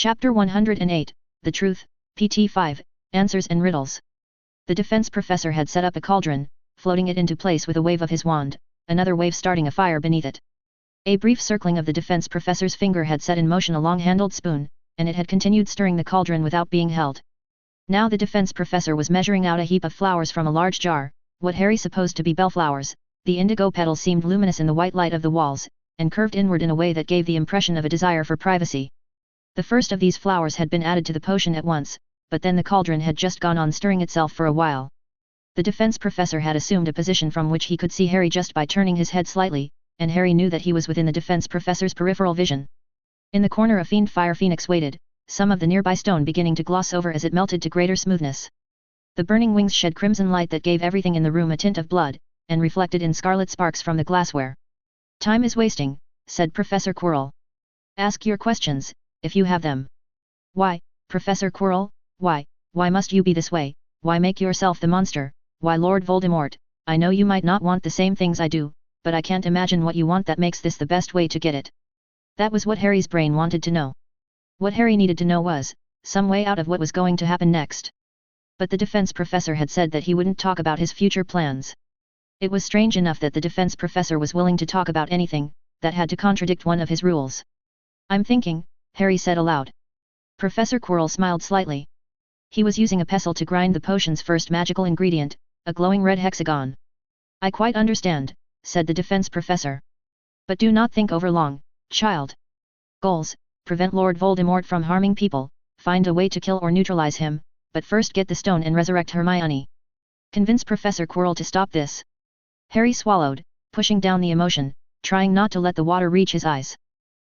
Chapter 108, The Truth, PT5, Answers and Riddles. The defense professor had set up a cauldron, floating it into place with a wave of his wand, another wave starting a fire beneath it. A brief circling of the defense professor's finger had set in motion a long-handled spoon, and it had continued stirring the cauldron without being held. Now the defense professor was measuring out a heap of flowers from a large jar, what Harry supposed to be bellflowers. The indigo petals seemed luminous in the white light of the walls, and curved inward in a way that gave the impression of a desire for privacy. The first of these flowers had been added to the potion at once, but then the cauldron had just gone on stirring itself for a while. The defense professor had assumed a position from which he could see Harry just by turning his head slightly, and Harry knew that he was within the defense professor's peripheral vision. In the corner a fiend fire phoenix waited, some of the nearby stone beginning to gloss over as it melted to greater smoothness. The burning wings shed crimson light that gave everything in the room a tint of blood, and reflected in scarlet sparks from the glassware. "Time is wasting," said Professor Quirrell. "Ask your questions, if you have them." "Why, Professor Quirrell, why must you be this way, why make yourself the monster, why Lord Voldemort, I know you might not want the same things I do, but I can't imagine what you want that makes this the best way to get it." That was what Harry's brain wanted to know. What Harry needed to know was, some way out of what was going to happen next. But the defense professor had said that he wouldn't talk about his future plans. It was strange enough that the defense professor was willing to talk about anything, that had to contradict one of his rules. "I'm thinking," Harry said aloud. Professor Quirrell smiled slightly. He was using a pestle to grind the potion's first magical ingredient, a glowing red hexagon. "I quite understand," said the defense professor. "But do not think over long, child. Goals: prevent Lord Voldemort from harming people, find a way to kill or neutralize him, but first get the stone and resurrect Hermione. Convince Professor Quirrell to stop this." Harry swallowed, pushing down the emotion, trying not to let the water reach his eyes.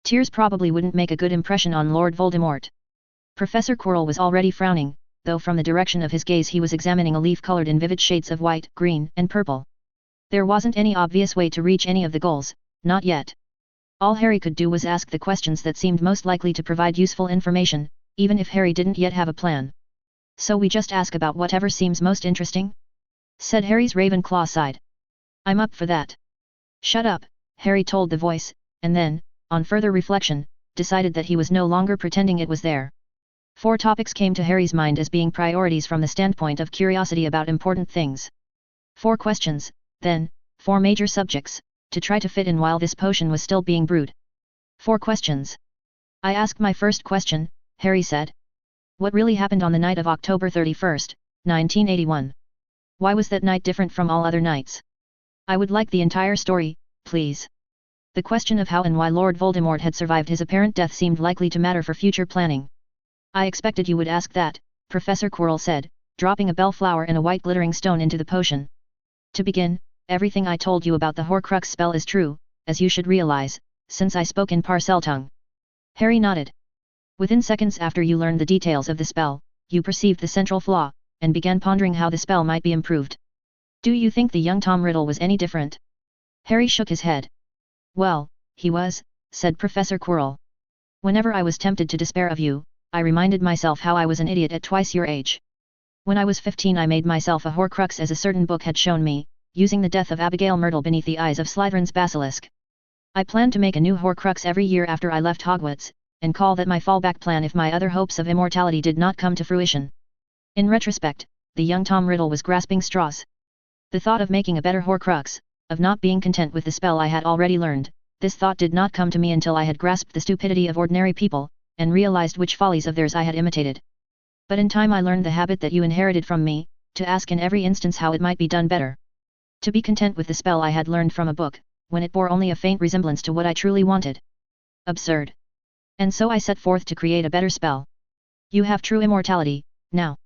Tears probably wouldn't make a good impression on Lord Voldemort. Professor Quirrell was already frowning, though from the direction of his gaze he was examining a leaf colored in vivid shades of white, green, and purple. There wasn't any obvious way to reach any of the goals, not yet. All Harry could do was ask the questions that seemed most likely to provide useful information, even if Harry didn't yet have a plan. "So we just ask about whatever seems most interesting?" said Harry's Ravenclaw side. "I'm up for that." "Shut up," Harry told the voice, and then, on further reflection, decided that he was no longer pretending it was there. 4 topics came to Harry's mind as being priorities from the standpoint of curiosity about important things. 4 questions, then, 4 major subjects, to try to fit in while this potion was still being brewed. 4 questions. "I ask my first question," Harry said. "What really happened on the night of October 31st, 1981? Why was that night different from all other nights? I would like the entire story, please." The question of how and why Lord Voldemort had survived his apparent death seemed likely to matter for future planning. "I expected you would ask that," Professor Quirrell said, dropping a bellflower and a white glittering stone into the potion. "To begin, everything I told you about the Horcrux spell is true, as you should realize, since I spoke in Parseltongue." Harry nodded. "Within seconds after you learned the details of the spell, you perceived the central flaw, and began pondering how the spell might be improved. Do you think the young Tom Riddle was any different?" Harry shook his head. "Well, he was," said Professor Quirrell. "Whenever I was tempted to despair of you, I reminded myself how I was an idiot at twice your age. When I was 15 I made myself a Horcrux as a certain book had shown me, using the death of Abigail Myrtle beneath the eyes of Slytherin's basilisk. I planned to make a new Horcrux every year after I left Hogwarts, and call that my fallback plan if my other hopes of immortality did not come to fruition." In retrospect, the young Tom Riddle was grasping straws. The thought of making a better Horcrux, of not being content with the spell I had already learned, this thought did not come to me until I had grasped the stupidity of ordinary people, and realized which follies of theirs I had imitated. But in time I learned the habit that you inherited from me, to ask in every instance how it might be done better. To be content with the spell I had learned from a book, when it bore only a faint resemblance to what I truly wanted. Absurd. And so I set forth to create a better spell. You have true immortality, now.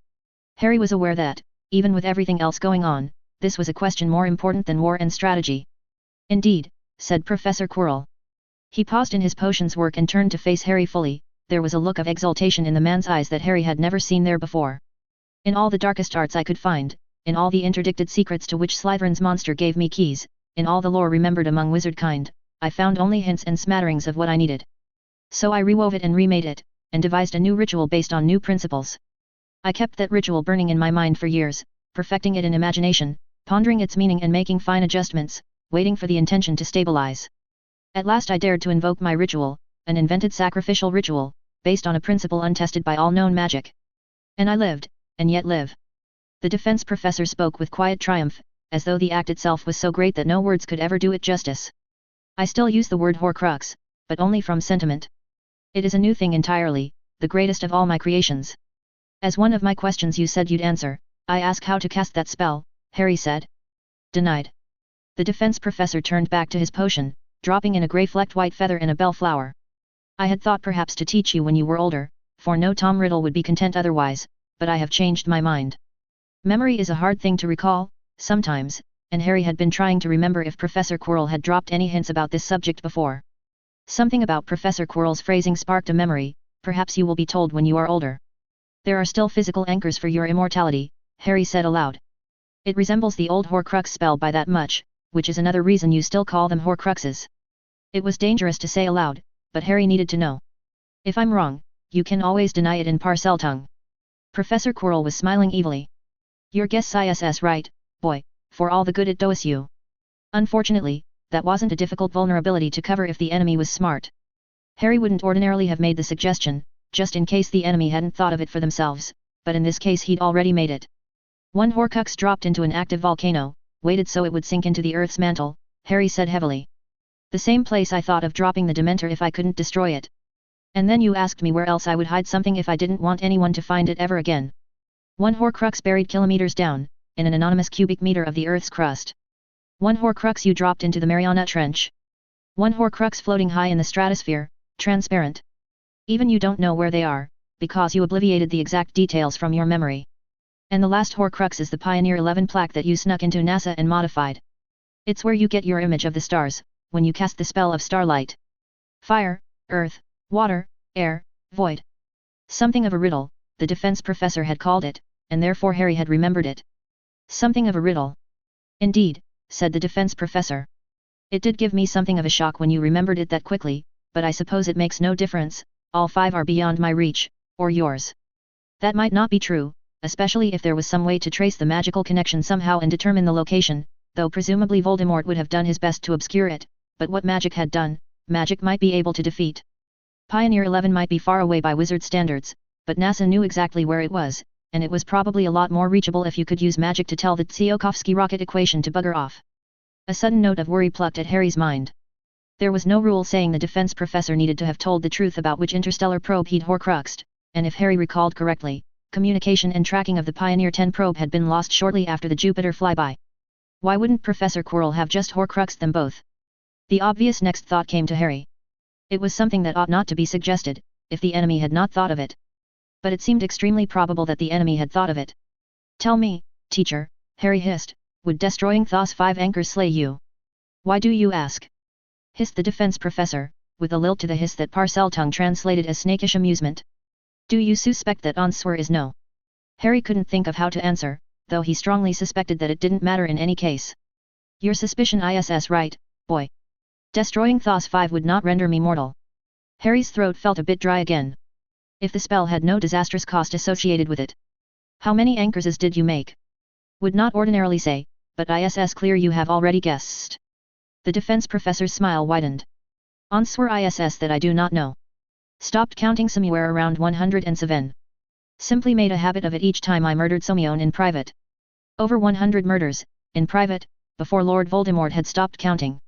Harry was aware that, even with everything else going on, this was a question more important than war and strategy. "Indeed," said Professor Quirrell. He paused in his potions work and turned to face Harry fully. There was a look of exultation in the man's eyes that Harry had never seen there before. "In all the darkest arts I could find, in all the interdicted secrets to which Slytherin's monster gave me keys, in all the lore remembered among wizard kind, I found only hints and smatterings of what I needed. So I rewove it and remade it, and devised a new ritual based on new principles. I kept that ritual burning in my mind for years, perfecting it in imagination, pondering its meaning and making fine adjustments, waiting for the intention to stabilize. At last I dared to invoke my ritual, an invented sacrificial ritual, based on a principle untested by all known magic. And I lived, and yet live. The defense professor spoke with quiet triumph, as though the act itself was so great that no words could ever do it justice. I still use the word Horcrux, but only from sentiment. It is a new thing entirely, the greatest of all my creations. As one of my questions you said you'd answer, I ask how to cast that spell, Harry said. Denied. The defense professor turned back to his potion, dropping in a grey flecked white feather and a bellflower. I had thought perhaps to teach you when you were older, for no Tom Riddle would be content otherwise, but I have changed my mind. Memory is a hard thing to recall, sometimes, and Harry had been trying to remember if Professor Quirrell had dropped any hints about this subject before. Something about Professor Quirrell's phrasing sparked a memory, perhaps you will be told when you are older. There are still physical anchors for your immortality, Harry said aloud. It resembles the old Horcrux spell by that much, which is another reason you still call them Horcruxes. It was dangerous to say aloud, but Harry needed to know. If I'm wrong, you can always deny it in Parseltongue. Professor Quirrell was smiling evilly. Your guess is right, boy, for all the good it does you. Unfortunately, that wasn't a difficult vulnerability to cover if the enemy was smart. Harry wouldn't ordinarily have made the suggestion, just in case the enemy hadn't thought of it for themselves, but in this case he'd already made it. One Horcrux dropped into an active volcano, waited so it would sink into the Earth's mantle, Harry said heavily. The same place I thought of dropping the Dementor if I couldn't destroy it. And then you asked me where else I would hide something if I didn't want anyone to find it ever again. One Horcrux buried kilometers down, in an anonymous cubic meter of the Earth's crust. One Horcrux you dropped into the Mariana Trench. One Horcrux floating high in the stratosphere, transparent. Even you don't know where they are, because you obliterated the exact details from your memory. And the last Horcrux is the Pioneer 11 plaque that you snuck into NASA and modified. It's where you get your image of the stars, when you cast the spell of starlight. Fire, earth, water, air, void. Something of a riddle, the defense professor had called it, and therefore Harry had remembered it. Something of a riddle. Indeed, said the defense professor. It did give me something of a shock when you remembered it that quickly, but I suppose it makes no difference, all 5 are beyond my reach, or yours. That might not be true, especially if there was some way to trace the magical connection somehow and determine the location, though presumably Voldemort would have done his best to obscure it, but what magic had done, magic might be able to defeat. Pioneer 11 might be far away by wizard standards, but NASA knew exactly where it was, and it was probably a lot more reachable if you could use magic to tell the Tsiolkovsky rocket equation to bugger off. A sudden note of worry plucked at Harry's mind. There was no rule saying the defense professor needed to have told the truth about which interstellar probe he'd Horcruxed, and if Harry recalled correctly, communication and tracking of the Pioneer 10 probe had been lost shortly after the Jupiter flyby. Why wouldn't Professor Quirrell have just Horcruxed them both? The obvious next thought came to Harry. It was something that ought not to be suggested, if the enemy had not thought of it. But it seemed extremely probable that the enemy had thought of it. Tell me, teacher, Harry hissed, would destroying those 5 anchors slay you? Why do you ask? Hissed the defense professor, with a lilt to the hiss that Parseltongue translated as snakish amusement. Do you suspect that answer is no? Harry couldn't think of how to answer, though he strongly suspected that it didn't matter in any case. Your suspicion is right, boy. Destroying thos 5 would not render me mortal. Harry's throat felt a bit dry again. If the spell had no disastrous cost associated with it. How many anchors did you make? Would not ordinarily say, but is clear you have already guessed. The defense professor's smile widened. Answer is that I do not know. Stopped counting somewhere around 107. Simply made a habit of it each time I murdered someone in private. Over 100 murders, in private, before Lord Voldemort had stopped counting.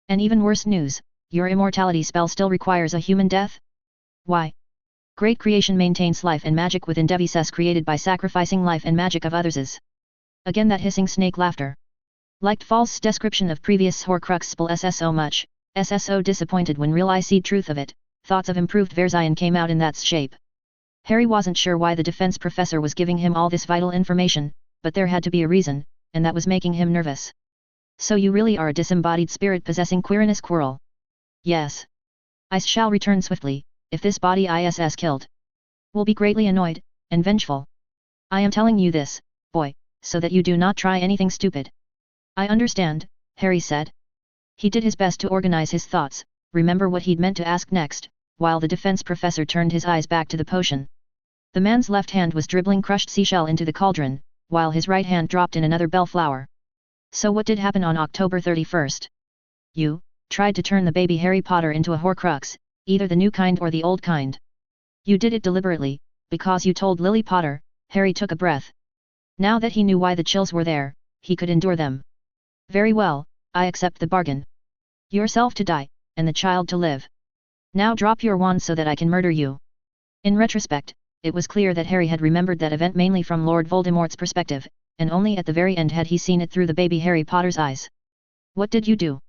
And even worse news, your immortality spell still requires a human death? Why? Great creation maintains life and magic within devices created by sacrificing life and magic of others. Again that hissing snake laughter. Liked false description of previous Horcrux spell SSO much, SSO disappointed when realized truth of it, thoughts of improved version came out in that shape. Harry wasn't sure why the defense professor was giving him all this vital information, but there had to be a reason, and that was making him nervous. So you really are a disembodied spirit possessing Quirinus Quirrell? Yes. I shall return swiftly, if this body is killed. Will be greatly annoyed, and vengeful. I am telling you this, boy, so that you do not try anything stupid. I understand, Harry said. He did his best to organize his thoughts, remember what he'd meant to ask next, while the defense professor turned his eyes back to the potion. The man's left hand was dribbling crushed seashell into the cauldron, while his right hand dropped in another bellflower. So what did happen on October 31st? You tried to turn the baby Harry Potter into a Horcrux, either the new kind or the old kind. You did it deliberately, because you told Lily Potter. Harry took a breath. Now that he knew why the chills were there, he could endure them. Very well, I accept the bargain. Yourself to die, and the child to live. Now drop your wand so that I can murder you. In retrospect, it was clear that Harry had remembered that event mainly from Lord Voldemort's perspective, and only at the very end had he seen it through the baby Harry Potter's eyes. What did you do?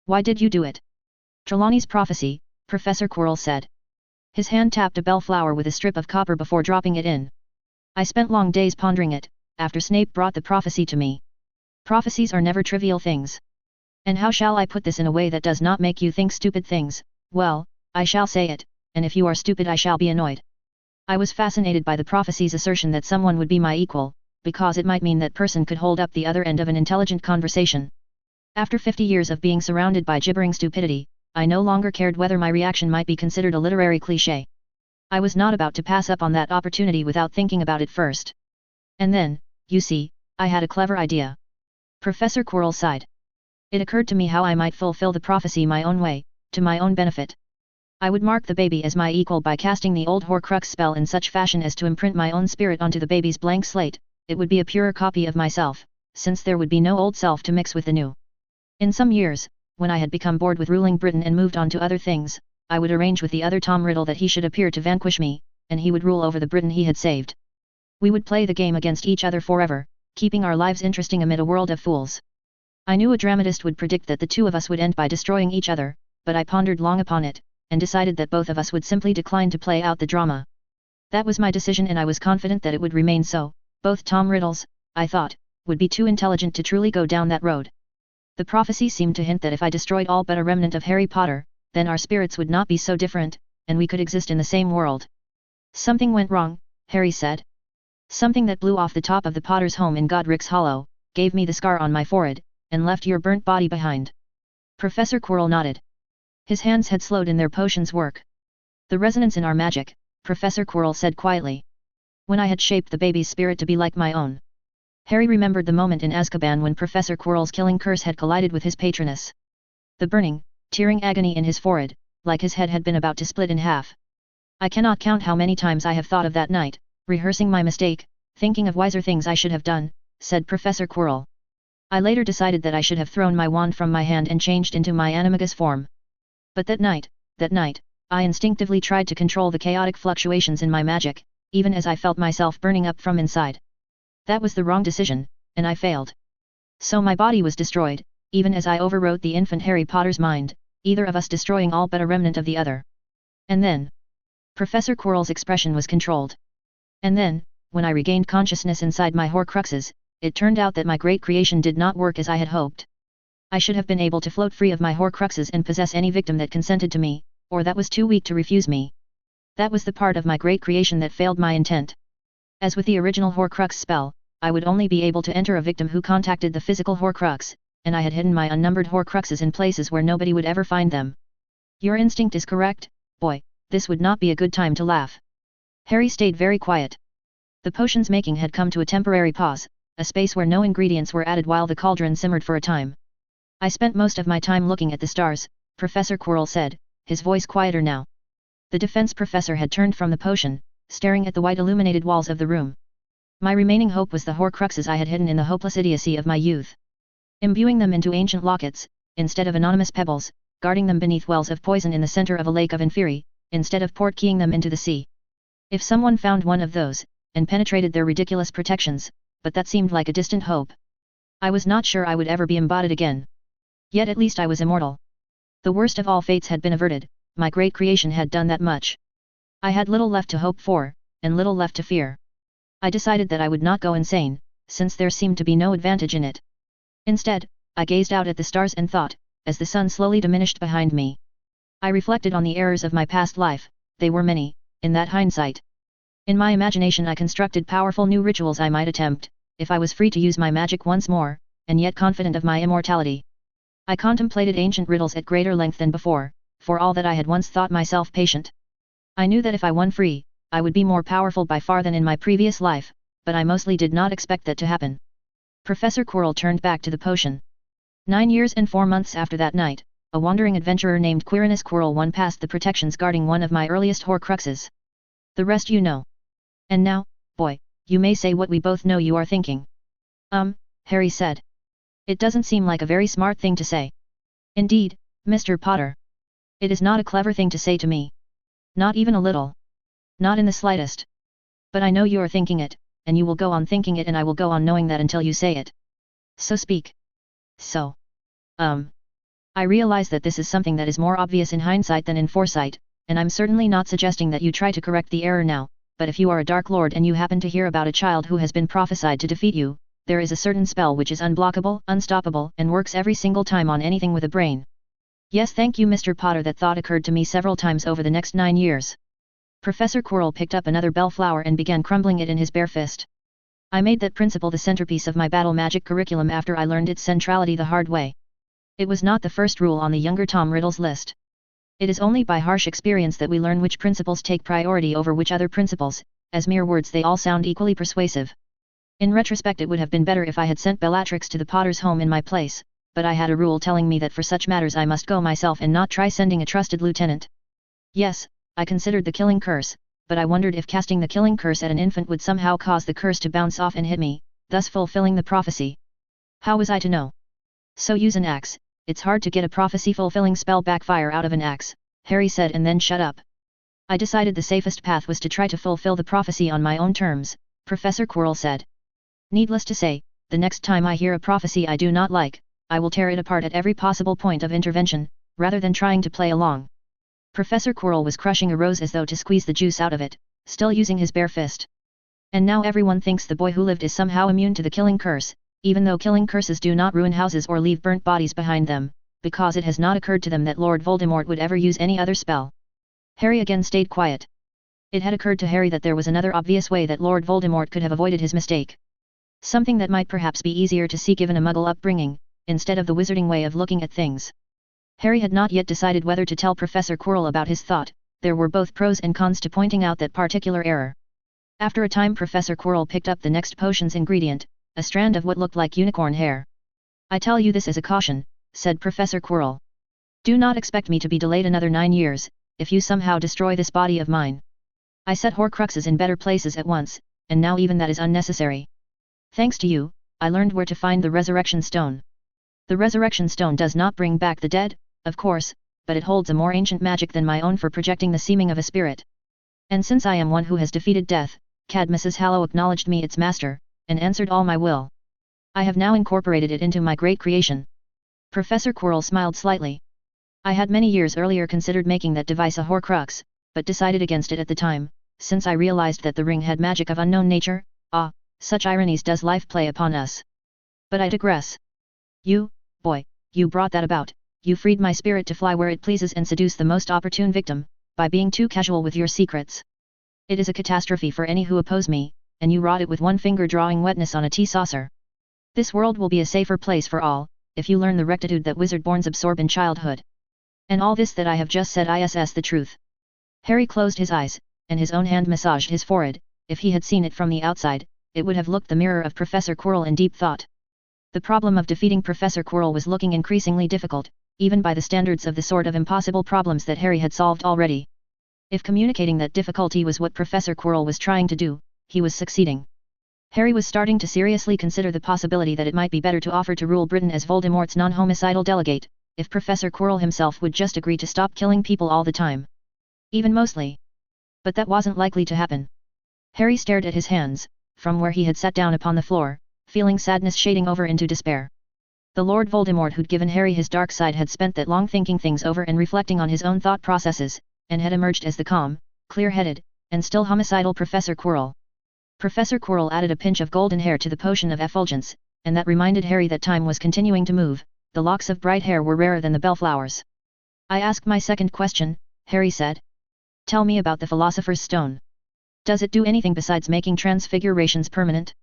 Why did you do it? Trelawney's prophecy, Professor Quirrell said. His hand tapped a bellflower with a strip of copper before dropping it in. I spent long days pondering it, after Snape brought the prophecy to me. Prophecies are never trivial things. And how shall I put this in a way that does not make you think stupid things? Well, I shall say it, and if you are stupid I shall be annoyed. I was fascinated by the prophecy's assertion that someone would be my equal, because it might mean that person could hold up the other end of an intelligent conversation. After 50 years of being surrounded by gibbering stupidity, I no longer cared whether my reaction might be considered a literary cliché. I was not about to pass up on that opportunity without thinking about it first. And then, you see, I had a clever idea. Professor Quirrell sighed. It occurred to me how I might fulfill the prophecy my own way, to my own benefit. I would mark the baby as my equal by casting the old Horcrux spell in such fashion as to imprint my own spirit onto the baby's blank slate. It would be a purer copy of myself, since there would be no old self to mix with the new. In some years, when I had become bored with ruling Britain and moved on to other things, I would arrange with the other Tom Riddle that he should appear to vanquish me, and he would rule over the Britain he had saved. We would play the game against each other forever, keeping our lives interesting amid a world of fools. I knew a dramatist would predict that the two of us would end by destroying each other, but I pondered long upon it, and decided that both of us would simply decline to play out the drama. That was my decision and I was confident that it would remain so. Both Tom Riddles, I thought, would be too intelligent to truly go down that road. The prophecy seemed to hint that if I destroyed all but a remnant of Harry Potter, then our spirits would not be so different, and we could exist in the same world. Something went wrong, Harry said. Something that blew off the top of the Potter's home in Godric's Hollow, gave me the scar on my forehead, and left your burnt body behind. Professor Quirrell nodded. His hands had slowed in their potion's work. The resonance in our magic, Professor Quirrell said quietly. When I had shaped the baby's spirit to be like my own. Harry remembered the moment in Azkaban when Professor Quirrell's killing curse had collided with his patroness. The burning, tearing agony in his forehead, like his head had been about to split in half. I cannot count how many times I have thought of that night, rehearsing my mistake, thinking of wiser things I should have done, said Professor Quirrell. I later decided that I should have thrown my wand from my hand and changed into my animagus form. But that night, I instinctively tried to control the chaotic fluctuations in my magic, even as I felt myself burning up from inside. That was the wrong decision, and I failed. So my body was destroyed, even as I overwrote the infant Harry Potter's mind, either of us destroying all but a remnant of the other. And then, Professor Quirrell's expression was controlled. And then, when I regained consciousness inside my Horcruxes, it turned out that my great creation did not work as I had hoped. I should have been able to float free of my Horcruxes and possess any victim that consented to me, or that was too weak to refuse me. That was the part of my great creation that failed my intent. As with the original Horcrux spell, I would only be able to enter a victim who contacted the physical Horcrux, and I had hidden my unnumbered Horcruxes in places where nobody would ever find them. Your instinct is correct, boy, this would not be a good time to laugh. Harry stayed very quiet. The potions making had come to a temporary pause, a space where no ingredients were added while the cauldron simmered for a time. I spent most of my time looking at the stars, Professor Quirrell said, his voice quieter now. The defense professor had turned from the potion, staring at the white illuminated walls of the room. My remaining hope was the Horcruxes I had hidden in the hopeless idiocy of my youth. Imbuing them into ancient lockets, instead of anonymous pebbles, guarding them beneath wells of poison in the center of a lake of Inferi, instead of portkeying them into the sea. If someone found one of those, and penetrated their ridiculous protections, but that seemed like a distant hope. I was not sure I would ever be embodied again. Yet at least I was immortal. The worst of all fates had been averted, my great creation had done that much. I had little left to hope for, and little left to fear. I decided that I would not go insane, since there seemed to be no advantage in it. Instead, I gazed out at the stars and thought, as the sun slowly diminished behind me. I reflected on the errors of my past life, they were many, in that hindsight. In my imagination I constructed powerful new rituals I might attempt, if I was free to use my magic once more, and yet confident of my immortality. I contemplated ancient riddles at greater length than before, for all that I had once thought myself patient. I knew that if I won free, I would be more powerful by far than in my previous life, but I mostly did not expect that to happen. Professor Quirrell turned back to the potion. 9 years and 4 months after that night, a wandering adventurer named Quirinus Quirrell won past the protections guarding one of my earliest Horcruxes. The rest you know. And now, boy, you may say what we both know you are thinking. Harry said. It doesn't seem like a very smart thing to say. Indeed, Mr. Potter. It is not a clever thing to say to me. Not even a little. Not in the slightest. But I know you are thinking it, and you will go on thinking it and I will go on knowing that until you say it. So speak. So. I realize that this is something that is more obvious in hindsight than in foresight, and I'm certainly not suggesting that you try to correct the error now, but if you are a Dark Lord and you happen to hear about a child who has been prophesied to defeat you, there is a certain spell which is unblockable, unstoppable, and works every single time on anything with a brain. Yes, thank you, Mr. Potter. That thought occurred to me several times over the next 9 years. Professor Quirrell picked up another bellflower and began crumbling it in his bare fist. I made that principle the centerpiece of my battle magic curriculum after I learned its centrality the hard way. It was not the first rule on the younger Tom Riddle's list. It is only by harsh experience that we learn which principles take priority over which other principles. As mere words they all sound equally persuasive. In retrospect it would have been better if I had sent Bellatrix to the Potter's home in my place, but I had a rule telling me that for such matters I must go myself and not try sending a trusted lieutenant. Yes, I considered the killing curse, but I wondered if casting the killing curse at an infant would somehow cause the curse to bounce off and hit me, thus fulfilling the prophecy. How was I to know? So use an axe. It's hard to get a prophecy-fulfilling spell backfire out of an axe, Harry said and then shut up. I decided the safest path was to try to fulfill the prophecy on my own terms, Professor Quirrell said. Needless to say, the next time I hear a prophecy I do not like, I will tear it apart at every possible point of intervention, rather than trying to play along. Professor Quirrell was crushing a rose as though to squeeze the juice out of it, still using his bare fist. And now everyone thinks the boy who lived is somehow immune to the killing curse, even though killing curses do not ruin houses or leave burnt bodies behind them, because it has not occurred to them that Lord Voldemort would ever use any other spell. Harry again stayed quiet. It had occurred to Harry that there was another obvious way that Lord Voldemort could have avoided his mistake. Something that might perhaps be easier to see given a Muggle upbringing, instead of the wizarding way of looking at things. Harry had not yet decided whether to tell Professor Quirrell about his thought. There were both pros and cons to pointing out that particular error. After a time Professor Quirrell picked up the next potion's ingredient, a strand of what looked like unicorn hair. I tell you this as a caution, said Professor Quirrell. Do not expect me to be delayed another 9 years, if you somehow destroy this body of mine. I set Horcruxes in better places at once, and now even that is unnecessary. Thanks to you, I learned where to find the Resurrection Stone. The Resurrection Stone does not bring back the dead, of course, but it holds a more ancient magic than my own for projecting the seeming of a spirit. And since I am one who has defeated death, Cadmus's Hallow acknowledged me its master, and answered all my will. I have now incorporated it into my great creation. Professor Quirrell smiled slightly. I had many years earlier considered making that device a Horcrux, but decided against it at the time, since I realized that the ring had magic of unknown nature. Such ironies does life play upon us. But I digress. You, boy, you brought that about. You freed my spirit to fly where it pleases and seduce the most opportune victim, by being too casual with your secrets. It is a catastrophe for any who oppose me, and you wrought it with one finger drawing wetness on a tea saucer. This world will be a safer place for all, if you learn the rectitude that wizard-borns absorb in childhood. And all this that I have just said is the truth. Harry closed his eyes, and his own hand massaged his forehead. If he had seen it from the outside, it would have looked the mirror of Professor Quirrell in deep thought. The problem of defeating Professor Quirrell was looking increasingly difficult, even by the standards of the sort of impossible problems that Harry had solved already. If communicating that difficulty was what Professor Quirrell was trying to do, he was succeeding. Harry was starting to seriously consider the possibility that it might be better to offer to rule Britain as Voldemort's non-homicidal delegate, if Professor Quirrell himself would just agree to stop killing people all the time. Even mostly. But that wasn't likely to happen. Harry stared at his hands, from where he had sat down upon the floor, feeling sadness shading over into despair. The Lord Voldemort who'd given Harry his dark side had spent that long thinking things over and reflecting on his own thought processes, and had emerged as the calm, clear-headed, and still homicidal Professor Quirrell. Professor Quirrell added a pinch of golden hair to the potion of effulgence, and that reminded Harry that time was continuing to move. The locks of bright hair were rarer than the bellflowers. I ask my second question, Harry said. Tell me about the Philosopher's Stone. Does it do anything besides making transfigurations permanent?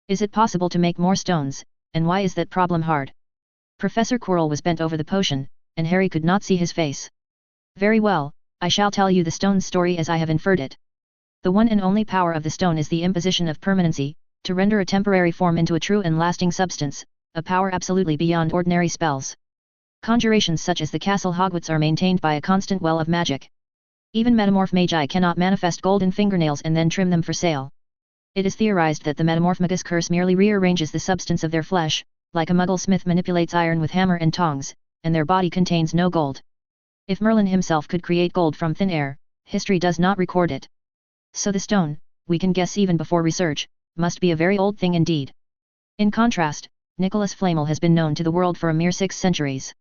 Is it possible to make more stones, and why is that problem hard? Professor Quirrell was bent over the potion, and Harry could not see his face. Very well, I shall tell you the stone's story as I have inferred it. The one and only power of the stone is the imposition of permanency, to render a temporary form into a true and lasting substance, a power absolutely beyond ordinary spells. Conjurations such as the Castle Hogwarts are maintained by a constant well of magic. Even metamorph magi cannot manifest golden fingernails and then trim them for sale. It is theorized that the metamorph magus curse merely rearranges the substance of their flesh, like a muggle smith manipulates iron with hammer and tongs, and their body contains no gold. If Merlin himself could create gold from thin air, history does not record it. So the stone, we can guess even before research, must be a very old thing indeed. In contrast, Nicholas Flamel has been known to the world for a mere 6 centuries.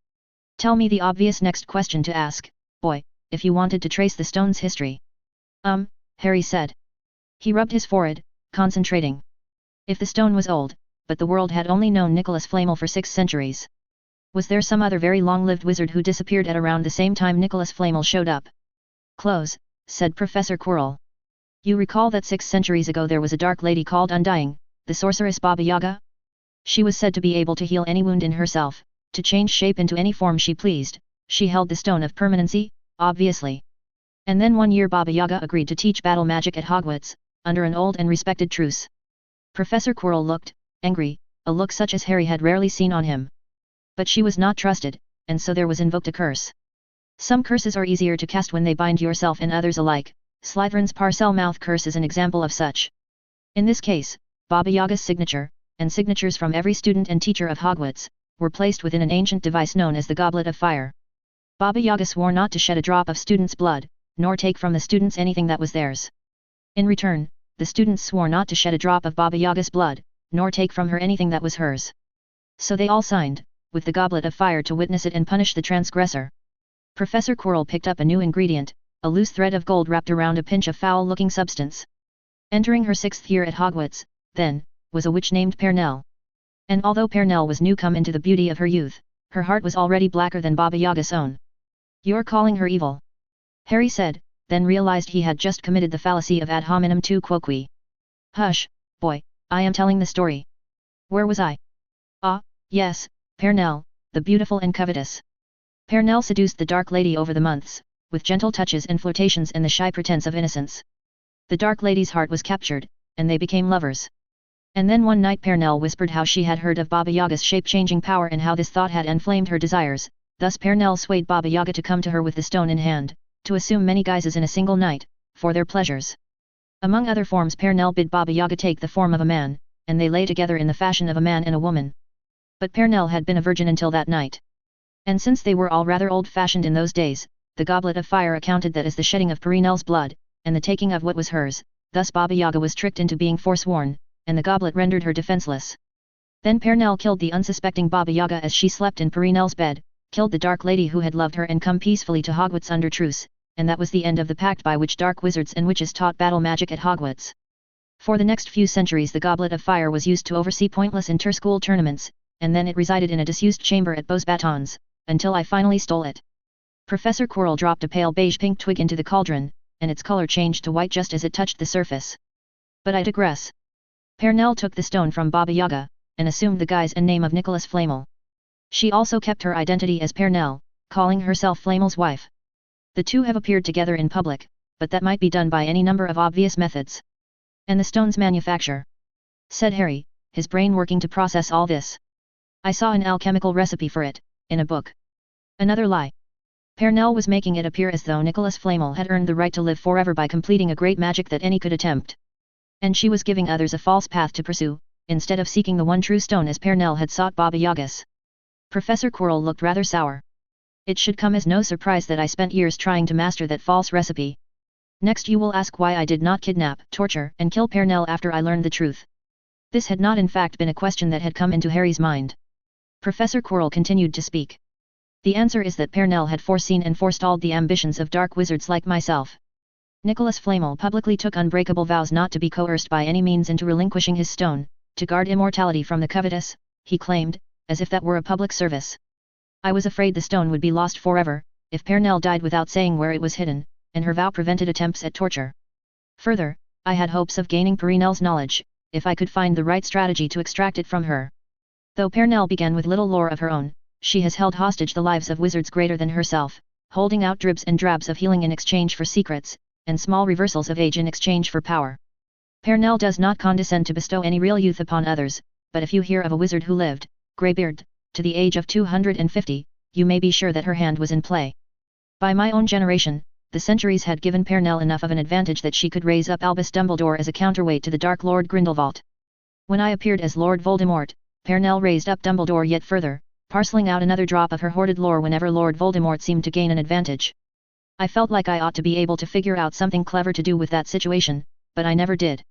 Tell me the obvious next question to ask, boy, if you wanted to trace the stone's history. Harry said. He rubbed his forehead, concentrating. If the stone was old, but the world had only known Nicholas Flamel for 6 centuries. Was there some other very long-lived wizard who disappeared at around the same time Nicholas Flamel showed up? Close, said Professor Quirrell. You recall that 6 centuries ago there was a dark lady called Undying, the sorceress Baba Yaga? She was said to be able to heal any wound in herself, to change shape into any form she pleased. She held the stone of permanency, obviously. And then one year Baba Yaga agreed to teach battle magic at Hogwarts, under an old and respected truce. Professor Quirrell looked angry, a look such as Harry had rarely seen on him. But she was not trusted, and so there was invoked a curse. Some curses are easier to cast when they bind yourself and others alike. Slytherin's Parcel Mouth curse is an example of such. In this case, Baba Yaga's signature, and signatures from every student and teacher of Hogwarts, were placed within an ancient device known as the Goblet of Fire. Baba Yaga swore not to shed a drop of students' blood, nor take from the students anything that was theirs. In return, the students swore not to shed a drop of Baba Yaga's blood, nor take from her anything that was hers. So they all signed, with the Goblet of Fire to witness it and punish the transgressor. Professor Quirrell picked up a new ingredient, a loose thread of gold wrapped around a pinch of foul-looking substance. Entering her 6th year at Hogwarts, then, was a witch named Pernell. And although Pernell was new come into the beauty of her youth, her heart was already blacker than Baba Yaga's own. You're calling her evil? Harry said, then realized he had just committed the fallacy of ad hominem tu quoque. Hush, boy, I am telling the story. Where was I? Ah, yes, Pernell, the beautiful and covetous. Pernell seduced the Dark Lady over the months, with gentle touches and flirtations and the shy pretense of innocence. The Dark Lady's heart was captured, and they became lovers. And then one night Pernell whispered how she had heard of Baba Yaga's shape-changing power and how this thought had inflamed her desires. Thus Pernell swayed Baba Yaga to come to her with the stone in hand, to assume many guises in a single night, for their pleasures. Among other forms Pernell bid Baba Yaga take the form of a man, and they lay together in the fashion of a man and a woman. But Pernell had been a virgin until that night. And since they were all rather old-fashioned in those days, the Goblet of Fire accounted that as the shedding of Pernell's blood, and the taking of what was hers. Thus Baba Yaga was tricked into being forsworn, and the goblet rendered her defenseless. Then Pernell killed the unsuspecting Baba Yaga as she slept in Pernell's bed, killed the Dark Lady who had loved her and come peacefully to Hogwarts under truce, and that was the end of the pact by which dark wizards and witches taught battle magic at Hogwarts. For the next few centuries the Goblet of Fire was used to oversee pointless inter-school tournaments, and then it resided in a disused chamber at Beau's Batons, until I finally stole it. Professor Quirrell dropped a pale beige-pink twig into the cauldron, and its color changed to white just as it touched the surface. But I digress. Pernell took the stone from Baba Yaga, and assumed the guise and name of Nicholas Flamel. She also kept her identity as Pernell, calling herself Flamel's wife. The two have appeared together in public, but that might be done by any number of obvious methods. And the stone's manufacture? Said Harry, his brain working to process all this. I saw an alchemical recipe for it, in a book. Another lie. Pernell was making it appear as though Nicholas Flamel had earned the right to live forever by completing a great magic that any could attempt. And she was giving others a false path to pursue, instead of seeking the one true stone as Pernell had sought Baba Yaga's. Professor Quirrell looked rather sour. It should come as no surprise that I spent years trying to master that false recipe. Next you will ask why I did not kidnap, torture, and kill Pernell after I learned the truth. This had not in fact been a question that had come into Harry's mind. Professor Quirrell continued to speak. The answer is that Pernell had foreseen and forestalled the ambitions of dark wizards like myself. Nicholas Flamel publicly took unbreakable vows not to be coerced by any means into relinquishing his stone, to guard immortality from the covetous, he claimed, as if that were a public service. I was afraid the stone would be lost forever, if Pernell died without saying where it was hidden, and her vow prevented attempts at torture. Further, I had hopes of gaining Pernell's knowledge, if I could find the right strategy to extract it from her. Though Pernell began with little lore of her own, she has held hostage the lives of wizards greater than herself, holding out dribs and drabs of healing in exchange for secrets, and small reversals of age in exchange for power. Pernell does not condescend to bestow any real youth upon others, but if you hear of a wizard who lived, grey-bearded, to the age of 250, you may be sure that her hand was in play. By my own generation, the centuries had given Pernell enough of an advantage that she could raise up Albus Dumbledore as a counterweight to the Dark Lord Grindelwald. When I appeared as Lord Voldemort, Pernell raised up Dumbledore yet further, parceling out another drop of her hoarded lore whenever Lord Voldemort seemed to gain an advantage. I felt like I ought to be able to figure out something clever to do with that situation, but I never did.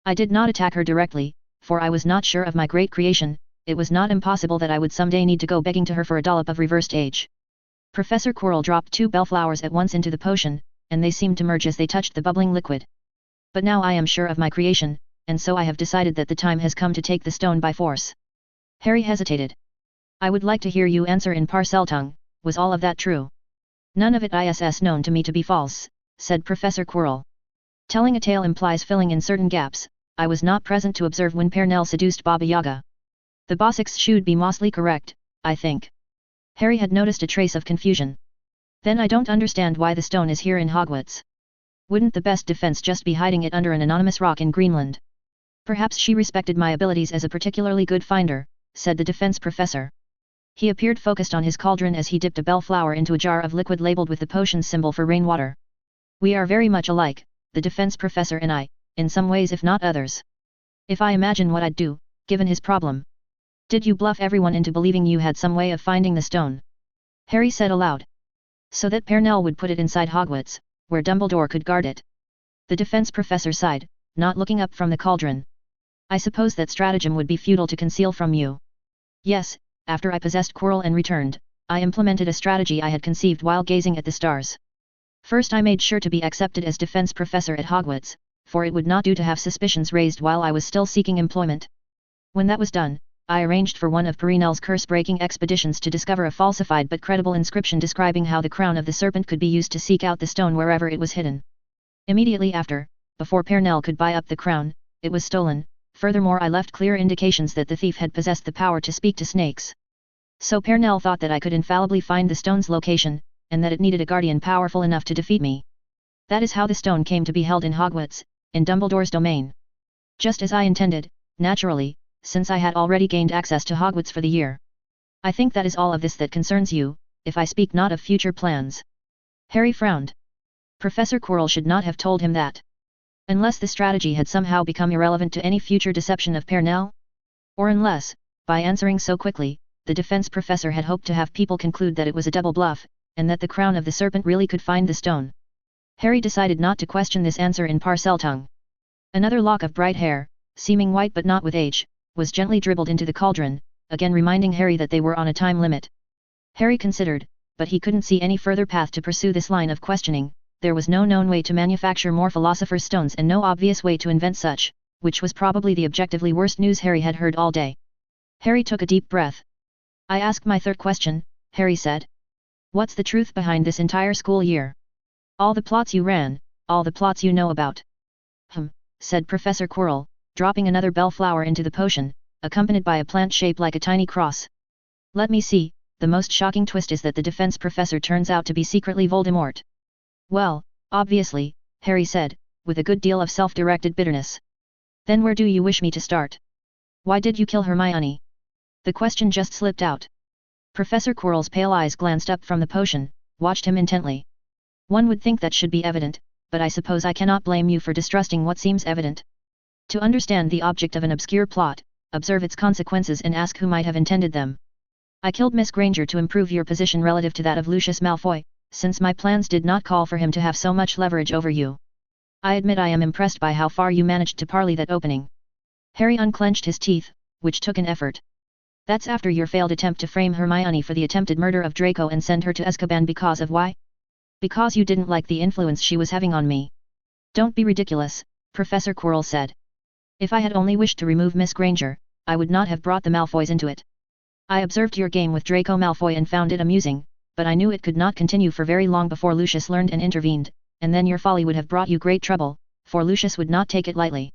I did not attack her directly, for I was not sure of my great creation. It was not impossible that I would someday need to go begging to her for a dollop of reversed age. Professor Quirrell dropped 2 bellflowers at once into the potion, and they seemed to merge as they touched the bubbling liquid. But now I am sure of my creation, and so I have decided that the time has come to take the stone by force. Harry hesitated. I would like to hear you answer in Parseltongue, was all of that true? None of it is known to me to be false, said Professor Quirrell. Telling a tale implies filling in certain gaps. I was not present to observe when Pernell seduced Baba Yaga. The Bossix should be mostly correct, I think. Harry had noticed a trace of confusion. Then I don't understand why the stone is here in Hogwarts. Wouldn't the best defense just be hiding it under an anonymous rock in Greenland? Perhaps she respected my abilities as a particularly good finder, said the defense professor. He appeared focused on his cauldron as he dipped a bellflower into a jar of liquid labeled with the potion symbol for rainwater. We are very much alike, the defense professor and I, in some ways if not others. If I imagine what I'd do, given his problem. Did you bluff everyone into believing you had some way of finding the stone? Harry said aloud. So that Pernell would put it inside Hogwarts, where Dumbledore could guard it. The defense professor sighed, not looking up from the cauldron. I suppose that stratagem would be futile to conceal from you. Yes, after I possessed Quirrell and returned, I implemented a strategy I had conceived while gazing at the stars. First I made sure to be accepted as defense professor at Hogwarts, for it would not do to have suspicions raised while I was still seeking employment. When that was done, I arranged for one of Perinel's curse-breaking expeditions to discover a falsified but credible inscription describing how the crown of the serpent could be used to seek out the stone wherever it was hidden. Immediately after, before Pernell could buy up the crown, it was stolen. Furthermore, I left clear indications that the thief had possessed the power to speak to snakes. So Pernell thought that I could infallibly find the stone's location, and that it needed a guardian powerful enough to defeat me. That is how the stone came to be held in Hogwarts, in Dumbledore's domain. Just as I intended, naturally, since I had already gained access to Hogwarts for the year. I think that is all of this that concerns you, if I speak not of future plans. Harry frowned. Professor Quirrell should not have told him that. Unless the strategy had somehow become irrelevant to any future deception of Pernell? Or unless, by answering so quickly, the defense professor had hoped to have people conclude that it was a double bluff, and that the crown of the serpent really could find the stone. Harry decided not to question this answer in Parseltongue. Another lock of bright hair, seeming white but not with age, was gently dribbled into the cauldron, again reminding Harry that they were on a time limit. Harry considered, but he couldn't see any further path to pursue this line of questioning. There was no known way to manufacture more philosopher's stones and no obvious way to invent such, which was probably the objectively worst news Harry had heard all day. Harry took a deep breath. I ask my third question, Harry said. What's the truth behind this entire school year? All the plots you ran, all the plots you know about. Said Professor Quirrell, dropping another bellflower into the potion, accompanied by a plant shaped like a tiny cross. Let me see, the most shocking twist is that the defense professor turns out to be secretly Voldemort. Well, obviously, Harry said, with a good deal of self-directed bitterness. Then where do you wish me to start? Why did you kill Hermione? The question just slipped out. Professor Quirrell's pale eyes glanced up from the potion, watched him intently. One would think that should be evident, but I suppose I cannot blame you for distrusting what seems evident. To understand the object of an obscure plot, observe its consequences and ask who might have intended them. I killed Miss Granger to improve your position relative to that of Lucius Malfoy, since my plans did not call for him to have so much leverage over you. I admit I am impressed by how far you managed to parley that opening. Harry unclenched his teeth, which took an effort. That's after your failed attempt to frame Hermione for the attempted murder of Draco and send her to Azkaban because of why? Because you didn't like the influence she was having on me. Don't be ridiculous, Professor Quirrell said. If I had only wished to remove Miss Granger, I would not have brought the Malfoys into it. I observed your game with Draco Malfoy and found it amusing, but I knew it could not continue for very long before Lucius learned and intervened, and then your folly would have brought you great trouble, for Lucius would not take it lightly.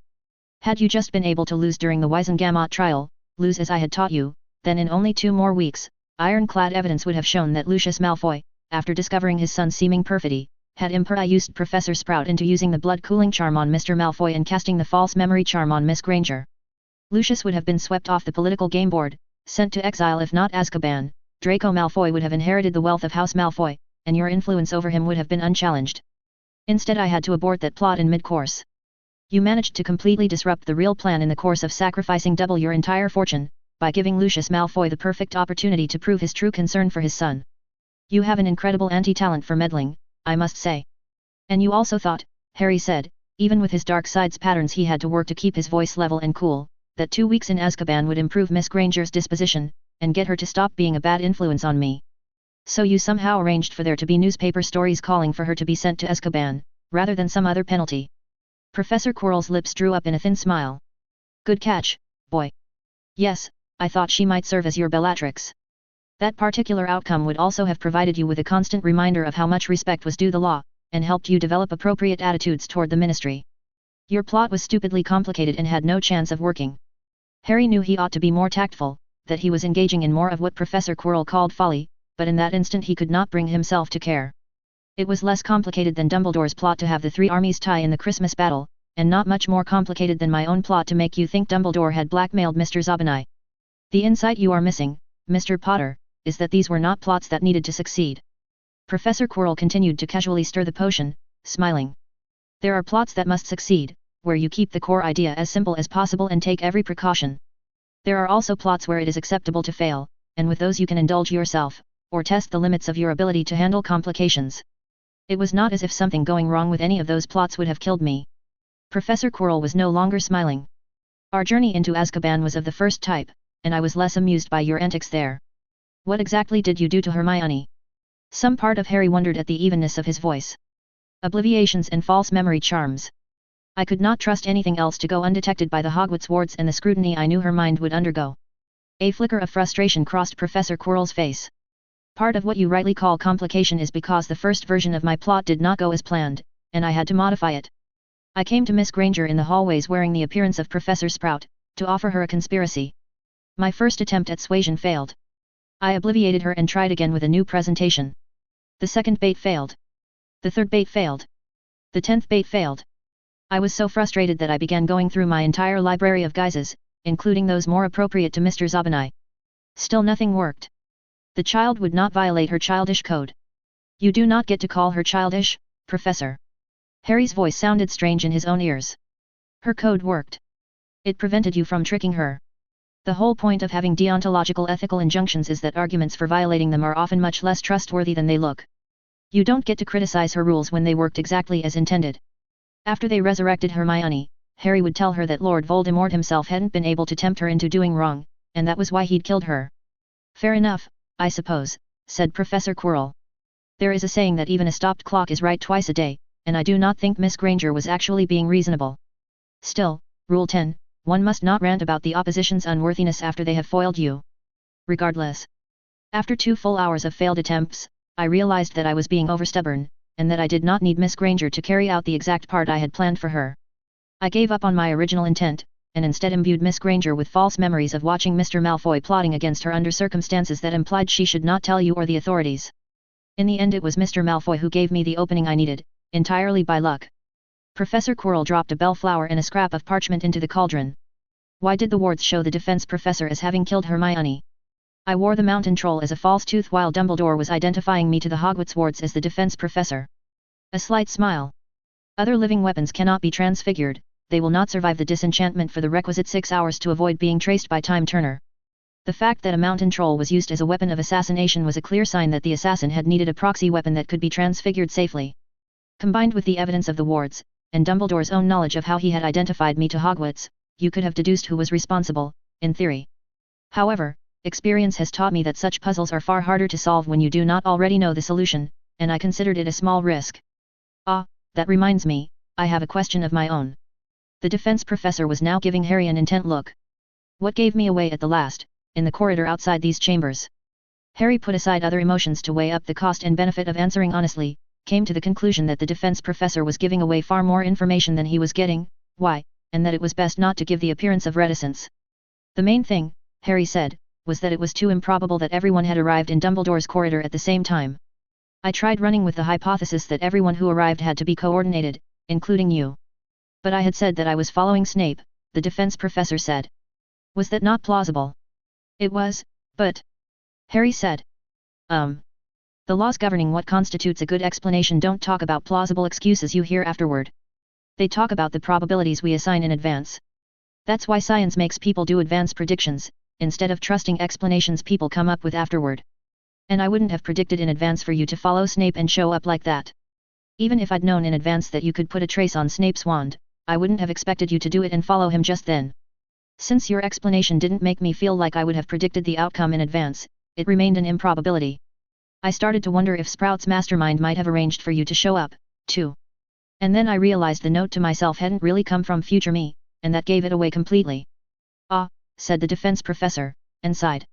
Had you just been able to lose during the Wisengamot trial, lose as I had taught you, then in only 2 more weeks, ironclad evidence would have shown that Lucius Malfoy, after discovering his son's seeming perfidy, had impersed Professor Sprout into using the blood-cooling charm on Mr. Malfoy and casting the false memory charm on Miss Granger. Lucius would have been swept off the political game board, sent to exile if not Azkaban. Draco Malfoy would have inherited the wealth of House Malfoy, and your influence over him would have been unchallenged. Instead I had to abort that plot in mid-course. You managed to completely disrupt the real plan in the course of sacrificing double your entire fortune, by giving Lucius Malfoy the perfect opportunity to prove his true concern for his son. You have an incredible anti-talent for meddling, I must say. And you also thought, Harry said, even with his dark side's patterns he had to work to keep his voice level and cool, that 2 weeks in Azkaban would improve Miss Granger's disposition, and get her to stop being a bad influence on me. So you somehow arranged for there to be newspaper stories calling for her to be sent to Azkaban, rather than some other penalty. Professor Quirrell's lips drew up in a thin smile. Good catch, boy. Yes, I thought she might serve as your Bellatrix. That particular outcome would also have provided you with a constant reminder of how much respect was due the law, and helped you develop appropriate attitudes toward the ministry. Your plot was stupidly complicated and had no chance of working. Harry knew he ought to be more tactful, that he was engaging in more of what Professor Quirrell called folly, but in that instant he could not bring himself to care. It was less complicated than Dumbledore's plot to have the 3 armies tie in the Christmas battle, and not much more complicated than my own plot to make you think Dumbledore had blackmailed Mr. Zabinai. The insight you are missing, Mr. Potter, is that these were not plots that needed to succeed. Professor Quirrell continued to casually stir the potion, smiling. There are plots that must succeed, where you keep the core idea as simple as possible and take every precaution. There are also plots where it is acceptable to fail, and with those you can indulge yourself, or test the limits of your ability to handle complications. It was not as if something going wrong with any of those plots would have killed me. Professor Quirrell was no longer smiling. Our journey into Azkaban was of the first type, and I was less amused by your antics there. What exactly did you do to Hermione? Some part of Harry wondered at the evenness of his voice. Obliviations and false memory charms. I could not trust anything else to go undetected by the Hogwarts wards and the scrutiny I knew her mind would undergo. A flicker of frustration crossed Professor Quirrell's face. Part of what you rightly call complication is because the first version of my plot did not go as planned, and I had to modify it. I came to Miss Granger in the hallways wearing the appearance of Professor Sprout, to offer her a conspiracy. My first attempt at suasion failed. I obliviated her and tried again with a new presentation. The second bait failed. The third bait failed. The 10th bait failed. I was so frustrated that I began going through my entire library of guises, including those more appropriate to Mr. Zabinai. Still nothing worked. The child would not violate her childish code. You do not get to call her childish, Professor. Harry's voice sounded strange in his own ears. Her code worked. It prevented you from tricking her. The whole point of having deontological ethical injunctions is that arguments for violating them are often much less trustworthy than they look. You don't get to criticize her rules when they worked exactly as intended. After they resurrected Hermione, Harry would tell her that Lord Voldemort himself hadn't been able to tempt her into doing wrong, and that was why he'd killed her. Fair enough, I suppose, said Professor Quirrell. There is a saying that even a stopped clock is right twice a day, and I do not think Miss Granger was actually being reasonable. Still, Rule 10, one must not rant about the opposition's unworthiness after they have foiled you. Regardless. After 2 full hours of failed attempts, I realized that I was being overstubborn, and that I did not need Miss Granger to carry out the exact part I had planned for her. I gave up on my original intent, and instead imbued Miss Granger with false memories of watching Mr. Malfoy plotting against her under circumstances that implied she should not tell you or the authorities. In the end it was Mr. Malfoy who gave me the opening I needed, entirely by luck. Professor Quirrell dropped a bellflower and a scrap of parchment into the cauldron. Why did the wards show the defense professor as having killed Hermione? I wore the mountain troll as a false tooth while Dumbledore was identifying me to the Hogwarts wards as the defense professor. A slight smile. Other living weapons cannot be transfigured, they will not survive the disenchantment for the requisite 6 hours to avoid being traced by Time Turner. The fact that a mountain troll was used as a weapon of assassination was a clear sign that the assassin had needed a proxy weapon that could be transfigured safely. Combined with the evidence of the wards, and Dumbledore's own knowledge of how he had identified me to Hogwarts, you could have deduced who was responsible, in theory. However, experience has taught me that such puzzles are far harder to solve when you do not already know the solution, and I considered it a small risk. Ah, that reminds me, I have a question of my own. The defense professor was now giving Harry an intent look. What gave me away at the last, in the corridor outside these chambers? Harry put aside other emotions to weigh up the cost and benefit of answering honestly, came to the conclusion that the defense professor was giving away far more information than he was getting, why, and that it was best not to give the appearance of reticence. The main thing, Harry said, was that it was too improbable that everyone had arrived in Dumbledore's corridor at the same time. I tried running with the hypothesis that everyone who arrived had to be coordinated, including you. But I had said that I was following Snape, the defense professor said. Was that not plausible? It was, but... Harry said. The laws governing what constitutes a good explanation don't talk about plausible excuses you hear afterward. They talk about the probabilities we assign in advance. That's why science makes people do advance predictions, instead of trusting explanations people come up with afterward. And I wouldn't have predicted in advance for you to follow Snape and show up like that. Even if I'd known in advance that you could put a trace on Snape's wand, I wouldn't have expected you to do it and follow him just then. Since your explanation didn't make me feel like I would have predicted the outcome in advance, it remained an improbability. I started to wonder if Sprout's mastermind might have arranged for you to show up, too. And then I realized the note to myself hadn't really come from future me, and that gave it away completely. Ah, said the defense professor, and sighed.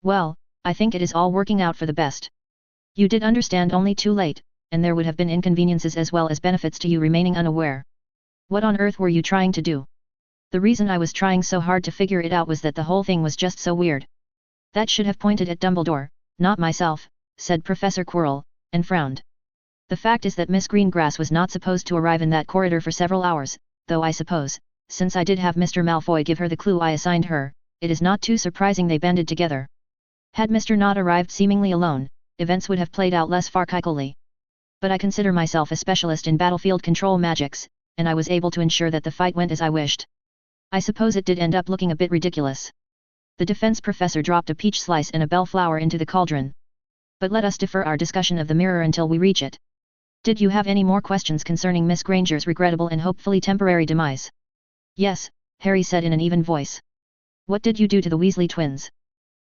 Well, I think it is all working out for the best. You did understand only too late, and there would have been inconveniences as well as benefits to you remaining unaware. What on earth were you trying to do? The reason I was trying so hard to figure it out was that the whole thing was just so weird. That should have pointed at Dumbledore, not myself, said Professor Quirrell, and frowned. The fact is that Miss Greengrass was not supposed to arrive in that corridor for several hours, though I suppose, since I did have Mr. Malfoy give her the clue I assigned her, it is not too surprising they banded together. Had Mr. Not arrived seemingly alone, events would have played out less farcically. But I consider myself a specialist in battlefield control magics, and I was able to ensure that the fight went as I wished. I suppose it did end up looking a bit ridiculous. The defense professor dropped a peach slice and a bellflower into the cauldron. But let us defer our discussion of the mirror until we reach it. Did you have any more questions concerning Miss Granger's regrettable and hopefully temporary demise? Yes, Harry said in an even voice. What did you do to the Weasley twins?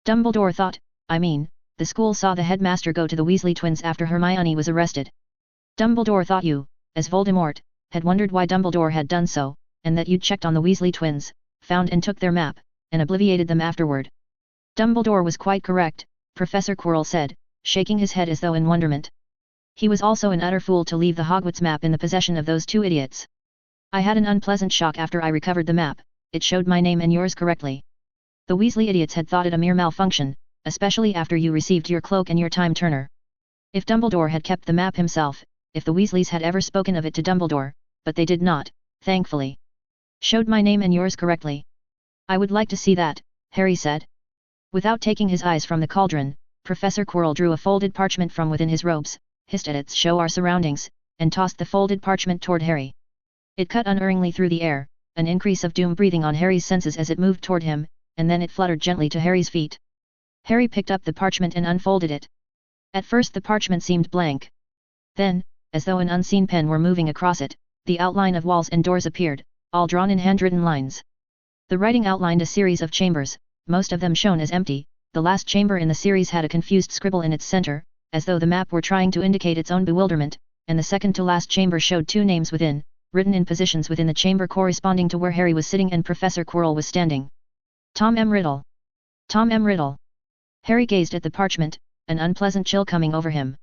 Dumbledore thought, the school saw the headmaster go to the Weasley twins after Hermione was arrested. Dumbledore thought you, as Voldemort, had wondered why Dumbledore had done so, and that you'd checked on the Weasley twins, found and took their map, and obliviated them afterward. Dumbledore was quite correct, Professor Quirrell said, shaking his head as though in wonderment. He was also an utter fool to leave the Hogwarts map in the possession of those two idiots. I had an unpleasant shock after I recovered the map, it showed my name and yours correctly. The Weasley idiots had thought it a mere malfunction, especially after you received your cloak and your time turner. If Dumbledore had kept the map himself, if the Weasleys had ever spoken of it to Dumbledore, but they did not, thankfully. Showed my name and yours correctly. I would like to see that, Harry said. Without taking his eyes from the cauldron, Professor Quirrell drew a folded parchment from within his robes, hissed at its show our surroundings, and tossed the folded parchment toward Harry. It cut unerringly through the air, an increase of doom breathing on Harry's senses as it moved toward him, and then it fluttered gently to Harry's feet. Harry picked up the parchment and unfolded it. At first the parchment seemed blank. Then, as though an unseen pen were moving across it, the outline of walls and doors appeared, all drawn in handwritten lines. The writing outlined a series of chambers, most of them shown as empty. The last chamber in the series had a confused scribble in its center, as though the map were trying to indicate its own bewilderment, and the second-to-last chamber showed two names within, written in positions within the chamber corresponding to where Harry was sitting and Professor Quirrell was standing. Tom M. Riddle. Tom M. Riddle. Harry gazed at the parchment, an unpleasant chill coming over him.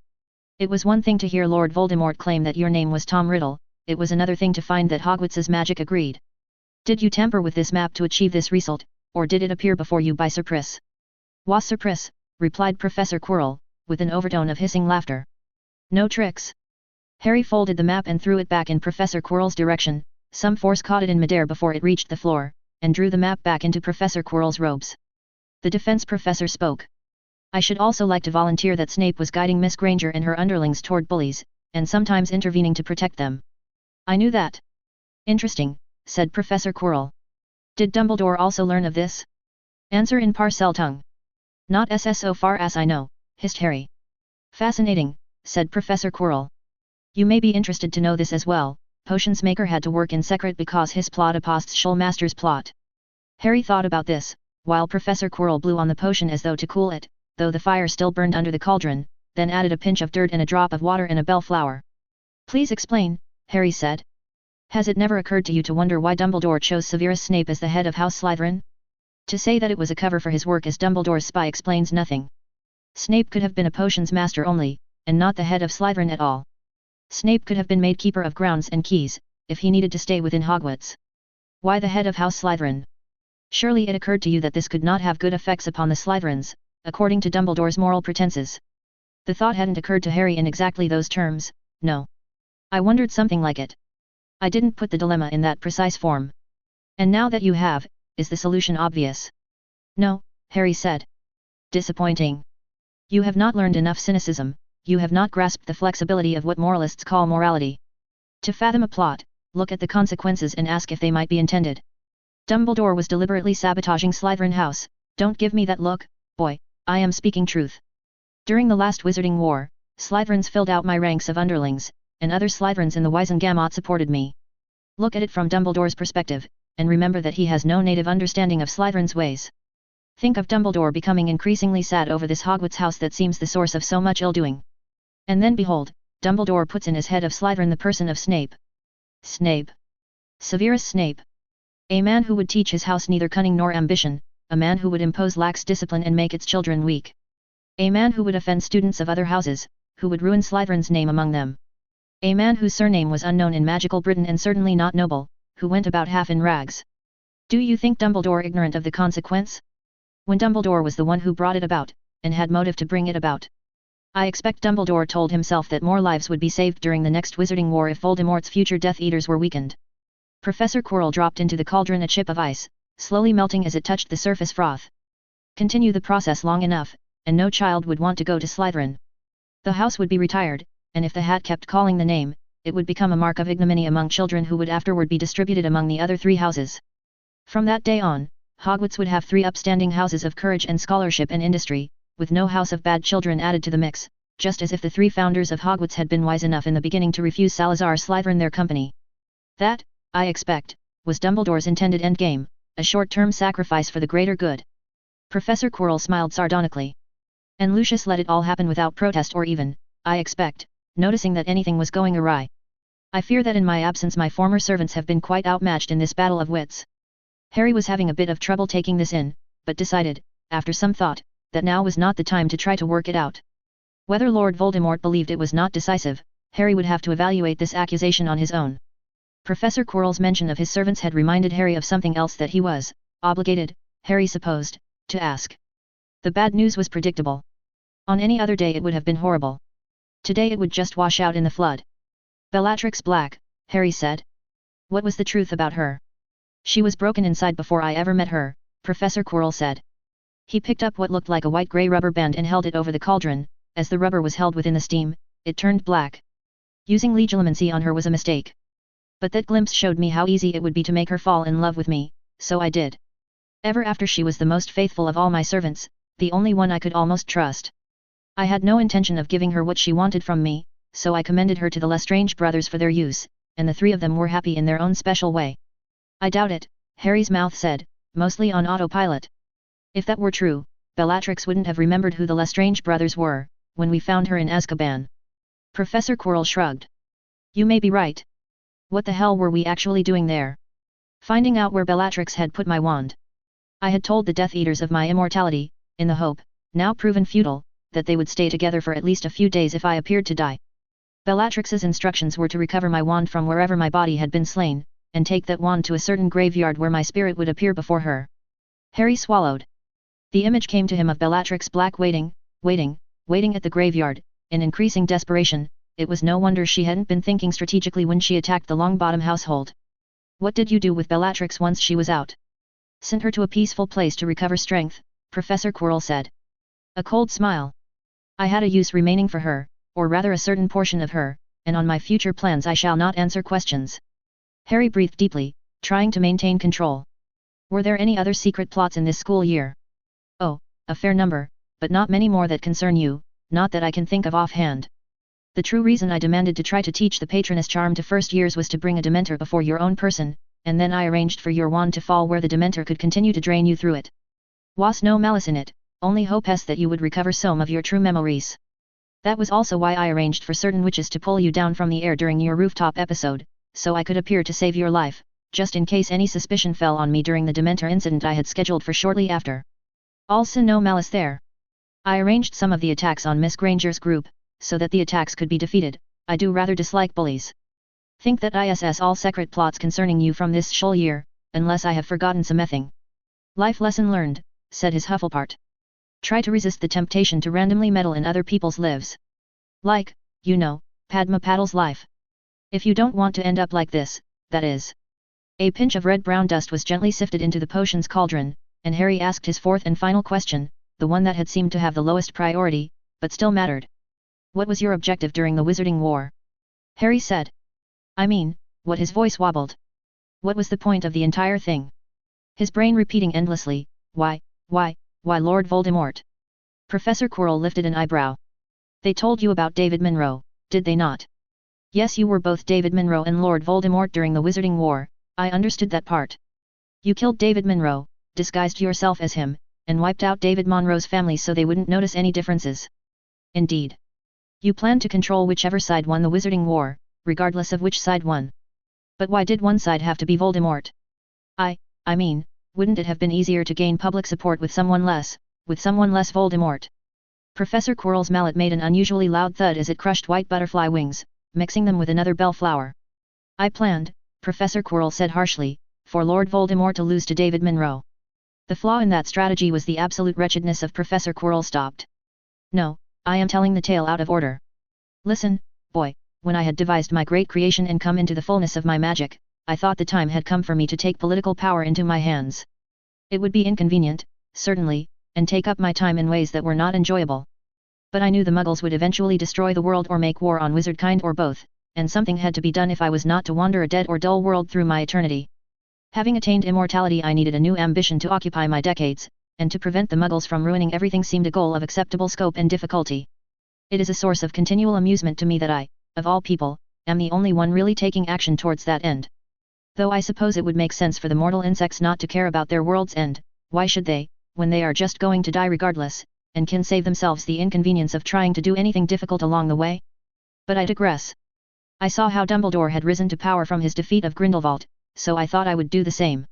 It was one thing to hear Lord Voldemort claim that your name was Tom Riddle, it was another thing to find that Hogwarts's magic agreed. Did you tamper with this map to achieve this result, or did it appear before you by surprise? Was surprise, replied Professor Quirrell, with an overtone of hissing laughter. No tricks. Harry folded the map and threw it back in Professor Quirrell's direction, some force caught it in midair before it reached the floor, and drew the map back into Professor Quirrell's robes. The defense professor spoke. I should also like to volunteer that Snape was guiding Miss Granger and her underlings toward bullies, and sometimes intervening to protect them. I knew that. Interesting, said Professor Quirrell. Did Dumbledore also learn of this? Answer in Parseltongue. Not so far as I know, hissed Harry. Fascinating, said Professor Quirrell. You may be interested to know this as well, Potions Maker had to work in secret because his plot opposed Schulmaster's plot. Harry thought about this, while Professor Quirrell blew on the potion as though to cool it, though the fire still burned under the cauldron, then added a pinch of dirt and a drop of water and a bellflower. Please explain, Harry said. Has it never occurred to you to wonder why Dumbledore chose Severus Snape as the head of House Slytherin? To say that it was a cover for his work as Dumbledore's spy explains nothing. Snape could have been a potions master only, and not the head of Slytherin at all. Snape could have been made keeper of grounds and keys, if he needed to stay within Hogwarts. Why the head of House Slytherin? Surely it occurred to you that this could not have good effects upon the Slytherins, according to Dumbledore's moral pretenses. The thought hadn't occurred to Harry in exactly those terms, no. I wondered something like it. I didn't put the dilemma in that precise form. And now that you have, is the solution obvious? No, Harry said. Disappointing. You have not learned enough cynicism, you have not grasped the flexibility of what moralists call morality. To fathom a plot, look at the consequences and ask if they might be intended. Dumbledore was deliberately sabotaging Slytherin House. Don't give me that look, boy, I am speaking truth. During the last Wizarding War, Slytherins filled out my ranks of underlings, and other Slytherins in the Wizengamot supported me. Look at it from Dumbledore's perspective, and remember that he has no native understanding of Slytherin's ways. Think of Dumbledore becoming increasingly sad over this Hogwarts house that seems the source of so much ill-doing. And then behold, Dumbledore puts in his head of Slytherin the person of Snape. Snape. Severus Snape. A man who would teach his house neither cunning nor ambition, a man who would impose lax discipline and make its children weak. A man who would offend students of other houses, who would ruin Slytherin's name among them. A man whose surname was unknown in magical Britain and certainly not noble, who went about half in rags. Do you think Dumbledore ignorant of the consequence? When Dumbledore was the one who brought it about, and had motive to bring it about. I expect Dumbledore told himself that more lives would be saved during the next Wizarding War if Voldemort's future Death Eaters were weakened. Professor Quirrell dropped into the cauldron a chip of ice, slowly melting as it touched the surface froth. Continue the process long enough, and no child would want to go to Slytherin. The house would be retired, and if the hat kept calling the name, it would become a mark of ignominy among children who would afterward be distributed among the other 3 houses. From that day on, Hogwarts would have 3 upstanding houses of courage and scholarship and industry, with no house of bad children added to the mix, just as if the 3 founders of Hogwarts had been wise enough in the beginning to refuse Salazar Slytherin their company. That, I expect, was Dumbledore's intended endgame, a short-term sacrifice for the greater good. Professor Quirrell smiled sardonically. And Lucius let it all happen without protest or even, I expect, noticing that anything was going awry. I fear that in my absence my former servants have been quite outmatched in this battle of wits. Harry was having a bit of trouble taking this in, but decided, after some thought, that now was not the time to try to work it out. Whether Lord Voldemort believed it was not decisive, Harry would have to evaluate this accusation on his own. Professor Quirrell's mention of his servants had reminded Harry of something else that he was, obligated, Harry supposed, to ask. The bad news was predictable. On any other day it would have been horrible. Today it would just wash out in the flood. Bellatrix Black, Harry said. What was the truth about her? She was broken inside before I ever met her, Professor Quirrell said. He picked up what looked like a white-grey rubber band and held it over the cauldron. As the rubber was held within the steam, it turned black. Using legilimency on her was a mistake. But that glimpse showed me how easy it would be to make her fall in love with me, so I did. Ever after she was the most faithful of all my servants, the only one I could almost trust. I had no intention of giving her what she wanted from me, so I commended her to the Lestrange brothers for their use, and the 3 of them were happy in their own special way. I doubt it, Harry's mouth said, mostly on autopilot. If that were true, Bellatrix wouldn't have remembered who the Lestrange brothers were, when we found her in Azkaban. Professor Quirrell shrugged. You may be right. What the hell were we actually doing there? Finding out where Bellatrix had put my wand. I had told the Death Eaters of my immortality, in the hope, now proven futile, that they would stay together for at least a few days if I appeared to die. Bellatrix's instructions were to recover my wand from wherever my body had been slain, and take that wand to a certain graveyard where my spirit would appear before her. Harry swallowed. The image came to him of Bellatrix Black waiting at the graveyard, in increasing desperation. It was no wonder she hadn't been thinking strategically when she attacked the Longbottom household. What did you do with Bellatrix once she was out? Sent her to a peaceful place to recover strength, Professor Quirrell said. A cold smile. I had a use remaining for her, or rather a certain portion of her, and on my future plans I shall not answer questions. Harry breathed deeply, trying to maintain control. Were there any other secret plots in this school year? Oh, a fair number, but not many more that concern you, not that I can think of offhand. The true reason I demanded to try to teach the Patroness charm to first years was to bring a Dementor before your own person, and then I arranged for your wand to fall where the Dementor could continue to drain you through it. Was no malice in it, only hope that you would recover some of your true memories. That was also why I arranged for certain witches to pull you down from the air during your rooftop episode, so I could appear to save your life, just in case any suspicion fell on me during the Dementor incident I had scheduled for shortly after. Also no malice there. I arranged some of the attacks on Miss Granger's group, so that the attacks could be defeated. I do rather dislike bullies. Think that ISS all secret plots concerning you from this school year, unless I have forgotten something. Life lesson learned, said his Hufflepart. Try to resist the temptation to randomly meddle in other people's lives. Like, you know, Padma Patil's life. If you don't want to end up like this, that is. A pinch of red-brown dust was gently sifted into the potion's cauldron, and Harry asked his 4th and final question, the one that had seemed to have the lowest priority, but still mattered. What was your objective during the Wizarding War? Harry said. I mean, what his voice wobbled. What was the point of the entire thing? His brain repeating endlessly, why, Lord Voldemort? Professor Quirrell lifted an eyebrow. They told you about David Monroe, did they not? Yes, you were both David Monroe and Lord Voldemort during the Wizarding War, I understood that part. You killed David Monroe, disguised yourself as him, and wiped out David Monroe's family so they wouldn't notice any differences. Indeed. You planned to control whichever side won the Wizarding War, regardless of which side won. But why did one side have to be Voldemort? I mean, wouldn't it have been easier to gain public support with someone less Voldemort? Professor Quirrell's mallet made an unusually loud thud as it crushed white butterfly wings, mixing them with another bellflower. I planned, Professor Quirrell said harshly, for Lord Voldemort to lose to David Monroe. The flaw in that strategy was the absolute wretchedness of Professor Quirrell stopped. No, I am telling the tale out of order. Listen, boy, when I had devised my great creation and come into the fullness of my magic, I thought the time had come for me to take political power into my hands. It would be inconvenient, certainly, and take up my time in ways that were not enjoyable. But I knew the Muggles would eventually destroy the world or make war on wizardkind or both, and something had to be done if I was not to wander a dead or dull world through my eternity. Having attained immortality, I needed a new ambition to occupy my decades, and to prevent the Muggles from ruining everything seemed a goal of acceptable scope and difficulty. It is a source of continual amusement to me that I, of all people, am the only one really taking action towards that end. Though I suppose it would make sense for the mortal insects not to care about their world's end, why should they, when they are just going to die regardless, and can save themselves the inconvenience of trying to do anything difficult along the way? But I digress. I saw how Dumbledore had risen to power from his defeat of Grindelwald, so I thought I would do the same.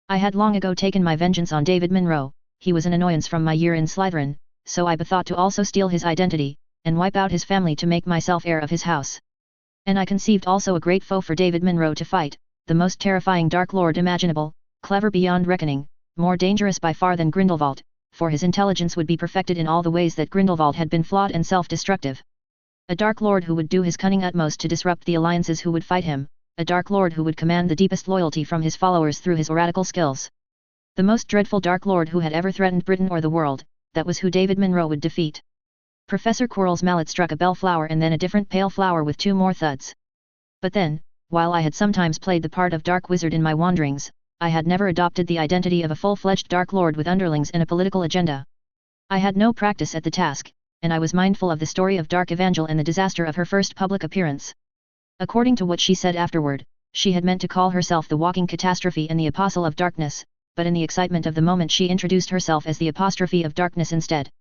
I had long ago taken my vengeance on David Monroe, he was an annoyance from my year in Slytherin, so I bethought to also steal his identity, and wipe out his family to make myself heir of his house. And I conceived also a great foe for David Monroe to fight, the most terrifying Dark Lord imaginable, clever beyond reckoning, more dangerous by far than Grindelwald, for his intelligence would be perfected in all the ways that Grindelwald had been flawed and self-destructive. A Dark Lord who would do his cunning utmost to disrupt the alliances who would fight him, a Dark Lord who would command the deepest loyalty from his followers through his oratical skills. The most dreadful Dark Lord who had ever threatened Britain or the world, that was who David Monroe would defeat. Professor Quirrell's mallet struck a bellflower and then a different pale flower with 2 more thuds. But then, while I had sometimes played the part of Dark Wizard in my wanderings, I had never adopted the identity of a full-fledged Dark Lord with underlings and a political agenda. I had no practice at the task, and I was mindful of the story of Dark Evangel and the disaster of her first public appearance. According to what she said afterward, she had meant to call herself the Walking Catastrophe and the Apostle of Darkness, but in the excitement of the moment she introduced herself as the Apostrophe of Darkness instead.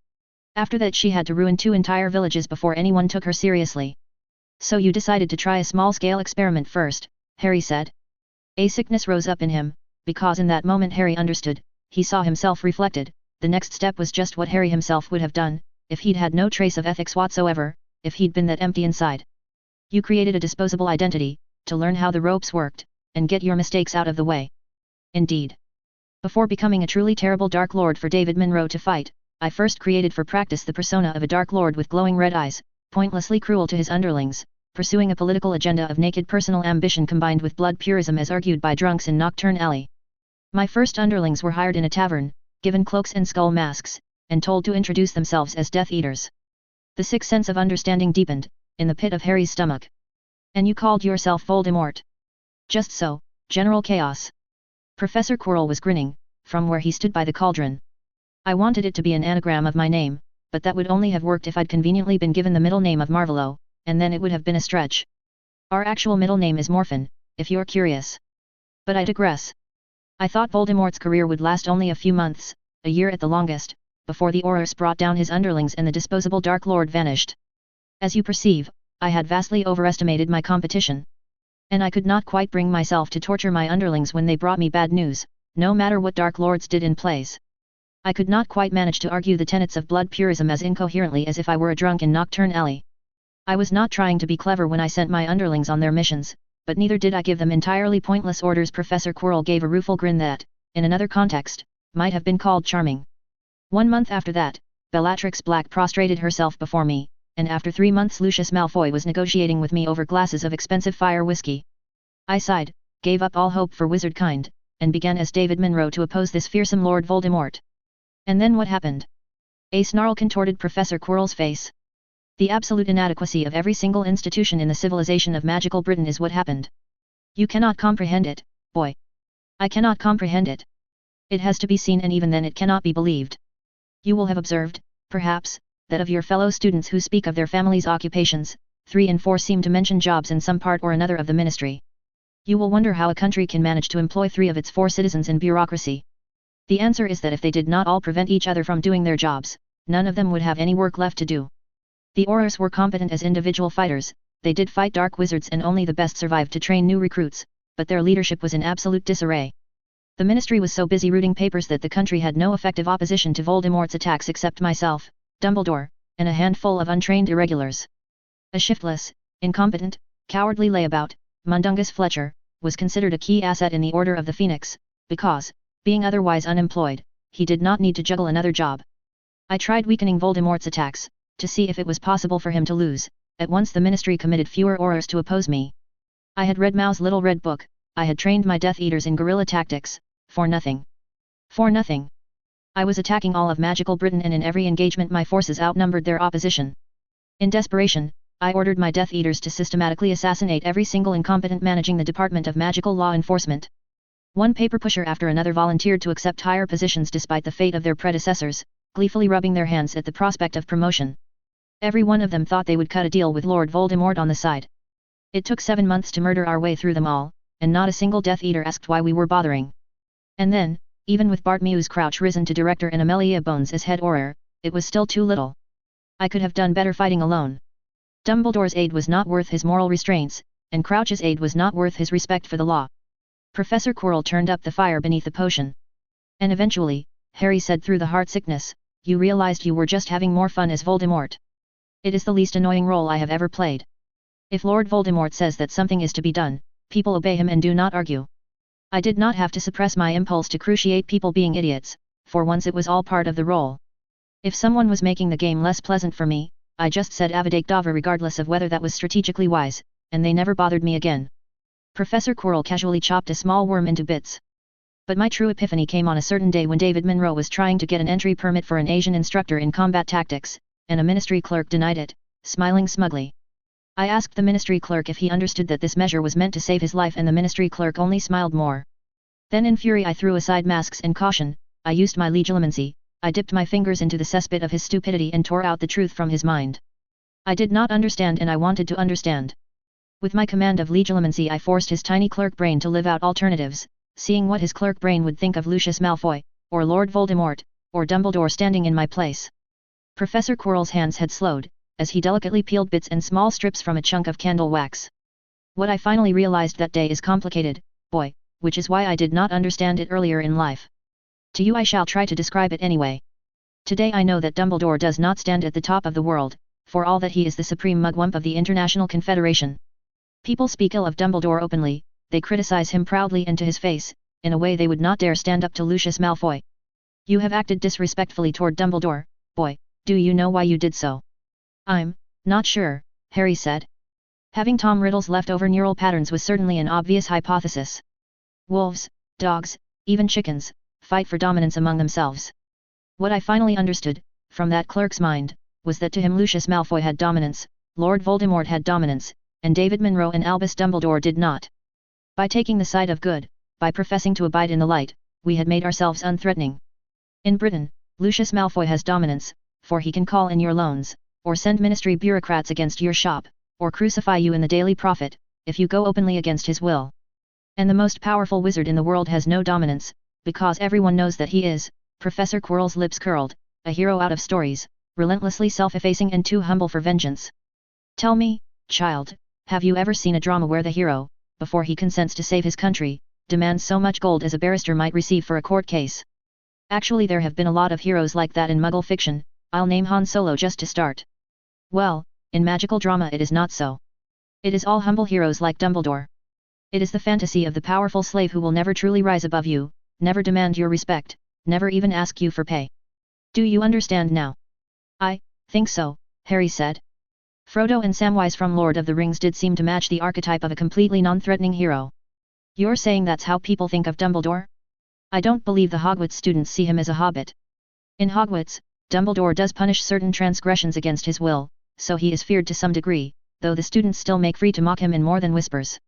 After that she had to ruin 2 entire villages before anyone took her seriously. So you decided to try a small-scale experiment first, Harry said. A sickness rose up in him, because in that moment Harry understood, he saw himself reflected, the next step was just what Harry himself would have done, if he'd had no trace of ethics whatsoever, if he'd been that empty inside. You created a disposable identity, to learn how the ropes worked, and get your mistakes out of the way. Indeed. Before becoming a truly terrible Dark Lord for David Monroe to fight, I first created for practice the persona of a Dark Lord with glowing red eyes, pointlessly cruel to his underlings, pursuing a political agenda of naked personal ambition combined with blood purism as argued by drunks in Knockturn Alley. My first underlings were hired in a tavern, given cloaks and skull masks, and told to introduce themselves as Death Eaters. The sixth sense of understanding deepened, in the pit of Harry's stomach. And you called yourself Voldemort? Just so, General Chaos. Professor Quirrell was grinning, from where he stood by the cauldron. I wanted it to be an anagram of my name, but that would only have worked if I'd conveniently been given the middle name of Marvolo, and then it would have been a stretch. Our actual middle name is Morphin, if you're curious. But I digress. I thought Voldemort's career would last only a few months, a year at the longest, before the Aurors brought down his underlings and the disposable Dark Lord vanished. As you perceive, I had vastly overestimated my competition. And I could not quite bring myself to torture my underlings when they brought me bad news, no matter what Dark Lords did in plays. I could not quite manage to argue the tenets of blood purism as incoherently as if I were a drunk in Knockturn Alley. I was not trying to be clever when I sent my underlings on their missions, but neither did I give them entirely pointless orders. Professor Quirrell gave a rueful grin that, in another context, might have been called charming. 1 month after that, Bellatrix Black prostrated herself before me, and after 3 months Lucius Malfoy was negotiating with me over glasses of expensive fire whiskey. I sighed, gave up all hope for wizard kind, and began as David Monroe to oppose this fearsome Lord Voldemort. And then what happened? A snarl contorted Professor Quirrell's face. The absolute inadequacy of every single institution in the civilization of magical Britain is what happened. You cannot comprehend it, boy. I cannot comprehend it. It has to be seen, and even then it cannot be believed. You will have observed, perhaps, that of your fellow students who speak of their families' occupations, 3 in 4 seem to mention jobs in some part or another of the ministry. You will wonder how a country can manage to employ 3 of its 4 citizens in bureaucracy. The answer is that if they did not all prevent each other from doing their jobs, none of them would have any work left to do. The Aurors were competent as individual fighters, they did fight dark wizards and only the best survived to train new recruits, but their leadership was in absolute disarray. The ministry was so busy rooting papers that the country had no effective opposition to Voldemort's attacks except myself, Dumbledore, and a handful of untrained irregulars. A shiftless, incompetent, cowardly layabout, Mundungus Fletcher, was considered a key asset in the Order of the Phoenix, because, being otherwise unemployed, he did not need to juggle another job. I tried weakening Voldemort's attacks, to see if it was possible for him to lose. At once the ministry committed fewer Aurors to oppose me. I had read Mao's Little Red Book, I had trained my Death Eaters in guerrilla tactics, for nothing. For nothing. I was attacking all of magical Britain, and in every engagement my forces outnumbered their opposition. In desperation, I ordered my Death Eaters to systematically assassinate every single incompetent managing the Department of Magical Law Enforcement. One paper pusher after another volunteered to accept higher positions despite the fate of their predecessors, gleefully rubbing their hands at the prospect of promotion. Every one of them thought they would cut a deal with Lord Voldemort on the side. It took 7 months to murder our way through them all, and not a single Death Eater asked why we were bothering. And then, even with Bartmew's Crouch risen to director and Amelia Bones as head Auror, it was still too little. I could have done better fighting alone. Dumbledore's aid was not worth his moral restraints, and Crouch's aid was not worth his respect for the law. Professor Quirrell turned up the fire beneath the potion. And eventually, Harry said through the heart sickness, you realized you were just having more fun as Voldemort. It is the least annoying role I have ever played. If Lord Voldemort says that something is to be done, people obey him and do not argue. I did not have to suppress my impulse to cruciate people being idiots, for once it was all part of the role. If someone was making the game less pleasant for me, I just said Avada Kedavra regardless of whether that was strategically wise, and they never bothered me again. Professor Quirrell casually chopped a small worm into bits. But my true epiphany came on a certain day when David Monroe was trying to get an entry permit for an Asian instructor in combat tactics, and a ministry clerk denied it, smiling smugly. I asked the ministry clerk if he understood that this measure was meant to save his life, and the ministry clerk only smiled more. Then in fury I threw aside masks and caution, I used my legilimency, I dipped my fingers into the cesspit of his stupidity and tore out the truth from his mind. I did not understand, and I wanted to understand. With my command of legilimency I forced his tiny clerk brain to live out alternatives, seeing what his clerk brain would think of Lucius Malfoy, or Lord Voldemort, or Dumbledore standing in my place. Professor Quirrell's hands had slowed, as he delicately peeled bits and small strips from a chunk of candle wax. What I finally realized that day is complicated, boy, which is why I did not understand it earlier in life. To you I shall try to describe it anyway. Today I know that Dumbledore does not stand at the top of the world, for all that he is the supreme mugwump of the International Confederation. People speak ill of Dumbledore openly, they criticize him proudly and to his face, in a way they would not dare stand up to Lucius Malfoy. You have acted disrespectfully toward Dumbledore, boy, do you know why you did so? I'm not sure, Harry said. Having Tom Riddle's leftover neural patterns was certainly an obvious hypothesis. Wolves, dogs, even chickens, fight for dominance among themselves. What I finally understood, from that clerk's mind, was that to him Lucius Malfoy had dominance, Lord Voldemort had dominance, and David Monroe and Albus Dumbledore did not. By taking the side of good, by professing to abide in the light, we had made ourselves unthreatening. In Britain, Lucius Malfoy has dominance, for he can call in your loans, or send ministry bureaucrats against your shop, or crucify you in the Daily Prophet, if you go openly against his will. And the most powerful wizard in the world has no dominance, because everyone knows that he is, Professor Quirrell's lips curled, a hero out of stories, relentlessly self-effacing and too humble for vengeance. Tell me, child, have you ever seen a drama where the hero, before he consents to save his country, demands so much gold as a barrister might receive for a court case? Actually there have been a lot of heroes like that in Muggle fiction, I'll name Han Solo just to start. Well, in magical drama it is not so. It is all humble heroes like Dumbledore. It is the fantasy of the powerful slave who will never truly rise above you, never demand your respect, never even ask you for pay. Do you understand now? I think so, Harry said. Frodo and Samwise from Lord of the Rings did seem to match the archetype of a completely non-threatening hero. You're saying that's how people think of Dumbledore? I don't believe the Hogwarts students see him as a hobbit. In Hogwarts, Dumbledore does punish certain transgressions against his will, so he is feared to some degree, though the students still make free to mock him in more than whispers.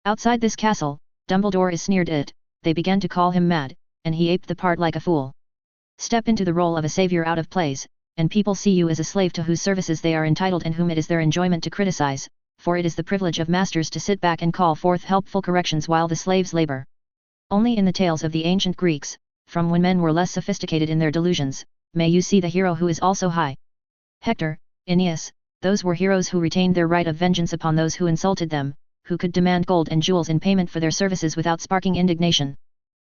Outside this castle, Dumbledore is sneered at, they began to call him mad, and he aped the part like a fool. Step into the role of a savior out of plays, and people see you as a slave to whose services they are entitled and whom it is their enjoyment to criticize, for it is the privilege of masters to sit back and call forth helpful corrections while the slaves labor. Only in the tales of the ancient Greeks, from when men were less sophisticated in their delusions, may you see the hero who is also high. Hector, Aeneas, those were heroes who retained their right of vengeance upon those who insulted them, who could demand gold and jewels in payment for their services without sparking indignation.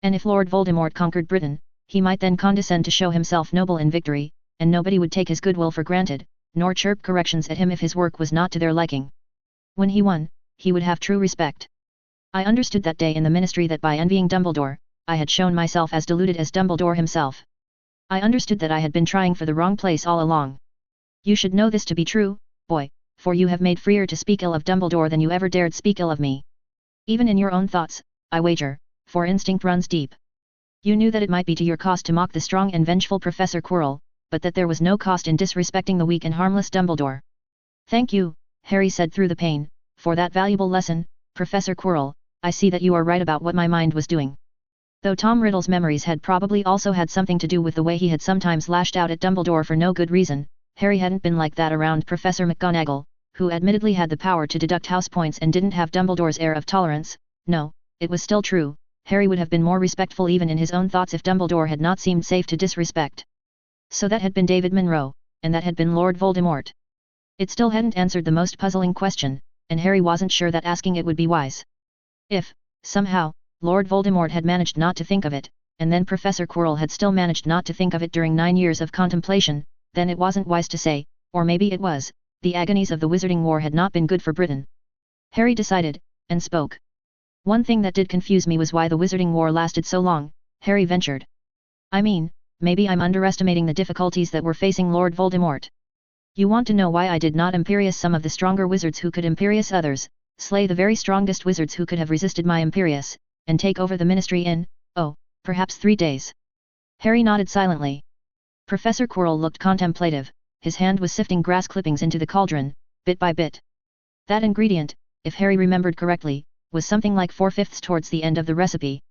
And if Lord Voldemort conquered Britain, he might then condescend to show himself noble in victory, and nobody would take his goodwill for granted, nor chirp corrections at him if his work was not to their liking. When he won, he would have true respect. I understood that day in the ministry that by envying Dumbledore, I had shown myself as deluded as Dumbledore himself. I understood that I had been trying for the wrong place all along. You should know this to be true, boy, for you have made freer to speak ill of Dumbledore than you ever dared speak ill of me. Even in your own thoughts, I wager, for instinct runs deep. You knew that it might be to your cost to mock the strong and vengeful Professor Quirrell, but that there was no cost in disrespecting the weak and harmless Dumbledore. Thank you, Harry said through the pain, for that valuable lesson, Professor Quirrell. I see that you are right about what my mind was doing. Though Tom Riddle's memories had probably also had something to do with the way he had sometimes lashed out at Dumbledore for no good reason, Harry hadn't been like that around Professor McGonagall, who admittedly had the power to deduct house points and didn't have Dumbledore's air of tolerance. No, it was still true, Harry would have been more respectful even in his own thoughts if Dumbledore had not seemed safe to disrespect. So that had been David Munro, and that had been Lord Voldemort. It still hadn't answered the most puzzling question, and Harry wasn't sure that asking it would be wise. If, somehow, Lord Voldemort had managed not to think of it, and then Professor Quirrell had still managed not to think of it during 9 years of contemplation, then it wasn't wise to say, or maybe it was, the agonies of the Wizarding War had not been good for Britain. Harry decided, and spoke. One thing that did confuse me was why the Wizarding War lasted so long, Harry ventured. I mean, maybe I'm underestimating the difficulties that were facing Lord Voldemort. You want to know why I did not imperious some of the stronger wizards who could imperious others, slay the very strongest wizards who could have resisted my imperious, and take over the ministry in, oh, perhaps 3 days. Harry nodded silently. Professor Quirrell looked contemplative, his hand was sifting grass clippings into the cauldron, bit by bit. That ingredient, if Harry remembered correctly, was something like 4/5 towards the end of the recipe.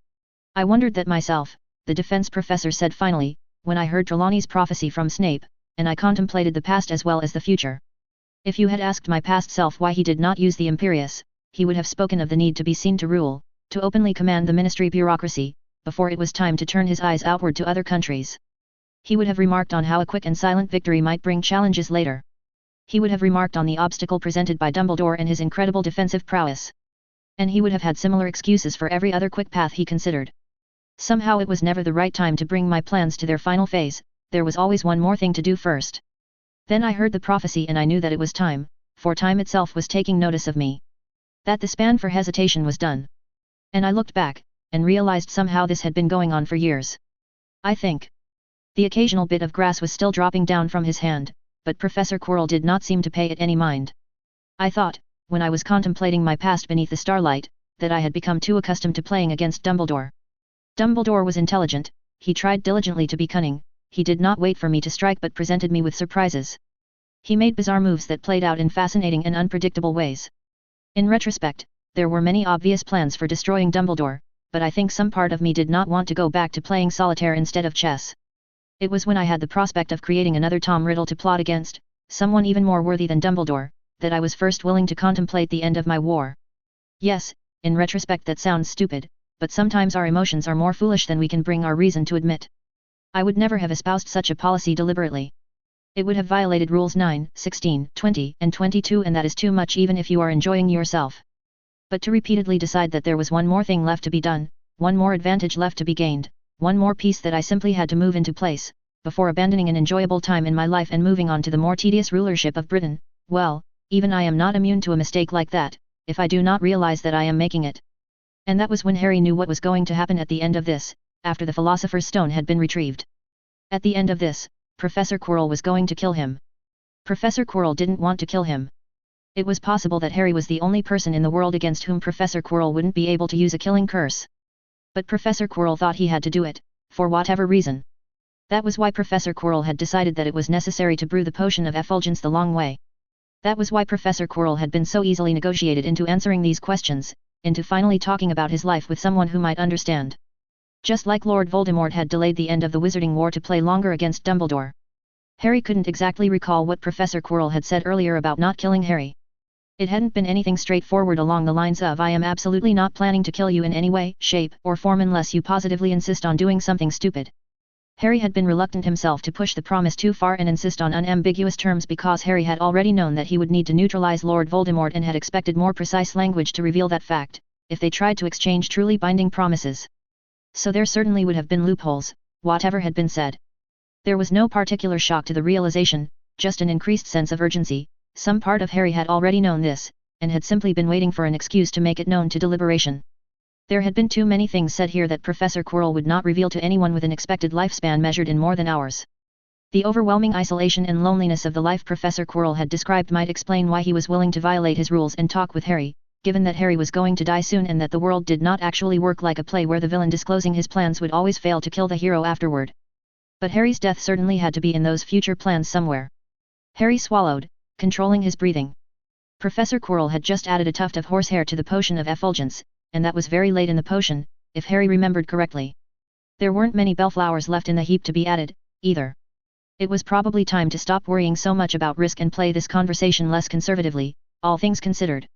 I wondered that myself, the defense professor said finally, when I heard Trelawney's prophecy from Snape, and I contemplated the past as well as the future. If you had asked my past self why he did not use the Imperius, he would have spoken of the need to be seen to rule, to openly command the ministry bureaucracy, before it was time to turn his eyes outward to other countries. He would have remarked on how a quick and silent victory might bring challenges later. He would have remarked on the obstacle presented by Dumbledore and his incredible defensive prowess. And he would have had similar excuses for every other quick path he considered. Somehow it was never the right time to bring my plans to their final phase, there was always one more thing to do first. Then I heard the prophecy and I knew that it was time, for time itself was taking notice of me. That the span for hesitation was done. And I looked back, and realized somehow this had been going on for years. I think. The occasional bit of grass was still dropping down from his hand, but Professor Quirrell did not seem to pay it any mind. I thought, when I was contemplating my past beneath the starlight, that I had become too accustomed to playing against Dumbledore. Dumbledore was intelligent, he tried diligently to be cunning, he did not wait for me to strike but presented me with surprises. He made bizarre moves that played out in fascinating and unpredictable ways. In retrospect, there were many obvious plans for destroying Dumbledore, but I think some part of me did not want to go back to playing solitaire instead of chess. It was when I had the prospect of creating another Tom Riddle to plot against, someone even more worthy than Dumbledore, that I was first willing to contemplate the end of my war. Yes, in retrospect that sounds stupid, but sometimes our emotions are more foolish than we can bring our reason to admit. I would never have espoused such a policy deliberately. It would have violated rules 9, 16, 20, and 22 and that is too much even if you are enjoying yourself. But to repeatedly decide that there was one more thing left to be done, one more advantage left to be gained, one more piece that I simply had to move into place, before abandoning an enjoyable time in my life and moving on to the more tedious rulership of Britain, well, even I am not immune to a mistake like that, if I do not realize that I am making it. And that was when Harry knew what was going to happen at the end of this, after the Philosopher's Stone had been retrieved. At the end of this, Professor Quirrell was going to kill him. Professor Quirrell didn't want to kill him. It was possible that Harry was the only person in the world against whom Professor Quirrell wouldn't be able to use a killing curse. But Professor Quirrell thought he had to do it, for whatever reason. That was why Professor Quirrell had decided that it was necessary to brew the potion of effulgence the long way. That was why Professor Quirrell had been so easily negotiated into answering these questions, into finally talking about his life with someone who might understand. Just like Lord Voldemort had delayed the end of the Wizarding War to play longer against Dumbledore. Harry couldn't exactly recall what Professor Quirrell had said earlier about not killing Harry. It hadn't been anything straightforward along the lines of "I am absolutely not planning to kill you in any way, shape, or form unless you positively insist on doing something stupid." Harry had been reluctant himself to push the promise too far and insist on unambiguous terms because Harry had already known that he would need to neutralize Lord Voldemort and had expected more precise language to reveal that fact, if they tried to exchange truly binding promises. So there certainly would have been loopholes, whatever had been said. There was no particular shock to the realization, just an increased sense of urgency. Some part of Harry had already known this, and had simply been waiting for an excuse to make it known to deliberation. There had been too many things said here that Professor Quirrell would not reveal to anyone with an expected lifespan measured in more than hours. The overwhelming isolation and loneliness of the life Professor Quirrell had described might explain why he was willing to violate his rules and talk with Harry, given that Harry was going to die soon and that the world did not actually work like a play where the villain disclosing his plans would always fail to kill the hero afterward. But Harry's death certainly had to be in those future plans somewhere. Harry swallowed, controlling his breathing. Professor Quirrell had just added a tuft of horsehair to the potion of effulgence, and that was very late in the potion, if Harry remembered correctly. There weren't many bellflowers left in the heap to be added, either. It was probably time to stop worrying so much about risk and play this conversation less conservatively, all things considered.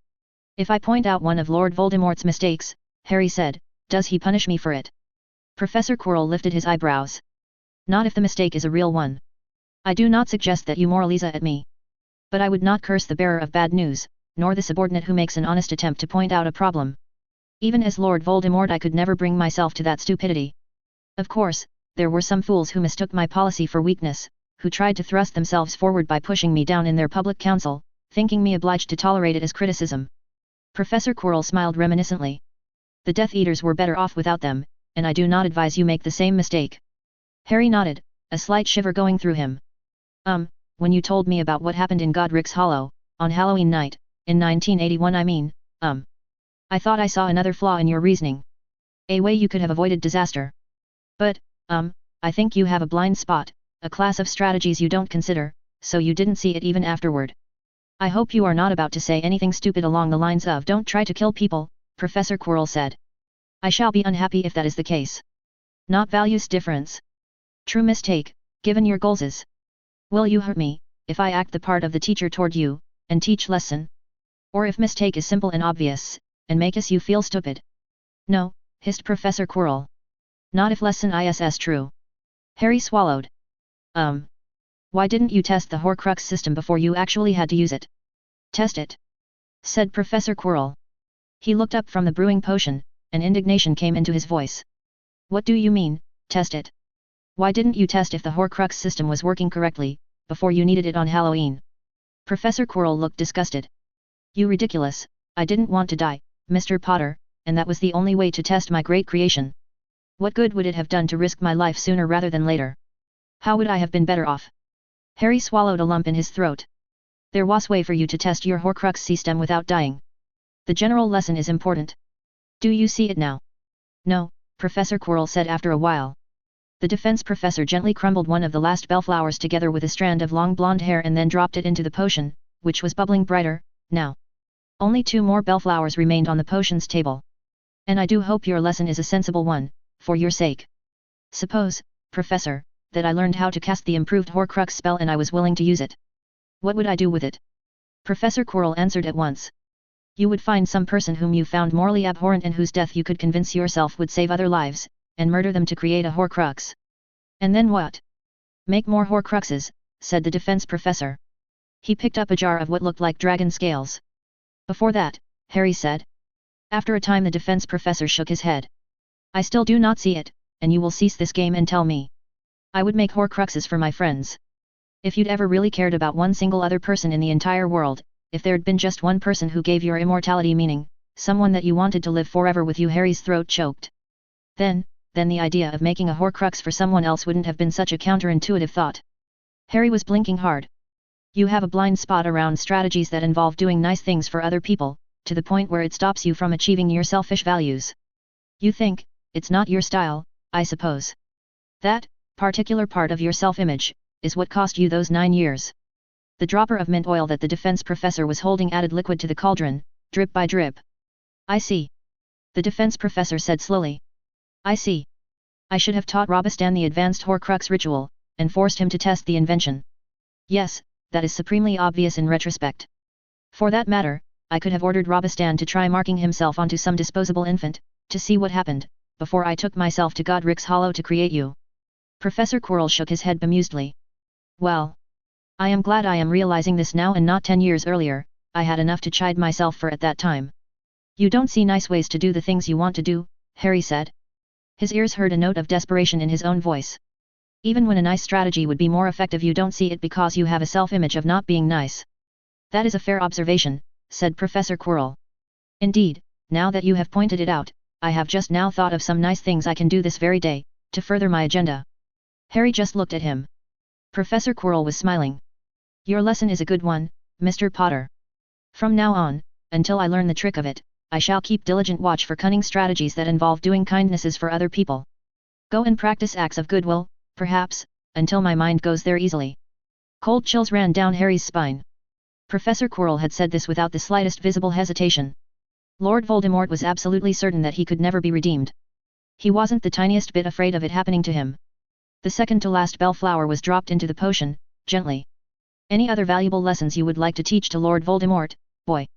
"If I point out one of Lord Voldemort's mistakes," Harry said, "does he punish me for it?" Professor Quirrell lifted his eyebrows. "Not if the mistake is a real one. I do not suggest that you moraliza at me. But I would not curse the bearer of bad news, nor the subordinate who makes an honest attempt to point out a problem. Even as Lord Voldemort I could never bring myself to that stupidity. Of course, there were some fools who mistook my policy for weakness, who tried to thrust themselves forward by pushing me down in their public council, thinking me obliged to tolerate it as criticism." Professor Quirrell smiled reminiscently. "The Death Eaters were better off without them, and I do not advise you make the same mistake." Harry nodded, a slight shiver going through him. When you told me about what happened in Godric's Hollow, on Halloween night, in 1981 I mean, I thought I saw another flaw in your reasoning. A way you could have avoided disaster. But, I think you have a blind spot, a class of strategies you don't consider, so you didn't see it even afterward. I hope you are not about to say anything stupid along the lines of "don't try to kill people," Professor Quirrell said. "I shall be unhappy if that is the case. Not values difference. True mistake, given your goals is. Will you hurt me, if I act the part of the teacher toward you, and teach lesson? Or if mistake is simple and obvious, and make us you feel stupid?" "No," hissed Professor Quirrell. "Not if lesson is true." Harry swallowed. Why didn't you test the Horcrux system before you actually had to use it?" "Test it?" said Professor Quirrell. He looked up from the brewing potion, and indignation came into his voice. "What do you mean, test it? Why didn't you test if the Horcrux system was working correctly, before you needed it on Halloween?" Professor Quirrell looked disgusted. "You ridiculous, I didn't want to die, Mr. Potter, and that was the only way to test my great creation. What good would it have done to risk my life sooner rather than later? How would I have been better off?" Harry swallowed a lump in his throat. "There was way for you to test your Horcrux system without dying. The general lesson is important. Do you see it now?" "No," Professor Quirrell said after a while. The defense professor gently crumbled one of the last bellflowers together with a strand of long blonde hair and then dropped it into the potion, which was bubbling brighter, now. Only 2 more bellflowers remained on the potions table. "And I do hope your lesson is a sensible one, for your sake. Suppose, Professor, that I learned how to cast the improved Horcrux spell and I was willing to use it. What would I do with it?" Professor Quirrell answered at once. "You would find some person whom you found morally abhorrent and whose death you could convince yourself would save other lives, and murder them to create a Horcrux." "And then what?" "Make more Horcruxes," said the defense professor. He picked up a jar of what looked like dragon scales. "Before that," Harry said. After a time the defense professor shook his head. "I still do not see it, and you will cease this game and tell me. I would make Horcruxes for my friends. If you'd ever really cared about one single other person in the entire world, if there'd been just one person who gave your immortality meaning, someone that you wanted to live forever with you." Harry's throat choked. Then the idea of making a Horcrux for someone else wouldn't have been such a counterintuitive thought. Harry was blinking hard. "You have a blind spot around strategies that involve doing nice things for other people, to the point where it stops you from achieving your selfish values. You think, it's not your style, I suppose. That particular part of your self-image is what cost you those 9 years. The dropper of mint oil that the defense professor was holding added liquid to the cauldron, drip by drip. I see. The defense professor said slowly. I see. I should have taught Robistan the advanced Horcrux ritual, and forced him to test the invention. Yes, that is supremely obvious in retrospect. For that matter, I could have ordered Robistan to try marking himself onto some disposable infant, to see what happened, before I took myself to Godric's Hollow to create you. Professor Quirrell shook his head bemusedly. Well. I am glad I am realizing this now and not 10 years earlier. I had enough to chide myself for at that time. You don't see nice ways to do the things you want to do, Harry said. His ears heard a note of desperation in his own voice. Even when a nice strategy would be more effective, you don't see it because you have a self-image of not being nice. That is a fair observation, said Professor Quirrell. Indeed, now that you have pointed it out, I have just now thought of some nice things I can do this very day, to further my agenda. Harry just looked at him. Professor Quirrell was smiling. Your lesson is a good one, Mr. Potter. From now on, until I learn the trick of it, I shall keep diligent watch for cunning strategies that involve doing kindnesses for other people. Go and practice acts of goodwill, perhaps, until my mind goes there easily. Cold chills ran down Harry's spine. Professor Quirrell had said this without the slightest visible hesitation. Lord Voldemort was absolutely certain that he could never be redeemed. He wasn't the tiniest bit afraid of it happening to him. The second-to-last bellflower was dropped into the potion, gently. Any other valuable lessons you would like to teach to Lord Voldemort, boy?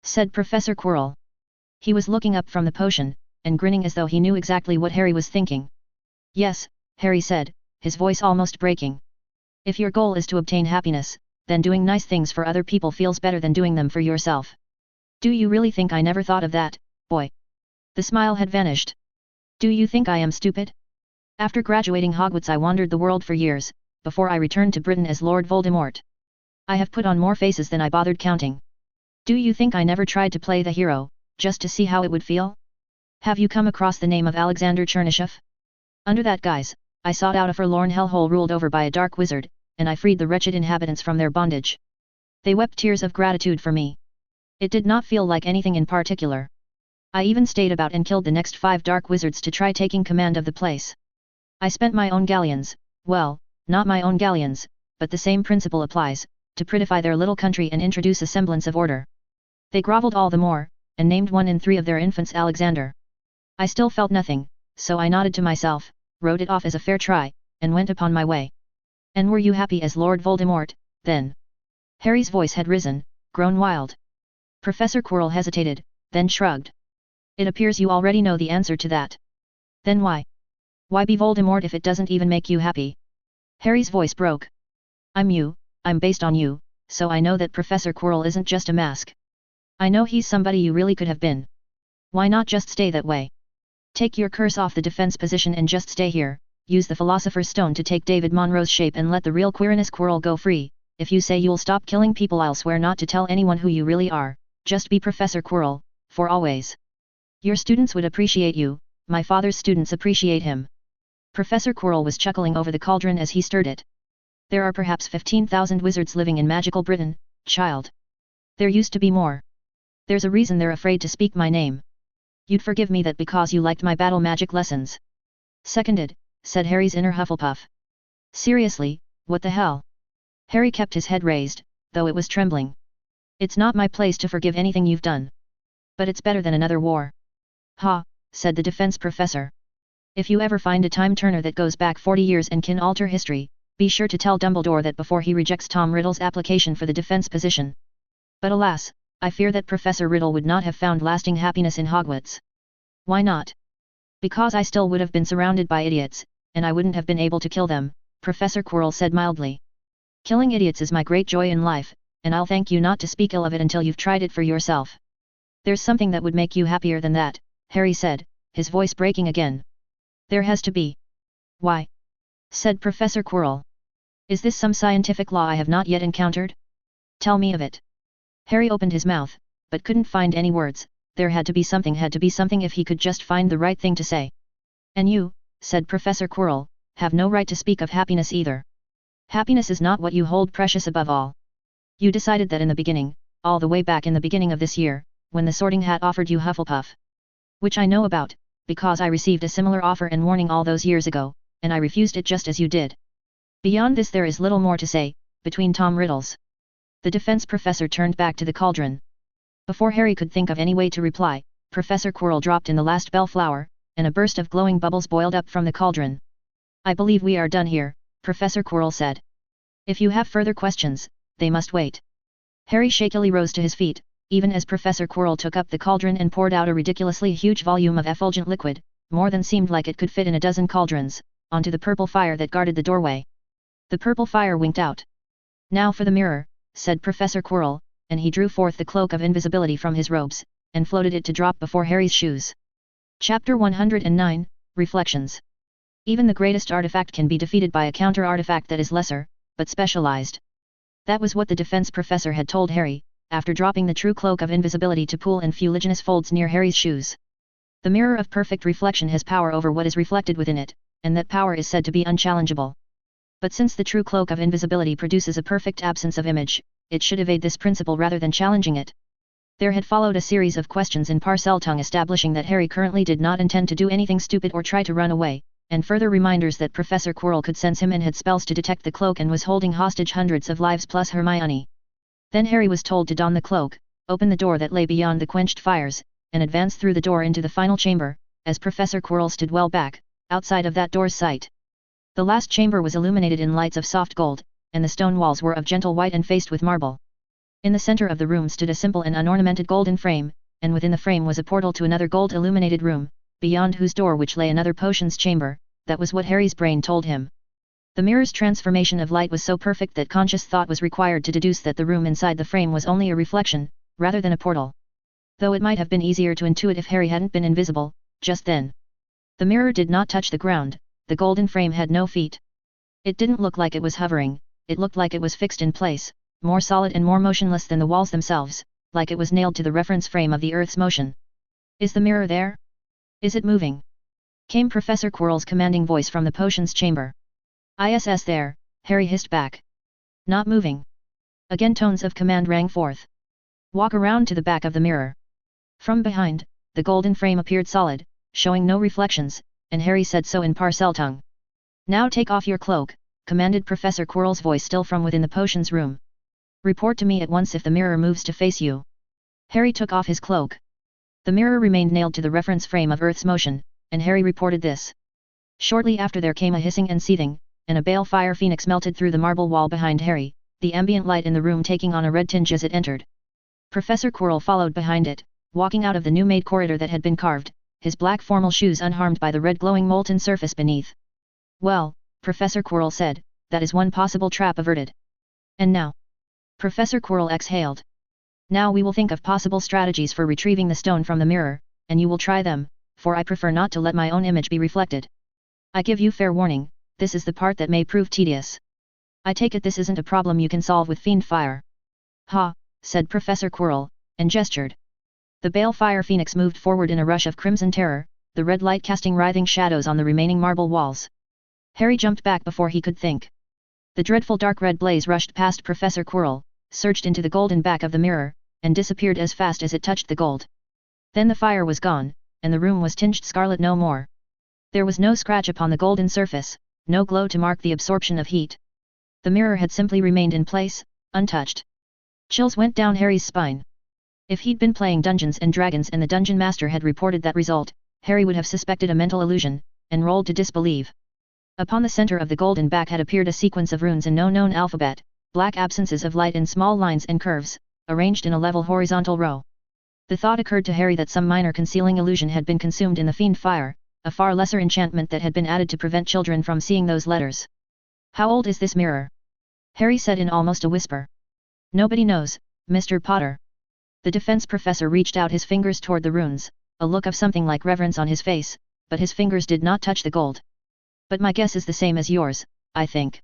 Said Professor Quirrell. He was looking up from the potion, and grinning as though he knew exactly what Harry was thinking. Yes, Harry said, his voice almost breaking. If your goal is to obtain happiness, then doing nice things for other people feels better than doing them for yourself. Do you really think I never thought of that, boy? The smile had vanished. Do you think I am stupid? After graduating Hogwarts I wandered the world for years, before I returned to Britain as Lord Voldemort. I have put on more faces than I bothered counting. Do you think I never tried to play the hero, just to see how it would feel? Have you come across the name of Alexander Chernyshov? Under that guise, I sought out a forlorn hellhole ruled over by a dark wizard, and I freed the wretched inhabitants from their bondage. They wept tears of gratitude for me. It did not feel like anything in particular. I even stayed about and killed the next 5 dark wizards to try taking command of the place. I spent my own galleons, well, not my own galleons, but the same principle applies, to prettify their little country and introduce a semblance of order. They grovelled all the more, and named 1 in 3 of their infants Alexander. I still felt nothing, so I nodded to myself, wrote it off as a fair try, and went upon my way. And were you happy as Lord Voldemort, then? Harry's voice had risen, grown wild. Professor Quirrell hesitated, then shrugged. It appears you already know the answer to that. Then why? Why be Voldemort if it doesn't even make you happy? Harry's voice broke. I'm you, I'm based on you, so I know that Professor Quirrell isn't just a mask. I know he's somebody you really could have been. Why not just stay that way? Take your curse off the defense position and just stay here, use the Philosopher's Stone to take David Monroe's shape and let the real Quirinus Quirrell go free. If you say you'll stop killing people, I'll swear not to tell anyone who you really are, just be Professor Quirrell, for always. Your students would appreciate you, my father's students appreciate him. Professor Quirrell was chuckling over the cauldron as he stirred it. There are perhaps 15,000 wizards living in magical Britain, child. There used to be more. There's a reason they're afraid to speak my name. You'd forgive me that because you liked my battle magic lessons. Seconded, said Harry's inner Hufflepuff. Seriously, what the hell? Harry kept his head raised, though it was trembling. It's not my place to forgive anything you've done. But it's better than another war. Ha, said the defense professor. If you ever find a time-turner that goes back 40 years and can alter history, be sure to tell Dumbledore that before he rejects Tom Riddle's application for the defense position. But alas, I fear that Professor Riddle would not have found lasting happiness in Hogwarts. Why not? Because I still would have been surrounded by idiots, and I wouldn't have been able to kill them, Professor Quirrell said mildly. Killing idiots is my great joy in life, and I'll thank you not to speak ill of it until you've tried it for yourself. There's something that would make you happier than that, Harry said, his voice breaking again. There has to be. Why? Said Professor Quirrell. Is this some scientific law I have not yet encountered? Tell me of it. Harry opened his mouth, but couldn't find any words. There had to be something if he could just find the right thing to say. And you, said Professor Quirrell, have no right to speak of happiness either. Happiness is not what you hold precious above all. You decided that in the beginning, all the way back in the beginning of this year, when the Sorting Hat offered you Hufflepuff. Which I know about, because I received a similar offer and warning all those years ago, and I refused it just as you did. Beyond this there is little more to say, between Tom Riddles. The defense professor turned back to the cauldron. Before Harry could think of any way to reply, Professor Quirrell dropped in the last bellflower, and a burst of glowing bubbles boiled up from the cauldron. I believe we are done here, Professor Quirrell said. If you have further questions, they must wait. Harry shakily rose to his feet, even as Professor Quirrell took up the cauldron and poured out a ridiculously huge volume of effulgent liquid, more than seemed like it could fit in a dozen cauldrons, onto the purple fire that guarded the doorway. The purple fire winked out. Now for the mirror, said Professor Quirrell, and he drew forth the cloak of invisibility from his robes, and floated it to drop before Harry's shoes. Chapter 109, Reflections. Even the greatest artifact can be defeated by a counter-artifact that is lesser, but specialized. That was what the defense professor had told Harry, after dropping the true cloak of invisibility to pool in fuliginous folds near Harry's shoes. The mirror of perfect reflection has power over what is reflected within it, and that power is said to be unchallengeable. But since the true cloak of invisibility produces a perfect absence of image, it should evade this principle rather than challenging it. There had followed a series of questions in Parseltongue establishing that Harry currently did not intend to do anything stupid or try to run away, and further reminders that Professor Quirrell could sense him and had spells to detect the cloak and was holding hostage hundreds of lives plus Hermione. Then Harry was told to don the cloak, open the door that lay beyond the quenched fires, and advance through the door into the final chamber, as Professor Quirrell stood well back, outside of that door's sight. The last chamber was illuminated in lights of soft gold, and the stone walls were of gentle white and faced with marble. In the center of the room stood a simple and unornamented golden frame, and within the frame was a portal to another gold-illuminated room, beyond whose door which lay another potions chamber. That was what Harry's brain told him. The mirror's transformation of light was so perfect that conscious thought was required to deduce that the room inside the frame was only a reflection, rather than a portal. Though it might have been easier to intuit if Harry hadn't been invisible, just then. The mirror did not touch the ground, the golden frame had no feet. It didn't look like it was hovering, it looked like it was fixed in place, more solid and more motionless than the walls themselves, like it was nailed to the reference frame of the Earth's motion. Is the mirror there? Is it moving? Came Professor Quirrell's commanding voice from the potions chamber. ISS there, Harry hissed back. Not moving. Again tones of command rang forth. Walk around to the back of the mirror. From behind, the golden frame appeared solid, showing no reflections, and Harry said so in Parseltongue. Now take off your cloak, commanded Professor Quirrell's voice still from within the potions room. Report to me at once if the mirror moves to face you. Harry took off his cloak. The mirror remained nailed to the reference frame of Earth's motion, and Harry reported this. Shortly after there came a hissing and seething, and a bale fire phoenix melted through the marble wall behind Harry, the ambient light in the room taking on a red tinge as it entered. Professor Quirrell followed behind it, walking out of the new-made corridor that had been carved, his black formal shoes unharmed by the red glowing molten surface beneath. Well, Professor Quirrell said, that is one possible trap averted. And now? Professor Quirrell exhaled. Now we will think of possible strategies for retrieving the stone from the mirror, and you will try them, for I prefer not to let my own image be reflected. I give you fair warning, this is the part that may prove tedious. I take it this isn't a problem you can solve with fiend fire. Ha, said Professor Quirrell, and gestured. The bale fire phoenix moved forward in a rush of crimson terror, the red light casting writhing shadows on the remaining marble walls. Harry jumped back before he could think. The dreadful dark red blaze rushed past Professor Quirrell, surged into the golden back of the mirror, and disappeared as fast as it touched the gold. Then the fire was gone, and the room was tinged scarlet no more. There was no scratch upon the golden surface, no glow to mark the absorption of heat. The mirror had simply remained in place, untouched. Chills went down Harry's spine. If he'd been playing Dungeons and Dragons and the dungeon master had reported that result, Harry would have suspected a mental illusion, and rolled to disbelieve. Upon the center of the golden back had appeared a sequence of runes in no known alphabet, black absences of light in small lines and curves, arranged in a level horizontal row. The thought occurred to Harry that some minor concealing illusion had been consumed in the fiend fire, a far lesser enchantment that had been added to prevent children from seeing those letters. How old is this mirror? Harry said in almost a whisper. Nobody knows, Mr. Potter. The defense professor reached out his fingers toward the runes, a look of something like reverence on his face, but his fingers did not touch the gold. But my guess is the same as yours, I think.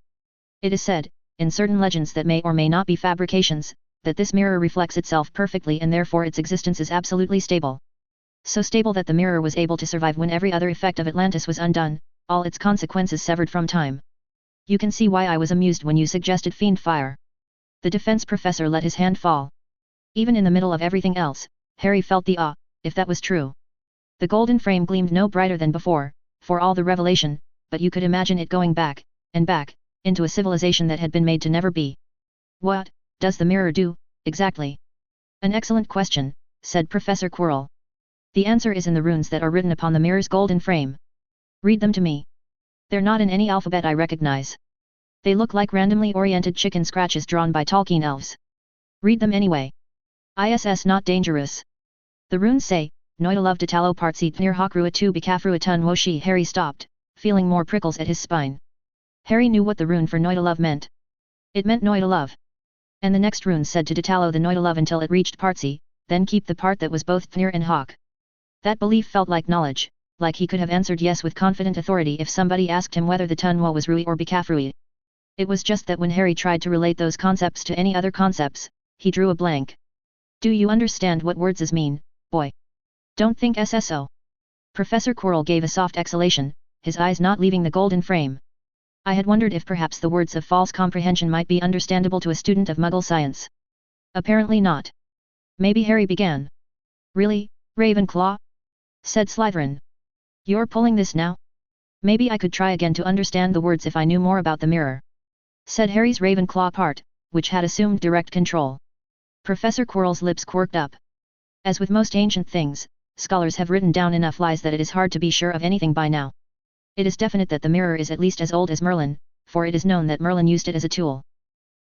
It is said, in certain legends that may or may not be fabrications, that this mirror reflects itself perfectly and therefore its existence is absolutely stable. So stable that the mirror was able to survive when every other effect of Atlantis was undone, all its consequences severed from time. You can see why I was amused when you suggested fiend fire. The defense professor let his hand fall. Even in the middle of everything else, Harry felt the awe, if that was true. The golden frame gleamed no brighter than before, for all the revelation, but you could imagine it going back, and back, into a civilization that had been made to never be. What, does the mirror do, exactly? An excellent question, said Professor Quirrell. The answer is in the runes that are written upon the mirror's golden frame. Read them to me. They're not in any alphabet I recognize. They look like randomly oriented chicken scratches drawn by Tolkien elves. Read them anyway. ISS not dangerous. The runes say, Noidalov detalo partsi tnir hakrua tu bikafrua tun woshi. Harry stopped, feeling more prickles at his spine. Harry knew what the rune for Noidalov meant. It meant Noidalov. And the next rune said to detalo the Noidalov until it reached partsi, then keep the part that was both tnir and hawk. That belief felt like knowledge, like he could have answered yes with confident authority if somebody asked him whether the tunwa was rui or bikafrui. It was just that when Harry tried to relate those concepts to any other concepts, he drew a blank. Do you understand what words mean, boy? Don't think SSO. Professor Quirrell gave a soft exhalation, his eyes not leaving the golden frame. I had wondered if perhaps the words of false comprehension might be understandable to a student of Muggle science. Apparently not. Maybe Harry began. Really, Ravenclaw? Said Slytherin. You're pulling this now? Maybe I could try again to understand the words if I knew more about the mirror. Said Harry's Ravenclaw part, which had assumed direct control. Professor Quirrell's lips quirked up. As with most ancient things, scholars have written down enough lies that it is hard to be sure of anything by now. It is definite that the mirror is at least as old as Merlin, for it is known that Merlin used it as a tool.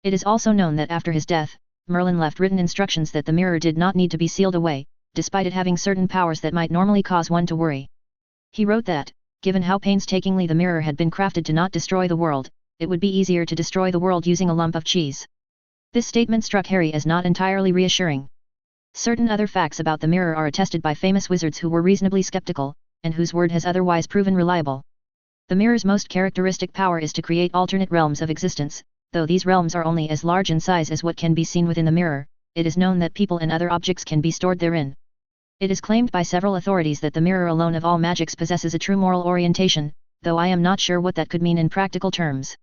It is also known that after his death, Merlin left written instructions that the mirror did not need to be sealed away, despite it having certain powers that might normally cause one to worry. He wrote that, given how painstakingly the mirror had been crafted to not destroy the world, it would be easier to destroy the world using a lump of cheese. This statement struck Harry as not entirely reassuring. Certain other facts about the mirror are attested by famous wizards who were reasonably skeptical, and whose word has otherwise proven reliable. The mirror's most characteristic power is to create alternate realms of existence, though these realms are only as large in size as what can be seen within the mirror. It is known that people and other objects can be stored therein. It is claimed by several authorities that the mirror alone of all magics possesses a true moral orientation, though I am not sure what that could mean in practical terms.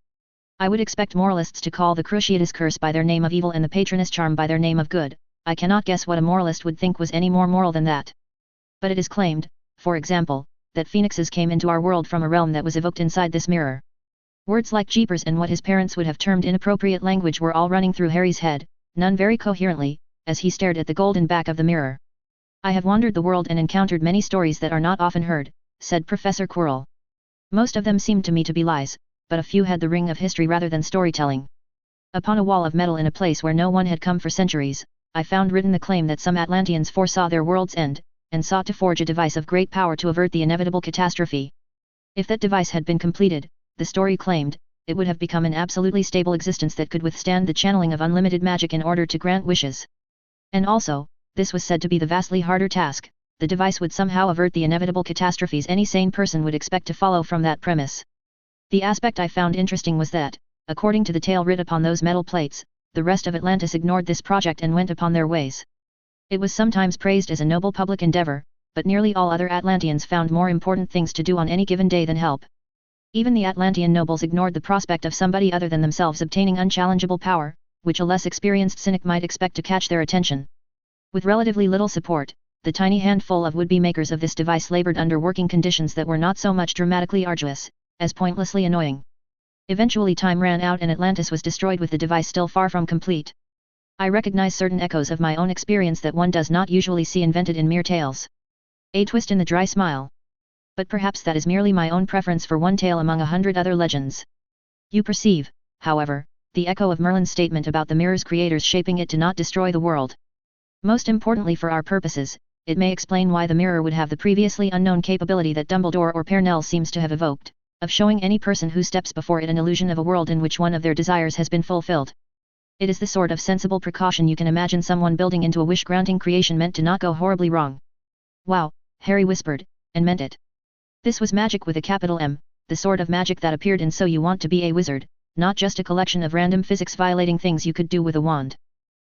I would expect moralists to call the Cruciatus curse by their name of evil and the Patronus charm by their name of good. I cannot guess what a moralist would think was any more moral than that. But it is claimed, for example, that phoenixes came into our world from a realm that was evoked inside this mirror. Words like jeepers and what his parents would have termed inappropriate language were all running through Harry's head, none very coherently, as he stared at the golden back of the mirror. I have wandered the world and encountered many stories that are not often heard, said Professor Quirrell. Most of them seemed to me to be lies, but a few had the ring of history rather than storytelling. Upon a wall of metal in a place where no one had come for centuries, I found written the claim that some Atlanteans foresaw their world's end, and sought to forge a device of great power to avert the inevitable catastrophe. If that device had been completed, the story claimed, it would have become an absolutely stable existence that could withstand the channeling of unlimited magic in order to grant wishes. And also, this was said to be the vastly harder task, the device would somehow avert the inevitable catastrophes any sane person would expect to follow from that premise. The aspect I found interesting was that, according to the tale writ upon those metal plates, the rest of Atlantis ignored this project and went upon their ways. It was sometimes praised as a noble public endeavor, but nearly all other Atlanteans found more important things to do on any given day than help. Even the Atlantean nobles ignored the prospect of somebody other than themselves obtaining unchallengeable power, which a less experienced cynic might expect to catch their attention. With relatively little support, the tiny handful of would-be makers of this device labored under working conditions that were not so much dramatically arduous, as pointlessly annoying. Eventually time ran out and Atlantis was destroyed with the device still far from complete. I recognize certain echoes of my own experience that one does not usually see invented in mere tales. A twist in the dry smile. But perhaps that is merely my own preference for one tale among 100 other legends. You perceive, however, the echo of Merlin's statement about the mirror's creators shaping it to not destroy the world. Most importantly for our purposes, it may explain why the mirror would have the previously unknown capability that Dumbledore or Pernell seems to have evoked, of showing any person who steps before it an illusion of a world in which one of their desires has been fulfilled. It is the sort of sensible precaution you can imagine someone building into a wish-granting creation meant to not go horribly wrong. Wow, Harry whispered, and meant it. This was magic with a capital M, the sort of magic that appeared in So You Want to Be a Wizard, not just a collection of random physics-violating things you could do with a wand.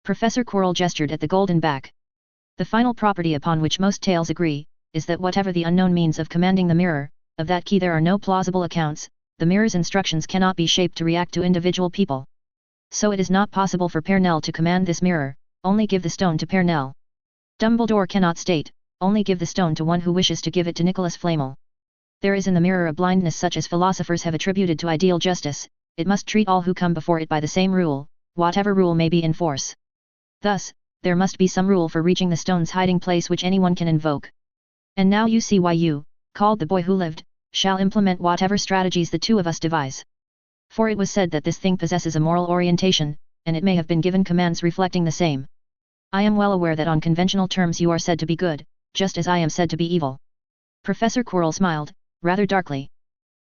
Professor Quirrell gestured at the golden back. The final property upon which most tales agree, is that whatever the unknown means of commanding the mirror, of that key there are no plausible accounts, the mirror's instructions cannot be shaped to react to individual people. So it is not possible for Pernell to command this mirror, only give the stone to Pernell. Dumbledore cannot state, only give the stone to one who wishes to give it to Nicholas Flamel. There is in the mirror a blindness such as philosophers have attributed to ideal justice, it must treat all who come before it by the same rule, whatever rule may be in force. Thus, there must be some rule for reaching the stone's hiding place which anyone can invoke. And now you see why you, called the boy who lived, shall implement whatever strategies the two of us devise. For it was said that this thing possesses a moral orientation, and it may have been given commands reflecting the same. I am well aware that on conventional terms you are said to be good, just as I am said to be evil. Professor Quirrell smiled, rather darkly.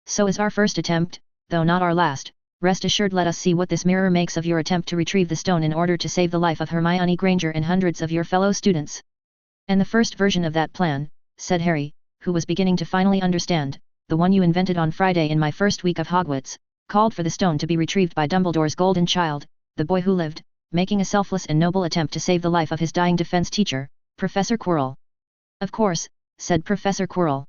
So is our first attempt, though not our last. Rest assured, let us see what this mirror makes of your attempt to retrieve the stone in order to save the life of Hermione Granger and hundreds of your fellow students. And the first version of that plan, said Harry, who was beginning to finally understand, the one you invented on Friday in my first week of Hogwarts, called for the stone to be retrieved by Dumbledore's golden child, the boy who lived, making a selfless and noble attempt to save the life of his dying defense teacher, Professor Quirrell. Of course, said Professor Quirrell.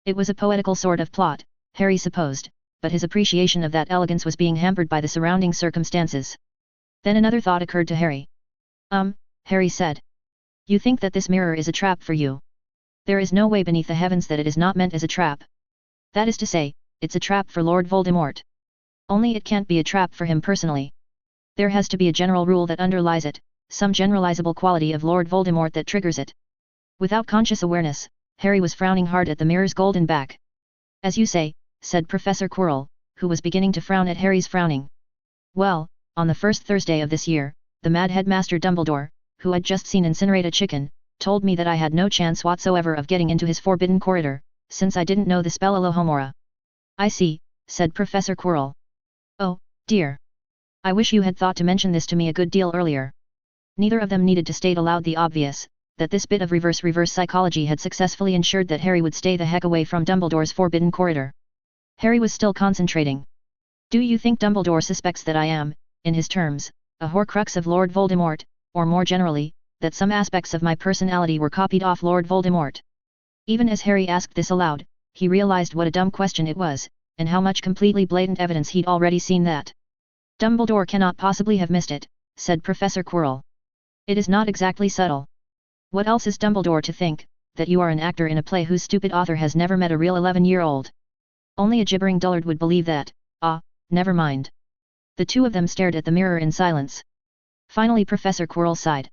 It was a poetical sort of plot, Harry supposed, but his appreciation of that elegance was being hampered by the surrounding circumstances. Then another thought occurred to Harry. Harry said. You think that this mirror is a trap for you? There is no way beneath the heavens that it is not meant as a trap. That is to say, it's a trap for Lord Voldemort. Only it can't be a trap for him personally. There has to be a general rule that underlies it, some generalizable quality of Lord Voldemort that triggers it. Without conscious awareness, Harry was frowning hard at the mirror's golden back. As you say, said Professor Quirrell, who was beginning to frown at Harry's frowning. Well, on the first Thursday of this year, the Mad Headmaster Dumbledore, who I'd just seen incinerate a chicken, told me that I had no chance whatsoever of getting into his forbidden corridor, since I didn't know the spell Alohomora. I see, said Professor Quirrell. Oh, dear. I wish you had thought to mention this to me a good deal earlier. Neither of them needed to state aloud the obvious, that this bit of reverse psychology had successfully ensured that Harry would stay the heck away from Dumbledore's forbidden corridor. Harry was still concentrating. Do you think Dumbledore suspects that I am, in his terms, a Horcrux of Lord Voldemort, or more generally, that some aspects of my personality were copied off Lord Voldemort? Even as Harry asked this aloud, he realized what a dumb question it was, and how much completely blatant evidence he'd already seen that. Dumbledore cannot possibly have missed it, said Professor Quirrell. It is not exactly subtle. What else is Dumbledore to think, that you are an actor in a play whose stupid author has never met a real 11-year-old? Only a gibbering dullard would believe that. Never mind. The two of them stared at the mirror in silence. Finally Professor Quirrell sighed.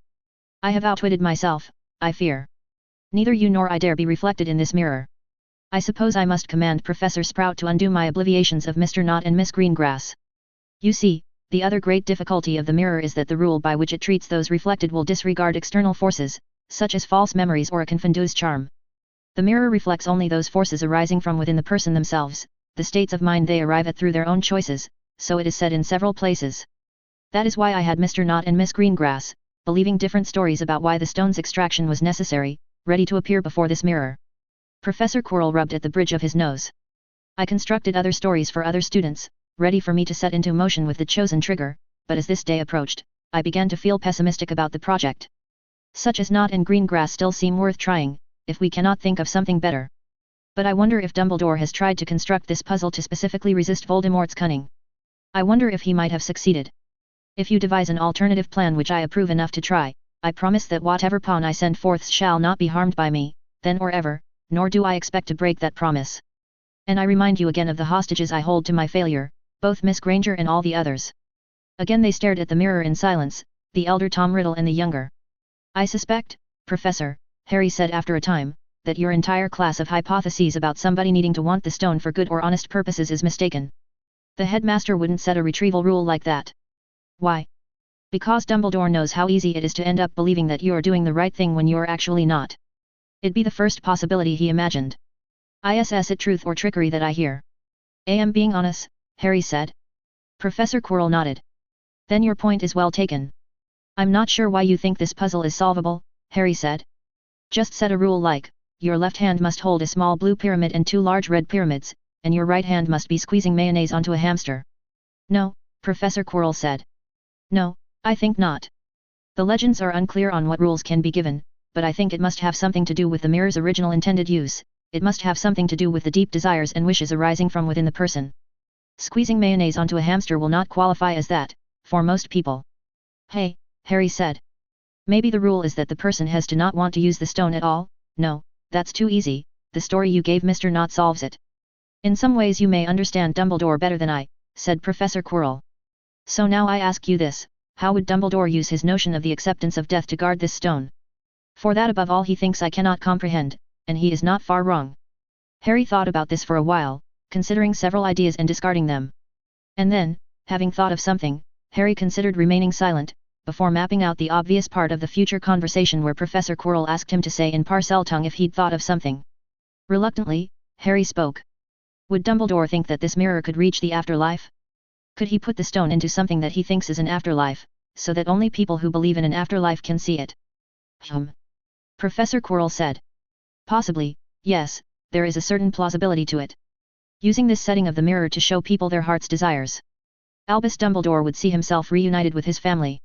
I have outwitted myself, I fear. Neither you nor I dare be reflected in this mirror. I suppose I must command Professor Sprout to undo my obliviations of Mr. Knott and Miss Greengrass. You see, the other great difficulty of the mirror is that the rule by which it treats those reflected will disregard external forces, such as false memories or a confundus charm. The mirror reflects only those forces arising from within the person themselves, the states of mind they arrive at through their own choices, so it is said in several places. That is why I had Mr. Knott and Miss Greengrass, believing different stories about why the stone's extraction was necessary, ready to appear before this mirror. Professor Quirrell rubbed at the bridge of his nose. I constructed other stories for other students, ready for me to set into motion with the chosen trigger, but as this day approached, I began to feel pessimistic about the project. Such as Knott and Greengrass still seem worth trying, if we cannot think of something better. But I wonder if Dumbledore has tried to construct this puzzle to specifically resist Voldemort's cunning. I wonder if he might have succeeded. If you devise an alternative plan which I approve enough to try, I promise that whatever pawn I send forth shall not be harmed by me, then or ever, nor do I expect to break that promise. And I remind you again of the hostages I hold to my failure, both Miss Granger and all the others. Again they stared at the mirror in silence, the elder Tom Riddle and the younger. I suspect, Professor, Harry said after a time, that your entire class of hypotheses about somebody needing to want the stone for good or honest purposes is mistaken. The headmaster wouldn't set a retrieval rule like that. Why? Because Dumbledore knows how easy it is to end up believing that you're doing the right thing when you're actually not. It'd be the first possibility he imagined. Is it truth or trickery that I hear? I am being honest, Harry said. Professor Quirrell nodded. Then your point is well taken. I'm not sure why you think this puzzle is solvable, Harry said. Just set a rule like, your left hand must hold a small blue pyramid and two large red pyramids, and your right hand must be squeezing mayonnaise onto a hamster. No, Professor Quirrell said. No, I think not. The legends are unclear on what rules can be given, but I think it must have something to do with the mirror's original intended use, it must have something to do with the deep desires and wishes arising from within the person. Squeezing mayonnaise onto a hamster will not qualify as that, for most people. Hey, Harry said. Maybe the rule is that the person has to not want to use the stone at all. No, that's too easy, the story you gave Mr. Knott solves it. In some ways you may understand Dumbledore better than I, said Professor Quirrell. So now I ask you this, how would Dumbledore use his notion of the acceptance of death to guard this stone? For that above all he thinks I cannot comprehend, and he is not far wrong. Harry thought about this for a while, considering several ideas and discarding them. And then, having thought of something, Harry considered remaining silent, before mapping out the obvious part of the future conversation where Professor Quirrell asked him to say in Parseltongue if he'd thought of something. Reluctantly, Harry spoke. Would Dumbledore think that this mirror could reach the afterlife? Could he put the stone into something that he thinks is an afterlife, so that only people who believe in an afterlife can see it? Professor Quirrell said. Possibly, yes, there is a certain plausibility to it. Using this setting of the mirror to show people their heart's desires. Albus Dumbledore would see himself reunited with his family.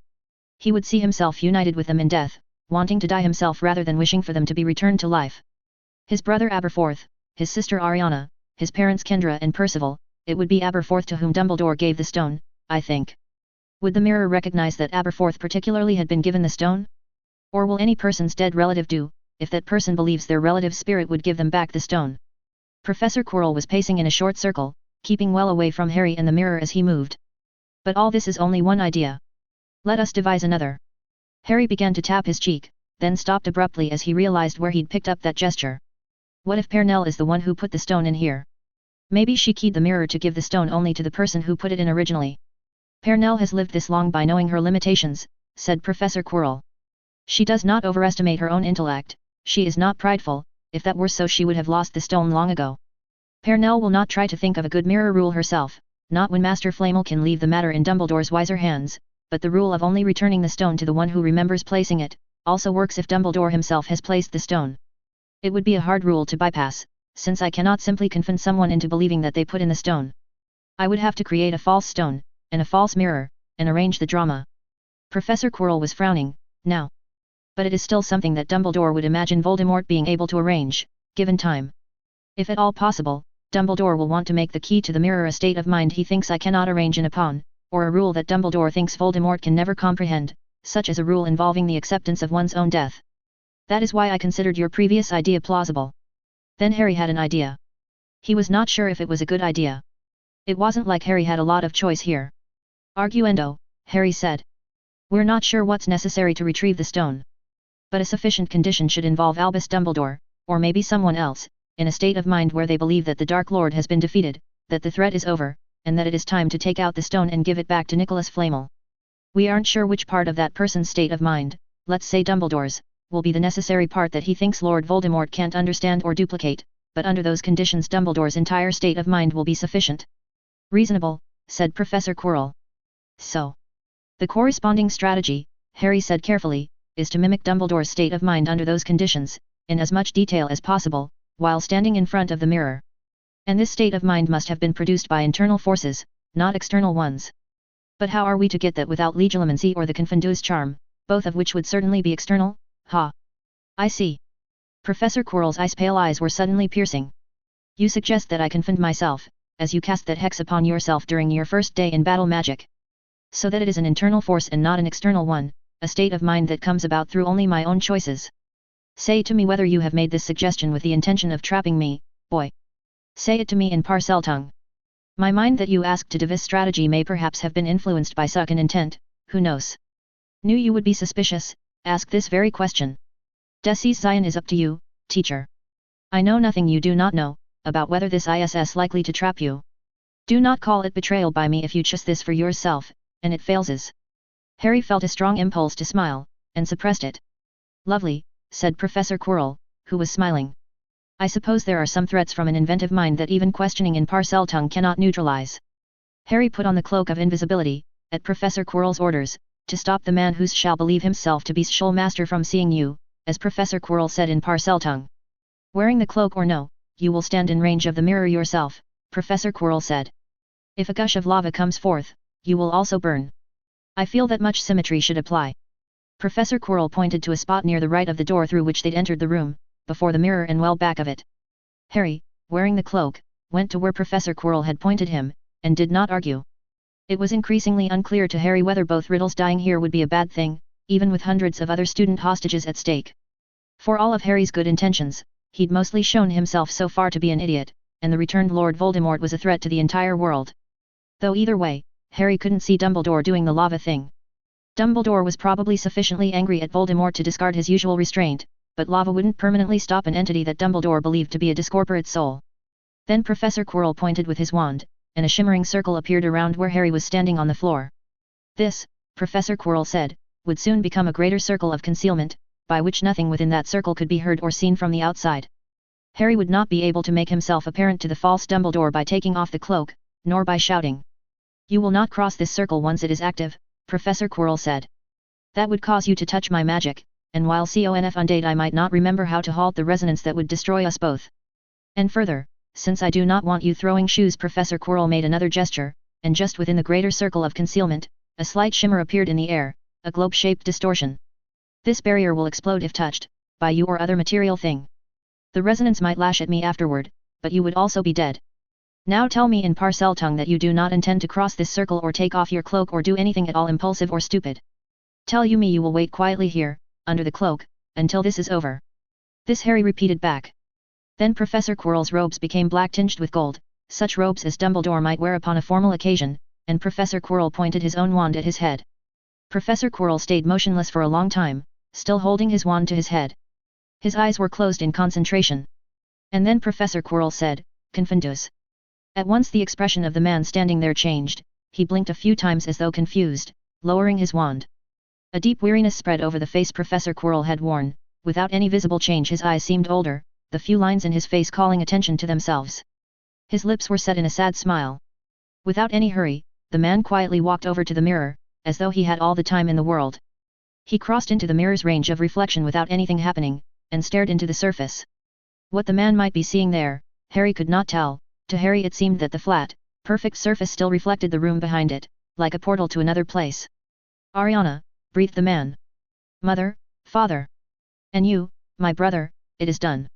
He would see himself united with them in death, wanting to die himself rather than wishing for them to be returned to life. His brother Aberforth, his sister Ariana, his parents Kendra and Percival, it would be Aberforth to whom Dumbledore gave the stone, I think. Would the mirror recognize that Aberforth particularly had been given the stone? Or will any person's dead relative do, if that person believes their relative's spirit would give them back the stone? Professor Quirrell was pacing in a short circle, keeping well away from Harry and the mirror as he moved. But all this is only one idea. Let us devise another. Harry began to tap his cheek, then stopped abruptly as he realized where he'd picked up that gesture. What if Pernell is the one who put the stone in here? Maybe she keyed the mirror to give the stone only to the person who put it in originally. Pernell has lived this long by knowing her limitations, said Professor Quirrell. She does not overestimate her own intellect, she is not prideful, if that were so she would have lost the stone long ago. Pernell will not try to think of a good mirror rule herself, not when Master Flamel can leave the matter in Dumbledore's wiser hands, but the rule of only returning the stone to the one who remembers placing it, also works if Dumbledore himself has placed the stone. It would be a hard rule to bypass, since I cannot simply convince someone into believing that they put in the stone. I would have to create a false stone, and a false mirror, and arrange the drama. Professor Quirrell was frowning, now. But it is still something that Dumbledore would imagine Voldemort being able to arrange, given time. If at all possible, Dumbledore will want to make the key to the mirror a state of mind he thinks I cannot arrange in upon, or a rule that Dumbledore thinks Voldemort can never comprehend, such as a rule involving the acceptance of one's own death. That is why I considered your previous idea plausible. Then Harry had an idea. He was not sure if it was a good idea. It wasn't like Harry had a lot of choice here. Arguendo, Harry said. We're not sure what's necessary to retrieve the stone. But a sufficient condition should involve Albus Dumbledore, or maybe someone else, in a state of mind where they believe that the Dark Lord has been defeated, that the threat is over, and that it is time to take out the stone and give it back to Nicholas Flamel. We aren't sure which part of that person's state of mind, let's say Dumbledore's, will be the necessary part that he thinks Lord Voldemort can't understand or duplicate, but under those conditions Dumbledore's entire state of mind will be sufficient. Reasonable, said Professor Quirrell. So. The corresponding strategy, Harry said carefully, is to mimic Dumbledore's state of mind under those conditions, in as much detail as possible, while standing in front of the mirror. And this state of mind must have been produced by internal forces, not external ones. But how are we to get that without legilimency or the confundus charm, both of which would certainly be external? Ha! I see. Professor Quirrell's ice-pale eyes were suddenly piercing. You suggest that I confund myself, as you cast that hex upon yourself during your first day in battle magic. So that it is an internal force and not an external one, a state of mind that comes about through only my own choices. Say to me whether you have made this suggestion with the intention of trapping me, boy. Say it to me in Parseltongue. My mind that you asked to devise strategy may perhaps have been influenced by such an intent, who knows? Knew you would be suspicious, ask this very question. Deci's Zion is up to you, teacher. I know nothing you do not know, about whether this is likely to trap you. Do not call it betrayal by me if you choose this for yourself, and it fails. Harry felt a strong impulse to smile, and suppressed it. Lovely, said Professor Quirrell, who was smiling. I suppose there are some threats from an inventive mind that even questioning in Parseltongue cannot neutralize. Harry put on the cloak of invisibility, at Professor Quirrell's orders, to stop the man who shall believe himself to be Schul Master from seeing you, as Professor Quirrell said in Parseltongue. Wearing the cloak or no, you will stand in range of the mirror yourself, Professor Quirrell said. If a gush of lava comes forth, you will also burn. I feel that much symmetry should apply. Professor Quirrell pointed to a spot near the right of the door through which they'd entered the room, before the mirror and well back of it. Harry, wearing the cloak, went to where Professor Quirrell had pointed him, and did not argue. It was increasingly unclear to Harry whether both Riddles dying here would be a bad thing, even with hundreds of other student hostages at stake. For all of Harry's good intentions, he'd mostly shown himself so far to be an idiot, and the returned Lord Voldemort was a threat to the entire world. Though either way, Harry couldn't see Dumbledore doing the lava thing. Dumbledore was probably sufficiently angry at Voldemort to discard his usual restraint, but lava wouldn't permanently stop an entity that Dumbledore believed to be a discorporate soul. Then Professor Quirrell pointed with his wand, and a shimmering circle appeared around where Harry was standing on the floor. This, Professor Quirrell said, would soon become a greater circle of concealment, by which nothing within that circle could be heard or seen from the outside. Harry would not be able to make himself apparent to the false Dumbledore by taking off the cloak, nor by shouting. "You will not cross this circle once it is active," Professor Quirrell said. "That would cause you to touch my magic, and while conf undate I might not remember how to halt the resonance that would destroy us both. And further, since I do not want you throwing shoes." Professor Quirrell made another gesture, and just within the greater circle of concealment, a slight shimmer appeared in the air, a globe-shaped distortion. "This barrier will explode if touched, by you or other material thing. The resonance might lash at me afterward, but you would also be dead. Now tell me in Parseltongue that you do not intend to cross this circle or take off your cloak or do anything at all impulsive or stupid. Tell me you will wait quietly here, under the cloak, until this is over." This Harry repeated back. Then Professor Quirrell's robes became black tinged with gold, such robes as Dumbledore might wear upon a formal occasion, and Professor Quirrell pointed his own wand at his head. Professor Quirrell stayed motionless for a long time, still holding his wand to his head. His eyes were closed in concentration. And then Professor Quirrell said, "Confundus." At once the expression of the man standing there changed, he blinked a few times as though confused, lowering his wand. A deep weariness spread over the face Professor Quirrell had worn, without any visible change his eyes seemed older, the few lines in his face calling attention to themselves. His lips were set in a sad smile. Without any hurry, the man quietly walked over to the mirror, as though he had all the time in the world. He crossed into the mirror's range of reflection without anything happening, and stared into the surface. What the man might be seeing there, Harry could not tell. To Harry it seemed that the flat, perfect surface still reflected the room behind it, like a portal to another place. "Ariana," breathed the man. "Mother, father. And you, my brother, it is done."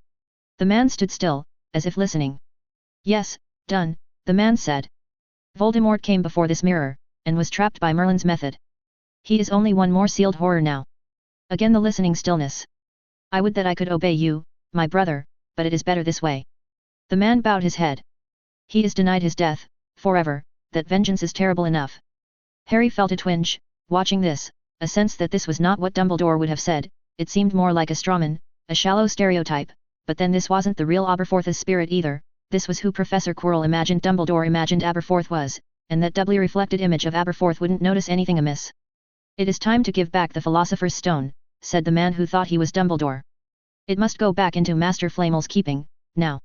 The man stood still, as if listening. "Yes, done," the man said. "Voldemort came before this mirror, and was trapped by Merlin's method. He is only one more sealed horror now." Again the listening stillness. "I would that I could obey you, my brother, but it is better this way." The man bowed his head. "He is denied his death, forever, that vengeance is terrible enough." Harry felt a twinge, watching this, a sense that this was not what Dumbledore would have said. It seemed more like a strawman, a shallow stereotype, but then this wasn't the real Aberforth's spirit either. This was who Professor Quirrell imagined Dumbledore imagined Aberforth was, and that doubly reflected image of Aberforth wouldn't notice anything amiss. "It is time to give back the Philosopher's Stone," said the man who thought he was Dumbledore. "It must go back into Master Flamel's keeping, now."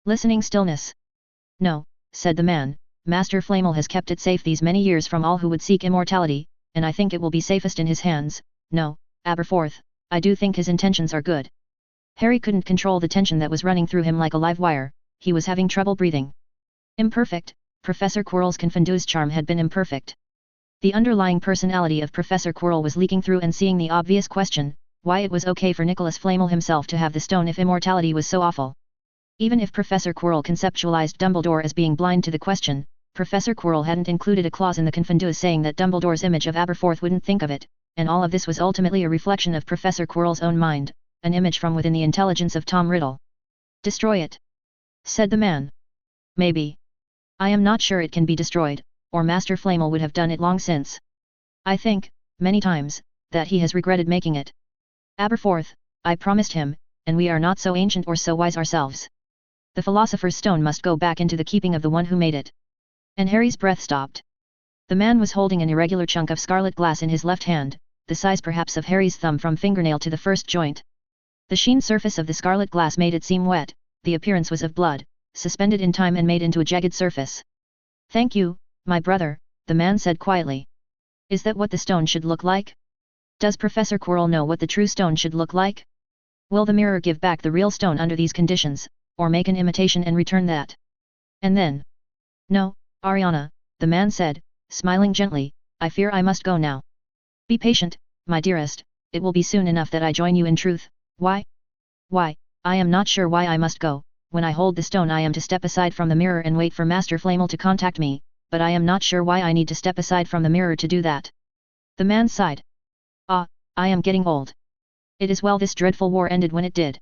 Listening stillness. "No," said the man, "Master Flamel has kept it safe these many years from all who would seek immortality, and I think it will be safest in his hands. No, Aberforth, I do think his intentions are good." Harry couldn't control the tension that was running through him like a live wire. He was having trouble breathing. Imperfect, Professor Quirrell's Confundus charm had been imperfect. The underlying personality of Professor Quirrell was leaking through and seeing the obvious question, why it was okay for Nicholas Flamel himself to have the stone if immortality was so awful. Even if Professor Quirrell conceptualized Dumbledore as being blind to the question, Professor Quirrell hadn't included a clause in the Confundus saying that Dumbledore's image of Aberforth wouldn't think of it, and all of this was ultimately a reflection of Professor Quirrell's own mind, an image from within the intelligence of Tom Riddle. "Destroy it," said the man. "Maybe. I am not sure it can be destroyed, or Master Flamel would have done it long since. I think, many times, that he has regretted making it. Aberforth, I promised him, and we are not so ancient or so wise ourselves. The Philosopher's Stone must go back into the keeping of the one who made it." And Harry's breath stopped. The man was holding an irregular chunk of scarlet glass in his left hand, the size perhaps of Harry's thumb from fingernail to the first joint. The sheen surface of the scarlet glass made it seem wet, the appearance was of blood, suspended in time and made into a jagged surface. "Thank you, my brother," the man said quietly. "Is that what the stone should look like? Does Professor Quirrell know what the true stone should look like? Will the mirror give back the real stone under these conditions, or make an imitation and return that? And then?" "No, Ariana," the man said, smiling gently, "I fear I must go now. Be patient, my dearest, it will be soon enough that I join you in truth." "Why? Why, I am not sure why I must go. When I hold the stone I am to step aside from the mirror and wait for Master Flamel to contact me, but I am not sure why I need to step aside from the mirror to do that." The man sighed. "Ah, I am getting old. It is well this dreadful war ended when it did.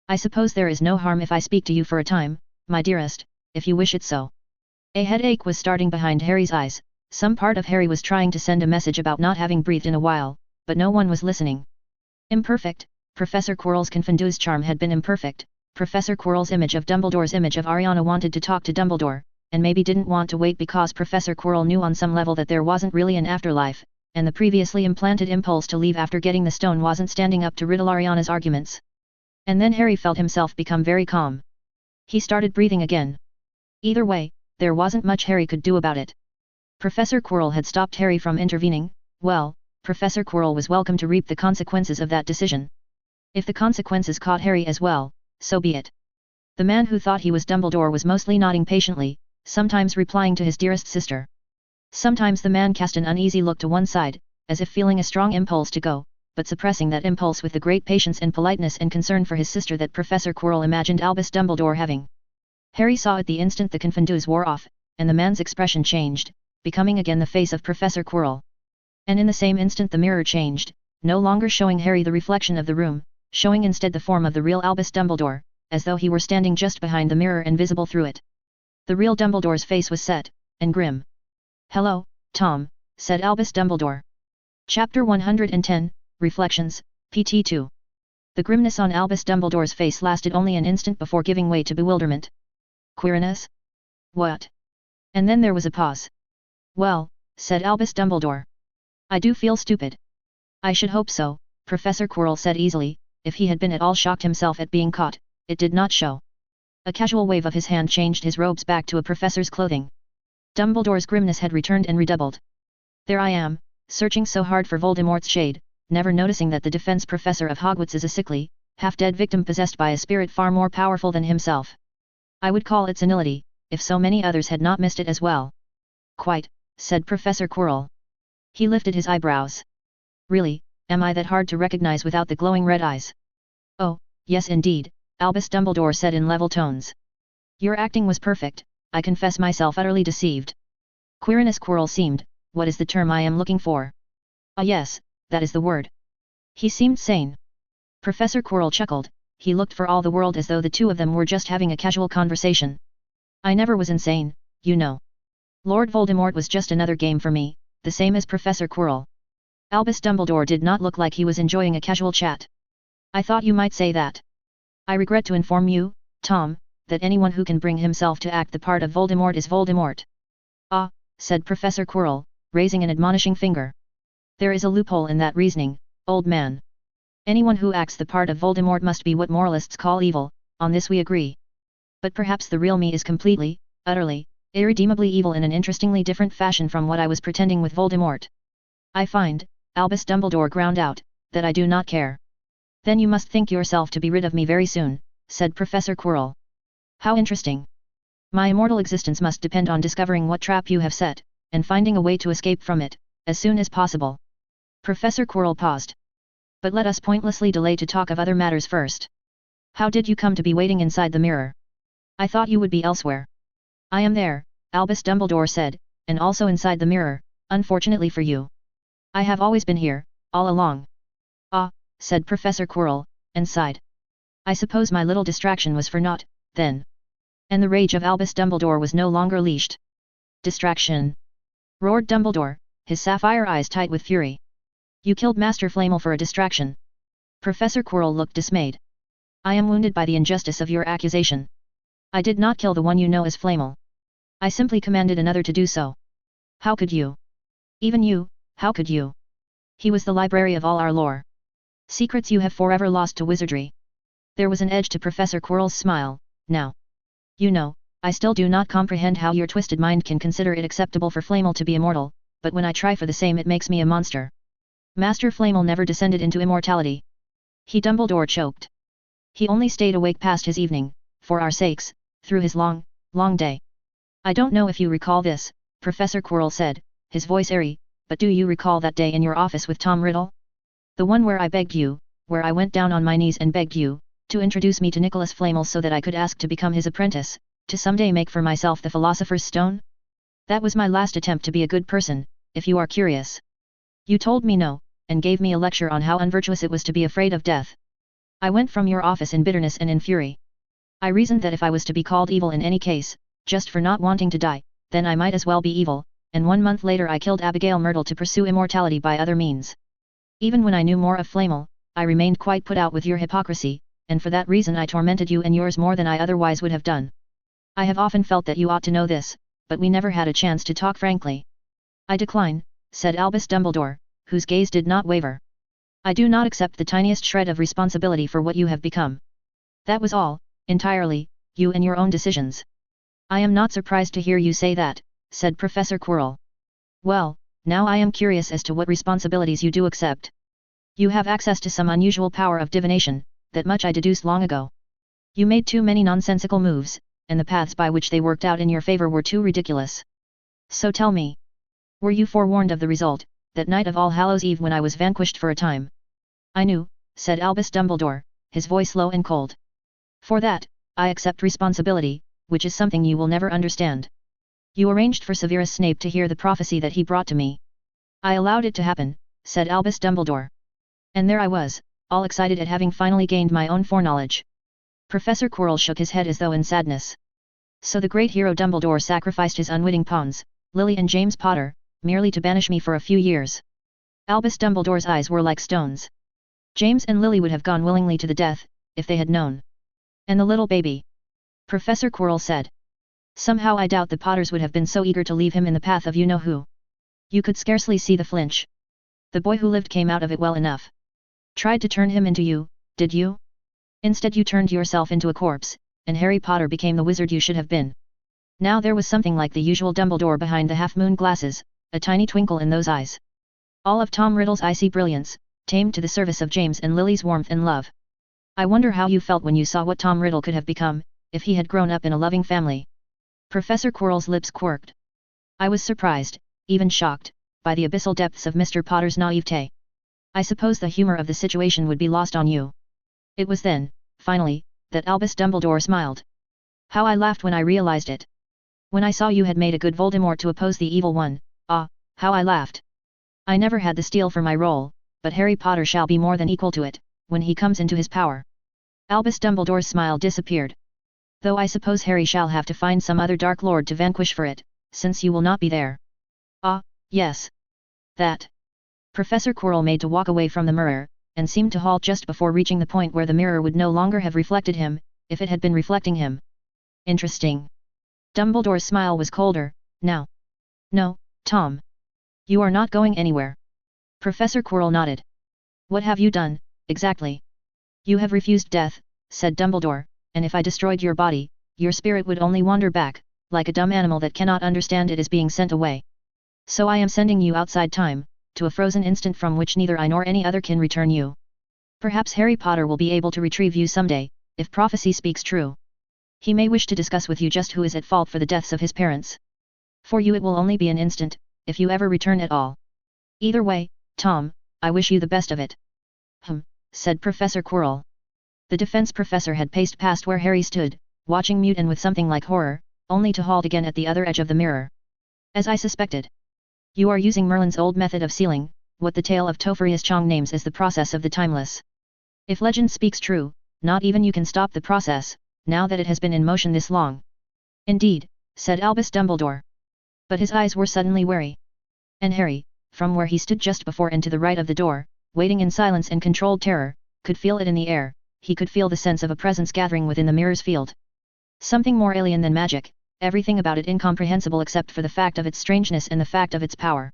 I suppose there is no harm if I speak to you for a time, my dearest, if you wish it so." A headache was starting behind Harry's eyes, some part of Harry was trying to send a message about not having breathed in a while, but no one was listening. Imperfect, Professor Quirrell's Confondue's charm had been imperfect. Professor Quirrell's image of Dumbledore's image of Ariana wanted to talk to Dumbledore, and maybe didn't want to wait because Professor Quirrell knew on some level that there wasn't really an afterlife, and the previously implanted impulse to leave after getting the stone wasn't standing up to riddle Ariana's arguments. And then Harry felt himself become very calm. He started breathing again. Either way, there wasn't much Harry could do about it. Professor Quirrell had stopped Harry from intervening. Well, Professor Quirrell was welcome to reap the consequences of that decision. If the consequences caught Harry as well, so be it. The man who thought he was Dumbledore was mostly nodding patiently, sometimes replying to his dearest sister. Sometimes the man cast an uneasy look to one side, as if feeling a strong impulse to go, but suppressing that impulse with the great patience and politeness and concern for his sister that Professor Quirrell imagined Albus Dumbledore having. Harry saw at the instant the Confondues wore off, and the man's expression changed, becoming again the face of Professor Quirrell. And in the same instant the mirror changed, no longer showing Harry the reflection of the room, showing instead the form of the real Albus Dumbledore, as though he were standing just behind the mirror and visible through it. The real Dumbledore's face was set, and grim. "Hello, Tom," said Albus Dumbledore. Chapter 110, Reflections, PT 2. The grimness on Albus Dumbledore's face lasted only an instant before giving way to bewilderment. "Queerness? What?" And then there was a pause. "Well," said Albus Dumbledore. "I do feel stupid." "I should hope so," Professor Quirrell said easily. If he had been at all shocked himself at being caught, it did not show. A casual wave of his hand changed his robes back to a professor's clothing. Dumbledore's grimness had returned and redoubled. "There I am, searching so hard for Voldemort's shade, never noticing that the defense professor of Hogwarts is a sickly, half-dead victim possessed by a spirit far more powerful than himself. I would call it senility, if so many others had not missed it as well." "Quite," said Professor Quirrell. He lifted his eyebrows. "Really, am I that hard to recognize without the glowing red eyes?" "Oh, yes indeed," Albus Dumbledore said in level tones. "Your acting was perfect, I confess myself utterly deceived." "Queerness," Quirrell seemed, "what is the term I am looking for?" "Ah yes, that is the word." He seemed sane. Professor Quirrell chuckled, he looked for all the world as though the two of them were just having a casual conversation. "I never was insane, you know. Lord Voldemort was just another game for me, the same as Professor Quirrell." Albus Dumbledore did not look like he was enjoying a casual chat. "I thought you might say that. I regret to inform you, Tom, that anyone who can bring himself to act the part of Voldemort is Voldemort." "Ah," said Professor Quirrell, raising an admonishing finger. "There is a loophole in that reasoning, old man. Anyone who acts the part of Voldemort must be what moralists call evil, on this we agree. But perhaps the real me is completely, utterly, irredeemably evil in an interestingly different fashion from what I was pretending with Voldemort. I find," Albus Dumbledore ground out, "that I do not care." "Then you must think yourself to be rid of me very soon," said Professor Quirrell. "How interesting. My immortal existence must depend on discovering what trap you have set, and finding a way to escape from it, as soon as possible." Professor Quirrell paused. "But let us pointlessly delay to talk of other matters first. How did you come to be waiting inside the mirror? I thought you would be elsewhere." "I am there," Albus Dumbledore said, "and also inside the mirror, unfortunately for you. I have always been here, all along." "Ah," said Professor Quirrell, and sighed. "I suppose my little distraction was for naught, then." And the rage of Albus Dumbledore was no longer leashed. "Distraction!" roared Dumbledore, his sapphire eyes tight with fury. "You killed Master Flamel for a distraction." Professor Quirrell looked dismayed. "I am wounded by the injustice of your accusation. I did not kill the one you know as Flamel. I simply commanded another to do so." "How could you? Even you, how could you? He was the library of all our lore. Secrets you have forever lost to wizardry." There was an edge to Professor Quirrell's smile. "Now. You know, I still do not comprehend how your twisted mind can consider it acceptable for Flamel to be immortal, but when I try for the same it makes me a monster. Master Flamel never descended into immortality. He." Dumbledore choked. "He only stayed awake past his evening, for our sakes, through his long, long day. I don't know if you recall this," Professor Quirrell said, his voice airy, "but do you recall that day in your office with Tom Riddle? The one where I begged you, where I went down on my knees and begged you, to introduce me to Nicholas Flamel so that I could ask to become his apprentice, to someday make for myself the Philosopher's Stone? That was my last attempt to be a good person, if you are curious. You told me no, and gave me a lecture on how unvirtuous it was to be afraid of death. I went from your office in bitterness and in fury. I reasoned that if I was to be called evil in any case, just for not wanting to die, then I might as well be evil, and 1 month later I killed Abigail Myrtle to pursue immortality by other means. Even when I knew more of Flamel, I remained quite put out with your hypocrisy, and for that reason I tormented you and yours more than I otherwise would have done. I have often felt that you ought to know this, but we never had a chance to talk frankly. I decline, said Albus Dumbledore, whose gaze did not waver. I do not accept the tiniest shred of responsibility for what you have become. That was all, entirely, you and your own decisions. I am not surprised to hear you say that, said Professor Quirrell. Well, now I am curious as to what responsibilities you do accept. You have access to some unusual power of divination, that much I deduced long ago. You made too many nonsensical moves, and the paths by which they worked out in your favor were too ridiculous. So tell me. Were you forewarned of the result, that night of All Hallows Eve when I was vanquished for a time? I knew, said Albus Dumbledore, his voice low and cold. For that, I accept responsibility, which is something you will never understand. You arranged for Severus Snape to hear the prophecy that he brought to me. I allowed it to happen, said Albus Dumbledore. And there I was, all excited at having finally gained my own foreknowledge. Professor Quirrell shook his head as though in sadness. So the great hero Dumbledore sacrificed his unwitting pawns, Lily and James Potter, merely to banish me for a few years. Albus Dumbledore's eyes were like stones. James and Lily would have gone willingly to the death, if they had known. And the little baby? Professor Quirrell said. Somehow I doubt the Potters would have been so eager to leave him in the path of you-know-who. You could scarcely see the flinch. The boy who lived came out of it well enough. Tried to turn him into you, did you? Instead you turned yourself into a corpse, and Harry Potter became the wizard you should have been. Now there was something like the usual Dumbledore behind the half-moon glasses, a tiny twinkle in those eyes. All of Tom Riddle's icy brilliance, tamed to the service of James and Lily's warmth and love. I wonder how you felt when you saw what Tom Riddle could have become, if he had grown up in a loving family. Professor Quirrell's lips quirked. I was surprised, even shocked, by the abyssal depths of Mr. Potter's naivete. I suppose the humor of the situation would be lost on you. It was then, finally, that Albus Dumbledore smiled. How I laughed when I realized it. When I saw you had made a good Voldemort to oppose the evil one, ah, how I laughed. I never had the steel for my role, but Harry Potter shall be more than equal to it, when he comes into his power. Albus Dumbledore's smile disappeared. Though I suppose Harry shall have to find some other Dark Lord to vanquish for it, since you will not be there. Ah, yes. That. Professor Quirrell made to walk away from the mirror, and seemed to halt just before reaching the point where the mirror would no longer have reflected him, if it had been reflecting him. Interesting. Dumbledore's smile was colder, now. No, Tom. You are not going anywhere. Professor Quirrell nodded. What have you done, exactly? You have refused death, said Dumbledore, and if I destroyed your body, your spirit would only wander back, like a dumb animal that cannot understand it is being sent away. So I am sending you outside time, to a frozen instant from which neither I nor any other can return you. Perhaps Harry Potter will be able to retrieve you someday, if prophecy speaks true. He may wish to discuss with you just who is at fault for the deaths of his parents. For you it will only be an instant, if you ever return at all. Either way, Tom, I wish you the best of it. Said Professor Quirrell. The defense professor had paced past where Harry stood, watching mute and with something like horror, only to halt again at the other edge of the mirror. As I suspected. You are using Merlin's old method of sealing, what the tale of Tofarius Chong names as the process of the timeless. If legend speaks true, not even you can stop the process, now that it has been in motion this long. Indeed, said Albus Dumbledore. But his eyes were suddenly wary. And Harry, from where he stood just before and to the right of the door, waiting in silence and controlled terror, could feel it in the air, he could feel the sense of a presence gathering within the mirror's field. Something more alien than magic, everything about it incomprehensible except for the fact of its strangeness and the fact of its power.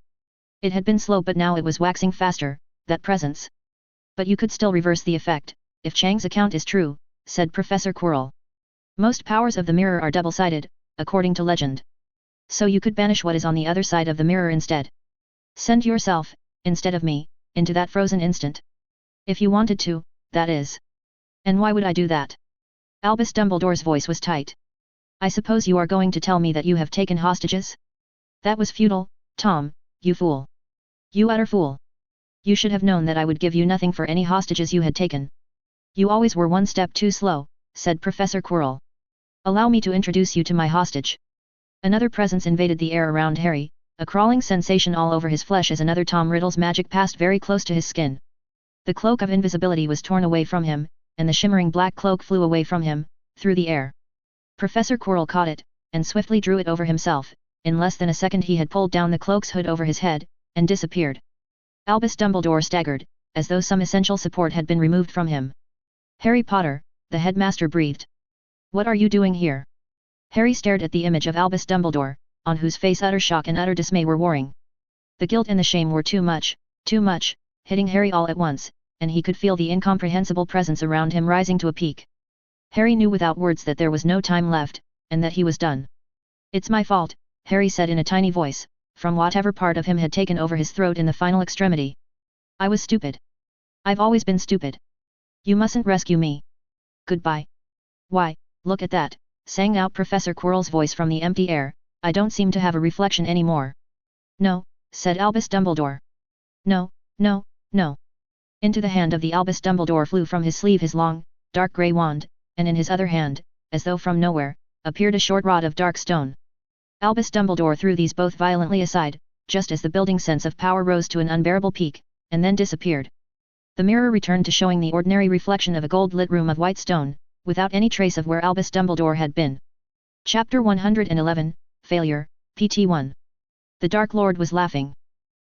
It had been slow but now it was waxing faster, that presence. But you could still reverse the effect, if Chang's account is true, said Professor Quirrell. Most powers of the mirror are double-sided, according to legend. So you could banish what is on the other side of the mirror instead. Send yourself, instead of me, into that frozen instant. If you wanted to, that is. And why would I do that? Albus Dumbledore's voice was tight. I suppose you are going to tell me that you have taken hostages? That was futile, Tom, you fool. You utter fool. You should have known that I would give you nothing for any hostages you had taken. You always were one step too slow, said Professor Quirrell. Allow me to introduce you to my hostage. Another presence invaded the air around Harry, a crawling sensation all over his flesh as another Tom Riddle's magic passed very close to his skin. The cloak of invisibility was torn away from him, and the shimmering black cloak flew away from him, through the air. Professor Quirrell caught it, and swiftly drew it over himself, in less than a second he had pulled down the cloak's hood over his head, and disappeared. Albus Dumbledore staggered, as though some essential support had been removed from him. "Harry Potter," the headmaster breathed. "What are you doing here?" Harry stared at the image of Albus Dumbledore, on whose face utter shock and utter dismay were warring. The guilt and the shame were too much, hitting Harry all at once, and he could feel the incomprehensible presence around him rising to a peak. Harry knew without words that there was no time left, and that he was done. "It's my fault," Harry said in a tiny voice, from whatever part of him had taken over his throat in the final extremity. "I was stupid. I've always been stupid. You mustn't rescue me. Goodbye." "Why, look at that," sang out Professor Quirrell's voice from the empty air, "I don't seem to have a reflection anymore." "No," said Albus Dumbledore. "No, no, no." Into the hand of the Albus Dumbledore flew from his sleeve his long, dark grey wand, and in his other hand, as though from nowhere, appeared a short rod of dark stone. Albus Dumbledore threw these both violently aside, just as the building sense of power rose to an unbearable peak, and then disappeared. The mirror returned to showing the ordinary reflection of a gold-lit room of white stone, without any trace of where Albus Dumbledore had been. Chapter 111, Failure, PT1. The Dark Lord was laughing.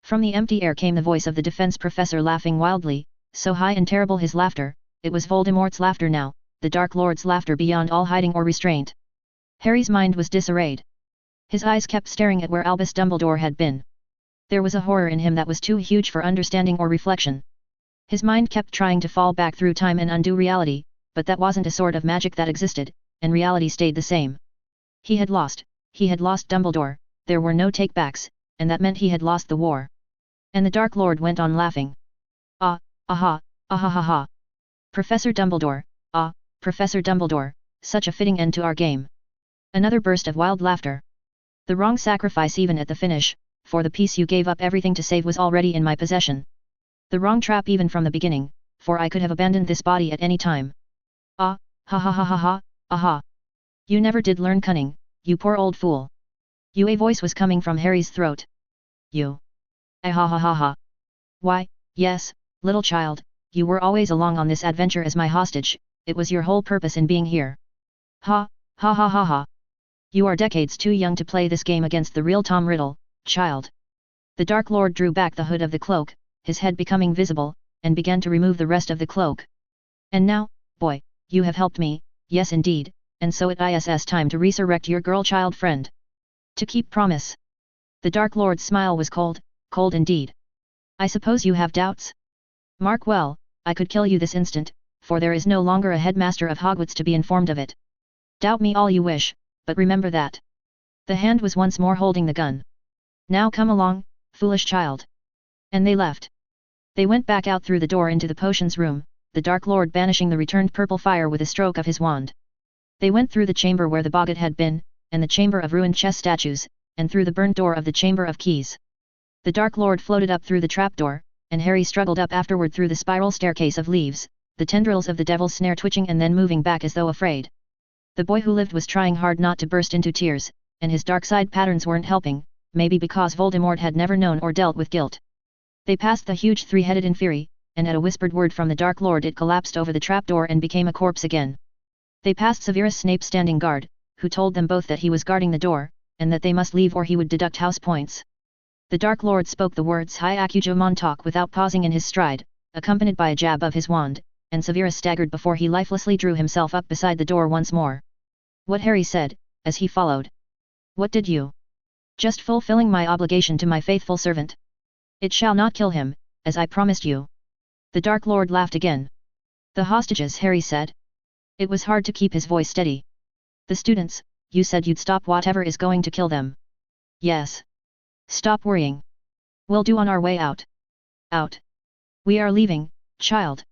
From the empty air came the voice of the defense professor laughing wildly, so high and terrible his laughter, it was Voldemort's laughter now, the Dark Lord's laughter beyond all hiding or restraint. Harry's mind was disarrayed. His eyes kept staring at where Albus Dumbledore had been. There was a horror in him that was too huge for understanding or reflection. His mind kept trying to fall back through time and undo reality, but that wasn't a sort of magic that existed, and reality stayed the same. He had lost Dumbledore, there were no takebacks, and that meant he had lost the war. And the Dark Lord went on laughing. "Ah, aha, aha ha ha. Professor Dumbledore, ah, Professor Dumbledore, such a fitting end to our game." Another burst of wild laughter. "The wrong sacrifice even at the finish, for the piece you gave up everything to save was already in my possession. The wrong trap even from the beginning, for I could have abandoned this body at any time. Ah, ha ha ha ha ha, aha. You never did learn cunning, you poor old fool." A voice was coming from Harry's throat. "You. Ah ha ha ha ha. Why, yes, little child, you were always along on this adventure as my hostage, it was your whole purpose in being here. Ha, ha ha ha ha. You are decades too young to play this game against the real Tom Riddle, child." The Dark Lord drew back the hood of the cloak, his head becoming visible, and began to remove the rest of the cloak. "And now, boy, you have helped me, yes indeed, and so it is time to resurrect your girl-child friend. To keep promise." The Dark Lord's smile was cold, cold indeed. "I suppose you have doubts? Mark well, I could kill you this instant, for there is no longer a headmaster of Hogwarts to be informed of it. Doubt me all you wish, but remember that." The hand was once more holding the gun. "Now come along, foolish child." And they left. They went back out through the door into the potions room, the Dark Lord banishing the returned purple fire with a stroke of his wand. They went through the chamber where the boggart had been, and the chamber of ruined chess statues, and through the burnt door of the chamber of keys. The Dark Lord floated up through the trapdoor, and Harry struggled up afterward through the spiral staircase of leaves, the tendrils of the devil's snare twitching and then moving back as though afraid. The boy who lived was trying hard not to burst into tears, and his dark side patterns weren't helping, maybe because Voldemort had never known or dealt with guilt. They passed the huge three-headed inferi, and at a whispered word from the Dark Lord it collapsed over the trapdoor and became a corpse again. They passed Severus Snape standing guard, who told them both that he was guarding the door, and that they must leave or he would deduct house points. The Dark Lord spoke the words Hyakujo Montauk without pausing in his stride, accompanied by a jab of his wand, and Severus staggered before he lifelessly drew himself up beside the door once more. "What?" Harry said, as he followed. "What did you?" "Just fulfilling my obligation to my faithful servant. It shall not kill him, as I promised you." The Dark Lord laughed again. "The hostages," Harry said. It was hard to keep his voice steady. "The students, you said you'd stop whatever is going to kill them." "Yes. Stop worrying. We'll do on our way out." "Out? We are leaving, child."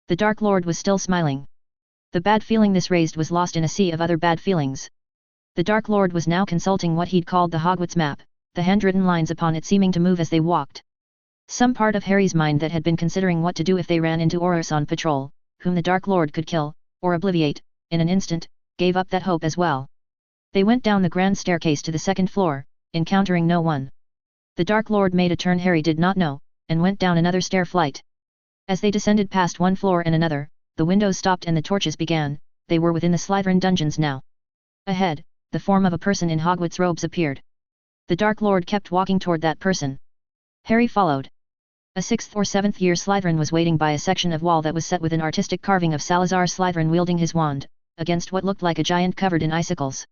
The Dark Lord was still smiling. The bad feeling this raised was lost in a sea of other bad feelings. The Dark Lord was now consulting what he'd called the Hogwarts map, the handwritten lines upon it seeming to move as they walked. Some part of Harry's mind that had been considering what to do if they ran into Aurors on patrol, whom the Dark Lord could kill, or obliviate, in an instant, gave up that hope as well. They went down the grand staircase to the second floor, encountering no one. The Dark Lord made a turn Harry did not know, and went down another stair flight. As they descended past one floor and another, the windows stopped and the torches began, they were within the Slytherin dungeons now. Ahead, the form of a person in Hogwarts robes appeared. The Dark Lord kept walking toward that person. Harry followed. A 6th or 7th year Slytherin was waiting by a section of wall that was set with an artistic carving of Salazar Slytherin wielding his wand, against what looked like a giant covered in icicles.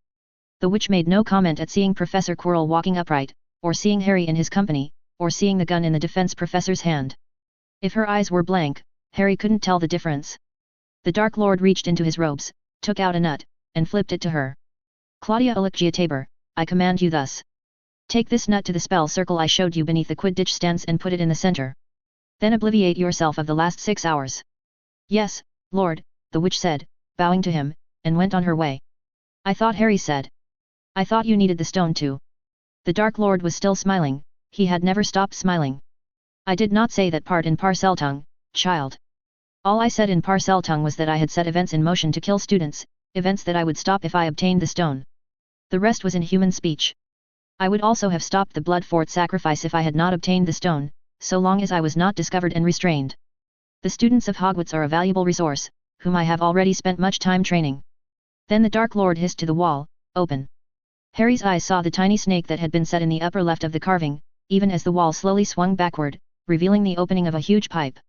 The witch made no comment at seeing Professor Quirrell walking upright, or seeing Harry in his company, or seeing the gun in the defense professor's hand. If her eyes were blank, Harry couldn't tell the difference. The Dark Lord reached into his robes, took out a nut, and flipped it to her. Claudia Alicgia Tabor, I command you thus. Take this nut to the spell circle I showed you beneath the Quidditch stance and put it in the center. Then obliviate yourself of the last 6 hours. Yes, Lord, the witch said, bowing to him, and went on her way. I thought Harry said. I thought you needed the stone too. The Dark Lord was still smiling, he had never stopped smiling. I did not say that part in Parseltongue, child. All I said in Parseltongue was that I had set events in motion to kill students, events that I would stop if I obtained the stone. The rest was in human speech. I would also have stopped the blood fort sacrifice if I had not obtained the stone, so long as I was not discovered and restrained. The students of Hogwarts are a valuable resource, whom I have already spent much time training. Then the Dark Lord hissed to the wall, open. Harry's eyes saw the tiny snake that had been set in the upper left of the carving, even as the wall slowly swung backward, revealing the opening of a huge pipe.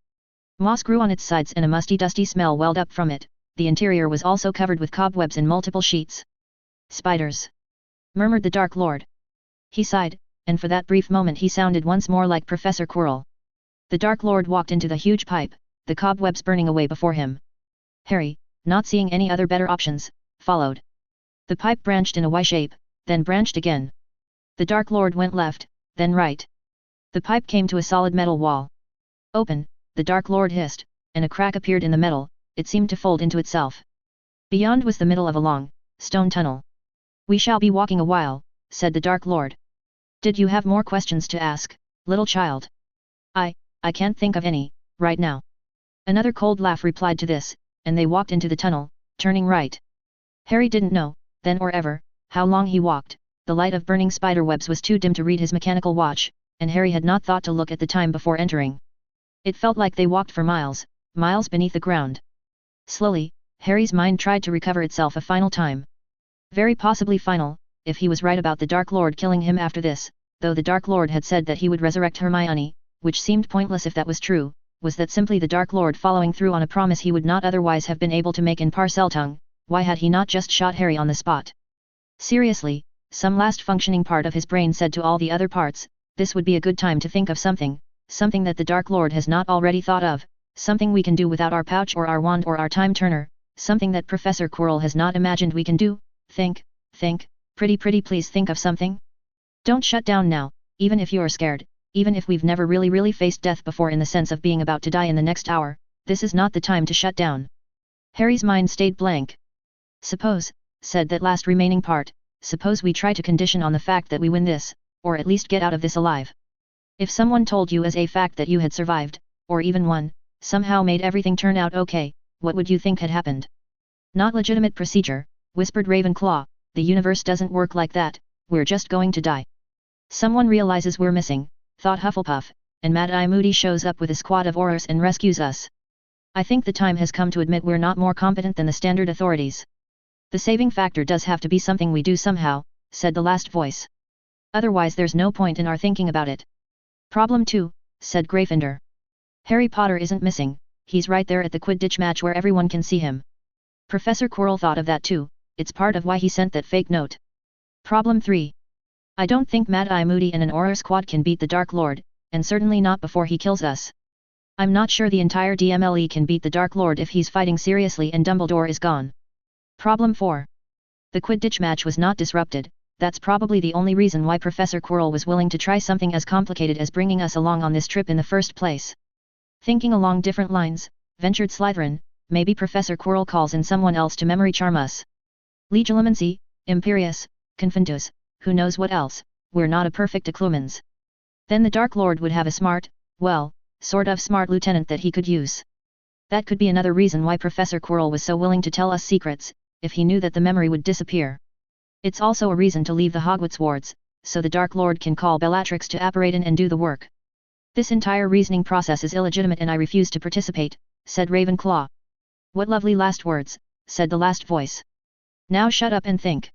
Moss grew on its sides and a musty dusty smell welled up from it, the interior was also covered with cobwebs in multiple sheets. Spiders! Murmured the Dark Lord. He sighed, and for that brief moment he sounded once more like Professor Quirrell. The Dark Lord walked into the huge pipe, the cobwebs burning away before him. Harry, not seeing any other better options, followed. The pipe branched in a Y shape, then branched again. The Dark Lord went left, then right. The pipe came to a solid metal wall. Open, the Dark Lord hissed, and a crack appeared in the metal, it seemed to fold into itself. Beyond was the middle of a long, stone tunnel. We shall be walking a while, said the Dark Lord. Did you have more questions to ask, little child? I can't think of any, right now. Another cold laugh replied to this, and they walked into the tunnel, turning right. Harry didn't know, then or ever, how long he walked, the light of burning spiderwebs was too dim to read his mechanical watch, and Harry had not thought to look at the time before entering. It felt like they walked for miles, miles beneath the ground. Slowly, Harry's mind tried to recover itself a final time. Very possibly final, if he was right about the Dark Lord killing him after this, though the Dark Lord had said that he would resurrect Hermione, which seemed pointless if that was true, was that simply the Dark Lord following through on a promise he would not otherwise have been able to make in Parseltongue. Why had he not just shot Harry on the spot? Seriously, some last functioning part of his brain said to all the other parts, this would be a good time to think of something, something that the Dark Lord has not already thought of, something we can do without our pouch or our wand or our time turner, something that Professor Quirrell has not imagined we can do. Think, pretty please think of something. Don't shut down now, even if you're scared, even if we've never really faced death before in the sense of being about to die in the next hour, this is not the time to shut down. Harry's mind stayed blank. Suppose, said that last remaining part, suppose we try to condition on the fact that we win this, or at least get out of this alive. If someone told you as a fact that you had survived, or even won, somehow made everything turn out okay, what would you think had happened? Not legitimate procedure, whispered Ravenclaw, the universe doesn't work like that, we're just going to die. Someone realizes we're missing, thought Hufflepuff, and Mad-Eye Moody shows up with a squad of Aurors and rescues us. I think the time has come to admit we're not more competent than the standard authorities. The saving factor does have to be something we do somehow, said the last voice. Otherwise there's no point in our thinking about it. Problem 2, said Gryffindor. Harry Potter isn't missing, he's right there at the Quidditch match where everyone can see him. Professor Quirrell thought of that too, it's part of why he sent that fake note. Problem 3. I don't think Mad-Eye Moody and an Auror squad can beat the Dark Lord, and certainly not before he kills us. I'm not sure the entire DMLE can beat the Dark Lord if he's fighting seriously and Dumbledore is gone. Problem 4. The Quidditch match was not disrupted, that's probably the only reason why Professor Quirrell was willing to try something as complicated as bringing us along on this trip in the first place. Thinking along different lines, ventured Slytherin, maybe Professor Quirrell calls in someone else to memory charm us. Legilimency, Imperius, Confundus, who knows what else, we're not a perfect Declumens. Then the Dark Lord would have a smart, well, sort of smart lieutenant that he could use. That could be another reason why Professor Quirrell was so willing to tell us secrets, if he knew that the memory would disappear. It's also a reason to leave the Hogwarts wards, so the Dark Lord can call Bellatrix to apparate in and do the work. This entire reasoning process is illegitimate and I refuse to participate, said Ravenclaw. What lovely last words, said the last voice. Now shut up and think.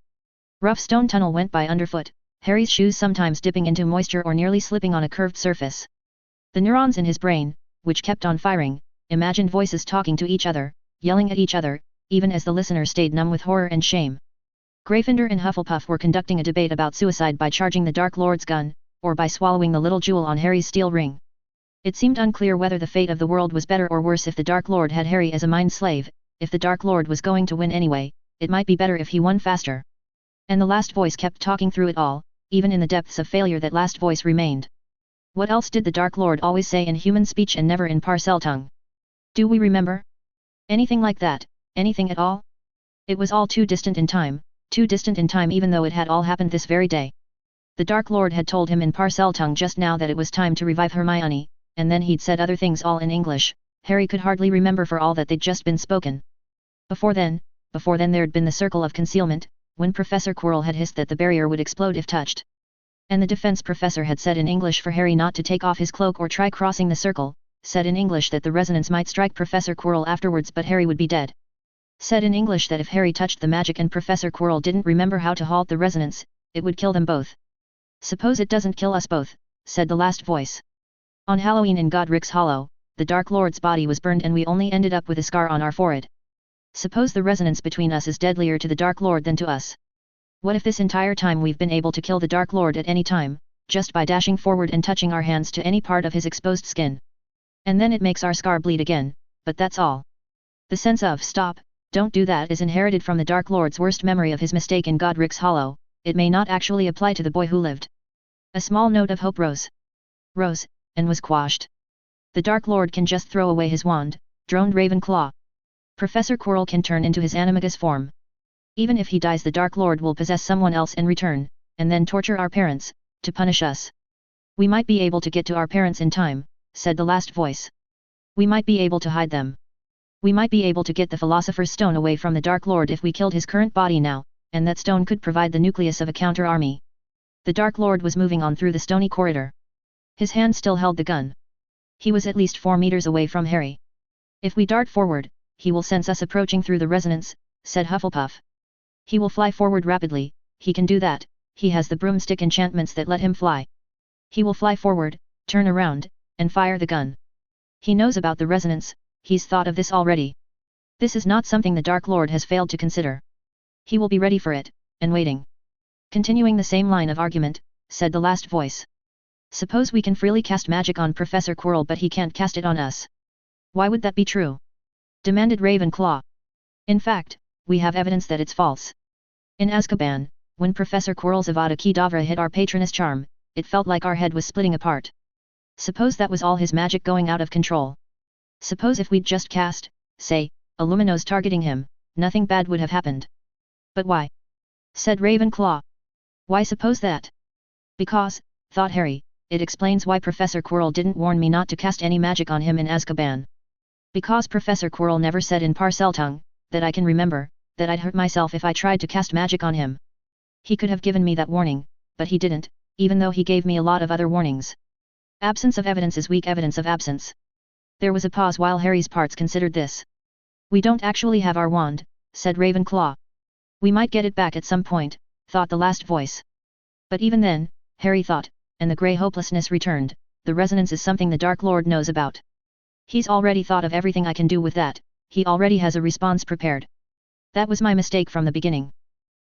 Rough stone tunnel went by underfoot, Harry's shoes sometimes dipping into moisture or nearly slipping on a curved surface. The neurons in his brain, which kept on firing, imagined voices talking to each other, yelling at each other, even as the listener stayed numb with horror and shame. Gryffindor and Hufflepuff were conducting a debate about suicide by charging the Dark Lord's gun, or by swallowing the little jewel on Harry's steel ring. It seemed unclear whether the fate of the world was better or worse if the Dark Lord had Harry as a mind slave. If the Dark Lord was going to win anyway, it might be better if he won faster. And the last voice kept talking through it all, even in the depths of failure that last voice remained. What else did the Dark Lord always say in human speech and never in Parseltongue? Do we remember? Anything like that, anything at all? It was all too distant in time even though it had all happened this very day. The Dark Lord had told him in Parseltongue just now that it was time to revive Hermione, and then he'd said other things all in English. Harry could hardly remember for all that they'd just been spoken. Before then there'd been the circle of concealment, when Professor Quirrell had hissed that the barrier would explode if touched. And the defense professor had said in English for Harry not to take off his cloak or try crossing the circle, said in English that the resonance might strike Professor Quirrell afterwards but Harry would be dead. Said in English that if Harry touched the magic and Professor Quirrell didn't remember how to halt the resonance, it would kill them both. Suppose it doesn't kill us both, said the last voice. On Halloween in Godric's Hollow, the Dark Lord's body was burned and we only ended up with a scar on our forehead. Suppose the resonance between us is deadlier to the Dark Lord than to us. What if this entire time we've been able to kill the Dark Lord at any time, just by dashing forward and touching our hands to any part of his exposed skin? And then it makes our scar bleed again, but that's all. The sense of stop, don't do that is inherited from the Dark Lord's worst memory of his mistake in Godric's Hollow. It may not actually apply to the boy who lived. A small note of hope rose, and was quashed. The Dark Lord can just throw away his wand, droned Ravenclaw. Professor Quirrell can turn into his animagus form. Even if he dies the Dark Lord will possess someone else in return, and then torture our parents, to punish us. We might be able to get to our parents in time, said the last voice. We might be able to hide them. We might be able to get the Philosopher's Stone away from the Dark Lord if we killed his current body now, and that stone could provide the nucleus of a counter-army. The Dark Lord was moving on through the stony corridor. His hand still held the gun. He was at least 4 meters away from Harry. If we dart forward, he will sense us approaching through the resonance, said Hufflepuff. He will fly forward rapidly, he can do that, he has the broomstick enchantments that let him fly. He will fly forward, turn around, and fire the gun. He knows about the resonance, he's thought of this already. This is not something the Dark Lord has failed to consider. He will be ready for it, and waiting. Continuing the same line of argument, said the last voice. Suppose we can freely cast magic on Professor Quirrell but he can't cast it on us. Why would that be true? Demanded Ravenclaw. In fact, we have evidence that it's false. In Azkaban, when Professor Quirrell's Avada Kedavra hit our Patronus charm, it felt like our head was splitting apart. Suppose that was all his magic going out of control. Suppose if we'd just cast, say, a luminose targeting him, nothing bad would have happened. But why? Said Ravenclaw. Why suppose that? Because, thought Harry, it explains why Professor Quirrell didn't warn me not to cast any magic on him in Azkaban. Because Professor Quirrell never said in Parseltongue, that I can remember, that I'd hurt myself if I tried to cast magic on him. He could have given me that warning, but he didn't, even though he gave me a lot of other warnings. Absence of evidence is weak evidence of absence. There was a pause while Harry's parts considered this. We don't actually have our wand, said Ravenclaw. We might get it back at some point, thought the last voice. But even then, Harry thought, and the grey hopelessness returned, the resonance is something the Dark Lord knows about. He's already thought of everything I can do with that, he already has a response prepared. That was my mistake from the beginning.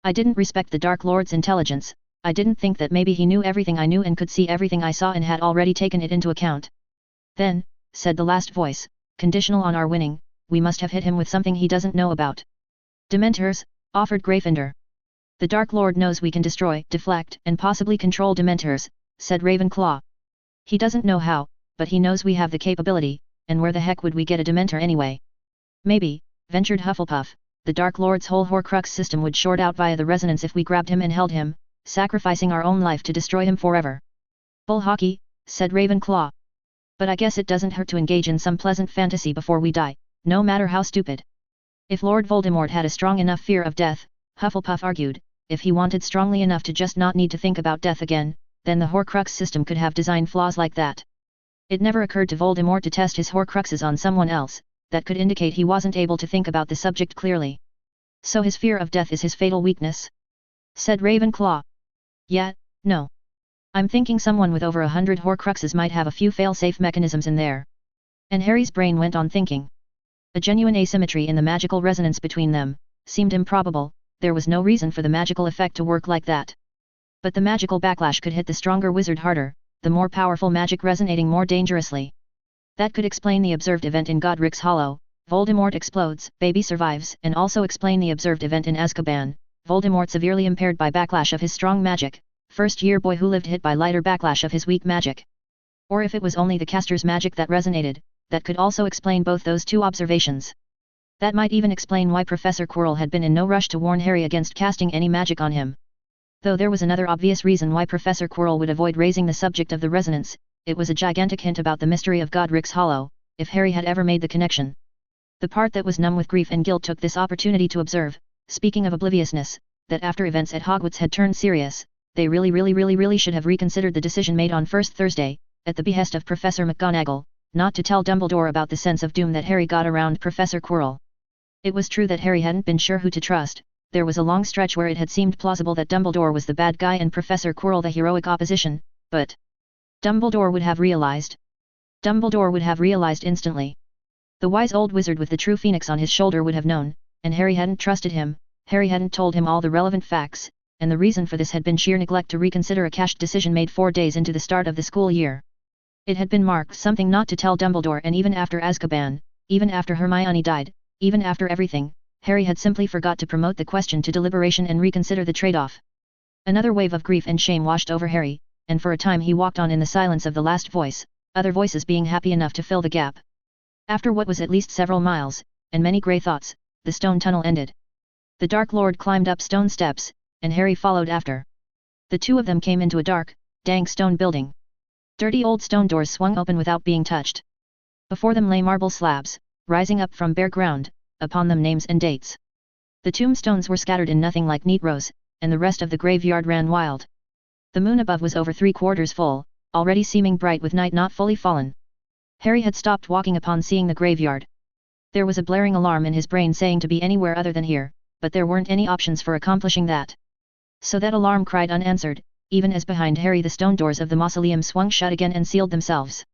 I didn't respect the Dark Lord's intelligence, I didn't think that maybe he knew everything I knew and could see everything I saw and had already taken it into account. Then, said the last voice, conditional on our winning, we must have hit him with something he doesn't know about. Dementors, offered Gryffindor. The Dark Lord knows we can destroy, deflect, and possibly control Dementors, said Ravenclaw. He doesn't know how, but he knows we have the capability, and where the heck would we get a Dementor anyway? Maybe, ventured Hufflepuff, the Dark Lord's whole Horcrux system would short out via the resonance if we grabbed him and held him, sacrificing our own life to destroy him forever. Bull hockey, said Ravenclaw. But I guess it doesn't hurt to engage in some pleasant fantasy before we die, no matter how stupid. If Lord Voldemort had a strong enough fear of death, Hufflepuff argued, if he wanted strongly enough to just not need to think about death again, then the Horcrux system could have design flaws like that. It never occurred to Voldemort to test his Horcruxes on someone else, that could indicate he wasn't able to think about the subject clearly. So his fear of death is his fatal weakness? Said Ravenclaw. Yeah, No. I'm thinking someone with over 100 Horcruxes might have a few fail-safe mechanisms in there. And Harry's brain went on thinking. A genuine asymmetry in the magical resonance between them seemed improbable. There was no reason for the magical effect to work like that. But the magical backlash could hit the stronger wizard harder, the more powerful magic resonating more dangerously. That could explain the observed event in Godric's Hollow, Voldemort explodes, baby survives, and also explain the observed event in Azkaban, Voldemort severely impaired by backlash of his strong magic, first-year boy who lived hit by lighter backlash of his weak magic. Or if it was only the caster's magic that resonated, that could also explain both those two observations. That might even explain why Professor Quirrell had been in no rush to warn Harry against casting any magic on him. Though there was another obvious reason why Professor Quirrell would avoid raising the subject of the resonance, it was a gigantic hint about the mystery of Godric's Hollow, if Harry had ever made the connection. The part that was numb with grief and guilt took this opportunity to observe, speaking of obliviousness, that after events at Hogwarts had turned serious, they really should have reconsidered the decision made on first Thursday, at the behest of Professor McGonagall, not to tell Dumbledore about the sense of doom that Harry got around Professor Quirrell. It was true that Harry hadn't been sure who to trust. There was a long stretch where it had seemed plausible that Dumbledore was the bad guy and Professor Quirrell the heroic opposition, but Dumbledore would have realized. Dumbledore would have realized instantly. The wise old wizard with the true phoenix on his shoulder would have known, and Harry hadn't trusted him. Harry hadn't told him all the relevant facts, and the reason for this had been sheer neglect to reconsider a cached decision made 4 days into the start of the school year. It had been marked something not to tell Dumbledore, and even after Azkaban, even after Hermione died, even after everything, Harry had simply forgot to promote the question to deliberation and reconsider the trade-off. Another wave of grief and shame washed over Harry, and for a time he walked on in the silence of the last voice, other voices being happy enough to fill the gap. After what was at least several miles, and many grey thoughts, the stone tunnel ended. The Dark Lord climbed up stone steps, and Harry followed after. The two of them came into a dark, dank stone building. Dirty old stone doors swung open without being touched. Before them lay marble slabs, rising up from bare ground, upon them names and dates. The tombstones were scattered in nothing like neat rows, and the rest of the graveyard ran wild. The moon above was over 3/4 full, already seeming bright with night not fully fallen. Harry had stopped walking upon seeing the graveyard. There was a blaring alarm in his brain saying to be anywhere other than here, but there weren't any options for accomplishing that. So that alarm cried unanswered, even as behind Harry the stone doors of the mausoleum swung shut again and sealed themselves.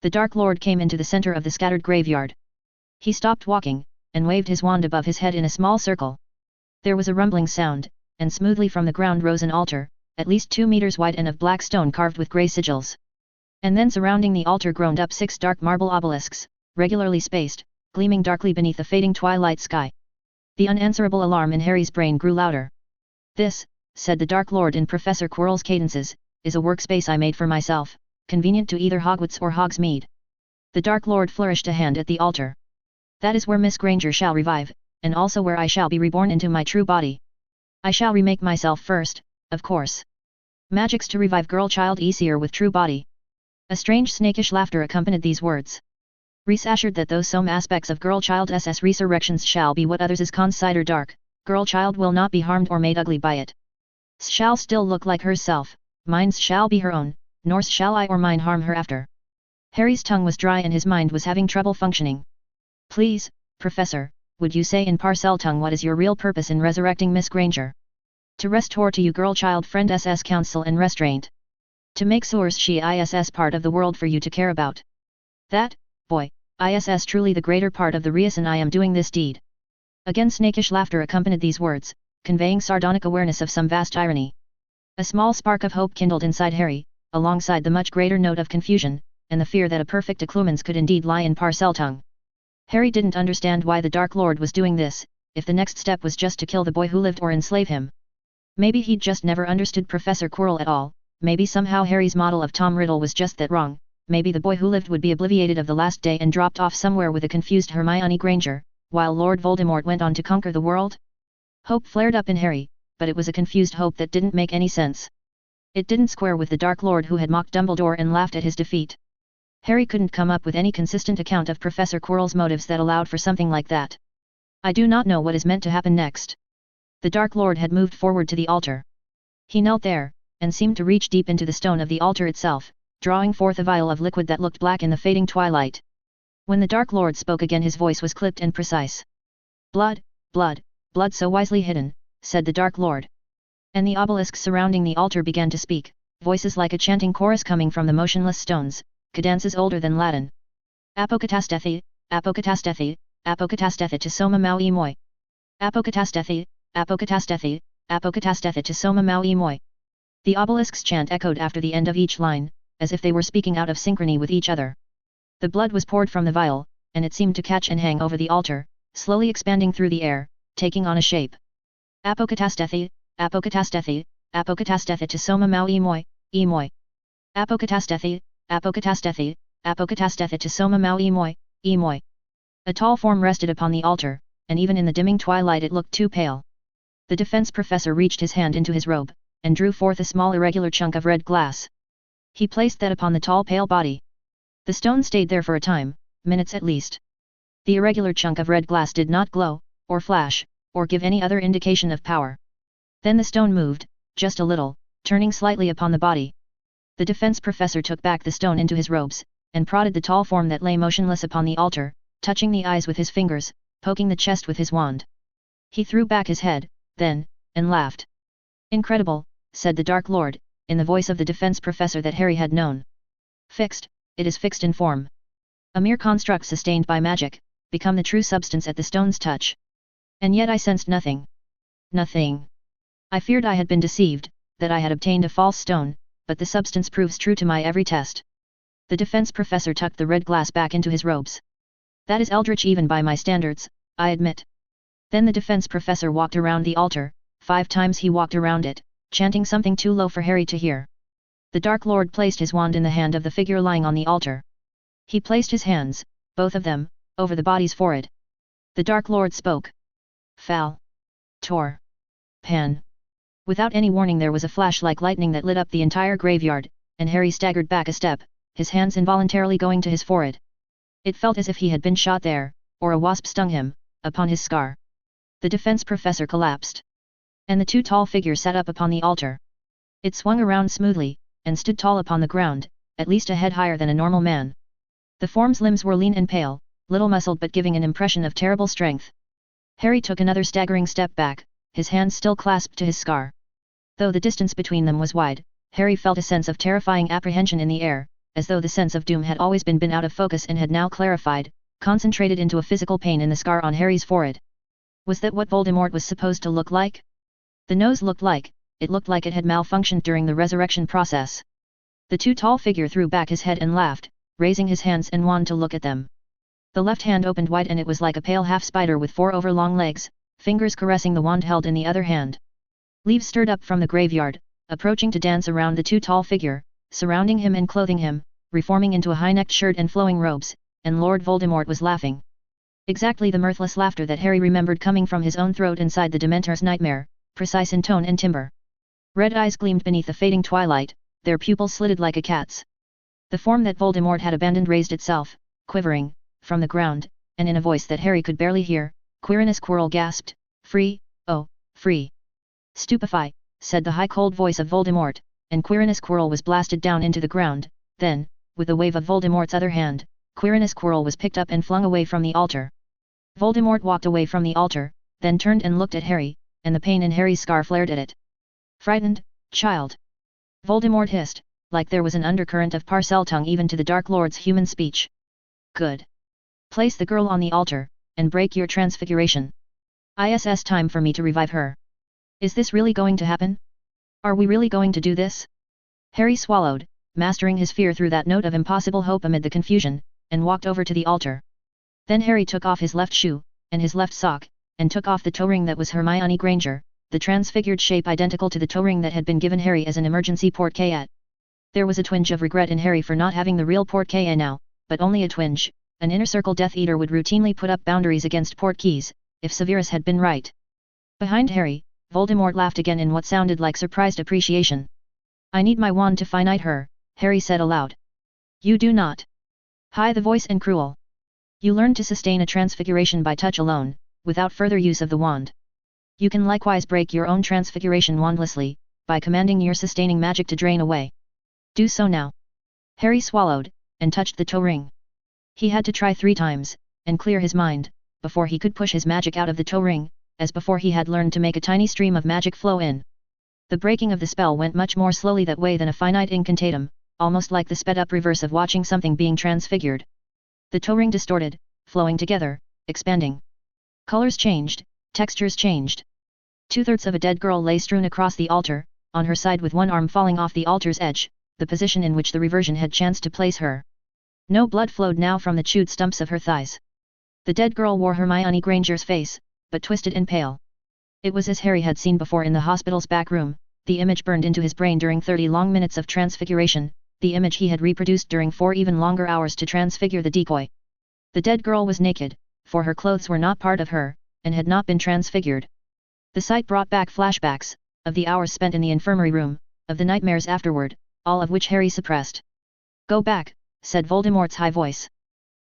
The Dark Lord came into the center of the scattered graveyard. He stopped walking, and waved his wand above his head in a small circle. There was a rumbling sound, and smoothly from the ground rose an altar, at least 2 meters wide and of black stone carved with grey sigils. And then surrounding the altar groaned up 6 dark marble obelisks, regularly spaced, gleaming darkly beneath the fading twilight sky. The unanswerable alarm in Harry's brain grew louder. "This," said the Dark Lord in Professor Quirrell's cadences, "is a workspace I made for myself, convenient to either Hogwarts or Hogsmeade." The Dark Lord flourished a hand at the altar. "That is where Miss Granger shall revive, and also where I shall be reborn into my true body. I shall remake myself first, of course. Magics to revive girl-child easier with true body." A strange snakish laughter accompanied these words. Reese assured that though some aspects of girl-child's resurrections shall be what others is consider dark, girl-child will not be harmed or made ugly by it. Shall still look like herself, mine's shall be her own, nor shall I or mine harm her after. Harry's tongue was dry and his mind was having trouble functioning. "Please, Professor, would you say in parcel tongue what is your real purpose in resurrecting Miss Granger?" "To restore to you girl-child friend SS counsel and restraint. To make source she ISS part of the world for you to care about. That, boy, ISS truly the greater part of the reason I am doing this deed." Again snakish laughter accompanied these words, conveying sardonic awareness of some vast irony. A small spark of hope kindled inside Harry, alongside the much greater note of confusion, and the fear that a perfect accoutrements could indeed lie in parcel tongue. Harry didn't understand why the Dark Lord was doing this, if the next step was just to kill the boy who lived or enslave him. Maybe he'd just never understood Professor Quirrell at all, maybe somehow Harry's model of Tom Riddle was just that wrong, maybe the boy who lived would be obliviated of the last day and dropped off somewhere with a confused Hermione Granger, while Lord Voldemort went on to conquer the world. Hope flared up in Harry, but it was a confused hope that didn't make any sense. It didn't square with the Dark Lord who had mocked Dumbledore and laughed at his defeat. Harry couldn't come up with any consistent account of Professor Quirrell's motives that allowed for something like that. "I do not know what is meant to happen next." The Dark Lord had moved forward to the altar. He knelt there, and seemed to reach deep into the stone of the altar itself, drawing forth a vial of liquid that looked black in the fading twilight. When the Dark Lord spoke again his voice was clipped and precise. "Blood, blood, blood so wisely hidden," said the Dark Lord. And the obelisks surrounding the altar began to speak, voices like a chanting chorus coming from the motionless stones, cadences older than Latin. Apokatastethi, apokatastethi, apokatastethi to soma mau emoi. Apokatastethi, apokatastethi, apokatastethi to soma mau emoi. The obelisks' chant echoed after the end of each line, as if they were speaking out of synchrony with each other. The blood was poured from the vial, and it seemed to catch and hang over the altar, slowly expanding through the air, taking on a shape. Apokatastethi, apokatastethi, apokatastethi to soma mau emoi, emoi. Apokatastethi, apokatastethi, apokatastethi to soma mau emoi, emoi. A tall form rested upon the altar, and even in the dimming twilight it looked too pale. The defense professor reached his hand into his robe, and drew forth a small irregular chunk of red glass. He placed that upon the tall pale body. The stone stayed there for a time, minutes at least. The irregular chunk of red glass did not glow, or flash, or give any other indication of power. Then the stone moved, just a little, turning slightly upon the body. The defense professor took back the stone into his robes, and prodded the tall form that lay motionless upon the altar, touching the eyes with his fingers, poking the chest with his wand. He threw back his head, then, and laughed. Incredible, said the Dark Lord, in the voice of the defense professor that Harry had known. Fixed, it is fixed in form. A mere construct sustained by magic, become the true substance at the stone's touch. And yet I sensed nothing. Nothing. I feared I had been deceived, that I had obtained a false stone, but the substance proves true to my every test. The defense professor tucked the red glass back into his robes. That is eldritch even by my standards, I admit. Then the defense professor walked around the altar, 5 times he walked around it, chanting something too low for Harry to hear. The Dark Lord placed his wand in the hand of the figure lying on the altar. He placed his hands, both of them, over the body's forehead. The Dark Lord spoke. Fal. Tor. Pan. Without any warning there was a flash like lightning that lit up the entire graveyard, and Harry staggered back a step, his hands involuntarily going to his forehead. It felt as if he had been shot there, or a wasp stung him, upon his scar. The defense professor collapsed. And the 2 tall figures sat up upon the altar. It swung around smoothly, and stood tall upon the ground, at least a head higher than a normal man. The form's limbs were lean and pale, little muscled but giving an impression of terrible strength. Harry took another staggering step back, his hands still clasped to his scar. Though the distance between them was wide, Harry felt a sense of terrifying apprehension in the air, as though the sense of doom had always been out of focus and had now clarified, concentrated into a physical pain in the scar on Harry's forehead. Was that what Voldemort was supposed to look like? The nose looked like it had malfunctioned during the resurrection process. The 2 tall figure threw back his head and laughed, raising his hands and wand to look at them. The left hand opened wide and it was like a pale half-spider with 4 overlong legs, fingers caressing the wand held in the other hand. Leaves stirred up from the graveyard, approaching to dance around the 2 tall figure, surrounding him and clothing him, reforming into a high-necked shirt and flowing robes, and Lord Voldemort was laughing. Exactly the mirthless laughter that Harry remembered coming from his own throat inside the Dementor's nightmare, precise in tone and timbre. Red eyes gleamed beneath the fading twilight, their pupils slitted like a cat's. The form that Voldemort had abandoned raised itself, quivering, from the ground, and in a voice that Harry could barely hear, Quirinus Quirrell gasped, "Free, oh, free!" "Stupefy," said the high cold voice of Voldemort, and Quirinus Quirrell was blasted down into the ground. Then, with a wave of Voldemort's other hand, Quirinus Quirrell was picked up and flung away from the altar. Voldemort walked away from the altar, then turned and looked at Harry, and the pain in Harry's scar flared at it. "Frightened, child?" Voldemort hissed, like there was an undercurrent of Parseltongue even to the Dark Lord's human speech. "Good. Place the girl on the altar, and break your transfiguration. It's time for me to revive her. Is this really going to happen? Are we really going to do this?" Harry swallowed, mastering his fear through that note of impossible hope amid the confusion, and walked over to the altar. Then Harry took off his left shoe, and his left sock, and took off the toe ring that was Hermione Granger, the transfigured shape identical to the toe ring that had been given Harry as an emergency porte-clés. There was a twinge of regret in Harry for not having the real porte-clés now, but only a twinge. An Inner Circle Death Eater would routinely put up boundaries against portkeys, if Severus had been right. Behind Harry, Voldemort laughed again in what sounded like surprised appreciation. "I need my wand to finite her," Harry said aloud. "You do not." High the voice and cruel. "You learn to sustain a transfiguration by touch alone, without further use of the wand. You can likewise break your own transfiguration wandlessly, by commanding your sustaining magic to drain away. Do so now." Harry swallowed, and touched the toe ring. He had to try 3 times, and clear his mind, before he could push his magic out of the toe ring, as before he had learned to make a tiny stream of magic flow in. The breaking of the spell went much more slowly that way than a finite incantatum, almost like the sped-up reverse of watching something being transfigured. The toe ring distorted, flowing together, expanding. Colors changed, textures changed. 2/3 of a dead girl lay strewn across the altar, on her side with one arm falling off the altar's edge, the position in which the reversion had chanced to place her. No blood flowed now from the chewed stumps of her thighs. The dead girl wore Hermione Granger's face, but twisted and pale. It was as Harry had seen before in the hospital's back room, the image burned into his brain during 30 long minutes of transfiguration, the image he had reproduced during 4 even longer hours to transfigure the decoy. The dead girl was naked, for her clothes were not part of her, and had not been transfigured. The sight brought back flashbacks, of the hours spent in the infirmary room, of the nightmares afterward, all of which Harry suppressed. "Go back," said Voldemort's high voice.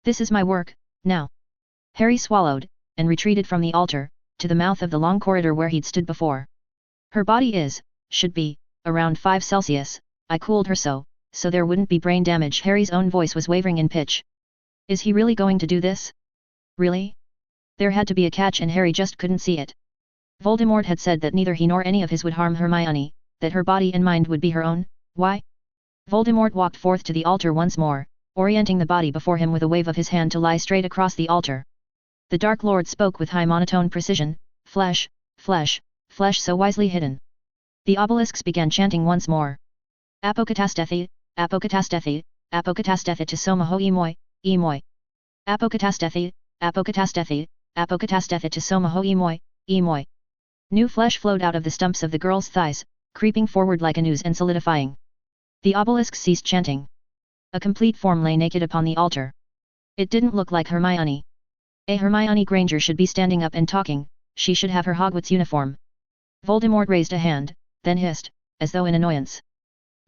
"This is my work, now." Harry swallowed, and retreated from the altar, to the mouth of the long corridor where he'd stood before. "Her body should be, around 5 Celsius, I cooled her so there wouldn't be brain damage." Harry's own voice was wavering in pitch. Is he really going to do this? Really? There had to be a catch and Harry just couldn't see it. Voldemort had said that neither he nor any of his would harm Hermione, that her body and mind would be her own. Why? Voldemort walked forth to the altar once more, orienting the body before him with a wave of his hand to lie straight across the altar. The Dark Lord spoke with high monotone precision, "Flesh, flesh, flesh so wisely hidden." The obelisks began chanting once more. "Apokatastethi, apokatastethi, apokatastethi to somaho emoi, emoi. Apokatastethi, apokatastethi, apokatastethi to somaho emoi, emoi." New flesh flowed out of the stumps of the girl's thighs, creeping forward like an ooze and solidifying. The obelisk ceased chanting. A complete form lay naked upon the altar. It didn't look like Hermione. A Hermione Granger should be standing up and talking, she should have her Hogwarts uniform. Voldemort raised a hand, then hissed, as though in annoyance.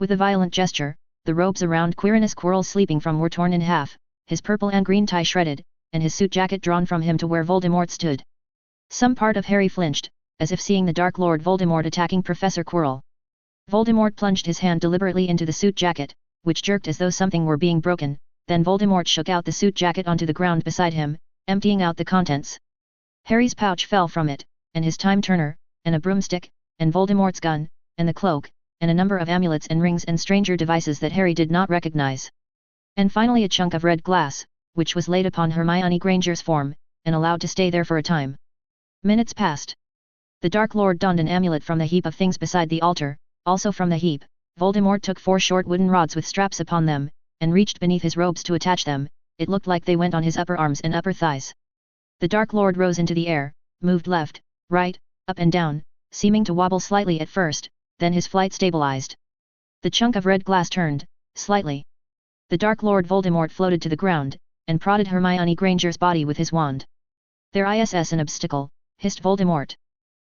With a violent gesture, the robes around Quirinus Quirrell's sleeping form were torn in half, his purple and green tie shredded, and his suit jacket drawn from him to where Voldemort stood. Some part of Harry flinched, as if seeing the Dark Lord Voldemort attacking Professor Quirrell. Voldemort plunged his hand deliberately into the suit jacket, which jerked as though something were being broken, then Voldemort shook out the suit jacket onto the ground beside him, emptying out the contents. Harry's pouch fell from it, and his time turner, and a broomstick, and Voldemort's gun, and the cloak, and a number of amulets and rings and stranger devices that Harry did not recognize. And finally a chunk of red glass, which was laid upon Hermione Granger's form, and allowed to stay there for a time. Minutes passed. The Dark Lord donned an amulet from the heap of things beside the altar, also from the heap, Voldemort took 4 short wooden rods with straps upon them, and reached beneath his robes to attach them. It looked like they went on his upper arms and upper thighs. The Dark Lord rose into the air, moved left, right, up and down, seeming to wobble slightly at first, then his flight stabilized. The chunk of red glass turned, slightly. The Dark Lord Voldemort floated to the ground, and prodded Hermione Granger's body with his wand. "There is an obstacle," hissed Voldemort.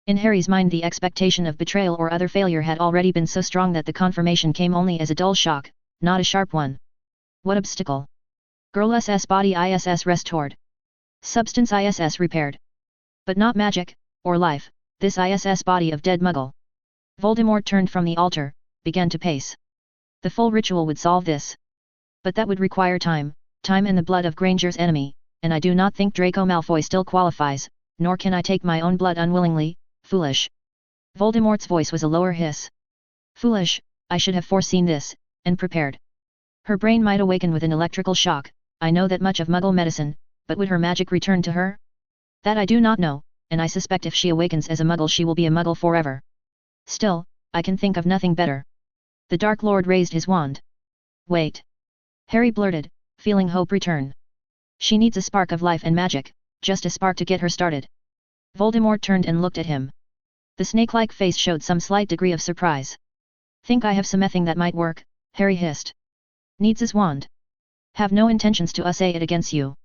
In Harry's mind the expectation of betrayal or other failure had already been so strong that the confirmation came only as a dull shock, not a sharp one. What obstacle? Girl SS body ISS restored. Substance ISS repaired. But not magic, or life, this ISS body of dead muggle. Voldemort turned from the altar, began to pace. The full ritual would solve this. But that would require time and the blood of Granger's enemy, and I do not think Draco Malfoy still qualifies, nor can I take my own blood unwillingly. Foolish. Voldemort's voice was a lower hiss. Foolish, I should have foreseen this, and prepared. Her brain might awaken with an electrical shock, I know that much of Muggle medicine, but would her magic return to her? That I do not know, and I suspect if she awakens as a Muggle she will be a Muggle forever. Still, I can think of nothing better. The Dark Lord raised his wand. Wait. Harry blurted, feeling hope return. She needs a spark of life and magic, just a spark to get her started. Voldemort turned and looked at him. The snake-like face showed some slight degree of surprise. Think I have something that might work, Harry hissed. Needs his wand. Have no intentions to say it against you.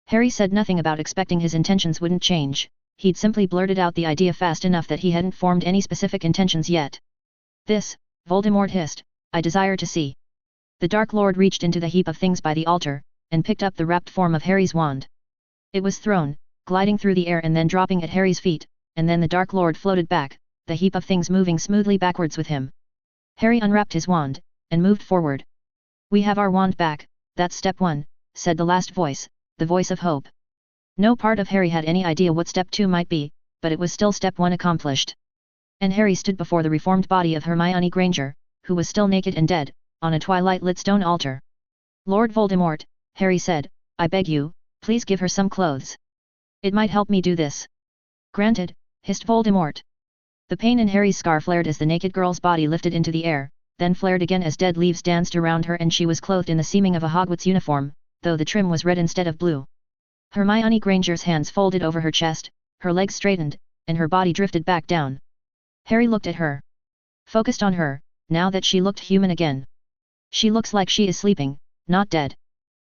Harry said nothing about expecting his intentions wouldn't change, he'd simply blurted out the idea fast enough that he hadn't formed any specific intentions yet. This, Voldemort hissed, I desire to see. The Dark Lord reached into the heap of things by the altar, and picked up the wrapped form of Harry's wand. It was thrown, gliding through the air and then dropping at Harry's feet, and then the Dark Lord floated back, the heap of things moving smoothly backwards with him. Harry unwrapped his wand, and moved forward. We have our wand back, that's step 1, said the last voice, the voice of hope. No part of Harry had any idea what step 2 might be, but it was still step 1 accomplished. And Harry stood before the reformed body of Hermione Granger, who was still naked and dead, on a twilight-lit stone altar. Lord Voldemort, Harry said, I beg you, please give her some clothes. It might help me do this. Granted, hissed Voldemort. The pain in Harry's scar flared as the naked girl's body lifted into the air, then flared again as dead leaves danced around her and she was clothed in the seeming of a Hogwarts uniform, though the trim was red instead of blue. Hermione Granger's hands folded over her chest, her legs straightened, and her body drifted back down. Harry looked at her. Focused on her, now that she looked human again. She looks like she is sleeping, not dead.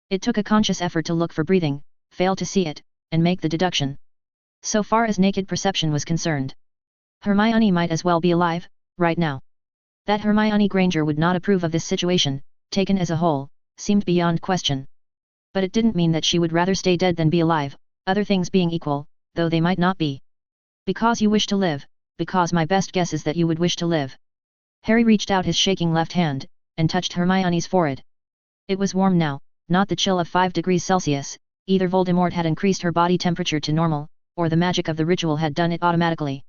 It took a conscious effort to look for breathing, fail to see it, and make the deduction. So far as naked perception was concerned, Hermione might as well be alive, right now. That Hermione Granger would not approve of this situation, taken as a whole, seemed beyond question. But it didn't mean that she would rather stay dead than be alive, other things being equal, though they might not be. Because you wish to live, because my best guess is that you would wish to live. Harry reached out his shaking left hand, and touched Hermione's forehead. It was warm now, not the chill of 5 degrees Celsius, either Voldemort had increased her body temperature to normal, or the magic of the ritual had done it automatically.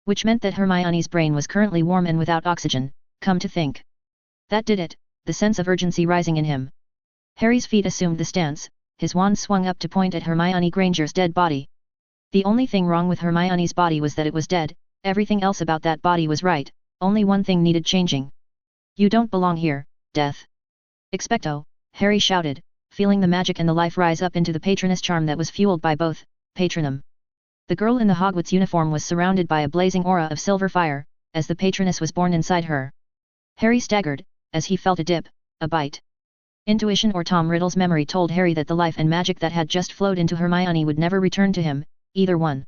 Which meant that Hermione's brain was currently warm and without oxygen, come to think. That did it, the sense of urgency rising in him. Harry's feet assumed the stance, his wand swung up to point at Hermione Granger's dead body. The only thing wrong with Hermione's body was that it was dead, everything else about that body was right, only one thing needed changing. You don't belong here, Death. Expecto, Harry shouted, feeling the magic and the life rise up into the patroness charm that was fueled by both, patronum. The girl in the Hogwarts uniform was surrounded by a blazing aura of silver fire, as the patroness was born inside her. Harry staggered, as he felt a dip, a bite. Intuition or Tom Riddle's memory told Harry that the life and magic that had just flowed into Hermione would never return to him, either one.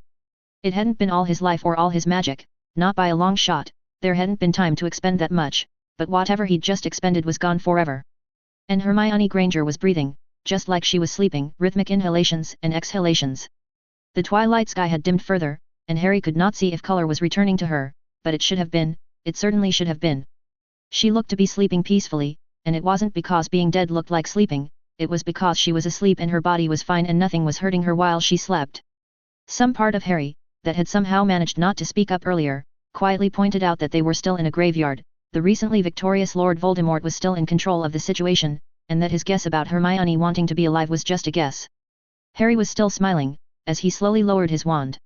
It hadn't been all his life or all his magic, not by a long shot, there hadn't been time to expend that much, but whatever he'd just expended was gone forever. And Hermione Granger was breathing, just like she was sleeping, rhythmic inhalations and exhalations. The twilight sky had dimmed further, and Harry could not see if color was returning to her, but it should have been, it certainly should have been. She looked to be sleeping peacefully, and it wasn't because being dead looked like sleeping, it was because she was asleep and her body was fine and nothing was hurting her while she slept. Some part of Harry, that had somehow managed not to speak up earlier, quietly pointed out that they were still in a graveyard, the recently victorious Lord Voldemort was still in control of the situation, and that his guess about Hermione wanting to be alive was just a guess. Harry was still smiling, as he slowly lowered his wand.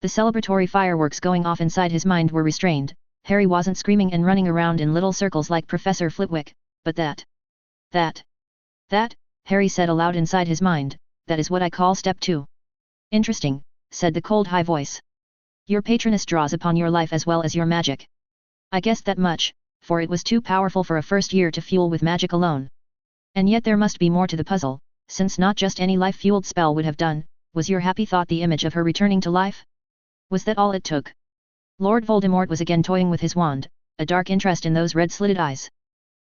The celebratory fireworks going off inside his mind were restrained. Harry wasn't screaming and running around in little circles like Professor Flitwick, but that, Harry said aloud inside his mind, that is what I call step 2. Interesting, said the cold high voice. Your patroness draws upon your life as well as your magic. I guessed that much, for it was too powerful for a first year to fuel with magic alone. And yet there must be more to the puzzle, since not just any life-fueled spell would have done. Was your happy thought the image of her returning to life? Was that all it took? Lord Voldemort was again toying with his wand, a dark interest in those red-slitted eyes.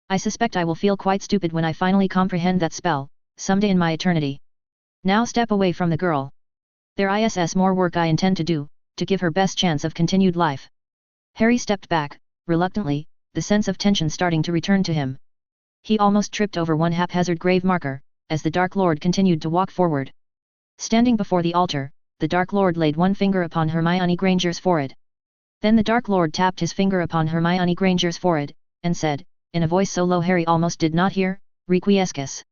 I suspect I will feel quite stupid when I finally comprehend that spell, someday in my eternity. Now step away from the girl. There is more work I intend to do, to give her best chance of continued life. Harry stepped back, reluctantly, the sense of tension starting to return to him. He almost tripped over one haphazard grave marker, as the Dark Lord continued to walk forward. Standing before the altar, the Dark Lord laid one finger upon Hermione Granger's forehead. Then the Dark Lord tapped his finger upon Hermione Granger's forehead, and said, in a voice so low Harry almost did not hear, Requiescat.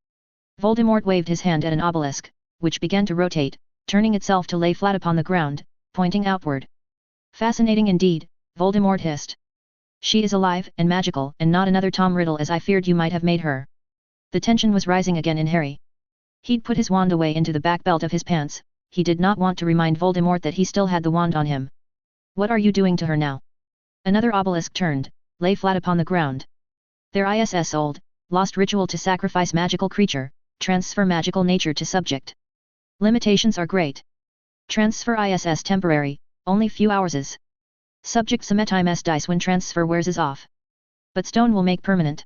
Voldemort waved his hand at an obelisk, which began to rotate, turning itself to lay flat upon the ground, pointing outward. Fascinating indeed, Voldemort hissed. She is alive and magical and not another Tom Riddle as I feared you might have made her. The tension was rising again in Harry. He'd put his wand away into the back belt of his pants, he did not want to remind Voldemort that he still had the wand on him. What are you doing to her now? Another obelisk turned, lay flat upon the ground. There is old, lost ritual to sacrifice magical creature, transfer magical nature to subject. Limitations are great. Transfer is temporary, only few hours. Subject sometimes dice when transfer wears is off. But stone will make permanent.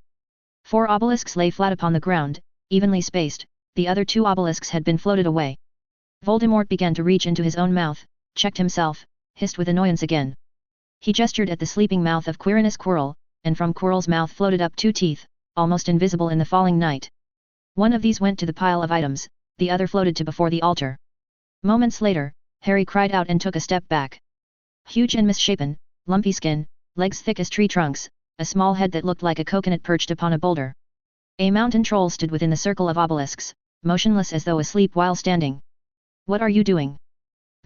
4 obelisks lay flat upon the ground, evenly spaced, the other 2 obelisks had been floated away. Voldemort began to reach into his own mouth, checked himself, hissed with annoyance again. He gestured at the sleeping mouth of Quirinus Quirrell, and from Quirrell's mouth floated up 2 teeth, almost invisible in the falling night. One of these went to the pile of items, the other floated to before the altar. Moments later, Harry cried out and took a step back. Huge and misshapen, lumpy skin, legs thick as tree trunks, a small head that looked like a coconut perched upon a boulder. A mountain troll stood within the circle of obelisks, motionless as though asleep while standing. What are you doing?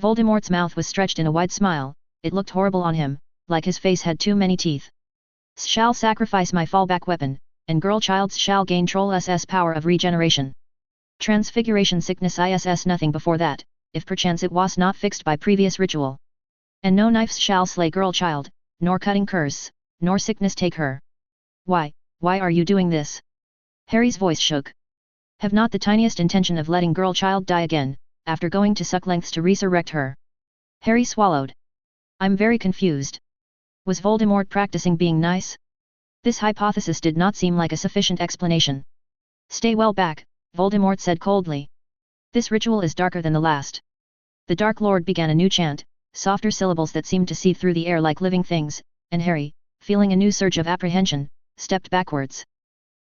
Voldemort's mouth was stretched in a wide smile, it looked horrible on him, like his face had too many teeth. Shall sacrifice my fallback weapon, and girl childs shall gain troll SS power of regeneration. Transfiguration sickness ISS nothing before that, if perchance it was not fixed by previous ritual. And no knives shall slay girl child, nor cutting curse, nor sickness take her. Why are you doing this? Harry's voice shook. Have not the tiniest intention of letting girl child die again, after going to such lengths to resurrect her. Harry swallowed. I'm very confused. Was Voldemort practicing being nice? This hypothesis did not seem like a sufficient explanation. Stay well back, Voldemort said coldly. This ritual is darker than the last. The Dark Lord began a new chant, softer syllables that seemed to seethe through the air like living things, and Harry, feeling a new surge of apprehension, stepped backwards.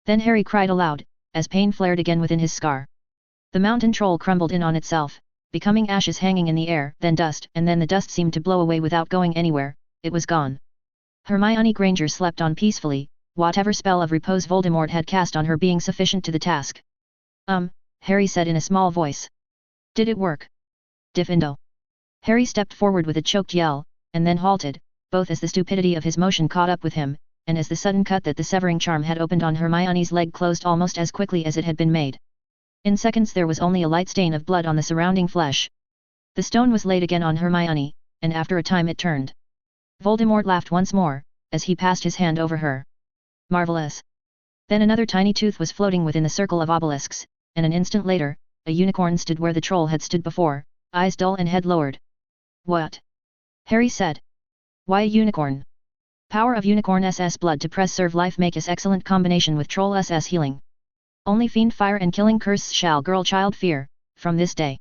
Then Harry cried aloud, as pain flared again within his scar. The mountain troll crumbled in on itself, becoming ashes hanging in the air, then dust, and then the dust seemed to blow away without going anywhere, it was gone. Hermione Granger slept on peacefully, whatever spell of repose Voldemort had cast on her being sufficient to the task. Harry said in a small voice. Did it work? Diffindo. Harry stepped forward with a choked yell, and then halted, both as the stupidity of his motion caught up with him, and as the sudden cut that the severing charm had opened on Hermione's leg closed almost as quickly as it had been made. In seconds there was only a light stain of blood on the surrounding flesh. The stone was laid again on Hermione, and after a time it turned. Voldemort laughed once more, as he passed his hand over her. Marvelous! Then another tiny tooth was floating within the circle of obelisks, and an instant later, a unicorn stood where the troll had stood before, eyes dull and head lowered. What? Harry said. Why a unicorn? Power of unicorn SS blood to preserve life make us excellent combination with troll SS healing. Only fiend fire and killing curse shall girl child fear, from this day.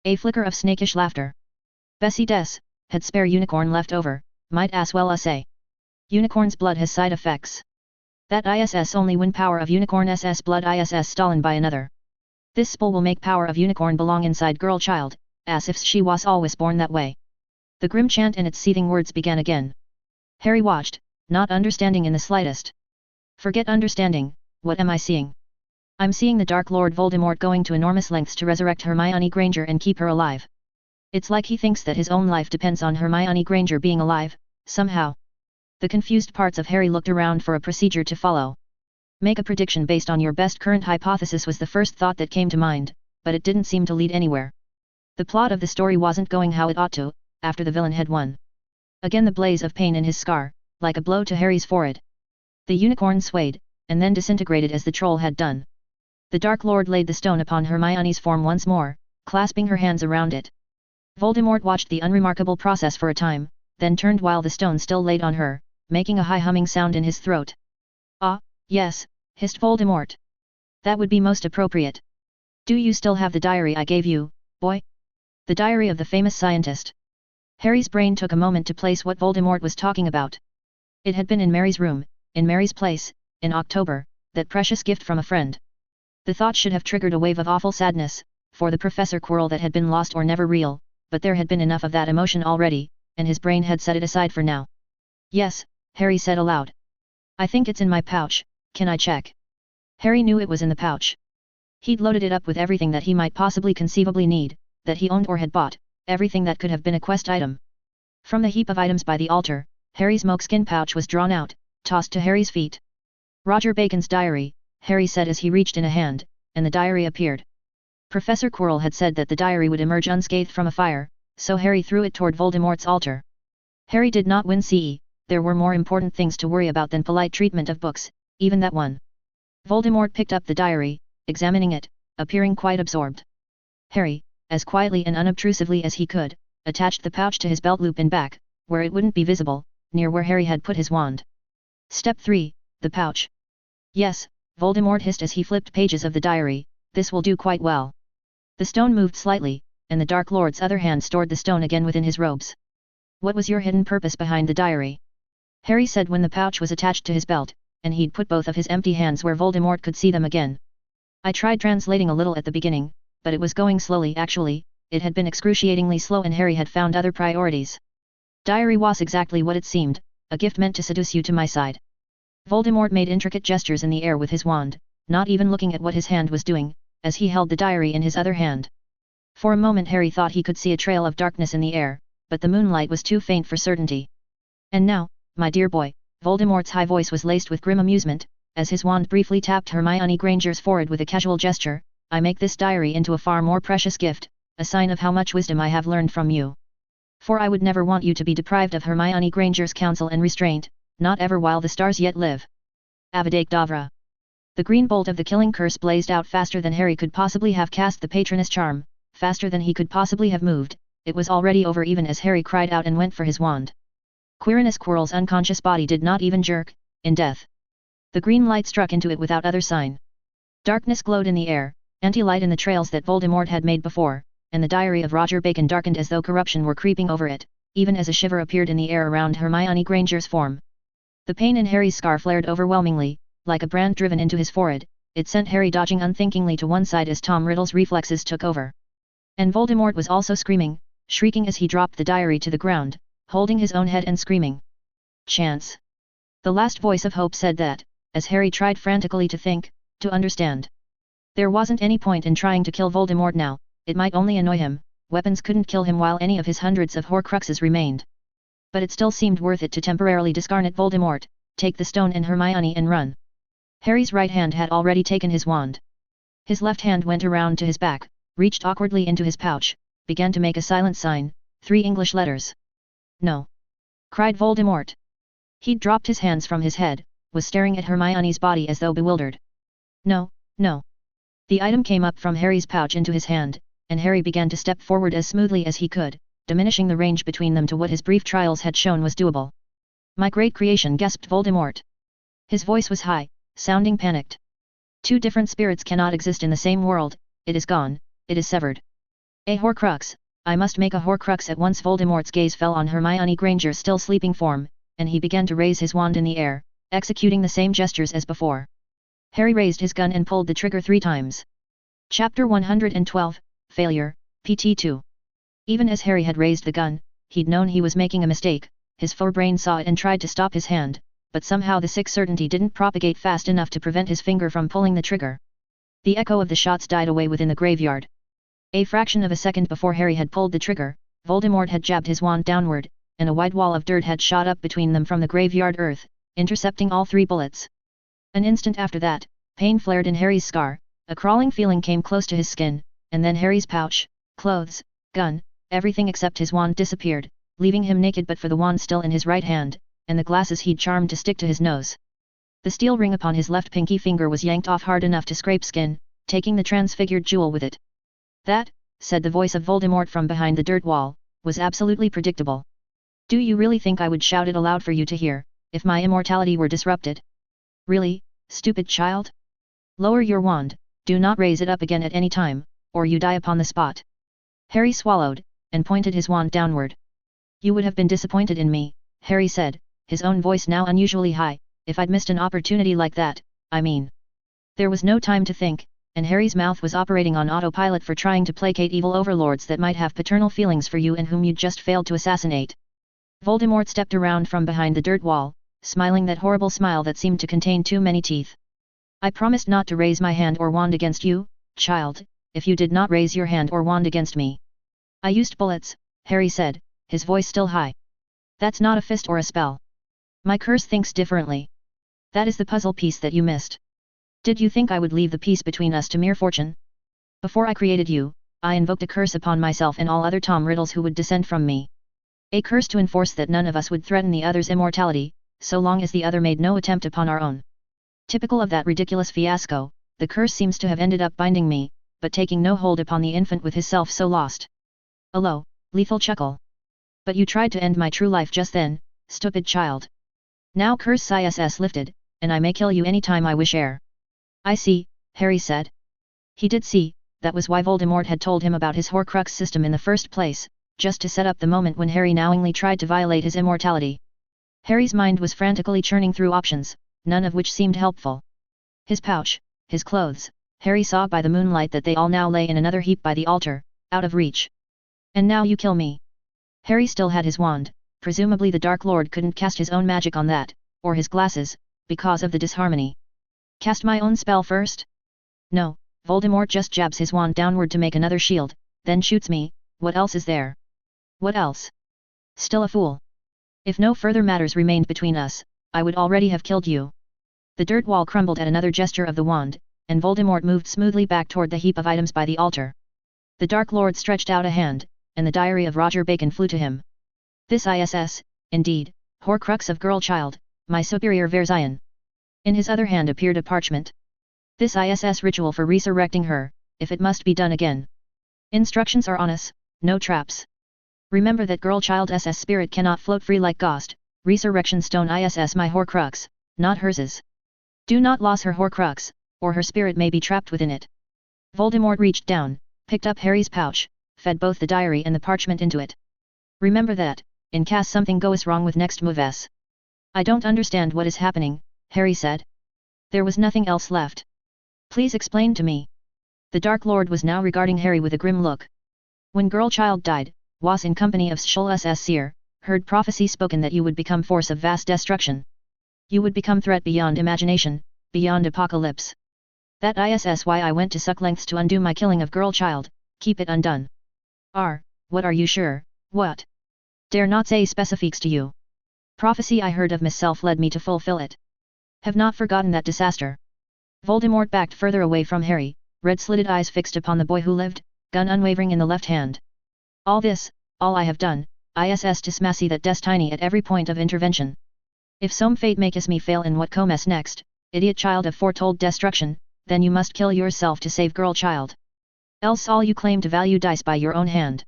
A flicker of snakish laughter. Bessie des, had spare unicorn left over, might as well say. Unicorn's blood has side effects. That ISS only win power of unicorn SS blood ISS stolen by another. This spell will make power of unicorn belong inside girl child, as if she was always born that way. The grim chant and its seething words began again. Harry watched, not understanding in the slightest. Forget understanding, what am I seeing? I'm seeing the Dark Lord Voldemort going to enormous lengths to resurrect Hermione Granger and keep her alive. It's like he thinks that his own life depends on Hermione Granger being alive, somehow. The confused parts of Harry looked around for a procedure to follow. Make a prediction based on your best current hypothesis was the first thought that came to mind, but it didn't seem to lead anywhere. The plot of the story wasn't going how it ought to, after the villain had won. Again the blaze of pain in his scar, like a blow to Harry's forehead. The unicorn swayed, and then disintegrated as the troll had done. The Dark Lord laid the stone upon Hermione's form once more, clasping her hands around it. Voldemort watched the unremarkable process for a time, then turned while the stone still laid on her, making a high humming sound in his throat. Ah, yes, hissed Voldemort. That would be most appropriate. Do you still have the diary I gave you, boy? The diary of the famous scientist. Harry's brain took a moment to place what Voldemort was talking about. It had been in Mary's room, in Mary's place, in October, that precious gift from a friend. The thought should have triggered a wave of awful sadness, for the Professor Quirrell that had been lost or never real, but there had been enough of that emotion already, and his brain had set it aside for now. Yes, Harry said aloud. I think it's in my pouch, can I check? Harry knew it was in the pouch. He'd loaded it up with everything that he might possibly conceivably need, that he owned or had bought, everything that could have been a quest item. From the heap of items by the altar, Harry's moleskin pouch was drawn out, tossed to Harry's feet. Roger Bacon's diary, Harry said as he reached in a hand, and the diary appeared. Professor Quirrell had said that the diary would emerge unscathed from a fire, so Harry threw it toward Voldemort's altar. Harry did not win CE, there were more important things to worry about than polite treatment of books, even that one. Voldemort picked up the diary, examining it, appearing quite absorbed. Harry, as quietly and unobtrusively as he could, attached the pouch to his belt loop and back, where it wouldn't be visible, near where Harry had put his wand. Step 3, the pouch. Yes, Voldemort hissed as he flipped pages of the diary, this will do quite well. The stone moved slightly, and the Dark Lord's other hand stored the stone again within his robes. What was your hidden purpose behind the diary? Harry said when the pouch was attached to his belt, and he'd put both of his empty hands where Voldemort could see them again. I tried translating a little at the beginning, but it was going slowly actually, it had been excruciatingly slow and Harry had found other priorities. Diary was exactly what it seemed, a gift meant to seduce you to my side. Voldemort made intricate gestures in the air with his wand, not even looking at what his hand was doing, as he held the diary in his other hand. For a moment Harry thought he could see a trail of darkness in the air, but the moonlight was too faint for certainty. And now, my dear boy, Voldemort's high voice was laced with grim amusement, as his wand briefly tapped Hermione Granger's forehead with a casual gesture. I make this diary into a far more precious gift, a sign of how much wisdom I have learned from you. For I would never want you to be deprived of Hermione Granger's counsel and restraint, not ever while the stars yet live. Avada Kedavra. The green bolt of the killing curse blazed out faster than Harry could possibly have cast the Patronus charm, faster than he could possibly have moved. It was already over even as Harry cried out and went for his wand. Quirinus Quirrell's unconscious body did not even jerk, in death. The green light struck into it without other sign. Darkness glowed in the air, anti-light in the trails that Voldemort had made before, and the diary of Roger Bacon darkened as though corruption were creeping over it, even as a shiver appeared in the air around Hermione Granger's form. The pain in Harry's scar flared overwhelmingly, like a brand driven into his forehead. It sent Harry dodging unthinkingly to one side as Tom Riddle's reflexes took over. And Voldemort was also screaming, shrieking as he dropped the diary to the ground, holding his own head and screaming. Chance. The last voice of hope said that, as Harry tried frantically to think, to understand. There wasn't any point in trying to kill Voldemort now, it might only annoy him. Weapons couldn't kill him while any of his hundreds of Horcruxes remained. But it still seemed worth it to temporarily discarnate Voldemort, take the stone and Hermione and run. Harry's right hand had already taken his wand. His left hand went around to his back, reached awkwardly into his pouch, began to make a silent sign, 3 English letters. No! Cried Voldemort. He'd dropped his hands from his head, was staring at Hermione's body as though bewildered. No, no. The item came up from Harry's pouch into his hand, and Harry began to step forward as smoothly as he could, diminishing the range between them to what his brief trials had shown was doable. My great creation, gasped Voldemort. His voice was high, sounding panicked. 2 different spirits cannot exist in the same world, it is gone, it is severed. A Horcrux, I must make a Horcrux at once. Voldemort's gaze fell on Hermione Granger's still sleeping form, and he began to raise his wand in the air, executing the same gestures as before. Harry raised his gun and pulled the trigger 3 times. Chapter 112, Failure, PT2. Even as Harry had raised the gun, he'd known he was making a mistake. His forebrain saw it and tried to stop his hand, but somehow the sick certainty didn't propagate fast enough to prevent his finger from pulling the trigger. The echo of the shots died away within the graveyard. A fraction of a second before Harry had pulled the trigger, Voldemort had jabbed his wand downward, and a wide wall of dirt had shot up between them from the graveyard earth, intercepting all 3 bullets. An instant after that, pain flared in Harry's scar, a crawling feeling came close to his skin, and then Harry's pouch, clothes, gun, everything except his wand disappeared, leaving him naked but for the wand still in his right hand, and the glasses he'd charmed to stick to his nose. The steel ring upon his left pinky finger was yanked off hard enough to scrape skin, taking the transfigured jewel with it. That, said the voice of Voldemort from behind the dirt wall, was absolutely predictable. Do you really think I would shout it aloud for you to hear, if my immortality were disrupted? Really, stupid child? Lower your wand, do not raise it up again at any time, or you die upon the spot. Harry swallowed, and pointed his wand downward. You would have been disappointed in me, Harry said, his own voice now unusually high, if I'd missed an opportunity like that, I mean. There was no time to think, and Harry's mouth was operating on autopilot for trying to placate evil overlords that might have paternal feelings for you and whom you'd just failed to assassinate. Voldemort stepped around from behind the dirt wall, smiling that horrible smile that seemed to contain too many teeth. I promised not to raise my hand or wand against you, child, if you did not raise your hand or wand against me. I used bullets, Harry said, his voice still high. That's not a fist or a spell. My curse thinks differently. That is the puzzle piece that you missed. Did you think I would leave the peace between us to mere fortune? Before I created you, I invoked a curse upon myself and all other Tom Riddles who would descend from me. A curse to enforce that none of us would threaten the other's immortality, so long as the other made no attempt upon our own. Typical of that ridiculous fiasco, the curse seems to have ended up binding me, but taking no hold upon the infant with his self so lost. A low, lethal chuckle. But you tried to end my true life just then, stupid child. Now curse ISS lifted, and I may kill you any time I wish. I see, Harry said. He did see, that was why Voldemort had told him about his Horcrux system in the first place, just to set up the moment when Harry knowingly tried to violate his immortality. Harry's mind was frantically churning through options, none of which seemed helpful. His pouch, his clothes, Harry saw by the moonlight that they all now lay in another heap by the altar, out of reach. And now you kill me. Harry still had his wand, Presumably the Dark Lord couldn't cast his own magic on that, or his glasses, because of the disharmony. Cast my own spell first? No, Voldemort just jabs his wand downward to make another shield, then shoots me. What else is there? What else? Still a fool. If no further matters remained between us, I would already have killed you. The dirt wall crumbled at another gesture of the wand, and Voldemort moved smoothly back toward the heap of items by the altar. The Dark Lord stretched out a hand, and the diary of Roger Bacon flew to him. This ISS, indeed, Horcrux of girl-child, my superior Verzion. In his other hand appeared a parchment. This ISS ritual for resurrecting her, if it must be done again. Instructions are on us, no traps. Remember that girl-child SS spirit cannot float free like ghost, resurrection stone ISS my Horcrux, not hers's. Do not lose her Horcrux, or her spirit may be trapped within it. Voldemort reached down, picked up Harry's pouch, fed both the diary and the parchment into it. Remember that, in case something goes wrong with next moves. I don't understand what is happening, Harry said. There was nothing else left. Please explain to me. The Dark Lord was now regarding Harry with a grim look. When girl-child died, was in company of Shul SS Seer, heard prophecy spoken that you would become force of vast destruction. You would become threat beyond imagination, beyond apocalypse. That is why I went to such lengths to undo my killing of girl-child, keep it undone. What are you sure, what? Dare not say specifics to you. Prophecy I heard of myself led me to fulfill it. Have not forgotten that disaster. Voldemort backed further away from Harry, red-slitted eyes fixed upon the boy who lived, gun unwavering in the left hand. All this, all I have done, ISS to smassy that destiny at every point of intervention. If some fate makes me fail in what comes next, idiot child of foretold destruction, then you must kill yourself to save girl child. Else all you claim to value dies by your own hand.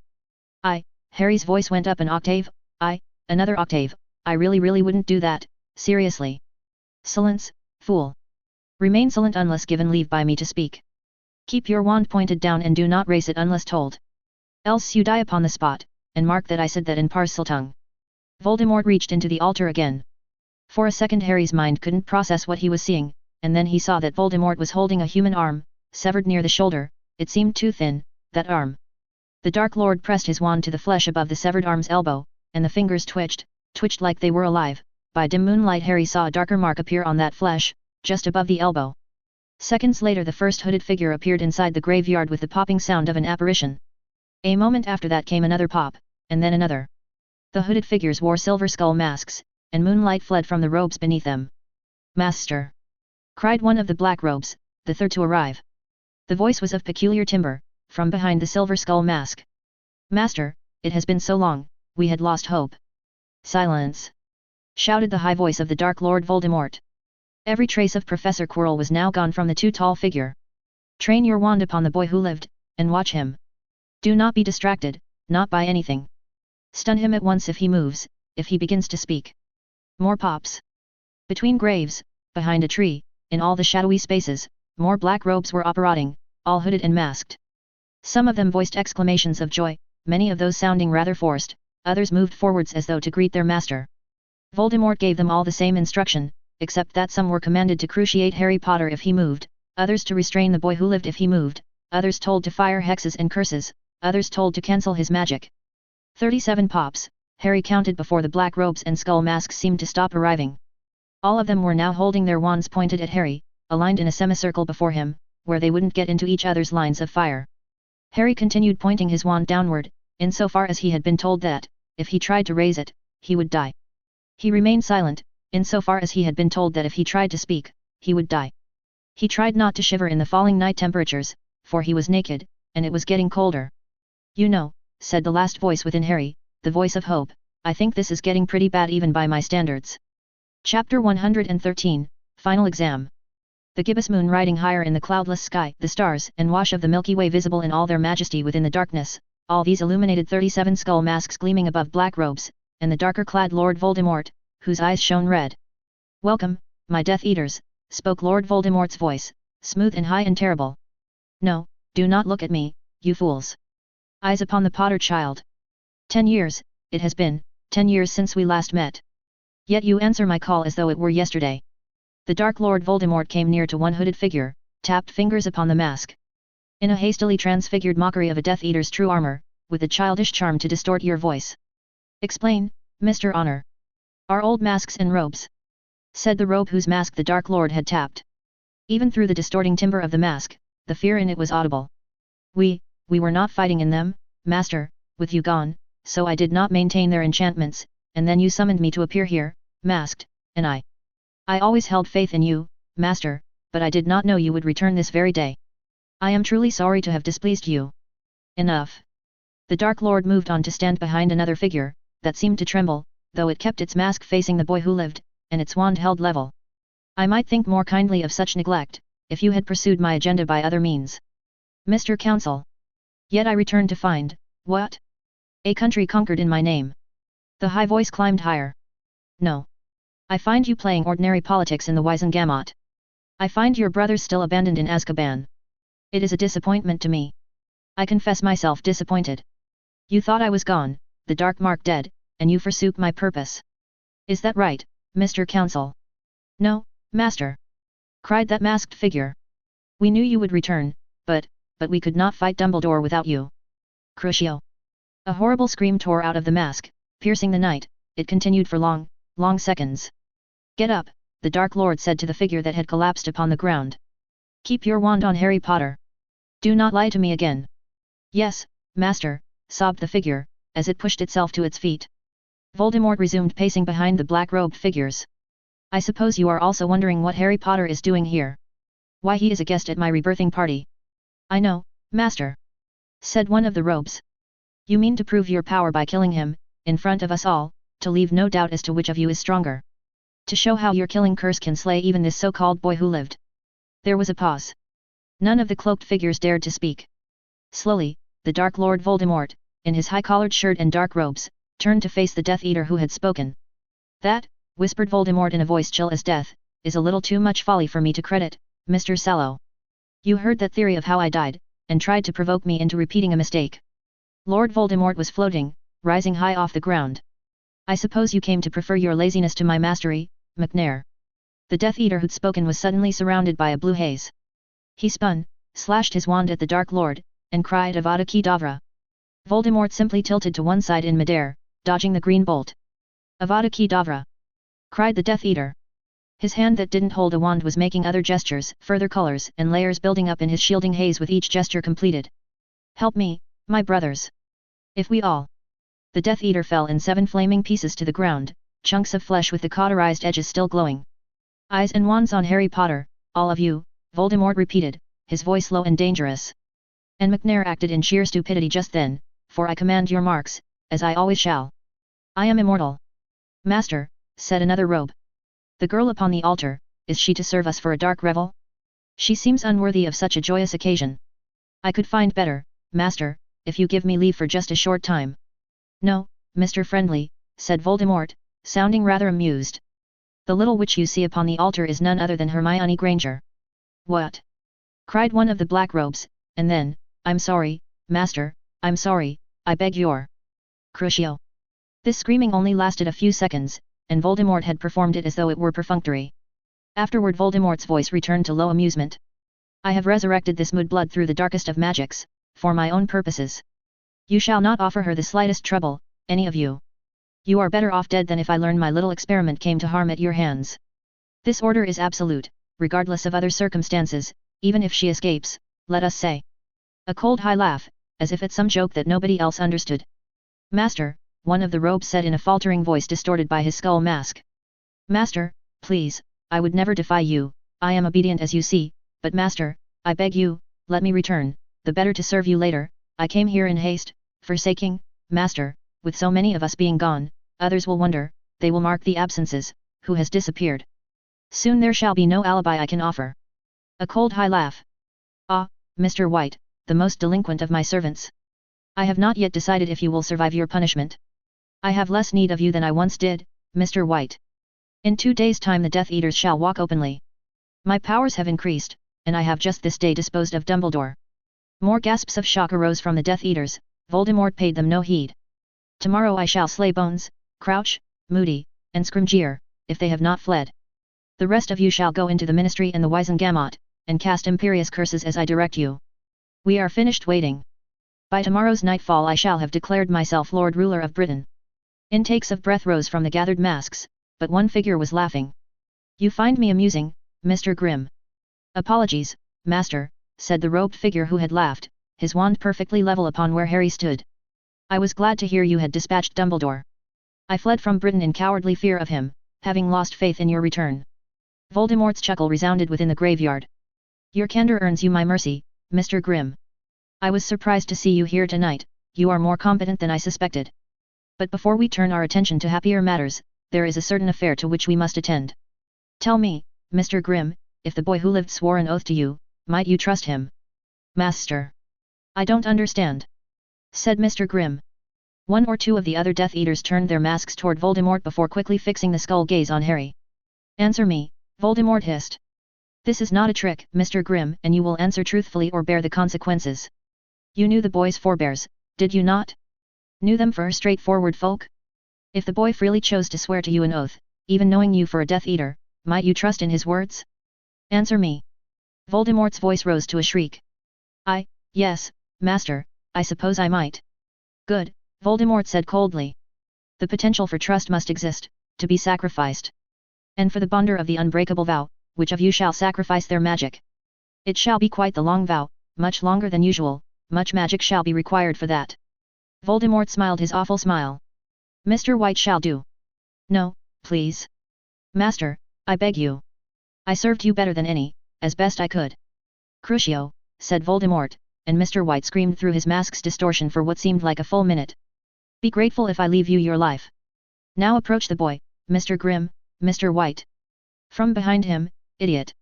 Harry's voice went up an octave, another octave, I really wouldn't do that, seriously. Silence, fool. Remain silent unless given leave by me to speak. Keep your wand pointed down and do not raise it unless told. Else you die upon the spot, and mark that I said that in Parseltongue. Voldemort reached into the altar again. For a second Harry's mind couldn't process what he was seeing, and then he saw that Voldemort was holding a human arm, severed near the shoulder. It seemed too thin, that arm. The Dark Lord pressed his wand to the flesh above the severed arm's elbow, and the fingers twitched like they were alive. By dim moonlight Harry saw a darker mark appear on that flesh, just above the elbow. Seconds later the first hooded figure appeared inside the graveyard with the popping sound of an apparition. A moment after that came another pop, and then another. The hooded figures wore silver skull masks, and moonlight fled from the robes beneath them. "Master!" cried one of the black robes, the third to arrive. The voice was of peculiar timbre, from behind the silver skull mask. "Master, it has been so long, we had lost hope." "Silence!" shouted the high voice of the Dark Lord Voldemort. Every trace of Professor Quirrell was now gone from the too tall figure. "Train your wand upon the boy who lived, and watch him. Do not be distracted, not by anything. Stun him at once if he moves, if he begins to speak." More pops. Between graves, behind a tree, in all the shadowy spaces, more black robes were operating, all hooded and masked. Some of them voiced exclamations of joy, many of those sounding rather forced, others moved forwards as though to greet their master. Voldemort gave them all the same instruction, except that some were commanded to cruciate Harry Potter if he moved, others to restrain the boy who lived if he moved, others told to fire hexes and curses, others told to cancel his magic. 37 pops, Harry counted before the black robes and skull masks seemed to stop arriving. All of them were now holding their wands pointed at Harry, aligned in a semicircle before him, where they wouldn't get into each other's lines of fire. Harry continued pointing his wand downward, insofar as he had been told that, if he tried to raise it, he would die. He remained silent, insofar as he had been told that if he tried to speak, he would die. He tried not to shiver in the falling night temperatures, for he was naked, and it was getting colder. "You know," said the last voice within Harry, the voice of hope, "I think this is getting pretty bad even by my standards." Chapter 113, Final Exam. The gibbous moon riding higher in the cloudless sky, the stars and wash of the Milky Way visible in all their majesty within the darkness, all these illuminated 37 skull masks gleaming above black robes, and the darker-clad Lord Voldemort, whose eyes shone red. "Welcome, my Death Eaters," spoke Lord Voldemort's voice, smooth and high and terrible. "No, do not look at me, you fools. Eyes upon the Potter child. 10 years, it has been, 10 years since we last met. Yet you answer my call as though it were yesterday." The Dark Lord Voldemort came near to one hooded figure, tapped fingers upon the mask. "In a hastily transfigured mockery of a Death Eater's true armor, with a childish charm to distort your voice. Explain, Mr. Honor. Our old masks and robes, said the robe whose mask the Dark Lord had tapped. Even through the distorting timbre of the mask, the fear in it was audible. We were not fighting in them, master, with you gone, so I did not maintain their enchantments, and then you summoned me to appear here, masked, and I always held faith in you, master, but I did not know you would return this very day. I am truly sorry to have displeased you. Enough. The Dark Lord moved on to stand behind another figure, that seemed to tremble, though it kept its mask facing the boy who lived, and its wand held level. I might think more kindly of such neglect, if you had pursued my agenda by other means. Mr. Counsel. Yet I returned to find, what? A country conquered in my name. The high voice climbed higher. No. I find you playing ordinary politics in the Wizengamot. I find your brothers still abandoned in Azkaban. It is a disappointment to me. I confess myself disappointed. You thought I was gone, the dark mark dead, and you forsook my purpose. Is that right, Mr. Counsel? No, master. Cried that masked figure. We knew you would return, but we could not fight Dumbledore without you. Crucio. A horrible scream tore out of the mask, piercing the night. It continued for long seconds. Get up, the Dark Lord said to the figure that had collapsed upon the ground. Keep your wand on, Harry Potter. Do not lie to me again. Yes, master, sobbed the figure, as it pushed itself to its feet. Voldemort resumed pacing behind the black-robed figures. I suppose you are also wondering what Harry Potter is doing here. Why he is a guest at my rebirthing party. I know, master, said one of the robes. You mean to prove your power by killing him, in front of us all, to leave no doubt as to which of you is stronger. To show how your killing curse can slay even this so-called boy who lived. There was a pause. None of the cloaked figures dared to speak. Slowly, the Dark Lord Voldemort, in his high-collared shirt and dark robes, turned to face the Death Eater who had spoken. That, whispered Voldemort in a voice chill as death, is a little too much folly for me to credit, Mr. Sallow. You heard that theory of how I died, and tried to provoke me into repeating a mistake. Lord Voldemort was floating, rising high off the ground. I suppose you came to prefer your laziness to my mastery, McNair. The Death Eater who'd spoken was suddenly surrounded by a blue haze. He spun, slashed his wand at the Dark Lord, and cried Avada Kedavra. Voldemort simply tilted to one side in midair, dodging the green bolt. Avada Kedavra! Cried the Death Eater. His hand that didn't hold a wand was making other gestures, further colors and layers building up in his shielding haze with each gesture completed. Help me, my brothers. If we all. The Death Eater fell in 7 flaming pieces to the ground, chunks of flesh with the cauterized edges still glowing. Eyes and wands on Harry Potter, all of you, Voldemort repeated, his voice low and dangerous. And McNair acted in sheer stupidity just then, for I command your marks, as I always shall. I am immortal. Master, said another robe. The girl upon the altar, is she to serve us for a dark revel? She seems unworthy of such a joyous occasion. I could find better, master, if you give me leave for just a short time. No, Mr. Friendly, said Voldemort, sounding rather amused. The little witch you see upon the altar is none other than Hermione Granger. What? Cried one of the black robes, and then, I'm sorry, master, I'm sorry, I beg your. Crucio. This screaming only lasted a few seconds, and Voldemort had performed it as though it were perfunctory. Afterward Voldemort's voice returned to low amusement. I have resurrected this mudblood through the darkest of magics, for my own purposes. You shall not offer her the slightest trouble, any of you. You are better off dead than if I learn my little experiment came to harm at your hands. This order is absolute, regardless of other circumstances, even if she escapes, let us say. A cold high laugh, as if at some joke that nobody else understood. Master, one of the robes said in a faltering voice distorted by his skull mask. Master, please, I would never defy you, I am obedient as you see, but master, I beg you, let me return, the better to serve you later. I came here in haste, forsaking, master, with so many of us being gone, others will wonder, they will mark the absences, who has disappeared. Soon there shall be no alibi I can offer. A cold high laugh. Ah, Mr. White, the most delinquent of my servants. I have not yet decided if you will survive your punishment. I have less need of you than I once did, Mr. White. In 2 days' time the Death Eaters shall walk openly. My powers have increased, and I have just this day disposed of Dumbledore. More gasps of shock arose from the Death Eaters. Voldemort paid them no heed. Tomorrow I shall slay Bones, Crouch, Moody, and Scrimgeour, if they have not fled. The rest of you shall go into the Ministry and the Wizengamot, and cast imperious curses as I direct you. We are finished waiting. By tomorrow's nightfall I shall have declared myself Lord Ruler of Britain. Intakes of breath rose from the gathered masks, but one figure was laughing. You find me amusing, Mr. Grimm. Apologies, Master, said the robed figure who had laughed, his wand perfectly level upon where Harry stood. I was glad to hear you had dispatched Dumbledore. I fled from Britain in cowardly fear of him, having lost faith in your return. Voldemort's chuckle resounded within the graveyard. Your candor earns you my mercy, Mr. Grimm. I was surprised to see you here tonight, you are more competent than I suspected. But before we turn our attention to happier matters, there is a certain affair to which we must attend. Tell me, Mr. Grimm, if the boy who lived swore an oath to you, might you trust him? Master. I don't understand. Said Mr. Grimm. One or two of the other Death Eaters turned their masks toward Voldemort before quickly fixing the skull gaze on Harry. Answer me, Voldemort hissed. This is not a trick, Mr. Grimm, and you will answer truthfully or bear the consequences. You knew the boy's forebears, did you not? Knew them for straightforward folk? If the boy freely chose to swear to you an oath, even knowing you for a Death Eater, might you trust in his words? Answer me. Voldemort's voice rose to a shriek. Yes, Master, I suppose I might. Good, Voldemort said coldly. The potential for trust must exist, to be sacrificed. And for the bonder of the unbreakable vow, which of you shall sacrifice their magic? It shall be quite the long vow, much longer than usual, much magic shall be required for that. Voldemort smiled his awful smile. Mr. White shall do. No, please. Master, I beg you. I served you better than any, as best I could. Crucio, said Voldemort, and Mr. White screamed through his mask's distortion for what seemed like a full minute. Be grateful if I leave you your life. Now approach the boy, Mr. Grimm, Mr. White. From behind him, idiot.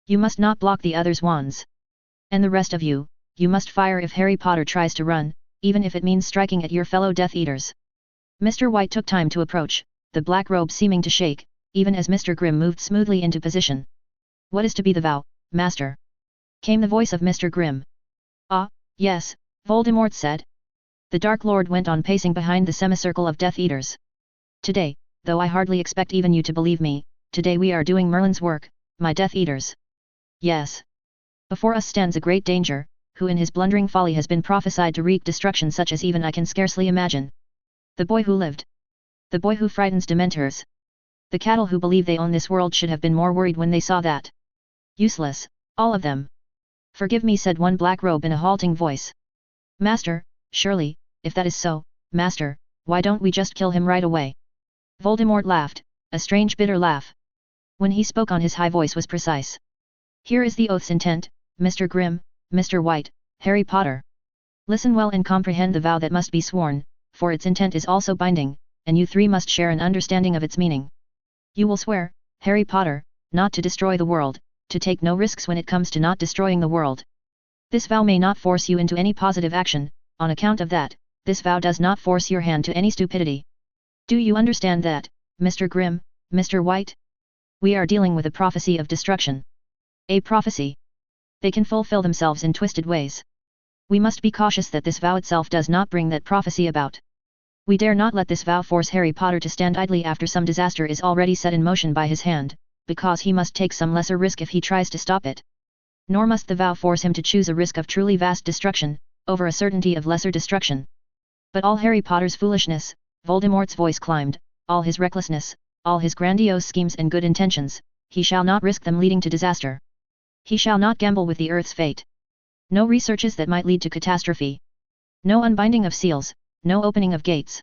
You must not block the others' wands. And the rest of you, you must fire if Harry Potter tries to run, even if it means striking at your fellow Death Eaters. Mr. White took time to approach, the black robe seeming to shake, even as Mr. Grimm moved smoothly into position. What is to be the vow, Master? Came the voice of Mr. Grimm. Ah, yes, Voldemort said. The Dark Lord went on pacing behind the semicircle of Death Eaters. Today, though I hardly expect even you to believe me, today we are doing Merlin's work, my Death Eaters. Yes. Before us stands a great danger, who in his blundering folly has been prophesied to wreak destruction such as even I can scarcely imagine. The boy who lived. The boy who frightens Dementors. The cattle who believe they own this world should have been more worried when they saw that. Useless, all of them. Forgive me, said one black robe in a halting voice. Master, surely, if that is so, Master, why don't we just kill him right away? Voldemort laughed, a strange bitter laugh. When he spoke on his high voice was precise. Here is the oath's intent, Mr. Grimm, Mr. White, Harry Potter. Listen well and comprehend the vow that must be sworn, for its intent is also binding, and you three must share an understanding of its meaning. You will swear, Harry Potter, not to destroy the world, to take no risks when it comes to not destroying the world. This vow may not force you into any positive action, on account of that, this vow does not force your hand to any stupidity. Do you understand that, Mr. Grimm, Mr. White? We are dealing with a prophecy of destruction. A prophecy. They can fulfill themselves in twisted ways. We must be cautious that this vow itself does not bring that prophecy about. We dare not let this vow force Harry Potter to stand idly after some disaster is already set in motion by his hand, because he must take some lesser risk if he tries to stop it. Nor must the vow force him to choose a risk of truly vast destruction, over a certainty of lesser destruction. But all Harry Potter's foolishness, Voldemort's voice climbed, all his recklessness, all his grandiose schemes and good intentions, he shall not risk them leading to disaster. He shall not gamble with the Earth's fate. No researches that might lead to catastrophe. No unbinding of seals, no opening of gates.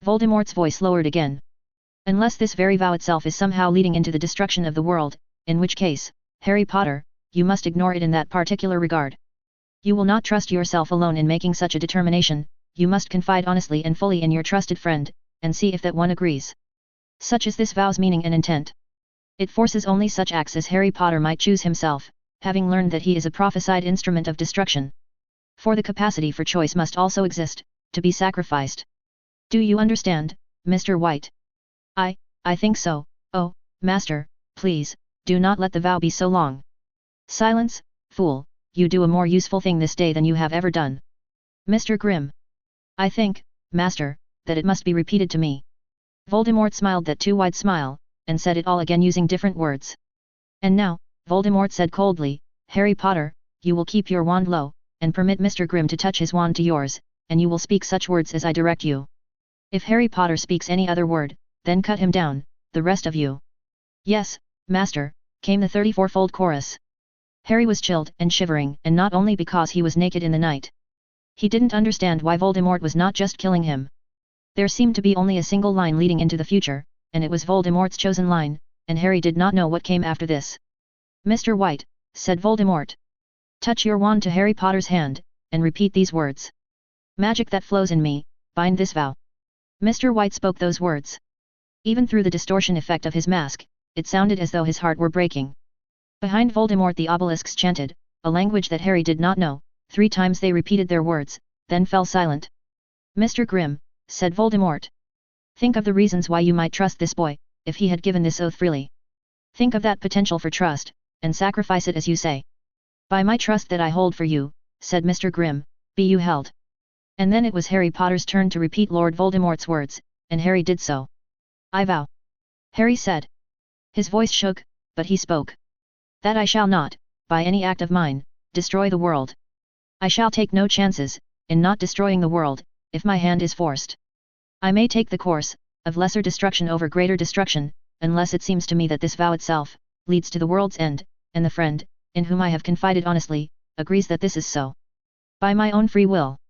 Voldemort's voice lowered again. Unless this very vow itself is somehow leading into the destruction of the world, in which case, Harry Potter, you must ignore it in that particular regard. You will not trust yourself alone in making such a determination, you must confide honestly and fully in your trusted friend, and see if that one agrees. Such is this vow's meaning and intent. It forces only such acts as Harry Potter might choose himself, having learned that he is a prophesied instrument of destruction. For the capacity for choice must also exist, to be sacrificed. Do you understand, Mr. White? I think so. Oh, Master, please, do not let the vow be so long. Silence, fool, you do a more useful thing this day than you have ever done. Mr. Grimm. I think, Master, that it must be repeated to me. Voldemort smiled that too wide smile, and said it all again using different words. And now, Voldemort said coldly, Harry Potter, you will keep your wand low, and permit Mr. Grimm to touch his wand to yours, and you will speak such words as I direct you. If Harry Potter speaks any other word, then cut him down, the rest of you. Yes, master, came the 34-fold chorus. Harry was chilled and shivering, and not only because he was naked in the night. He didn't understand why Voldemort was not just killing him. There seemed to be only a single line leading into the future, and it was Voldemort's chosen line, and Harry did not know what came after this. Mr. White, said Voldemort. Touch your wand to Harry Potter's hand, and repeat these words. Magic that flows in me, bind this vow. Mr. White spoke those words. Even through the distortion effect of his mask, it sounded as though his heart were breaking. Behind Voldemort the obelisks chanted, a language that Harry did not know. 3 times they repeated their words, then fell silent. Mr. Grimm, said Voldemort. Think of the reasons why you might trust this boy, if he had given this oath freely. Think of that potential for trust, and sacrifice it as you say. By my trust that I hold for you, said Mr. Grimm, be you held. And then it was Harry Potter's turn to repeat Lord Voldemort's words, and Harry did so. I vow. Harry said. His voice shook, but he spoke. That I shall not, by any act of mine, destroy the world. I shall take no chances, in not destroying the world, if my hand is forced. I may take the course, of lesser destruction over greater destruction, unless it seems to me that this vow itself, leads to the world's end, and the friend, in whom I have confided honestly, agrees that this is so. By my own free will.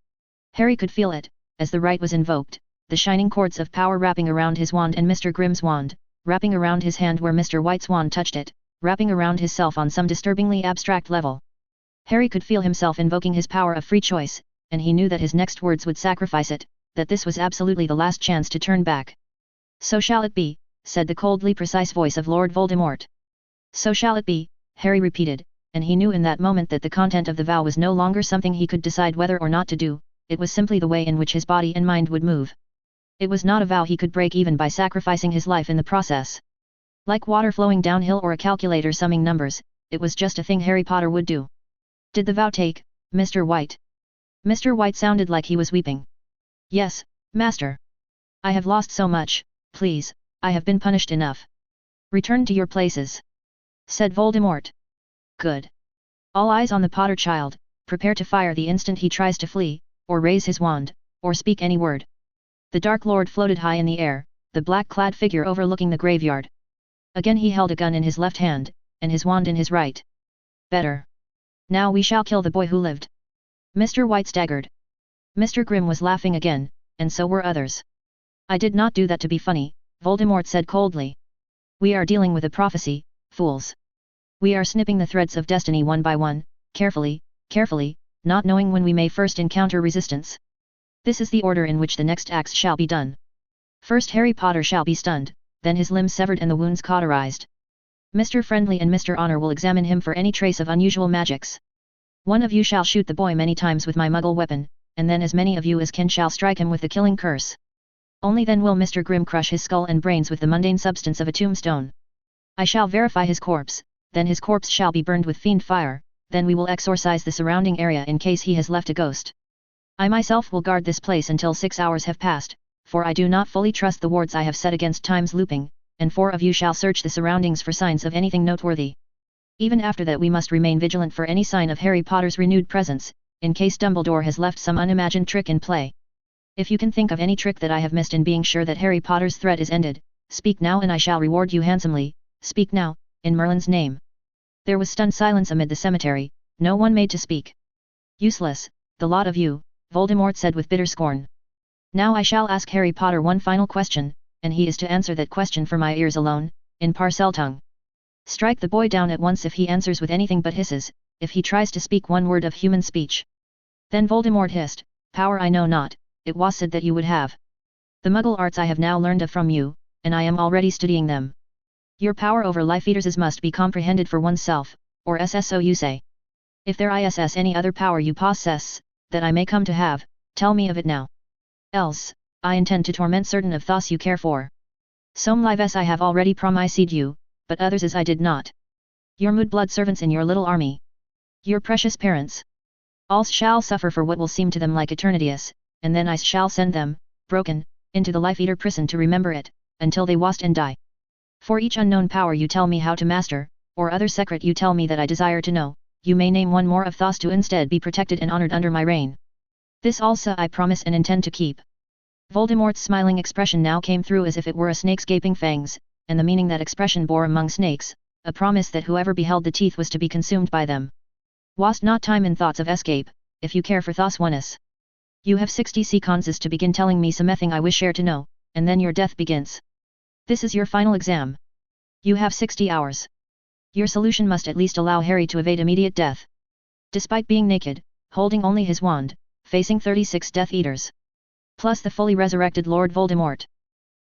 Harry could feel it, as the rite was invoked, the shining cords of power wrapping around his wand and Mr. Grimm's wand, wrapping around his hand where Mr. White's wand touched it, wrapping around himself on some disturbingly abstract level. Harry could feel himself invoking his power of free choice, and he knew that his next words would sacrifice it, that this was absolutely the last chance to turn back. So shall it be, said the coldly precise voice of Lord Voldemort. So shall it be, Harry repeated, and he knew in that moment that the content of the vow was no longer something he could decide whether or not to do, it was simply the way in which his body and mind would move. It was not a vow he could break even by sacrificing his life in the process. Like water flowing downhill or a calculator summing numbers, it was just a thing Harry Potter would do. Did the vow take, Mr. White? Mr. White sounded like he was weeping. Yes, master. I have lost so much, please, I have been punished enough. Return to your places, said Voldemort. Good. All eyes on the Potter child, prepare to fire the instant he tries to flee, or raise his wand, or speak any word. The Dark Lord floated high in the air, the black-clad figure overlooking the graveyard. Again he held a gun in his left hand, and his wand in his right. Better. Now we shall kill the boy who lived. Mr. White staggered. Mr. Grimm was laughing again, and so were others. I did not do that to be funny, Voldemort said coldly. We are dealing with a prophecy, fools. We are snipping the threads of destiny one by one, carefully, carefully, not knowing when we may first encounter resistance. This is the order in which the next acts shall be done. First Harry Potter shall be stunned, then his limbs severed and the wounds cauterized. Mr. Friendly and Mr. Honor will examine him for any trace of unusual magics. One of you shall shoot the boy many times with my muggle weapon, and then as many of you as can shall strike him with the killing curse. Only then will Mr. Grimm crush his skull and brains with the mundane substance of a tombstone. I shall verify his corpse, then his corpse shall be burned with fiend fire, then we will exorcise the surrounding area in case he has left a ghost. I myself will guard this place until 6 hours have passed, for I do not fully trust the wards I have set against time's looping, and 4 of you shall search the surroundings for signs of anything noteworthy. Even after that we must remain vigilant for any sign of Harry Potter's renewed presence, in case Dumbledore has left some unimagined trick in play. If you can think of any trick that I have missed in being sure that Harry Potter's threat is ended, speak now and I shall reward you handsomely, speak now, in Merlin's name. There was stunned silence amid the cemetery, no one made to speak. Useless, the lot of you, Voldemort said with bitter scorn. Now I shall ask Harry Potter one final question, and he is to answer that question for my ears alone, in Parseltongue. Strike the boy down at once if he answers with anything but hisses, if he tries to speak one word of human speech. Then Voldemort hissed, power I know not, it was said that you would have. The Muggle arts I have now learned of from you, and I am already studying them. Your power over life-eaters must be comprehended for oneself, or so you say. If there is any other power you possess, that I may come to have, tell me of it now. Else, I intend to torment certain of those you care for. Some lives I have already promised you, but others as I did not. Your mood-blood servants in your little army. Your precious parents. All shall suffer for what will seem to them like eternities, and then I shall send them, broken, into the life-eater prison to remember it, until they wast and die. For each unknown power you tell me how to master, or other secret you tell me that I desire to know, you may name one more of those to instead be protected and honored under my reign. This also I promise and intend to keep. Voldemort's smiling expression now came through as if it were a snake's gaping fangs, and the meaning that expression bore among snakes, a promise that whoever beheld the teeth was to be consumed by them. Waste not time in thoughts of escape, if you care for thos oneness. You have 60 seconds to begin telling me something I wish to know, and then your death begins. This is your final exam. You have 60 hours. Your solution must at least allow Harry to evade immediate death. Despite being naked, holding only his wand, facing 36 Death Eaters. Plus the fully resurrected Lord Voldemort.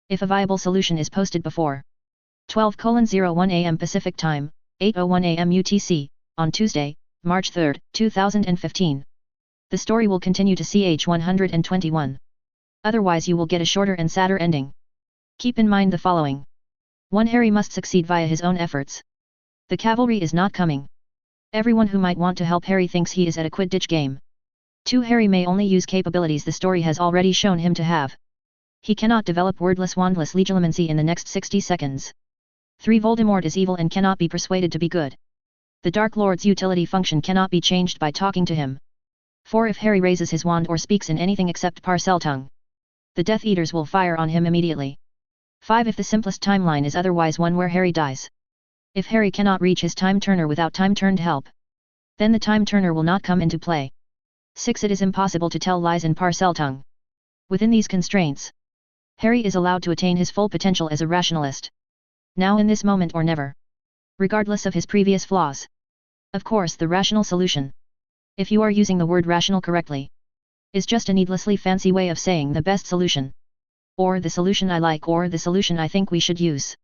If a viable solution is posted before 12:01 am Pacific Time, 8:01 am UTC, on Tuesday, March 3, 2015. The story will continue to ch 121. Otherwise you will get a shorter and sadder ending. Keep in mind the following. 1. Harry must succeed via his own efforts. The cavalry is not coming. Everyone who might want to help Harry thinks he is at a Quidditch game. 2. Harry may only use capabilities the story has already shown him to have. He cannot develop wordless wandless legilimency in the next 60 seconds. 3. Voldemort is evil and cannot be persuaded to be good. The Dark Lord's utility function cannot be changed by talking to him. 4. If Harry raises his wand or speaks in anything except Parseltongue, the Death Eaters will fire on him immediately. 5. If the simplest timeline is otherwise one where Harry dies. If Harry cannot reach his time turner without time-turned help, then the time turner will not come into play. 6. It is impossible to tell lies in Parseltongue. Within these constraints, Harry is allowed to attain his full potential as a rationalist. Now in this moment or never. Regardless of his previous flaws. Of course the rational solution, if you are using the word rational correctly, is just a needlessly fancy way of saying the best solution. Or the solution I like or the solution I think we should use.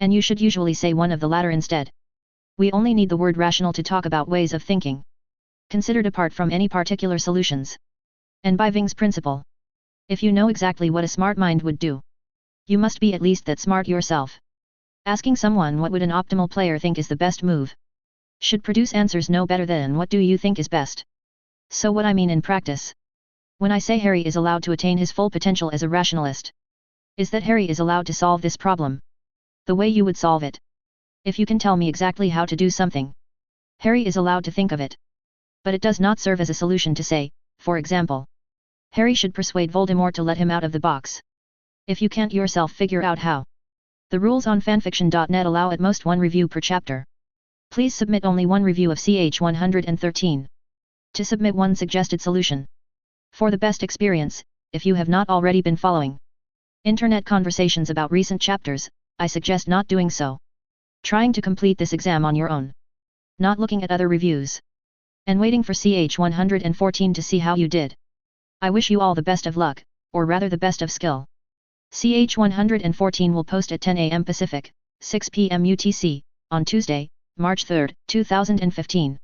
And you should usually say one of the latter instead. We only need the word rational to talk about ways of thinking, considered apart from any particular solutions. And by Ving's principle, if you know exactly what a smart mind would do, you must be at least that smart yourself. Asking someone what would an optimal player think is the best move, should produce answers no better than what do you think is best. So what I mean in practice, when I say Harry is allowed to attain his full potential as a rationalist, is that Harry is allowed to solve this problem the way you would solve it. If you can tell me exactly how to do something, Harry is allowed to think of it. But it does not serve as a solution to say, for example, Harry should persuade Voldemort to let him out of the box. If you can't yourself figure out how. The rules on fanfiction.net allow at most one review per chapter. Please submit only one review of ch 113. To submit one suggested solution. For the best experience, if you have not already been following internet conversations about recent chapters, I suggest not doing so. Trying to complete this exam on your own. Not looking at other reviews. And waiting for ch 114 to see how you did. I wish you all the best of luck, or rather the best of skill. ch 114 will post at 10 am Pacific, 6 pm UTC, on Tuesday, March 3, 2015.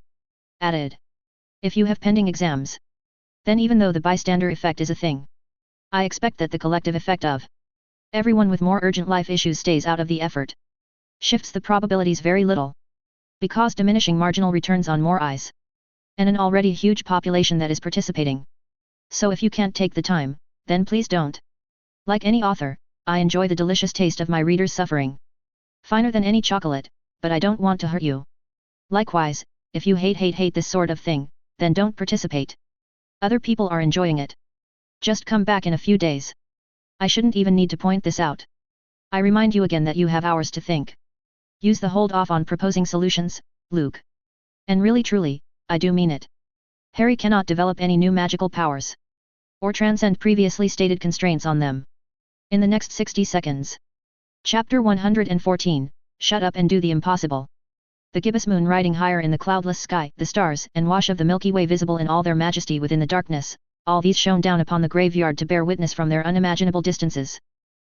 Added. If you have pending exams, then even though the bystander effect is a thing, I expect that the collective effect of everyone with more urgent life issues stays out of the effort shifts the probabilities very little, because diminishing marginal returns on more eyes, and an already huge population that is participating. So if you can't take the time, then please don't. Like any author, I enjoy the delicious taste of my readers' suffering. Finer than any chocolate, but I don't want to hurt you. Likewise, if you hate this sort of thing, then don't participate. Other people are enjoying it. Just come back in a few days. I shouldn't even need to point this out. I remind you again that you have hours to think. Use the hold off on proposing solutions, Luke. And really truly, I do mean it. Harry cannot develop any new magical powers, or transcend previously stated constraints on them. In the next 60 seconds. Chapter 114, Shut Up and Do the Impossible. The gibbous moon riding higher in the cloudless sky, the stars and wash of the Milky Way visible in all their majesty within the darkness, all these shone down upon the graveyard to bear witness from their unimaginable distances.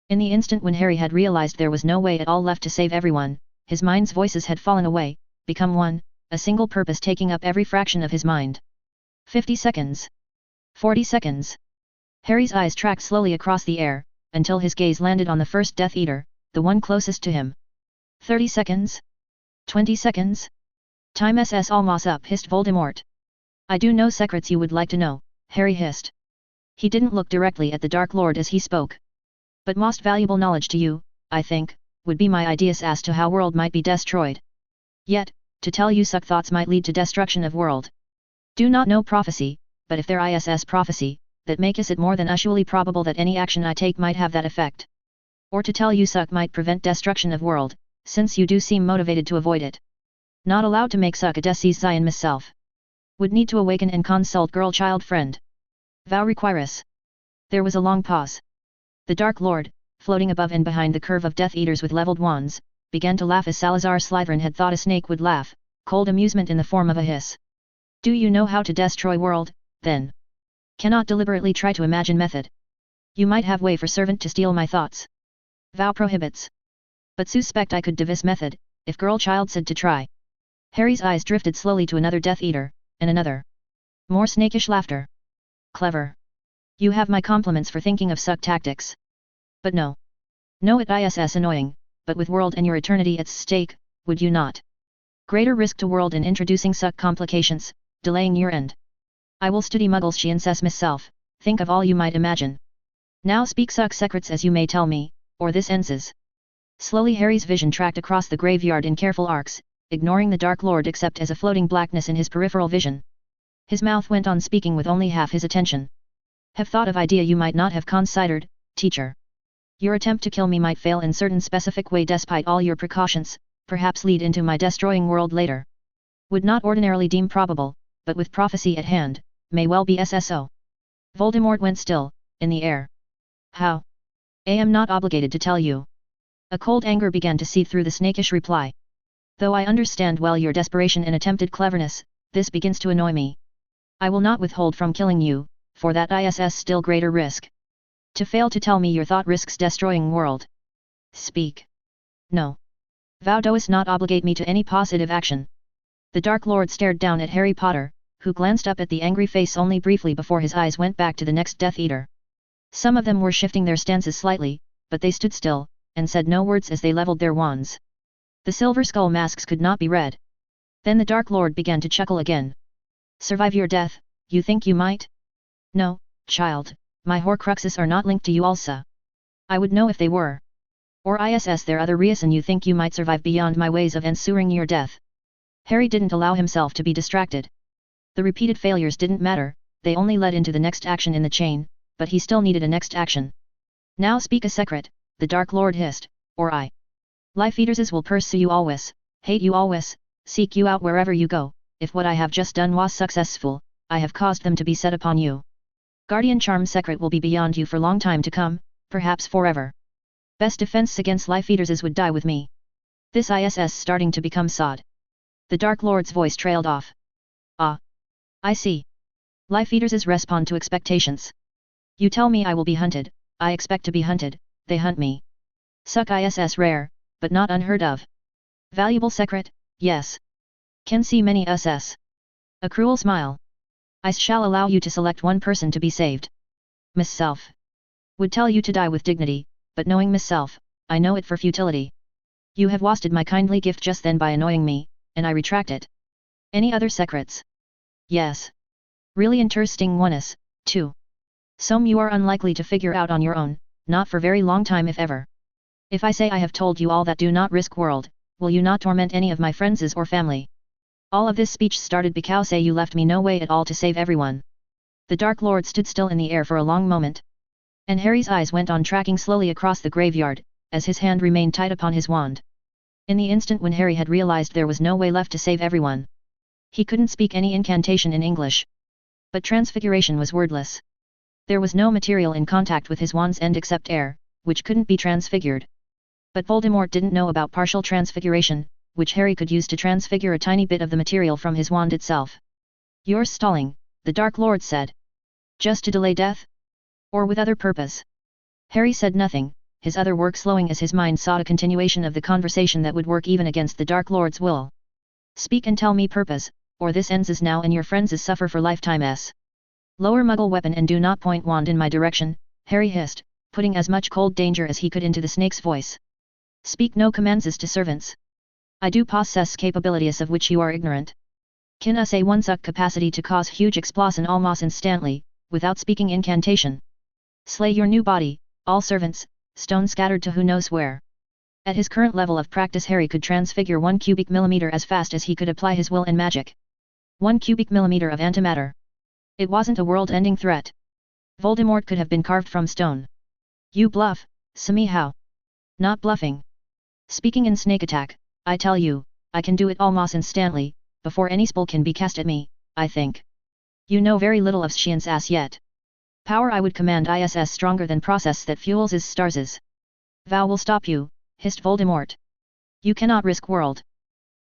In the instant when Harry had realized there was no way at all left to save everyone, his mind's voices had fallen away, become one, a single purpose taking up every fraction of his mind. 50 seconds. 40 seconds. Harry's eyes tracked slowly across the air, until his gaze landed on the first Death Eater, the one closest to him. 30 seconds. 20 seconds. Time SS almost up, hissed Voldemort. I do know secrets you would like to know, Harry hissed. He didn't look directly at the Dark Lord as he spoke. But most valuable knowledge to you, I think, would be my ideas as to how world might be destroyed. Yet, to tell you such thoughts might lead to destruction of world. Do not know prophecy, but if there is prophecy, that makes it more than usually probable that any action I take might have that effect. Or to tell you suck might prevent destruction of world, since you do seem motivated to avoid it. Not allowed to make suck a decies Zion myself. Would need to awaken and consult girl child friend. Vow requires. There was a long pause. The Dark Lord, floating above and behind the curve of Death Eaters with leveled wands, began to laugh as Salazar Slytherin had thought a snake would laugh, cold amusement in the form of a hiss. Do you know how to destroy world, then? Cannot deliberately try to imagine method. You might have way for servant to steal my thoughts. Vow prohibits. But suspect I could devise method, if girl child said to try. Harry's eyes drifted slowly to another Death Eater, and another. More snakish laughter. Clever. You have my compliments for thinking of suck tactics. But no. No, it is annoying, but with world and your eternity at stake, would you not? Greater risk to world in introducing suck complications, delaying your end. I will study muggles, she says myself, think of all you might imagine. Now speak suck secrets as you may tell me, or this ends. Slowly Harry's vision tracked across the graveyard in careful arcs, ignoring the Dark Lord except as a floating blackness in his peripheral vision. His mouth went on speaking with only half his attention. Have thought of idea you might not have considered, teacher. Your attempt to kill me might fail in certain specific way despite all your precautions, perhaps lead into my destroying world later. Would not ordinarily deem probable, but with prophecy at hand, may well be SSO. Voldemort went still, in the air. How? I am not obligated to tell you. A cold anger began to seep through the snakish reply. Though I understand well your desperation and attempted cleverness, this begins to annoy me. I will not withhold from killing you, for that is still greater risk. To fail to tell me your thought risks destroying world. Speak. No. Thou dost not obligate me to any positive action. The Dark Lord stared down at Harry Potter, who glanced up at the angry face only briefly before his eyes went back to the next Death Eater. Some of them were shifting their stances slightly, but they stood still, and said no words as they leveled their wands. The silver skull masks could not be read. Then the Dark Lord began to chuckle again. Survive your death, you think you might? No, child, my Horcruxes are not linked to you also. I would know if they were. Or is there other reason you think you might survive beyond my ways of ensuring your death? Harry didn't allow himself to be distracted. The repeated failures didn't matter, they only led into the next action in the chain, but he still needed a next action. Now speak a secret, the Dark Lord hissed, or I. Life Eaters will pursue you always, hate you always, seek you out wherever you go. If what I have just done was successful, I have caused them to be set upon you. Guardian Charm secret will be beyond you for long time to come, perhaps forever. Best defense against Life Eaters would die with me. This is starting to become sod. The Dark Lord's voice trailed off. Ah. I see. Life Eaters respond to expectations. You tell me I will be hunted, I expect to be hunted, they hunt me. Suck is rare, but not unheard of. Valuable secret, yes. Can see many SS. A cruel smile. I shall allow you to select one person to be saved. Miss Self. Would tell you to die with dignity, but knowing Miss Self, I know it for futility. You have wasted my kindly gift just then by annoying me, and I retract it. Any other secrets? Yes. Really interesting ones, too. Some you are unlikely to figure out on your own, not for very long time if ever. If I say I have told you all that do not risk world, will you not torment any of my friends or family? All of this speech started because you left me no way at all to save everyone. The Dark Lord stood still in the air for a long moment. And Harry's eyes went on tracking slowly across the graveyard, as his hand remained tight upon his wand. In the instant when Harry had realized there was no way left to save everyone. He couldn't speak any incantation in English. But transfiguration was wordless. There was no material in contact with his wand's end except air, which couldn't be transfigured. But Voldemort didn't know about partial transfiguration, which Harry could use to transfigure a tiny bit of the material from his wand itself. You're stalling, the Dark Lord said. Just to delay death? Or with other purpose? Harry said nothing, his other work slowing as his mind sought a continuation of the conversation that would work even against the Dark Lord's will. Speak and tell me purpose, or this ends now and your friends suffer for lifetimes. Lower Muggle weapon and do not point wand in my direction, Harry hissed, putting as much cold danger as he could into the snake's voice. Speak no commands to servants. I do possess capabilities of which you are ignorant. Can us a one's capacity to cause huge explosion almost instantly, without speaking incantation. Slay your new body, all servants, stone scattered to who knows where. At his current level of practice Harry could transfigure 1 cubic millimeter as fast as he could apply his will and magic. 1 cubic millimeter of antimatter. It wasn't a world-ending threat. Voldemort could have been carved from stone. You bluff, Simi how? Not bluffing. Speaking in snake attack, I tell you, I can do it almost instantly, before any spell can be cast at me, I think. You know very little of Xian's ass yet. Power I would command ISS stronger than process that fuels his stars's. Vow will stop you, hissed Voldemort. You cannot risk world.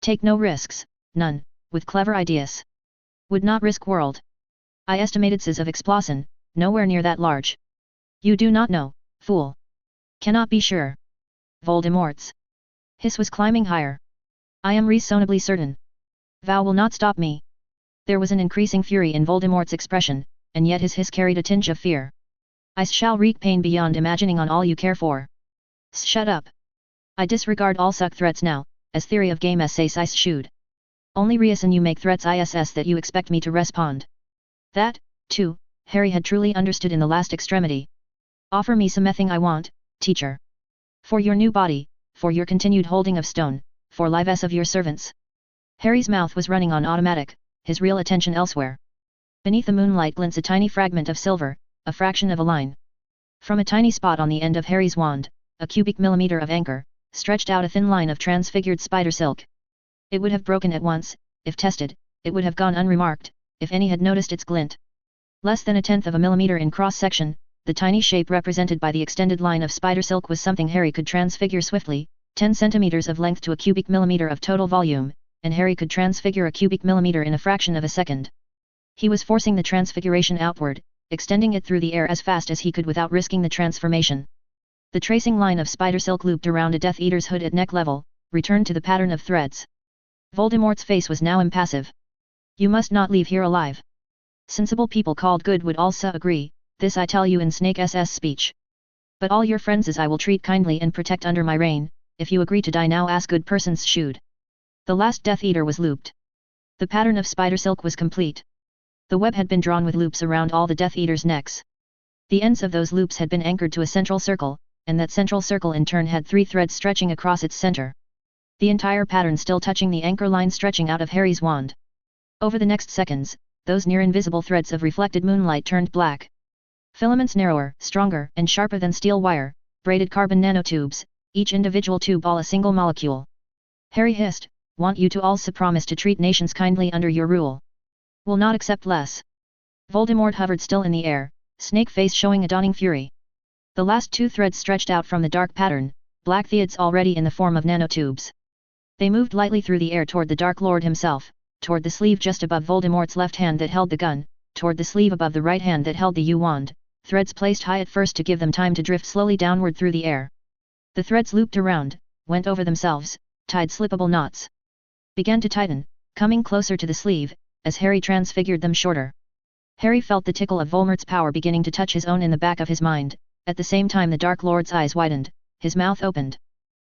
Take no risks, none, with clever ideas. Would not risk world. I estimated size of explosion, nowhere near that large. You do not know, fool. Cannot be sure. Voldemort's hiss was climbing higher. I am reasonably certain. Vow will not stop me. There was an increasing fury in Voldemort's expression, and yet his hiss carried a tinge of fear. I shall wreak pain beyond imagining on all you care for. Shut up. I disregard all such threats now, as theory of game says I should. Only reason you make threats ISS that you expect me to respond. That, too, Harry had truly understood in the last extremity. Offer me something I want, teacher. For your new body, for your continued holding of stone, for lives of your servants. Harry's mouth was running on automatic, his real attention elsewhere. Beneath the moonlight glints a tiny fragment of silver, a fraction of a line. From a tiny spot on the end of Harry's wand, a cubic millimeter of anchor, stretched out a thin line of transfigured spider silk. It would have broken at once, if tested, it would have gone unremarked, if any had noticed its glint. Less than 1/10 of a millimeter in cross-section, the tiny shape represented by the extended line of spider silk was something Harry could transfigure swiftly, 10 centimeters of length to a cubic millimeter of total volume, and Harry could transfigure a cubic millimeter in a fraction of a second. He was forcing the transfiguration outward, extending it through the air as fast as he could without risking the transformation. The tracing line of spider silk looped around a Death Eater's hood at neck level, returned to the pattern of threads. Voldemort's face was now impassive. You must not leave here alive. Sensible people called good would also agree, this I tell you in Snake SS speech. But all your friends as I will treat kindly and protect under my reign, if you agree to die now as good persons should. The last Death Eater was looped. The pattern of spider silk was complete. The web had been drawn with loops around all the Death Eaters' necks. The ends of those loops had been anchored to a central circle, and that central circle in turn had 3 threads stretching across its center. The entire pattern still touching the anchor line stretching out of Harry's wand. Over the next seconds, those near-invisible threads of reflected moonlight turned black. Filaments narrower, stronger, and sharper than steel wire, braided carbon nanotubes, each individual tube all a single molecule. Harry hissed, want you to also promise to treat nations kindly under your rule. Will not accept less. Voldemort hovered still in the air, snake face showing a dawning fury. The last 2 threads stretched out from the dark pattern, black threads already in the form of nanotubes. They moved lightly through the air toward the Dark Lord himself, toward the sleeve just above Voldemort's left hand that held the gun, toward the sleeve above the right hand that held the U-wand, threads placed high at first to give them time to drift slowly downward through the air. The threads looped around, went over themselves, tied slippable knots. Began to tighten, coming closer to the sleeve, as Harry transfigured them shorter. Harry felt the tickle of Voldemort's power beginning to touch his own in the back of his mind, at the same time the Dark Lord's eyes widened, his mouth opened.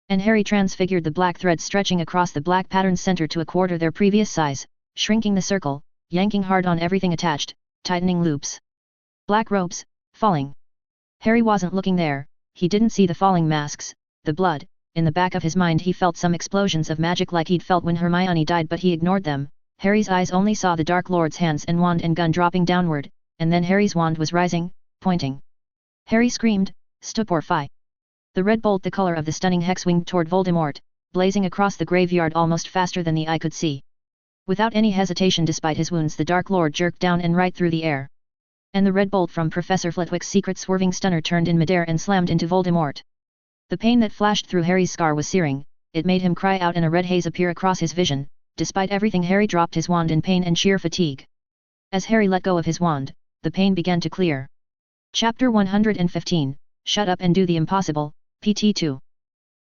And Harry transfigured the black threads stretching across the black pattern's center to a quarter their previous size, shrinking the circle, yanking hard on everything attached, tightening loops. Black ropes, falling. Harry wasn't looking there, he didn't see the falling masks, the blood. In the back of his mind he felt some explosions of magic like he'd felt when Hermione died, but he ignored them. Harry's eyes only saw the Dark Lord's hands and wand and gun dropping downward, and then Harry's wand was rising, pointing. Harry screamed, Stupor-fi! The red bolt the color of the stunning hex winged toward Voldemort, blazing across the graveyard almost faster than the eye could see. Without any hesitation despite his wounds the Dark Lord jerked down and right through the air. And the red bolt from Professor Flitwick's secret swerving stunner turned in midair and slammed into Voldemort. The pain that flashed through Harry's scar was searing, it made him cry out and a red haze appear across his vision. Despite everything Harry dropped his wand in pain and sheer fatigue. As Harry let go of his wand, the pain began to clear. Chapter 115, Shut Up and Do the Impossible, PT2.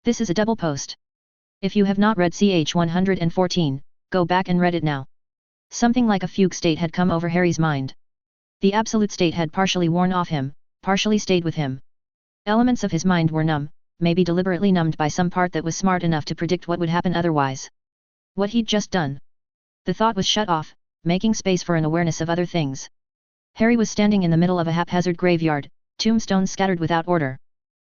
This is a double post. If you have not read CH 114, go back and read it now. Something like a fugue state had come over Harry's mind. The absolute state had partially worn off him, partially stayed with him. Elements of his mind were numb, maybe deliberately numbed by some part that was smart enough to predict what would happen otherwise. What he'd just done. The thought was shut off, making space for an awareness of other things. Harry was standing in the middle of a haphazard graveyard, tombstones scattered without order.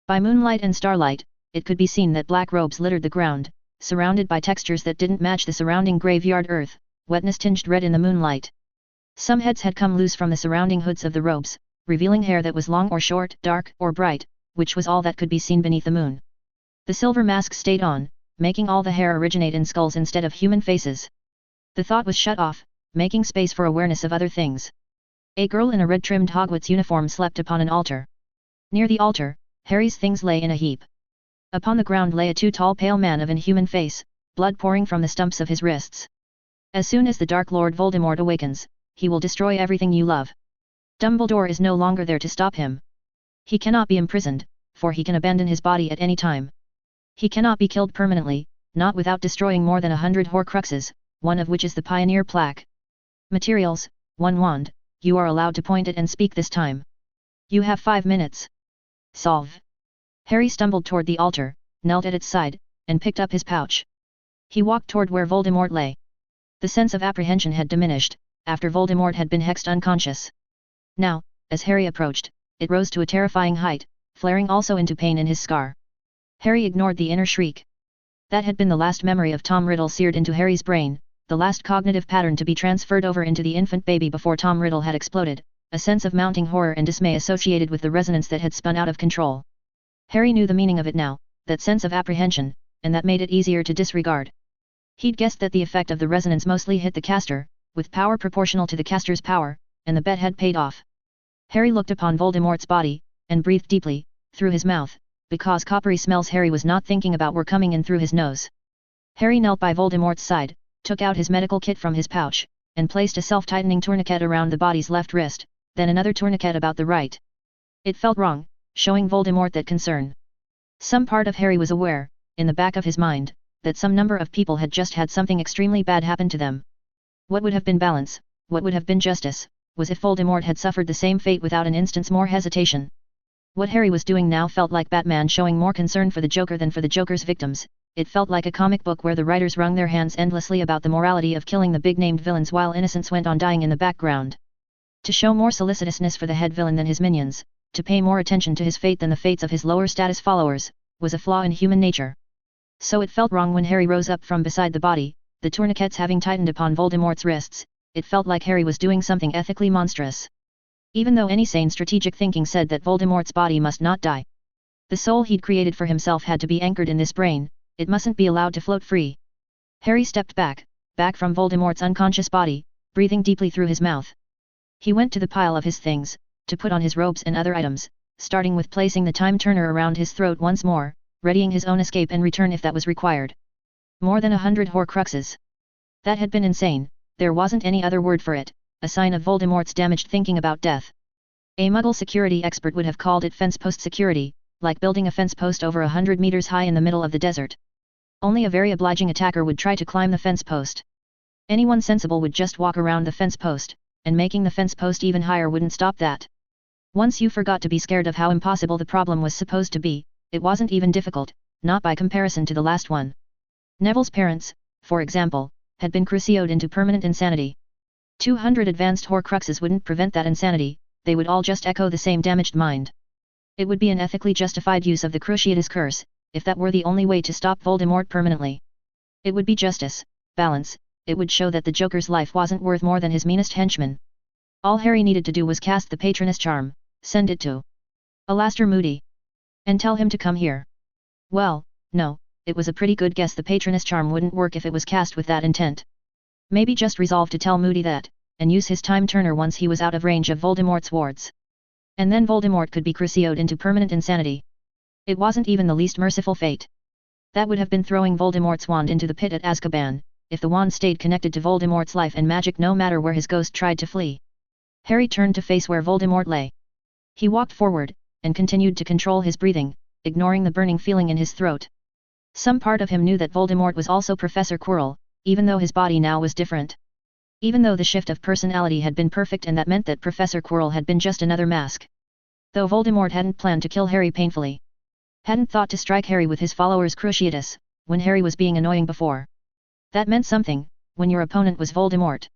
By moonlight and starlight, it could be seen that black robes littered the ground, surrounded by textures that didn't match the surrounding graveyard earth, wetness tinged red in the moonlight. Some heads had come loose from the surrounding hoods of the robes, revealing hair that was long or short, dark or bright, which was all that could be seen beneath the moon. The silver mask stayed on, making all the hair originate in skulls instead of human faces. The thought was shut off, making space for awareness of other things. A girl in a red-trimmed Hogwarts uniform slept upon an altar. Near the altar, Harry's things lay in a heap. Upon the ground lay a tall pale man of inhuman face, blood pouring from the stumps of his wrists. As soon as the Dark Lord Voldemort awakens, he will destroy everything you love. Dumbledore is no longer there to stop him. He cannot be imprisoned, for he can abandon his body at any time. He cannot be killed permanently, not without destroying more than 100 Horcruxes, one of which is the Pioneer plaque. Materials: 1 wand, you are allowed to point it and speak this time. You have 5 minutes. Solve. Harry stumbled toward the altar, knelt at its side, and picked up his pouch. He walked toward where Voldemort lay. The sense of apprehension had diminished, after Voldemort had been hexed unconscious. Now, as Harry approached, it rose to a terrifying height, flaring also into pain in his scar. Harry ignored the inner shriek. That had been the last memory of Tom Riddle seared into Harry's brain, the last cognitive pattern to be transferred over into the infant baby before Tom Riddle had exploded, a sense of mounting horror and dismay associated with the resonance that had spun out of control. Harry knew the meaning of it now, that sense of apprehension, and that made it easier to disregard. He'd guessed that the effect of the resonance mostly hit the caster, with power proportional to the caster's power, and the bet had paid off. Harry looked upon Voldemort's body, and breathed deeply, through his mouth, because coppery smells Harry was not thinking about were coming in through his nose. Harry knelt by Voldemort's side, took out his medical kit from his pouch, and placed a self-tightening tourniquet around the body's left wrist, then another tourniquet about the right. It felt wrong, showing Voldemort that concern. Some part of Harry was aware, in the back of his mind, that some number of people had just had something extremely bad happen to them. What would have been balance, what would have been justice, was if Voldemort had suffered the same fate without an instant's more hesitation. What Harry was doing now felt like Batman showing more concern for the Joker than for the Joker's victims. It felt like a comic book where the writers wrung their hands endlessly about the morality of killing the big-named villains while innocents went on dying in the background. To show more solicitousness for the head villain than his minions, to pay more attention to his fate than the fates of his lower-status followers, was a flaw in human nature. So it felt wrong when Harry rose up from beside the body, the tourniquets having tightened upon Voldemort's wrists. It felt like Harry was doing something ethically monstrous. Even though any sane strategic thinking said that Voldemort's body must not die. The soul he'd created for himself had to be anchored in this brain, it mustn't be allowed to float free. Harry stepped back from Voldemort's unconscious body, breathing deeply through his mouth. He went to the pile of his things, to put on his robes and other items, starting with placing the time turner around his throat once more, readying his own escape and return if that was required. More than 100 Horcruxes. That had been insane, there wasn't any other word for it, a sign of Voldemort's damaged thinking about death. A Muggle security expert would have called it fence post security, like building a fence post over 100 meters high in the middle of the desert. Only a very obliging attacker would try to climb the fence post. Anyone sensible would just walk around the fence post, and making the fence post even higher wouldn't stop that. Once you forgot to be scared of how impossible the problem was supposed to be, it wasn't even difficult, not by comparison to the last one. Neville's parents, for example, had been crucioed into permanent insanity. 200 advanced Horcruxes wouldn't prevent that insanity, they would all just echo the same damaged mind. It would be an ethically justified use of the Cruciatus curse, if that were the only way to stop Voldemort permanently. It would be justice, balance, it would show that the Joker's life wasn't worth more than his meanest henchman. All Harry needed to do was cast the Patronus charm, send it to Alastor Moody, and tell him to come here. Well, no, it was a pretty good guess the Patronus charm wouldn't work if it was cast with that intent. Maybe just resolve to tell Moody that, and use his time turner once he was out of range of Voldemort's wards. And then Voldemort could be crucioed into permanent insanity. It wasn't even the least merciful fate. That would have been throwing Voldemort's wand into the pit at Azkaban, if the wand stayed connected to Voldemort's life and magic no matter where his ghost tried to flee. Harry turned to face where Voldemort lay. He walked forward, and continued to control his breathing, ignoring the burning feeling in his throat. Some part of him knew that Voldemort was also Professor Quirrell, even though his body now was different. Even though the shift of personality had been perfect and that meant that Professor Quirrell had been just another mask. Though Voldemort hadn't planned to kill Harry painfully. Hadn't thought to strike Harry with his followers' Cruciatus, when Harry was being annoying before. That meant something, when your opponent was Voldemort.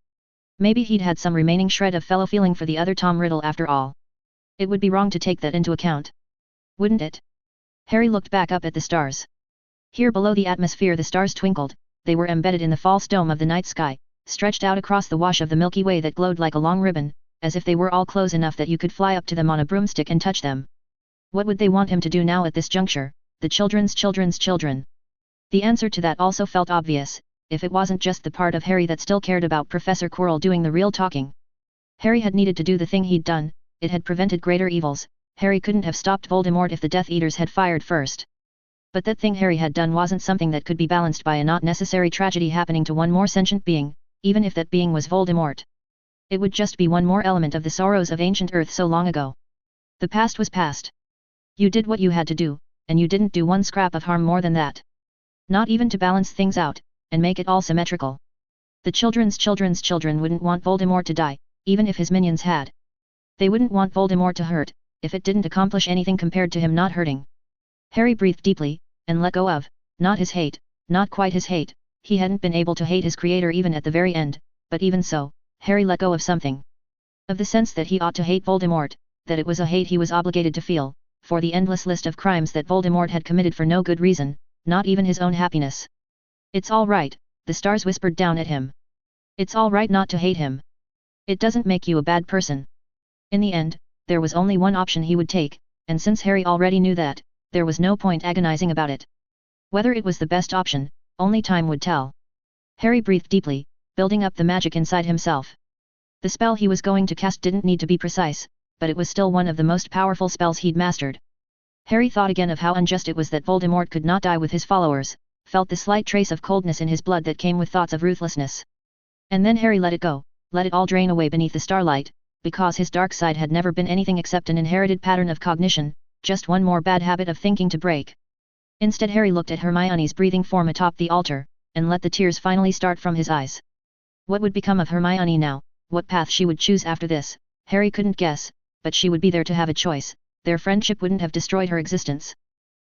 Maybe he'd had some remaining shred of fellow feeling for the other Tom Riddle after all. It would be wrong to take that into account. Wouldn't it? Harry looked back up at the stars. Here below the atmosphere the stars twinkled, they were embedded in the false dome of the night sky, stretched out across the wash of the Milky Way that glowed like a long ribbon, as if they were all close enough that you could fly up to them on a broomstick and touch them. What would they want him to do now at this juncture, the children's children? The answer to that also felt obvious, if it wasn't just the part of Harry that still cared about Professor Quirrell doing the real talking. Harry had needed to do the thing he'd done, it had prevented greater evils. Harry couldn't have stopped Voldemort if the Death Eaters had fired first. But that thing Harry had done wasn't something that could be balanced by a not necessary tragedy happening to one more sentient being, even if that being was Voldemort. It would just be one more element of the sorrows of ancient Earth so long ago. The past was past. You did what you had to do, and you didn't do one scrap of harm more than that. Not even to balance things out, and make it all symmetrical. The children's children wouldn't want Voldemort to die, even if his minions had. They wouldn't want Voldemort to hurt, if it didn't accomplish anything compared to him not hurting. Harry breathed deeply, and let go of, not his hate, not quite his hate. He hadn't been able to hate his creator even at the very end, but even so, Harry let go of something. Of the sense that he ought to hate Voldemort, that it was a hate he was obligated to feel, for the endless list of crimes that Voldemort had committed for no good reason, not even his own happiness. It's all right, the stars whispered down at him. It's all right not to hate him. It doesn't make you a bad person. In the end, there was only one option he would take, and since Harry already knew that, there was no point agonizing about it. Whether it was the best option, only time would tell. Harry breathed deeply, building up the magic inside himself. The spell he was going to cast didn't need to be precise, but it was still one of the most powerful spells he'd mastered. Harry thought again of how unjust it was that Voldemort could not die with his followers, felt the slight trace of coldness in his blood that came with thoughts of ruthlessness. And then Harry let it go, let it all drain away beneath the starlight, because his dark side had never been anything except an inherited pattern of cognition, just one more bad habit of thinking to break. Instead Harry looked at Hermione's breathing form atop the altar, and let the tears finally start from his eyes. What would become of Hermione now, what path she would choose after this, Harry couldn't guess, but she would be there to have a choice, their friendship wouldn't have destroyed her existence.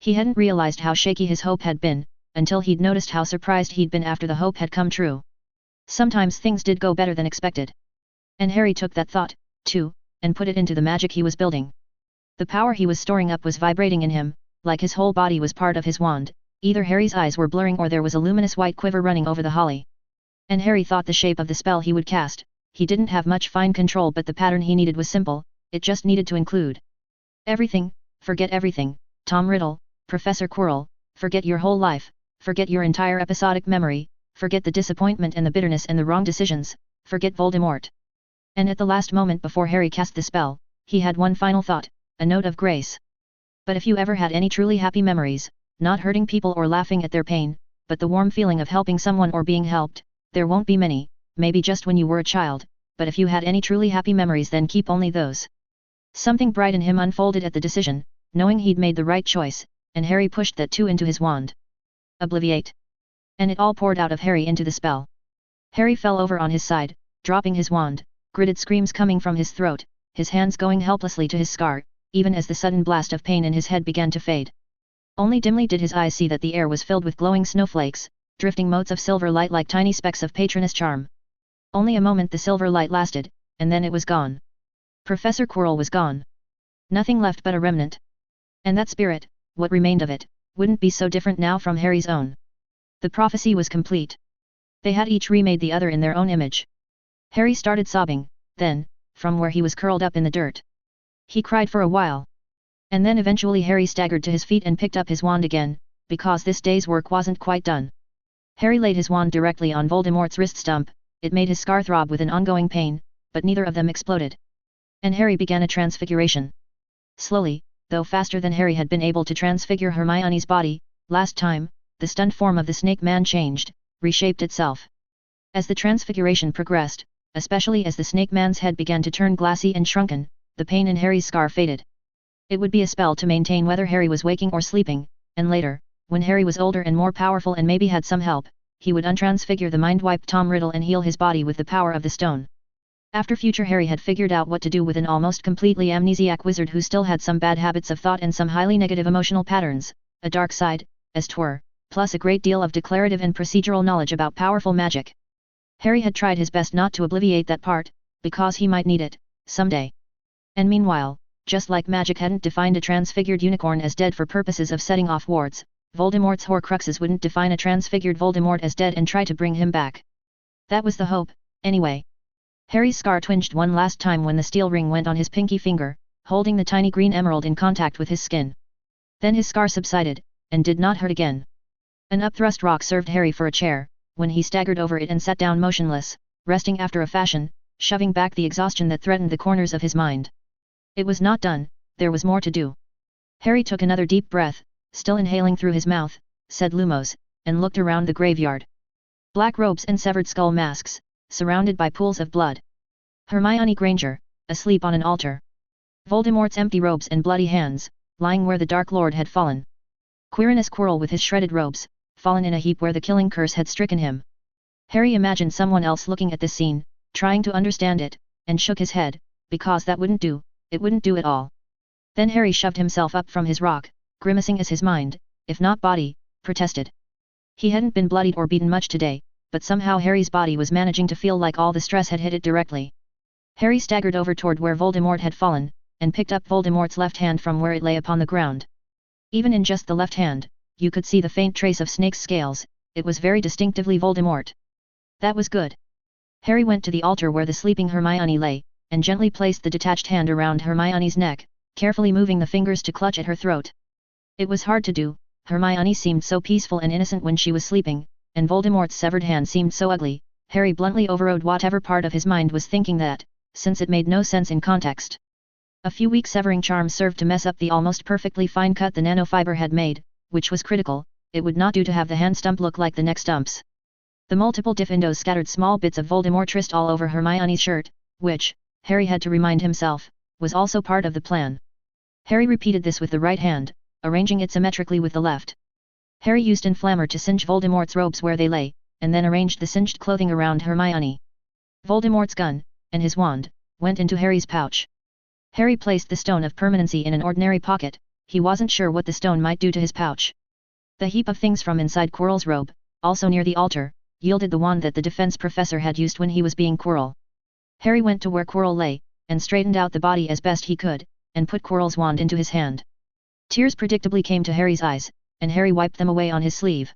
He hadn't realized how shaky his hope had been, until he'd noticed how surprised he'd been after the hope had come true. Sometimes things did go better than expected. And Harry took that thought, too, and put it into the magic he was building. The power he was storing up was vibrating in him, like his whole body was part of his wand. Either Harry's eyes were blurring or there was a luminous white quiver running over the holly. And Harry thought the shape of the spell he would cast. He didn't have much fine control, but the pattern he needed was simple, it just needed to include everything. Forget everything, Tom Riddle, Professor Quirrell, forget your whole life, forget your entire episodic memory, forget the disappointment and the bitterness and the wrong decisions, forget Voldemort. And at the last moment before Harry cast the spell, he had one final thought, a note of grace. But if you ever had any truly happy memories, not hurting people or laughing at their pain, but the warm feeling of helping someone or being helped, there won't be many, maybe just when you were a child, but if you had any truly happy memories then keep only those. Something bright in him unfolded at the decision, knowing he'd made the right choice, and Harry pushed that too into his wand. Obliviate. And it all poured out of Harry into the spell. Harry fell over on his side, dropping his wand, gritted screams coming from his throat, his hands going helplessly to his scar, even as the sudden blast of pain in his head began to fade. Only dimly did his eyes see that the air was filled with glowing snowflakes, drifting motes of silver light like tiny specks of patroness charm. Only a moment the silver light lasted, and then it was gone. Professor Quirrell was gone. Nothing left but a remnant. And that spirit, what remained of it, wouldn't be so different now from Harry's own. The prophecy was complete. They had each remade the other in their own image. Harry started sobbing, then, from where he was curled up in the dirt, he cried for a while. And then eventually Harry staggered to his feet and picked up his wand again, because this day's work wasn't quite done. Harry laid his wand directly on Voldemort's wrist stump, it made his scar throb with an ongoing pain, but neither of them exploded. And Harry began a transfiguration. Slowly, though faster than Harry had been able to transfigure Hermione's body, last time, the stunned form of the snake man changed, reshaped itself. As the transfiguration progressed, especially as the snake man's head began to turn glassy and shrunken, the pain in Harry's scar faded. It would be a spell to maintain whether Harry was waking or sleeping, and later, when Harry was older and more powerful and maybe had some help, he would untransfigure the mind-wiped Tom Riddle and heal his body with the power of the stone. After future Harry had figured out what to do with an almost completely amnesiac wizard who still had some bad habits of thought and some highly negative emotional patterns, a dark side, as 'twere, plus a great deal of declarative and procedural knowledge about powerful magic. Harry had tried his best not to obliviate that part, because he might need it, someday. And meanwhile, just like magic hadn't defined a transfigured unicorn as dead for purposes of setting off wards, Voldemort's Horcruxes wouldn't define a transfigured Voldemort as dead and try to bring him back. That was the hope, anyway. Harry's scar twinged one last time when the steel ring went on his pinky finger, holding the tiny green emerald in contact with his skin. Then his scar subsided, and did not hurt again. An upthrust rock served Harry for a chair, when he staggered over it and sat down motionless, resting after a fashion, shoving back the exhaustion that threatened the corners of his mind. It was not done, there was more to do. Harry took another deep breath, still inhaling through his mouth, said Lumos, and looked around the graveyard. Black robes and severed skull masks, surrounded by pools of blood. Hermione Granger, asleep on an altar. Voldemort's empty robes and bloody hands, lying where the Dark Lord had fallen. Quirinus Quirrell with his shredded robes, fallen in a heap where the killing curse had stricken him. Harry imagined someone else looking at this scene, trying to understand it, and shook his head, because that wouldn't do, it wouldn't do at all. Then Harry shoved himself up from his rock, grimacing as his mind, if not body, protested. He hadn't been bloodied or beaten much today, but somehow Harry's body was managing to feel like all the stress had hit it directly. Harry staggered over toward where Voldemort had fallen, and picked up Voldemort's left hand from where it lay upon the ground. Even in just the left hand, you could see the faint trace of snake's scales, it was very distinctively Voldemort. That was good. Harry went to the altar where the sleeping Hermione lay, and gently placed the detached hand around Hermione's neck, carefully moving the fingers to clutch at her throat. It was hard to do, Hermione seemed so peaceful and innocent when she was sleeping, and Voldemort's severed hand seemed so ugly. Harry bluntly overrode whatever part of his mind was thinking that, since it made no sense in context. A few weak severing charms served to mess up the almost perfectly fine cut the nanofiber had made, which was critical. It would not do to have the hand stump look like the neck stumps. The multiple diffindos scattered small bits of Voldemortrist all over Hermione's shirt, which, Harry had to remind himself, was also part of the plan. Harry repeated this with the right hand, arranging it symmetrically with the left. Harry used Inflammer to singe Voldemort's robes where they lay, and then arranged the singed clothing around Hermione. Voldemort's gun, and his wand, went into Harry's pouch. Harry placed the stone of permanency in an ordinary pocket. He wasn't sure what the stone might do to his pouch. The heap of things from inside Quirrell's robe, also near the altar, yielded the wand that the defense professor had used when he was being Quirrell. Harry went to where Quirrell lay, and straightened out the body as best he could, and put Quirrell's wand into his hand. Tears predictably came to Harry's eyes, and Harry wiped them away on his sleeve.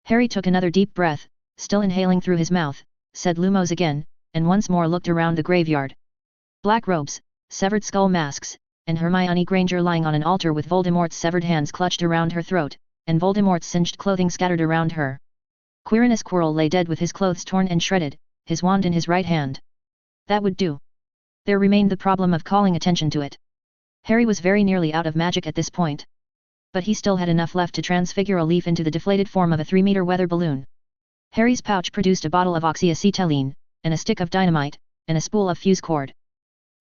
Harry took another deep breath, still inhaling through his mouth, said Lumos again, and once more looked around the graveyard. Black robes, severed skull masks, and Hermione Granger lying on an altar with Voldemort's severed hands clutched around her throat, and Voldemort's singed clothing scattered around her. Quirinus Quirrell lay dead with his clothes torn and shredded, his wand in his right hand. That would do. There remained the problem of calling attention to it. Harry was very nearly out of magic at this point. But he still had enough left to transfigure a leaf into the deflated form of a 3-meter weather balloon. Harry's pouch produced a bottle of oxyacetylene, and a stick of dynamite, and a spool of fuse cord.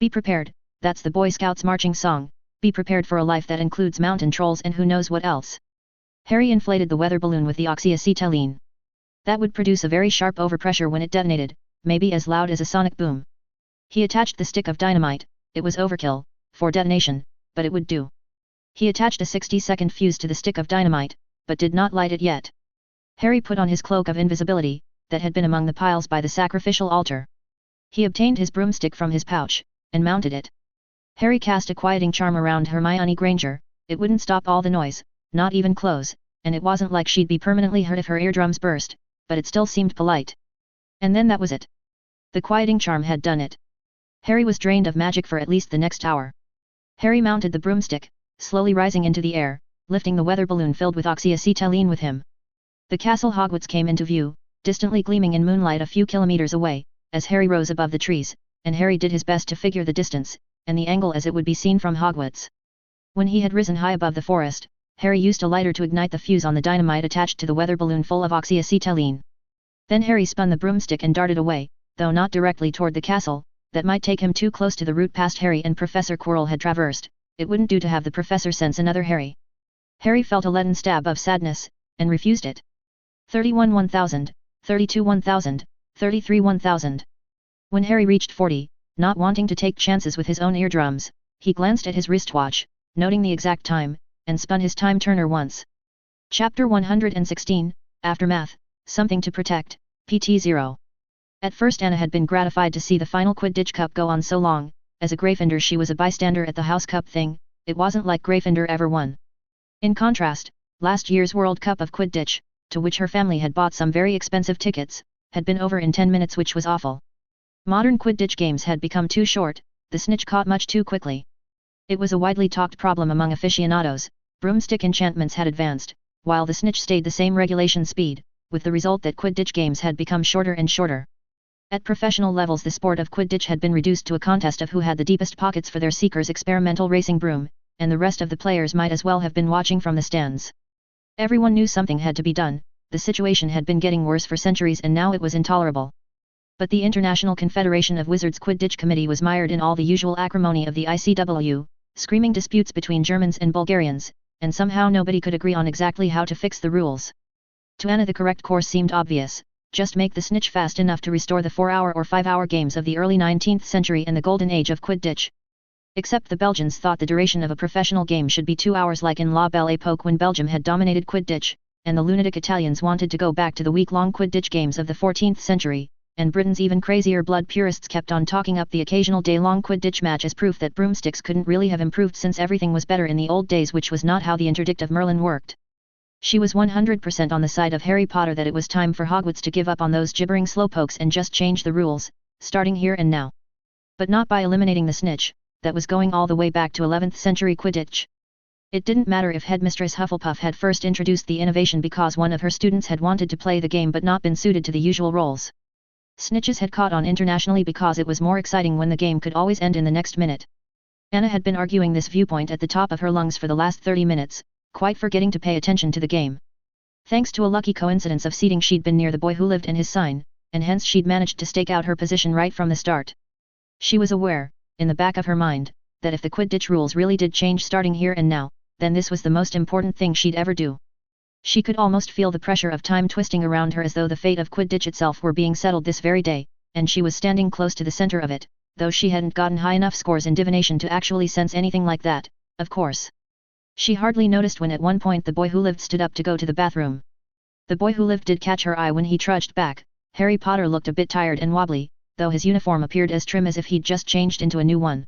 Be prepared, that's the Boy Scouts marching song, be prepared for a life that includes mountain trolls and who knows what else. Harry inflated the weather balloon with the oxyacetylene. That would produce a very sharp overpressure when it detonated, maybe as loud as a sonic boom. He attached the stick of dynamite, it was overkill, for detonation, but it would do. He attached a 60-second fuse to the stick of dynamite, but did not light it yet. Harry put on his cloak of invisibility, that had been among the piles by the sacrificial altar. He obtained his broomstick from his pouch, and mounted it. Harry cast a quieting charm around Hermione Granger. It wouldn't stop all the noise, not even close, and it wasn't like she'd be permanently hurt if her eardrums burst, but it still seemed polite. And then that was it. The quieting charm had done it. Harry was drained of magic for at least the next hour. Harry mounted the broomstick, slowly rising into the air, lifting the weather balloon filled with oxyacetylene with him. The castle Hogwarts came into view, distantly gleaming in moonlight a few kilometers away, as Harry rose above the trees, and Harry did his best to figure the distance, and the angle as it would be seen from Hogwarts. When he had risen high above the forest, Harry used a lighter to ignite the fuse on the dynamite attached to the weather balloon full of oxyacetylene. Then Harry spun the broomstick and darted away, though not directly toward the castle. That might take him too close to the route past Harry and Professor Quirrell had traversed. It wouldn't do to have the professor sense another Harry. Harry felt a leaden stab of sadness, and refused it. 31 1000, 32 1000, 33 1000. When Harry reached 40, not wanting to take chances with his own eardrums, he glanced at his wristwatch, noting the exact time, and spun his time turner once. Chapter 116, Aftermath, Something to Protect, PT 0. At first Anna had been gratified to see the final Quidditch Cup go on so long. As a Gryffindor she was a bystander at the House Cup thing. It wasn't like Gryffindor ever won. In contrast, last year's World Cup of Quidditch, to which her family had bought some very expensive tickets, had been over in 10 minutes, which was awful. Modern Quidditch games had become too short, the snitch caught much too quickly. It was a widely talked problem among aficionados. Broomstick enchantments had advanced, while the snitch stayed the same regulation speed, with the result that Quidditch games had become shorter and shorter. At professional levels the sport of Quidditch had been reduced to a contest of who had the deepest pockets for their seeker's experimental racing broom, and the rest of the players might as well have been watching from the stands. Everyone knew something had to be done, the situation had been getting worse for centuries and now it was intolerable. But the International Confederation of Wizards Quidditch Committee was mired in all the usual acrimony of the ICW, screaming disputes between Germans and Bulgarians, and somehow nobody could agree on exactly how to fix the rules. To Anna the correct course seemed obvious: just make the snitch fast enough to restore the 4-hour or 5-hour games of the early 19th century and the golden age of Quidditch. Except the Belgians thought the duration of a professional game should be 2 hours like in La Belle Époque when Belgium had dominated Quidditch, and the lunatic Italians wanted to go back to the week-long Quidditch games of the 14th century, and Britain's even crazier blood purists kept on talking up the occasional day-long Quidditch match as proof that broomsticks couldn't really have improved since everything was better in the old days, which was not how the interdict of Merlin worked. She was 100% on the side of Harry Potter that it was time for Hogwarts to give up on those gibbering slowpokes and just change the rules, starting here and now. But not by eliminating the snitch, that was going all the way back to 11th century Quidditch. It didn't matter if Headmistress Hufflepuff had first introduced the innovation because one of her students had wanted to play the game but not been suited to the usual roles. Snitches had caught on internationally because it was more exciting when the game could always end in the next minute. Anna had been arguing this viewpoint at the top of her lungs for the last 30 minutes, quite forgetting to pay attention to the game. Thanks to a lucky coincidence of seating, she'd been near the boy who lived and his sign, and hence she'd managed to stake out her position right from the start. She was aware, in the back of her mind, that if the Quidditch rules really did change starting here and now, then this was the most important thing she'd ever do. She could almost feel the pressure of time twisting around her as though the fate of Quidditch itself were being settled this very day, and she was standing close to the center of it, though she hadn't gotten high enough scores in divination to actually sense anything like that, of course. She hardly noticed when at one point the boy who lived stood up to go to the bathroom. The boy who lived did catch her eye when he trudged back. Harry Potter looked a bit tired and wobbly, though his uniform appeared as trim as if he'd just changed into a new one.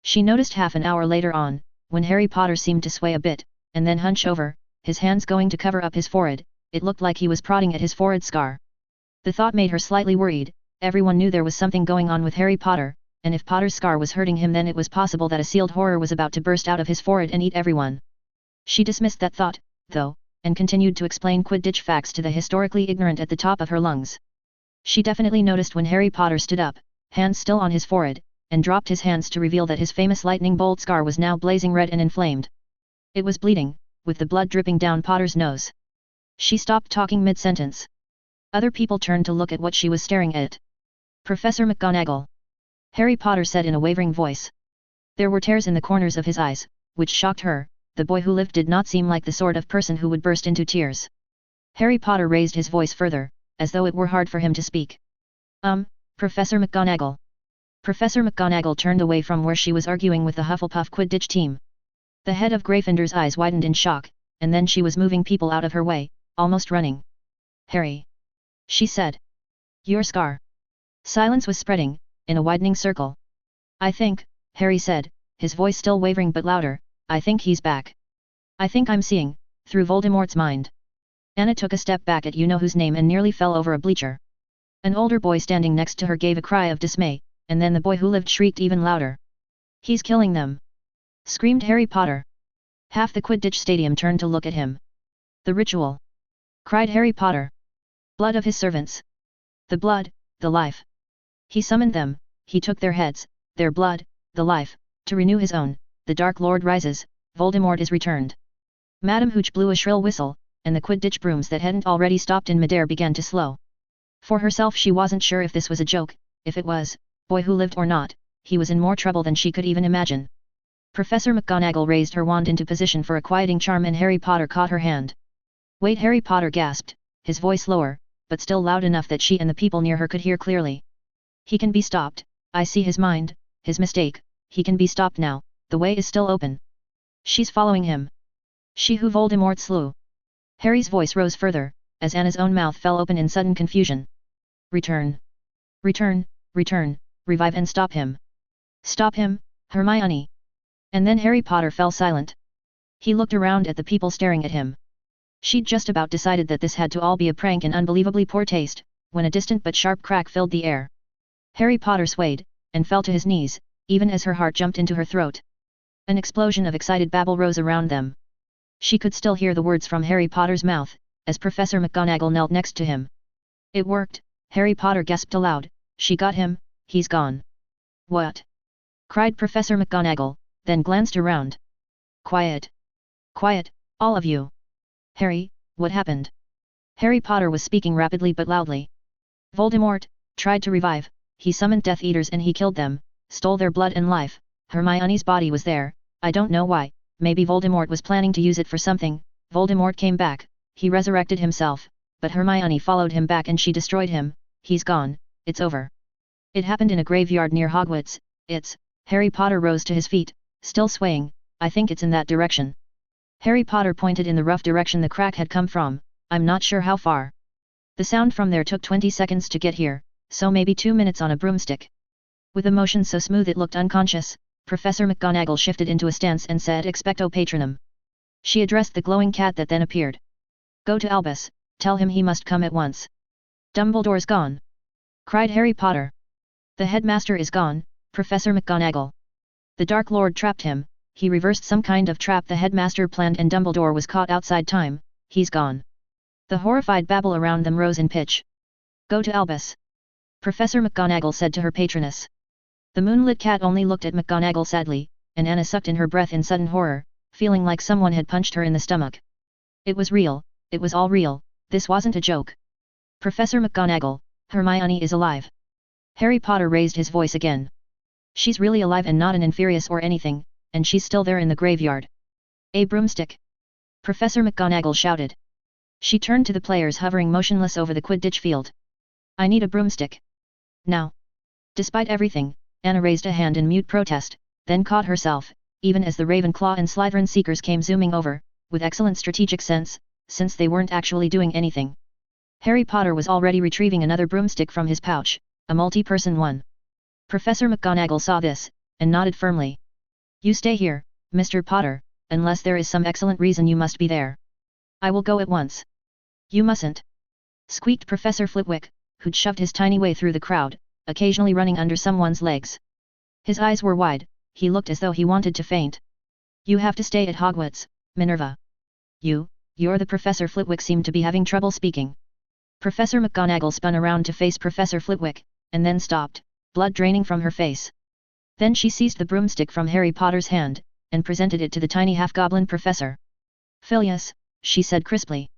She noticed half an hour later on, when Harry Potter seemed to sway a bit, and then hunch over, his hands going to cover up his forehead. It looked like he was prodding at his forehead scar. The thought made her slightly worried. Everyone knew there was something going on with Harry Potter, and if Potter's scar was hurting him, then it was possible that a sealed horror was about to burst out of his forehead and eat everyone. She dismissed that thought, though, and continued to explain Quidditch facts to the historically ignorant at the top of her lungs. She definitely noticed when Harry Potter stood up, hands still on his forehead, and dropped his hands to reveal that his famous lightning bolt scar was now blazing red and inflamed. It was bleeding, with the blood dripping down Potter's nose. She stopped talking mid-sentence. Other people turned to look at what she was staring at. "Professor McGonagall," Harry Potter said in a wavering voice. There were tears in the corners of his eyes, which shocked her. The boy who lived did not seem like the sort of person who would burst into tears. Harry Potter raised his voice further, as though it were hard for him to speak. Professor McGonagall." Professor McGonagall turned away from where she was arguing with the Hufflepuff Quidditch team. The head of Gryffindor's eyes widened in shock, and then she was moving people out of her way, almost running. "Harry," she said. "Your scar." Silence was spreading, in a widening circle. "I think," Harry said, his voice still wavering but louder, "I think he's back. I think I'm seeing, through Voldemort's mind." Anna took a step back at you-know-whose name and nearly fell over a bleacher. An older boy standing next to her gave a cry of dismay, and then the boy who lived shrieked even louder. "He's killing them!" screamed Harry Potter. Half the Quidditch stadium turned to look at him. "The ritual!" cried Harry Potter. "Blood of his servants! The blood, the life! He summoned them, he took their heads, their blood, the life, to renew his own. The Dark Lord rises, Voldemort is returned." Madame Hooch blew a shrill whistle, and the Quidditch brooms that hadn't already stopped in midair began to slow. For herself she wasn't sure if this was a joke. If it was, boy who lived or not, he was in more trouble than she could even imagine. Professor McGonagall raised her wand into position for a quieting charm and Harry Potter caught her hand. "Wait!" Harry Potter gasped, his voice lower, but still loud enough that she and the people near her could hear clearly. "He can be stopped. I see his mind, his mistake. He can be stopped now. The way is still open. She's following him. She who Voldemort slew." Harry's voice rose further, as Anna's own mouth fell open in sudden confusion. "Return! Return, return, revive and stop him! Stop him, Hermione!" And then Harry Potter fell silent. He looked around at the people staring at him. She'd just about decided that this had to all be a prank in unbelievably poor taste, when a distant but sharp crack filled the air. Harry Potter swayed, and fell to his knees, even as her heart jumped into her throat. An explosion of excited babble rose around them. She could still hear the words from Harry Potter's mouth, as Professor McGonagall knelt next to him. It worked, Harry Potter gasped aloud, she got him, he's gone. What? Cried Professor McGonagall, then glanced around. Quiet. Quiet, all of you. Harry, what happened? Harry Potter was speaking rapidly but loudly. Voldemort tried to revive, he summoned Death Eaters and he killed them, stole their blood and life. Hermione's body was there, I don't know why, maybe Voldemort was planning to use it for something. Voldemort came back, he resurrected himself, but Hermione followed him back and she destroyed him. He's gone, it's over. It happened in a graveyard near Hogwarts. Harry Potter rose to his feet, still swaying, I think it's in that direction. Harry Potter pointed in the rough direction the crack had come from, I'm not sure how far. The sound from there took 20 seconds to get here, so maybe 2 minutes on a broomstick. With a motion so smooth it looked unconscious, Professor McGonagall shifted into a stance and said Expecto Patronum. She addressed the glowing cat that then appeared. Go to Albus, tell him he must come at once. Dumbledore's gone. Cried Harry Potter. The headmaster is gone, Professor McGonagall. The Dark Lord trapped him, he reversed some kind of trap the headmaster planned and Dumbledore was caught outside time, he's gone. The horrified babble around them rose in pitch. Go to Albus. Professor McGonagall said to her patroness. The moonlit cat only looked at McGonagall sadly, and Anna sucked in her breath in sudden horror, feeling like someone had punched her in the stomach. It was real, it was all real, this wasn't a joke. Professor McGonagall, Hermione is alive. Harry Potter raised his voice again. She's really alive and not an inferius or anything, and she's still there in the graveyard. A broomstick. Professor McGonagall shouted. She turned to the players hovering motionless over the Quidditch field. I need a broomstick. Now. Despite everything, Anna raised a hand in mute protest, then caught herself, even as the Ravenclaw and Slytherin seekers came zooming over, with excellent strategic sense, since they weren't actually doing anything. Harry Potter was already retrieving another broomstick from his pouch, a multi-person one. Professor McGonagall saw this, and nodded firmly. You stay here, Mr. Potter, unless there is some excellent reason you must be there. I will go at once. You mustn't. Squeaked Professor Flitwick, who'd shoved his tiny way through the crowd, occasionally running under someone's legs. His eyes were wide, he looked as though he wanted to faint. You have to stay at Hogwarts, Minerva. You're the Professor Flitwick seemed to be having trouble speaking. Professor McGonagall spun around to face Professor Flitwick, and then stopped, blood draining from her face. Then she seized the broomstick from Harry Potter's hand, and presented it to the tiny half-goblin professor. Phileas, she said crisply.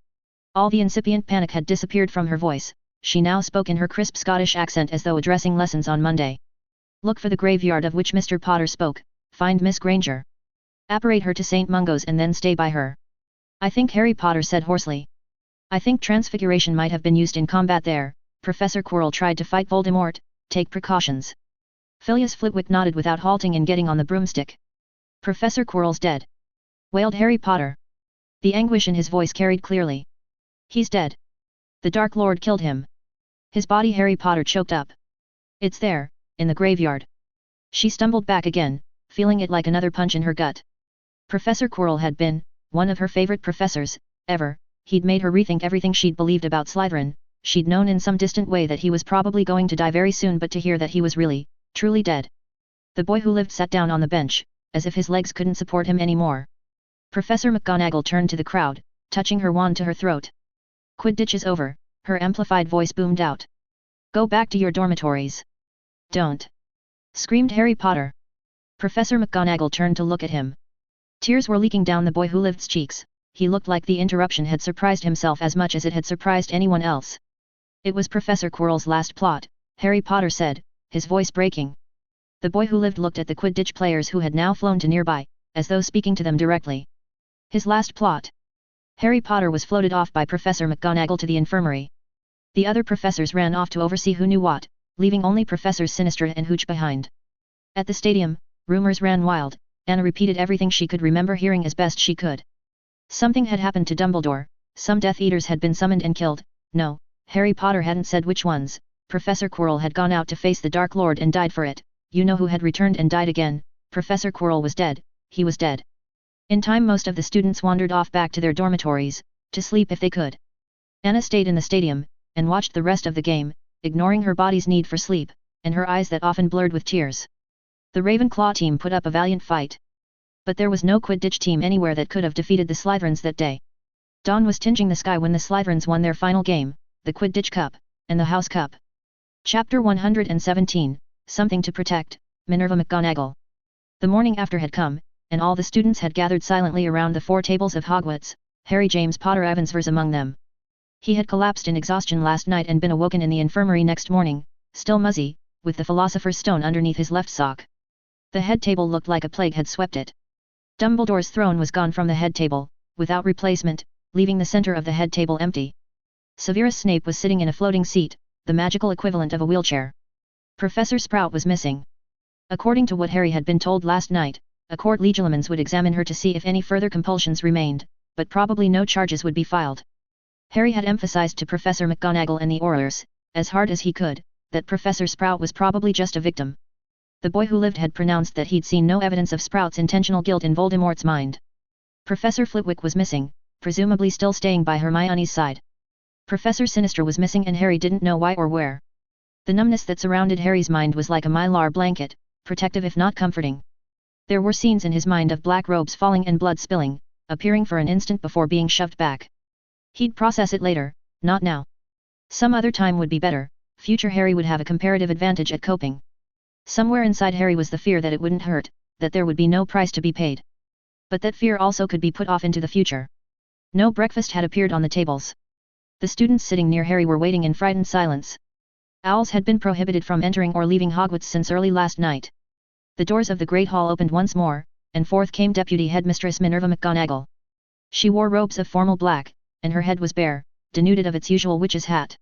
All the incipient panic had disappeared from her voice, she now spoke in her crisp Scottish accent as though addressing lessons on Monday. Look for the graveyard of which Mr. Potter spoke, find Miss Granger. Apparate her to St. Mungo's and then stay by her. I think Harry Potter said hoarsely. I think transfiguration might have been used in combat there, Professor Quirrell tried to fight Voldemort, take precautions. Phileas Flitwick nodded without halting in getting on the broomstick. Professor Quirrell's dead. Wailed Harry Potter. The anguish in his voice carried clearly. He's dead. The Dark Lord killed him. His body Harry Potter choked up. It's there, in the graveyard. She stumbled back again, feeling it like another punch in her gut. Professor Quirrell had been, one of her favorite professors, ever, he'd made her rethink everything she'd believed about Slytherin, she'd known in some distant way that he was probably going to die very soon but to hear that he was really, truly dead. The boy who lived sat down on the bench, as if his legs couldn't support him anymore. Professor McGonagall turned to the crowd, touching her wand to her throat. Quidditch is over, her amplified voice boomed out. Go back to your dormitories. Don't! Screamed Harry Potter. Professor McGonagall turned to look at him. Tears were leaking down the boy who lived's cheeks, he looked like the interruption had surprised himself as much as it had surprised anyone else. It was Professor Quirrell's last plot, Harry Potter said, his voice breaking. The boy who lived looked at the Quidditch players who had now flown to nearby, as though speaking to them directly. His last plot. Harry Potter was floated off by Professor McGonagall to the infirmary. The other professors ran off to oversee who knew what, leaving only Professors Sinistra and Hooch behind. At the stadium, rumors ran wild, Anna repeated everything she could remember hearing as best she could. Something had happened to Dumbledore, some Death Eaters had been summoned and killed, no, Harry Potter hadn't said which ones, Professor Quirrell had gone out to face the Dark Lord and died for it, you know who had returned and died again, Professor Quirrell was dead, he was dead. In time most of the students wandered off back to their dormitories, to sleep if they could. Anna stayed in the stadium, and watched the rest of the game, ignoring her body's need for sleep, and her eyes that often blurred with tears. The Ravenclaw team put up a valiant fight. But there was no Quidditch team anywhere that could have defeated the Slytherins that day. Dawn was tingeing the sky when the Slytherins won their final game, the Quidditch Cup, and the House Cup. Chapter 117, Something to Protect, Minerva McGonagall. The morning after had come, and all the students had gathered silently around the 4 tables of Hogwarts, Harry James Potter Evansvers among them. He had collapsed in exhaustion last night and been awoken in the infirmary next morning, still muzzy, with the Philosopher's Stone underneath his left sock. The head table looked like a plague had swept it. Dumbledore's throne was gone from the head table, without replacement, leaving the center of the head table empty. Severus Snape was sitting in a floating seat, the magical equivalent of a wheelchair. Professor Sprout was missing. According to what Harry had been told last night, a court legilimens would examine her to see if any further compulsions remained, but probably no charges would be filed. Harry had emphasized to Professor McGonagall and the Aurors, as hard as he could, that Professor Sprout was probably just a victim. The boy who lived had pronounced that he'd seen no evidence of Sprout's intentional guilt in Voldemort's mind. Professor Flitwick was missing, presumably still staying by Hermione's side. Professor Sinister was missing and Harry didn't know why or where. The numbness that surrounded Harry's mind was like a mylar blanket, protective if not comforting. There were scenes in his mind of black robes falling and blood spilling, appearing for an instant before being shoved back. He'd process it later, not now. Some other time would be better, future Harry would have a comparative advantage at coping. Somewhere inside Harry was the fear that it wouldn't hurt, that there would be no price to be paid. But that fear also could be put off into the future. No breakfast had appeared on the tables. The students sitting near Harry were waiting in frightened silence. Owls had been prohibited from entering or leaving Hogwarts since early last night. The doors of the Great Hall opened once more, and forth came Deputy Headmistress Minerva McGonagall. She wore robes of formal black, and her head was bare, denuded of its usual witch's hat.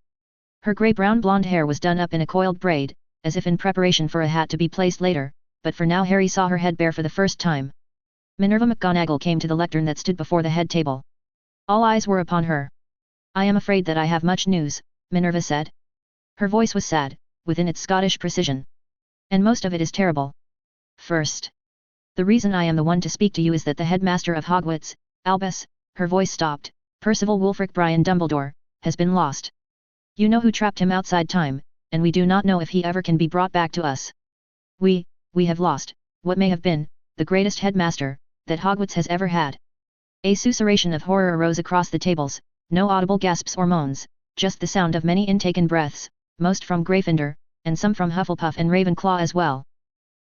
Her grey-brown blonde hair was done up in a coiled braid, as if in preparation for a hat to be placed later, but for now Harry saw her head bare for the first time. Minerva McGonagall came to the lectern that stood before the head table. All eyes were upon her. "I am afraid that I have much news," Minerva said. Her voice was sad, within its Scottish precision. "And most of it is terrible. First, the reason I am the one to speak to you is that the headmaster of Hogwarts, Albus," her voice stopped, "Percival Wulfric Brian Dumbledore, has been lost. You know who trapped him outside time, and we do not know if he ever can be brought back to us. We have lost, what may have been, the greatest headmaster, that Hogwarts has ever had." A susurration of horror arose across the tables, no audible gasps or moans, just the sound of many intaken breaths, most from Gryffindor, and some from Hufflepuff and Ravenclaw as well.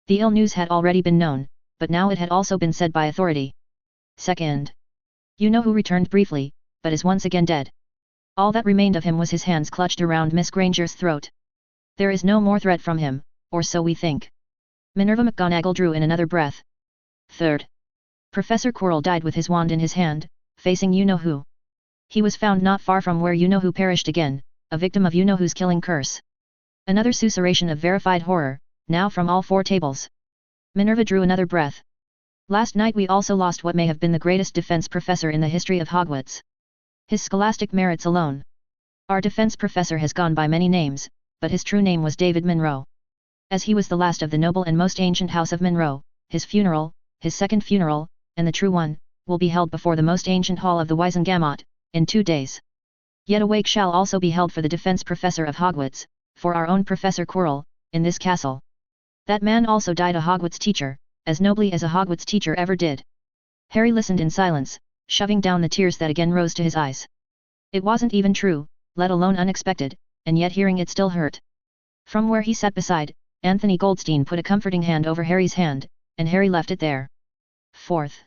The ill news had already been known, but now it had also been said by authority. Second, you know who returned briefly, but is once again dead. All that remained of him was his hands clutched around Miss Granger's throat. There is no more threat from him, or so we think. Minerva McGonagall drew in another breath. Third, Professor Quirrell died with his wand in his hand, facing you-know-who. He was found not far from where you-know-who perished again, a victim of you-know-who's killing curse. Another susurration of verified horror, now from all 4 tables. Minerva drew another breath. Last night we also lost what may have been the greatest defense professor in the history of Hogwarts. His scholastic merits alone. Our defense professor has gone by many names, but his true name was David Monroe. As he was the last of the noble and most ancient house of Monroe, his funeral, his second funeral, and the true one, will be held before the most ancient hall of the Wisengamot, in 2 days. Yet a wake shall also be held for the defense professor of Hogwarts, for our own Professor Quirrell, in this castle. That man also died a Hogwarts teacher, as nobly as a Hogwarts teacher ever did. Harry listened in silence, shoving down the tears that again rose to his eyes. It wasn't even true, let alone unexpected, and yet hearing it still hurt. From where he sat beside, Anthony Goldstein put a comforting hand over Harry's hand, and Harry left it there. Fourth,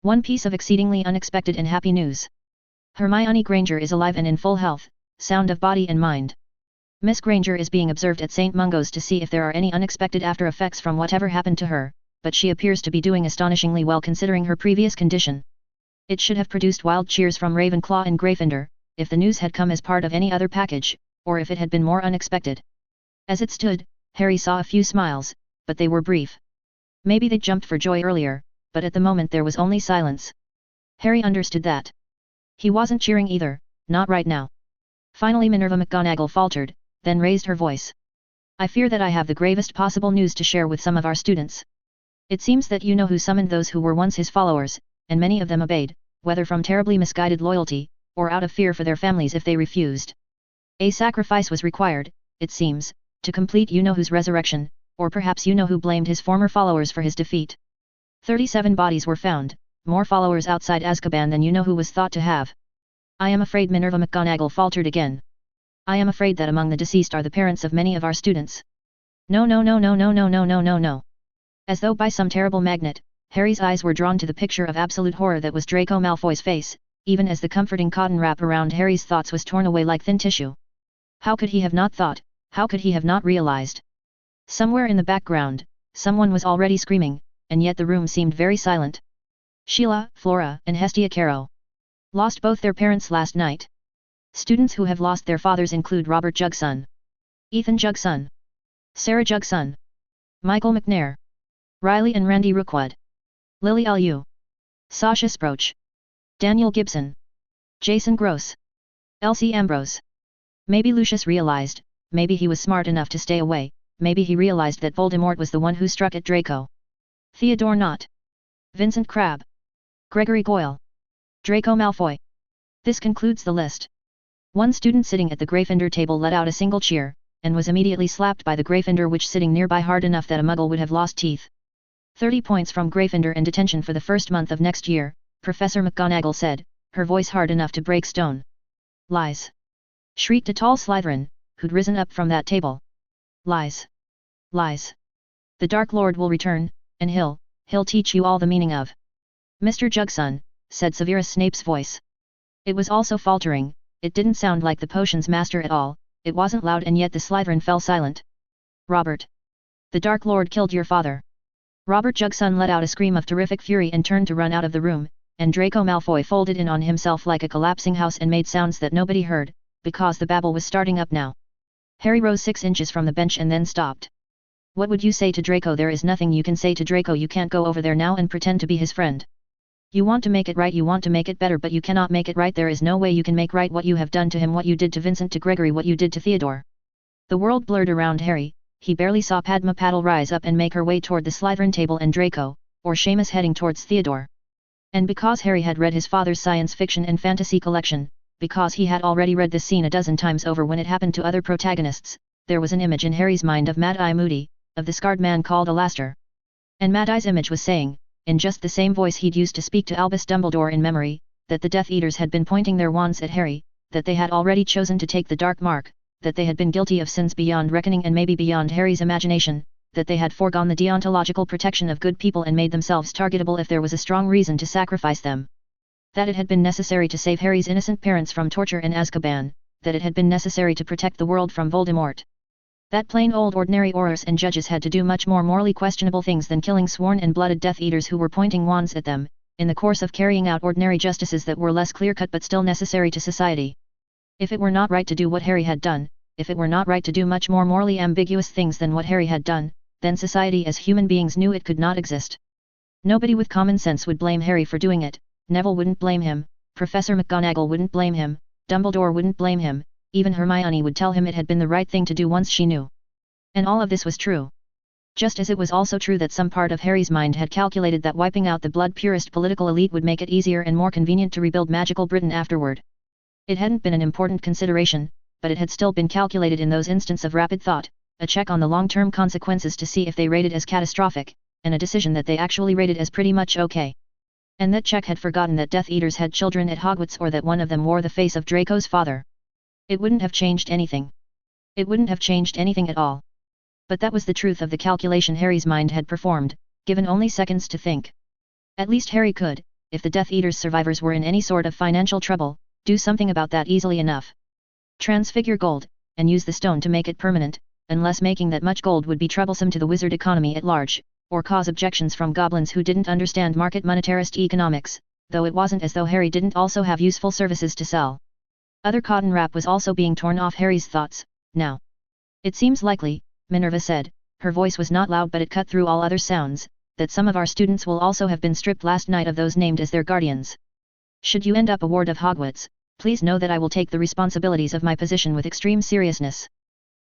one piece of exceedingly unexpected and happy news. Hermione Granger is alive and in full health, sound of body and mind. Miss Granger is being observed at St. Mungo's to see if there are any unexpected after effects from whatever happened to her, but she appears to be doing astonishingly well considering her previous condition. It should have produced wild cheers from Ravenclaw and Gryffindor, if the news had come as part of any other package, or if it had been more unexpected. As it stood, Harry saw a few smiles, but they were brief. Maybe they jumped for joy earlier, but at the moment there was only silence. Harry understood that. He wasn't cheering either, not right now. Finally Minerva McGonagall faltered, then raised her voice. "I fear that I have the gravest possible news to share with some of our students. It seems that you-know-who summoned those who were once his followers, and many of them obeyed, whether from terribly misguided loyalty, or out of fear for their families if they refused. A sacrifice was required, it seems, to complete you-know-who's resurrection, or perhaps you-know-who blamed his former followers for his defeat. 37 bodies were found, more followers outside Azkaban than you-know-who was thought to have. I am afraid Minerva McGonagall faltered again. I am afraid that among the deceased are the parents of many of our students. No no no no no no no no no no. As though by some terrible magnet, Harry's eyes were drawn to the picture of absolute horror that was Draco Malfoy's face, even as the comforting cotton wrap around Harry's thoughts was torn away like thin tissue. How could he have not thought, how could he have not realized? Somewhere in the background, someone was already screaming, and yet the room seemed very silent. Sheila, Flora, and Hestia Caro lost both their parents last night. Students who have lost their fathers include Robert Jugson, Ethan Jugson, Sarah Jugson, Michael McNair, Riley and Randy Rookwood, Lily Lu, Sasha Sproach, Daniel Gibson, Jason Gross, Elsie Ambrose. Maybe Lucius realized, maybe he was smart enough to stay away, maybe he realized that Voldemort was the one who struck at Draco. Theodore Nott, Vincent Crabbe, Gregory Goyle, Draco Malfoy. This concludes the list. One student sitting at the Gryffindor table let out a single cheer, and was immediately slapped by the Gryffindor which sitting nearby hard enough that a Muggle would have lost teeth. 30 points from Gryffindor and detention for the first month of next year, Professor McGonagall said, her voice hard enough to break stone. Lies! Shrieked a tall Slytherin, who'd risen up from that table. Lies! Lies! The Dark Lord will return, and he'll teach you all the meaning of. Mr. Jugson, said Severus Snape's voice. It was also faltering, it didn't sound like the potion's master at all, it wasn't loud and yet the Slytherin fell silent. Robert! The Dark Lord killed your father. Robert Jugson let out a scream of terrific fury and turned to run out of the room, and Draco Malfoy folded in on himself like a collapsing house and made sounds that nobody heard, because the babble was starting up now. Harry rose 6 inches from the bench and then stopped. What would you say to Draco? There is nothing you can say to Draco. You can't go over there now and pretend to be his friend. You want to make it right, you want to make it better, but you cannot make it right. There is no way you can make right what you have done to him, what you did to Vincent, to Gregory, what you did to Theodore. The world blurred around Harry. He barely saw Padma Patil rise up and make her way toward the Slytherin table and Draco, or Seamus heading towards Theodore. And because Harry had read his father's science fiction and fantasy collection, because he had already read this scene a dozen times over when it happened to other protagonists, there was an image in Harry's mind of Mad-Eye Moody, of the scarred man called Alastor. And Mad-Eye's image was saying, in just the same voice he'd used to speak to Albus Dumbledore in memory, that the Death Eaters had been pointing their wands at Harry, that they had already chosen to take the dark mark, that they had been guilty of sins beyond reckoning and maybe beyond Harry's imagination, that they had foregone the deontological protection of good people and made themselves targetable if there was a strong reason to sacrifice them. That it had been necessary to save Harry's innocent parents from torture in Azkaban, that it had been necessary to protect the world from Voldemort. That plain old ordinary Aurors and judges had to do much more morally questionable things than killing sworn and blooded Death Eaters who were pointing wands at them, in the course of carrying out ordinary justices that were less clear-cut but still necessary to society. If it were not right to do what Harry had done, if it were not right to do much more morally ambiguous things than what Harry had done, then society as human beings knew it could not exist. Nobody with common sense would blame Harry for doing it. Neville wouldn't blame him, Professor McGonagall wouldn't blame him, Dumbledore wouldn't blame him, even Hermione would tell him it had been the right thing to do once she knew. And all of this was true. Just as it was also true that some part of Harry's mind had calculated that wiping out the blood-purist political elite would make it easier and more convenient to rebuild magical Britain afterward. It hadn't been an important consideration, but it had still been calculated in those instants of rapid thought, a check on the long-term consequences to see if they rated as catastrophic, and a decision that they actually rated as pretty much okay. And that check had forgotten that Death Eaters had children at Hogwarts or that one of them wore the face of Draco's father. It wouldn't have changed anything. It wouldn't have changed anything at all. But that was the truth of the calculation Harry's mind had performed, given only seconds to think. At least Harry could, if the Death Eaters' survivors were in any sort of financial trouble, do something about that easily enough. Transfigure gold, and use the stone to make it permanent, unless making that much gold would be troublesome to the wizard economy at large, or cause objections from goblins who didn't understand market monetarist economics, though it wasn't as though Harry didn't also have useful services to sell. Other cotton wrap was also being torn off Harry's thoughts, now. It seems likely, Minerva said, her voice was not loud but it cut through all other sounds, that some of our students will also have been stripped last night of those named as their guardians. Should you end up a ward of Hogwarts, please know that I will take the responsibilities of my position with extreme seriousness.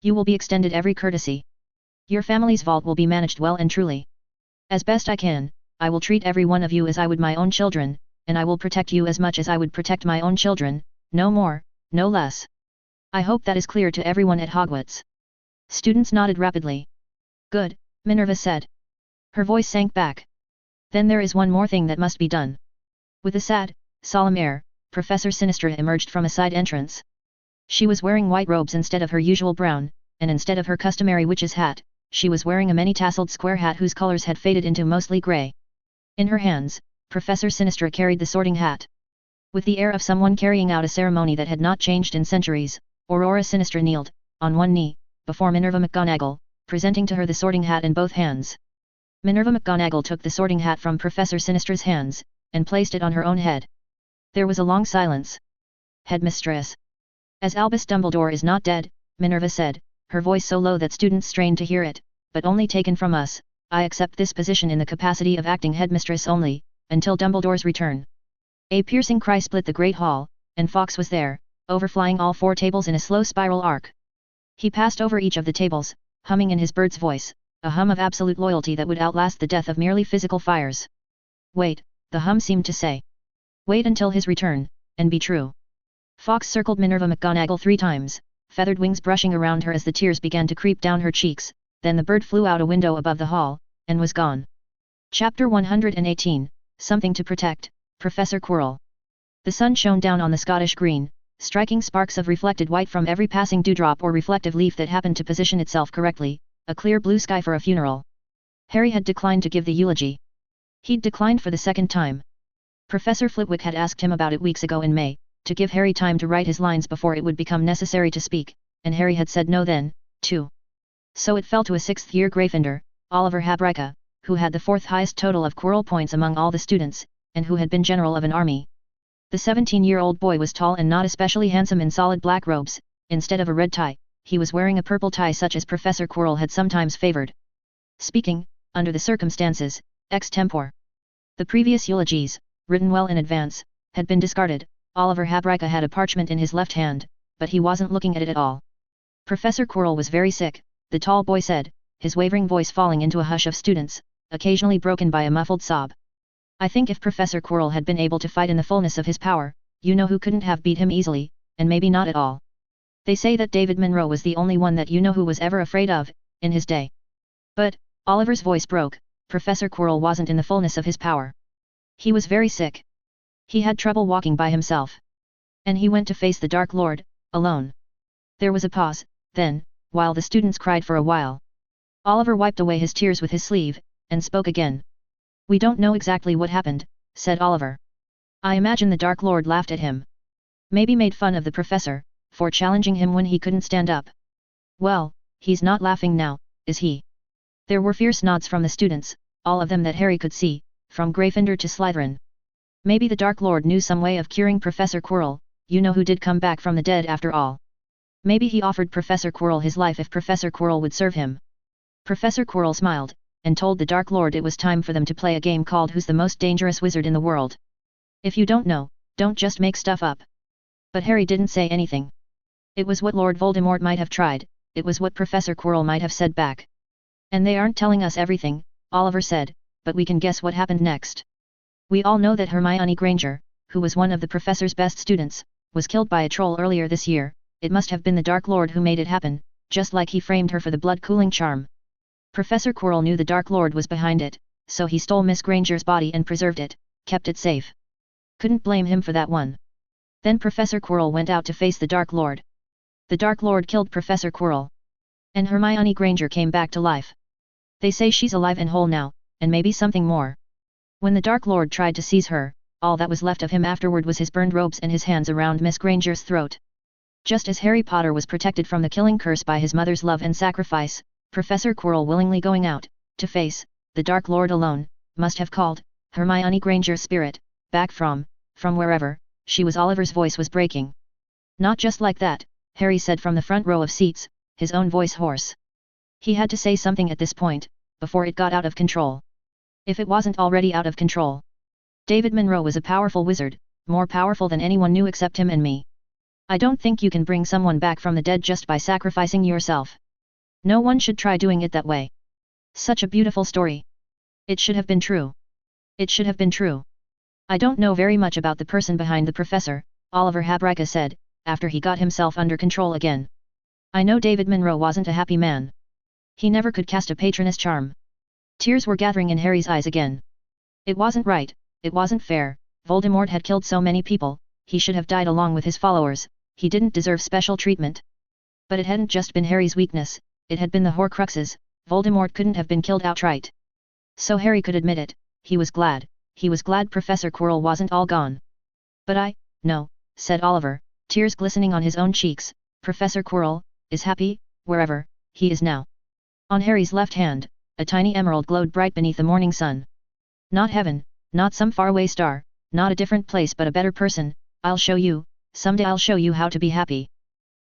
You will be extended every courtesy. Your family's vault will be managed well and truly. As best I can, I will treat every one of you as I would my own children, and I will protect you as much as I would protect my own children, no more, no less. I hope that is clear to everyone at Hogwarts. Students nodded rapidly. Good, Minerva said. Her voice sank back. Then there is one more thing that must be done. With a sad, solemn air, Professor Sinistra emerged from a side entrance. She was wearing white robes instead of her usual brown, and instead of her customary witch's hat, she was wearing a many-tasseled square hat whose colors had faded into mostly grey. In her hands, Professor Sinistra carried the sorting hat. With the air of someone carrying out a ceremony that had not changed in centuries, Aurora Sinistra kneeled, on one knee, before Minerva McGonagall, presenting to her the sorting hat in both hands. Minerva McGonagall took the sorting hat from Professor Sinistra's hands, and placed it on her own head. There was a long silence. Headmistress. As Albus Dumbledore is not dead, Minerva said, her voice so low that students strained to hear it, but only taken from us, I accept this position in the capacity of acting headmistress only, until Dumbledore's return. A piercing cry split the great hall, and Fawkes was there, overflying all 4 tables in a slow spiral arc. He passed over each of the tables, humming in his bird's voice, a hum of absolute loyalty that would outlast the death of merely physical fires. Wait, the hum seemed to say. Wait until his return, and be true. Fawkes circled Minerva McGonagall 3 times, feathered wings brushing around her as the tears began to creep down her cheeks, then the bird flew out a window above the hall, and was gone. Chapter 118, Something to Protect, Professor Quirrell. The sun shone down on the Scottish green, striking sparks of reflected white from every passing dewdrop or reflective leaf that happened to position itself correctly, a clear blue sky for a funeral. Harry had declined to give the eulogy. He'd declined for the 2nd time. Professor Flitwick had asked him about it weeks ago in May, to give Harry time to write his lines before it would become necessary to speak, and Harry had said no then, too. So it fell to a 6th-year Gryffindor, Oliver Habryka, who had the 4th highest total of Quirrell points among all the students, and who had been general of an army. The 17-year-old boy was tall and not especially handsome in solid black robes. Instead of a red tie, he was wearing a purple tie such as Professor Quirrell had sometimes favored. Speaking, under the circumstances, ex-tempore. The previous eulogies, written well in advance, had been discarded. Oliver Habryka had a parchment in his left hand, but he wasn't looking at it at all. Professor Quirrell was very sick, the tall boy said, his wavering voice falling into a hush of students, occasionally broken by a muffled sob. I think if Professor Quirrell had been able to fight in the fullness of his power, you know who couldn't have beat him easily, and maybe not at all. They say that David Munro was the only one that you know who was ever afraid of, in his day. But, Oliver's voice broke, Professor Quirrell wasn't in the fullness of his power. He was very sick. He had trouble walking by himself. And he went to face the Dark Lord, alone. There was a pause, then, while the students cried for a while. Oliver wiped away his tears with his sleeve, and spoke again. We don't know exactly what happened, said Oliver. I imagine the Dark Lord laughed at him. Maybe made fun of the professor, for challenging him when he couldn't stand up. Well, he's not laughing now, is he? There were fierce nods from the students, all of them that Harry could see, from Gryffindor to Slytherin. Maybe the Dark Lord knew some way of curing Professor Quirrell, you know who did come back from the dead after all. Maybe he offered Professor Quirrell his life if Professor Quirrell would serve him. Professor Quirrell smiled, and told the Dark Lord it was time for them to play a game called Who's the Most Dangerous Wizard in the World. If you don't know, don't just make stuff up. But Harry didn't say anything. It was what Lord Voldemort might have tried, it was what Professor Quirrell might have said back. And they aren't telling us everything, Oliver said, but we can guess what happened next. We all know that Hermione Granger, who was one of the professor's best students, was killed by a troll earlier this year. It must have been the Dark Lord who made it happen, just like he framed her for the blood-cooling charm. Professor Quirrell knew the Dark Lord was behind it, so he stole Miss Granger's body and preserved it, kept it safe. Couldn't blame him for that one. Then Professor Quirrell went out to face the Dark Lord. The Dark Lord killed Professor Quirrell. And Hermione Granger came back to life. They say she's alive and whole now, and maybe something more. When the Dark Lord tried to seize her, all that was left of him afterward was his burned robes and his hands around Miss Granger's throat. Just as Harry Potter was protected from the killing curse by his mother's love and sacrifice, Professor Quirrell willingly going out, to face, the Dark Lord alone, must have called, Hermione Granger's spirit, back from wherever, she was. Oliver's voice was breaking. Not just like that, Harry said from the front row of seats, his own voice hoarse. He had to say something at this point, before it got out of control. If it wasn't already out of control. David Munro was a powerful wizard, more powerful than anyone knew except him and me. I don't think you can bring someone back from the dead just by sacrificing yourself. No one should try doing it that way. Such a beautiful story. It should have been true. It should have been true. I don't know very much about the person behind the professor, Oliver Habryka said, after he got himself under control again. I know David Monroe wasn't a happy man. He never could cast a patroness charm. Tears were gathering in Harry's eyes again. It wasn't right, it wasn't fair, Voldemort had killed so many people, he should have died along with his followers, he didn't deserve special treatment. But it hadn't just been Harry's weakness, it had been the Horcruxes, Voldemort couldn't have been killed outright. So Harry could admit it, he was glad Professor Quirrell wasn't all gone. But no, said Oliver, tears glistening on his own cheeks, Professor Quirrell is happy, wherever he is now. On Harry's left hand, a tiny emerald glowed bright beneath the morning sun. Not heaven, not some faraway star, not a different place but a better person, I'll show you, someday I'll show you how to be happy.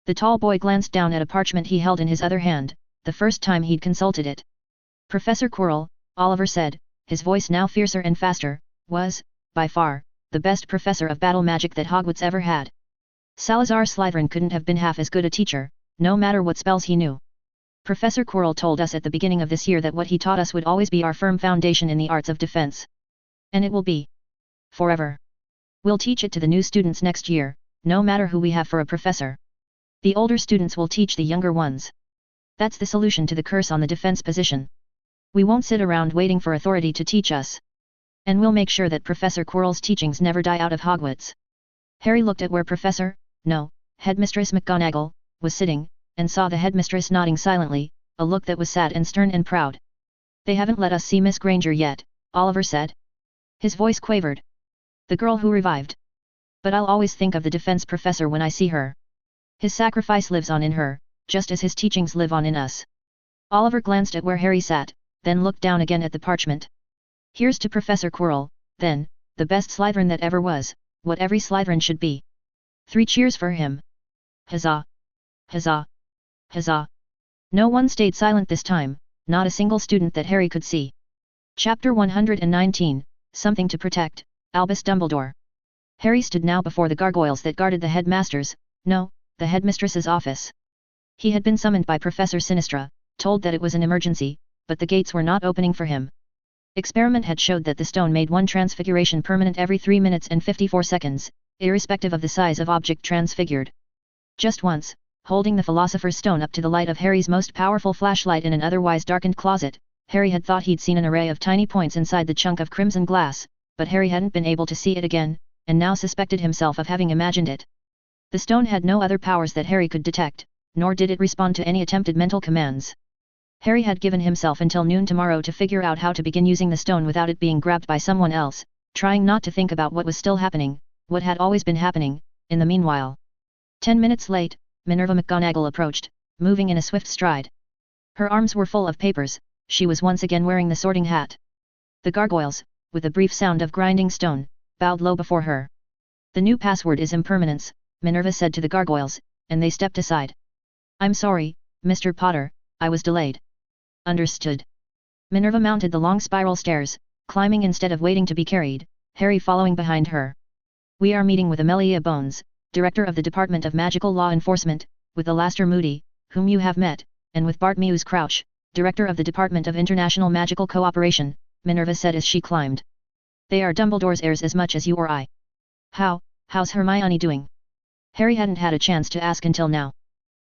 The tall boy glanced down at a parchment he held in his other hand, the first time he'd consulted it. Professor Quirrell, Oliver said, his voice now fiercer and faster, was, by far, the best professor of battle magic that Hogwarts ever had. Salazar Slytherin couldn't have been half as good a teacher, no matter what spells he knew. Professor Quirrell told us at the beginning of this year that what he taught us would always be our firm foundation in the arts of defense. And it will be. Forever. We'll teach it to the new students next year, no matter who we have for a professor. The older students will teach the younger ones. That's the solution to the curse on the defense position. We won't sit around waiting for authority to teach us. And we'll make sure that Professor Quirrell's teachings never die out of Hogwarts. Harry looked at where Headmistress McGonagall, was sitting, and saw the headmistress nodding silently, a look that was sad and stern and proud. They haven't let us see Miss Granger yet, Oliver said. His voice quavered. The girl who revived. But I'll always think of the defense professor when I see her. His sacrifice lives on in her, just as his teachings live on in us. Oliver glanced at where Harry sat, then looked down again at the parchment. Here's to Professor Quirrell, then, the best Slytherin that ever was, what every Slytherin should be. 3 cheers for him. Huzzah! Huzzah! Huzzah! No one stayed silent this time, not a single student that Harry could see. Chapter 119, Something to Protect, Albus Dumbledore. Harry stood now before the gargoyles that guarded the headmaster's, no, the headmistress's office. He had been summoned by Professor Sinistra, told that it was an emergency, but the gates were not opening for him. Experiment had showed that the stone made one transfiguration permanent every 3 minutes and 54 seconds, irrespective of the size of object transfigured. Just once, holding the Philosopher's Stone up to the light of Harry's most powerful flashlight in an otherwise darkened closet, Harry had thought he'd seen an array of tiny points inside the chunk of crimson glass, but Harry hadn't been able to see it again, and now suspected himself of having imagined it. The stone had no other powers that Harry could detect, nor did it respond to any attempted mental commands. Harry had given himself until noon tomorrow to figure out how to begin using the stone without it being grabbed by someone else, trying not to think about what was still happening, what had always been happening, in the meanwhile. 10 minutes late, Minerva McGonagall approached, moving in a swift stride. Her arms were full of papers, she was once again wearing the sorting hat. The gargoyles, with a brief sound of grinding stone, bowed low before her. The new password is impermanence, Minerva said to the gargoyles, and they stepped aside. I'm sorry, Mr. Potter, I was delayed. Understood. Minerva mounted the long spiral stairs, climbing instead of waiting to be carried, Harry following behind her. We are meeting with Amelia Bones, Director of the Department of Magical Law Enforcement, with Alastair Moody, whom you have met, and with Bartmeus Crouch, Director of the Department of International Magical Cooperation, Minerva said as she climbed. They are Dumbledore's heirs as much as you or I. How's Hermione doing? Harry hadn't had a chance to ask until now.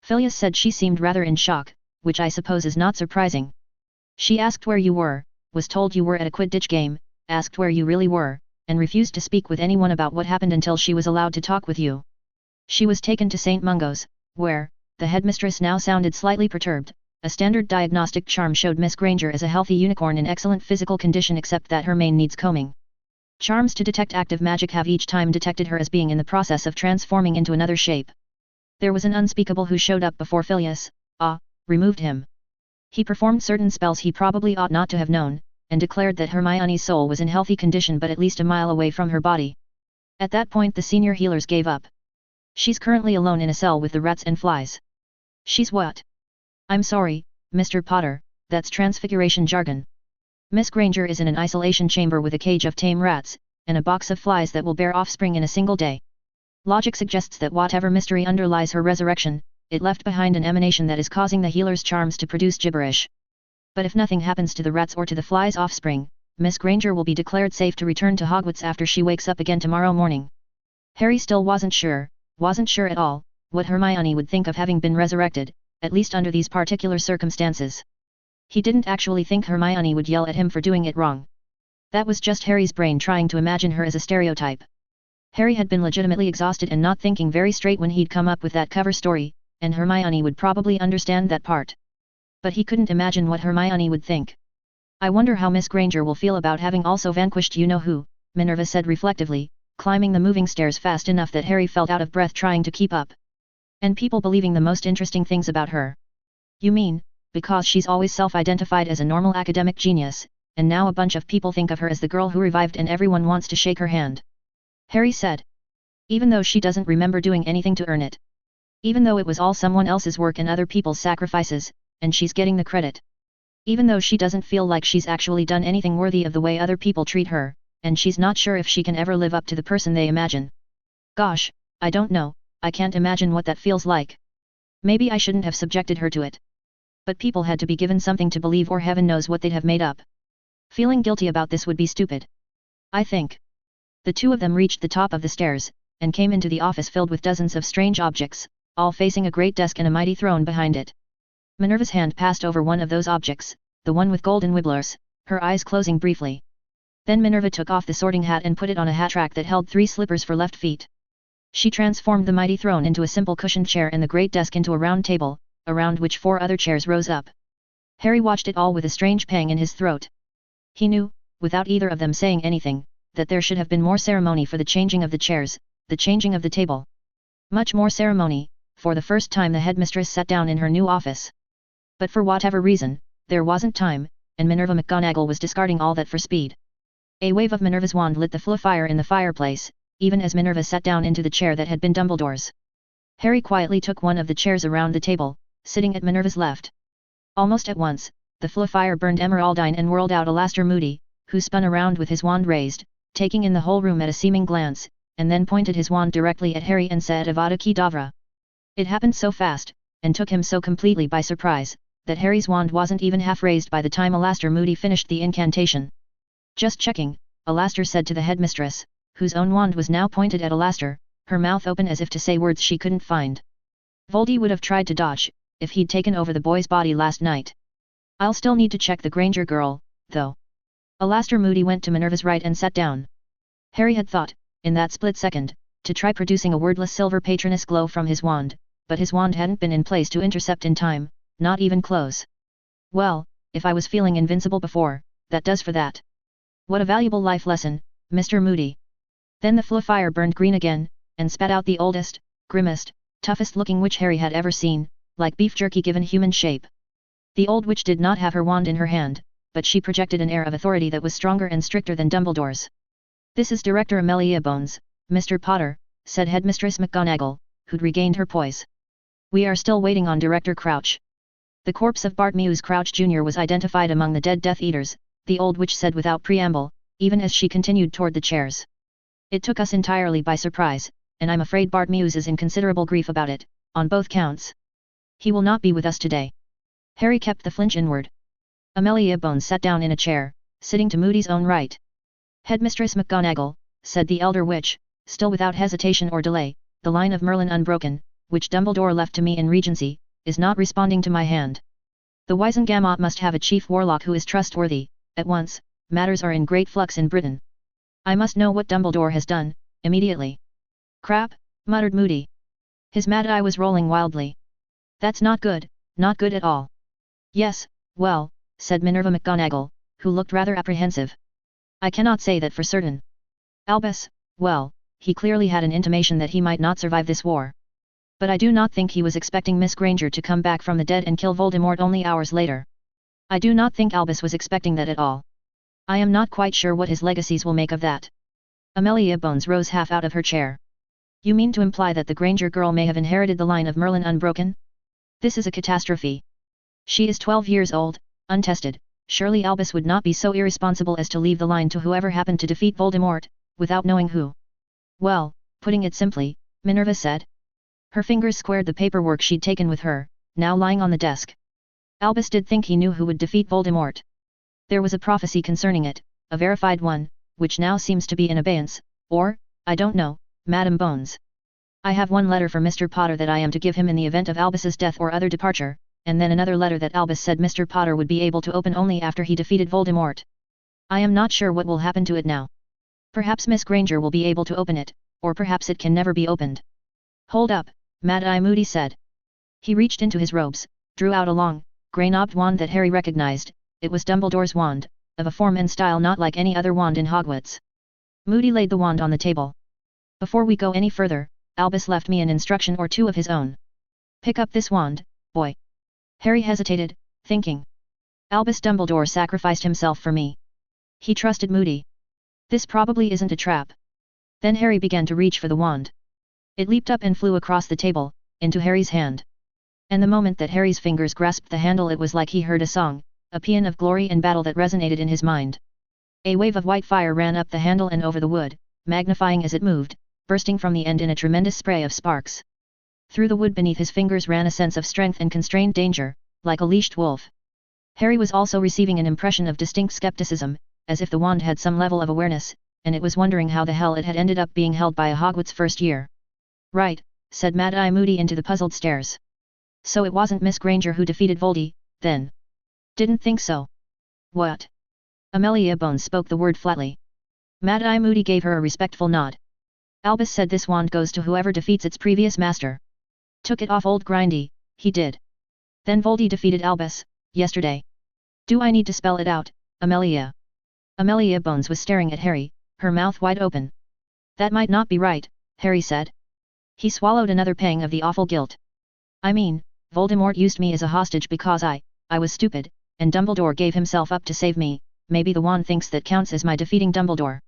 Phileas said she seemed rather in shock, which I suppose is not surprising. She asked where you were, was told you were at a Quidditch game, asked where you really were, and refused to speak with anyone about what happened until she was allowed to talk with you. She was taken to St. Mungo's, where, the headmistress now sounded slightly perturbed, a standard diagnostic charm showed Miss Granger as a healthy unicorn in excellent physical condition except that her mane needs combing. Charms to detect active magic have each time detected her as being in the process of transforming into another shape. There was an unspeakable who showed up before Phileas, removed him. He performed certain spells he probably ought not to have known, and declared that Hermione's soul was in healthy condition but at least a mile away from her body. At that point the senior healers gave up. She's currently alone in a cell with the rats and flies. She's what? I'm sorry, Mr. Potter, that's transfiguration jargon. Miss Granger is in an isolation chamber with a cage of tame rats, and a box of flies that will bear offspring in a single day. Logic suggests that whatever mystery underlies her resurrection, it left behind an emanation that is causing the healer's charms to produce gibberish. But if nothing happens to the rats or to the flies' offspring, Miss Granger will be declared safe to return to Hogwarts after she wakes up again tomorrow morning. Harry still wasn't sure at all, what Hermione would think of having been resurrected, at least under these particular circumstances. He didn't actually think Hermione would yell at him for doing it wrong. That was just Harry's brain trying to imagine her as a stereotype. Harry had been legitimately exhausted and not thinking very straight when he'd come up with that cover story, and Hermione would probably understand that part. But he couldn't imagine what Hermione would think. I wonder how Miss Granger will feel about having also vanquished you-know-who, Minerva said reflectively, climbing the moving stairs fast enough that Harry felt out of breath trying to keep up. And people believing the most interesting things about her. You mean, because she's always self-identified as a normal academic genius, and now a bunch of people think of her as the girl who revived and everyone wants to shake her hand. Harry said. Even though she doesn't remember doing anything to earn it. Even though it was all someone else's work and other people's sacrifices, and she's getting the credit. Even though she doesn't feel like she's actually done anything worthy of the way other people treat her, and she's not sure if she can ever live up to the person they imagine. Gosh, I don't know, I can't imagine what that feels like. Maybe I shouldn't have subjected her to it. But people had to be given something to believe, or heaven knows what they'd have made up. Feeling guilty about this would be stupid. I think. The two of them reached the top of the stairs, and came into the office filled with dozens of strange objects, all facing a great desk and a mighty throne behind it. Minerva's hand passed over one of those objects, the one with golden wibblers, her eyes closing briefly. Then Minerva took off the sorting hat and put it on a hat rack that held 3 slippers for left feet. She transformed the mighty throne into a simple cushioned chair and the great desk into a round table, around which 4 other chairs rose up. Harry watched it all with a strange pang in his throat. He knew, without either of them saying anything, that there should have been more ceremony for the changing of the chairs, the changing of the table. Much more ceremony. For the first time the headmistress sat down in her new office. But for whatever reason, there wasn't time, and Minerva McGonagall was discarding all that for speed. A wave of Minerva's wand lit the flue fire in the fireplace, even as Minerva sat down into the chair that had been Dumbledore's. Harry quietly took one of the chairs around the table, sitting at Minerva's left. Almost at once, the flue fire burned emeraldine and whirled out Alastor Moody, who spun around with his wand raised, taking in the whole room at a seeming glance, and then pointed his wand directly at Harry and said Avada Kedavra. It happened so fast, and took him so completely by surprise, that Harry's wand wasn't even half raised by the time Alastor Moody finished the incantation. Just checking, Alastor said to the headmistress, whose own wand was now pointed at Alastor, her mouth open as if to say words she couldn't find. Voldy would have tried to dodge, if he'd taken over the boy's body last night. I'll still need to check the Granger girl, though. Alastor Moody went to Minerva's right and sat down. Harry had thought, in that split second, to try producing a wordless silver patroness glow from his wand, but his wand hadn't been in place to intercept in time, not even close. Well, if I was feeling invincible before, that does for that. What a valuable life lesson, Mr. Moody. Then the flue fire burned green again, and spat out the oldest, grimmest, toughest looking witch Harry had ever seen, like beef jerky given human shape. The old witch did not have her wand in her hand, but she projected an air of authority that was stronger and stricter than Dumbledore's. This is Director Amelia Bones, Mr. Potter, said Headmistress McGonagall, who'd regained her poise. We are still waiting on Director Crouch. The corpse of Bartmeus Crouch Jr. was identified among the dead Death Eaters, the old witch said without preamble, even as she continued toward the chairs. It took us entirely by surprise, and I'm afraid Bartmeus is in considerable grief about it, on both counts. He will not be with us today. Harry kept the flinch inward. Amelia Bones sat down in a chair, sitting to Moody's own right. Headmistress McGonagall, said the elder witch, still without hesitation or delay, the line of Merlin unbroken, which Dumbledore left to me in Regency, is not responding to my hand. The Wisengamot must have a chief warlock who is trustworthy. At once, matters are in great flux in Britain. I must know what Dumbledore has done, immediately. Crap, muttered Moody. His mad eye was rolling wildly. That's not good at all. Yes, well, said Minerva McGonagall, who looked rather apprehensive. I cannot say that for certain. Albus, well, he clearly had an intimation that he might not survive this war. But I do not think he was expecting Miss Granger to come back from the dead and kill Voldemort only hours later. I do not think Albus was expecting that at all. I am not quite sure what his legacies will make of that. Amelia Bones rose half out of her chair. You mean to imply that the Granger girl may have inherited the line of Merlin unbroken? This is a catastrophe. She is 12 years old, untested. Surely Albus would not be so irresponsible as to leave the line to whoever happened to defeat Voldemort, without knowing who. Well, putting it simply, Minerva said. Her fingers squared the paperwork she'd taken with her, now lying on the desk. Albus did think he knew who would defeat Voldemort. There was a prophecy concerning it, a verified one, which now seems to be in abeyance, or, I don't know, Madam Bones. I have one letter for Mr. Potter that I am to give him in the event of Albus's death or other departure, and then another letter that Albus said Mr. Potter would be able to open only after he defeated Voldemort. I am not sure what will happen to it now. Perhaps Miss Granger will be able to open it, or perhaps it can never be opened. Hold up, Mad-Eye Moody said. He reached into his robes, drew out a long, grey-knobbed wand that Harry recognized. It was Dumbledore's wand, of a form and style not like any other wand in Hogwarts. Moody laid the wand on the table. Before we go any further, Albus left me an instruction or two of his own. Pick up this wand, boy. Harry hesitated, thinking. Albus Dumbledore sacrificed himself for me. He trusted Moody. This probably isn't a trap. Then Harry began to reach for the wand. It leaped up and flew across the table, into Harry's hand. And the moment that Harry's fingers grasped the handle, it was like he heard a song, a paean of glory and battle that resonated in his mind. A wave of white fire ran up the handle and over the wood, magnifying as it moved, bursting from the end in a tremendous spray of sparks. Through the wood beneath his fingers ran a sense of strength and constrained danger, like a leashed wolf. Harry was also receiving an impression of distinct skepticism, as if the wand had some level of awareness, and it was wondering how the hell it had ended up being held by a Hogwarts first year. Right, said Mad-Eye Moody into the puzzled stares. So it wasn't Miss Granger who defeated Voldy, then? Didn't think so. What? Amelia Bones spoke the word flatly. Mad-Eye Moody gave her a respectful nod. Albus said this wand goes to whoever defeats its previous master. Took it off old Grindy, he did. Then Voldy defeated Albus, yesterday. Do I need to spell it out, Amelia? Amelia Bones was staring at Harry, her mouth wide open. That might not be right, Harry said. He swallowed another pang of the awful guilt. I mean, Voldemort used me as a hostage because I was stupid, and Dumbledore gave himself up to save me. Maybe the wand thinks that counts as my defeating Dumbledore.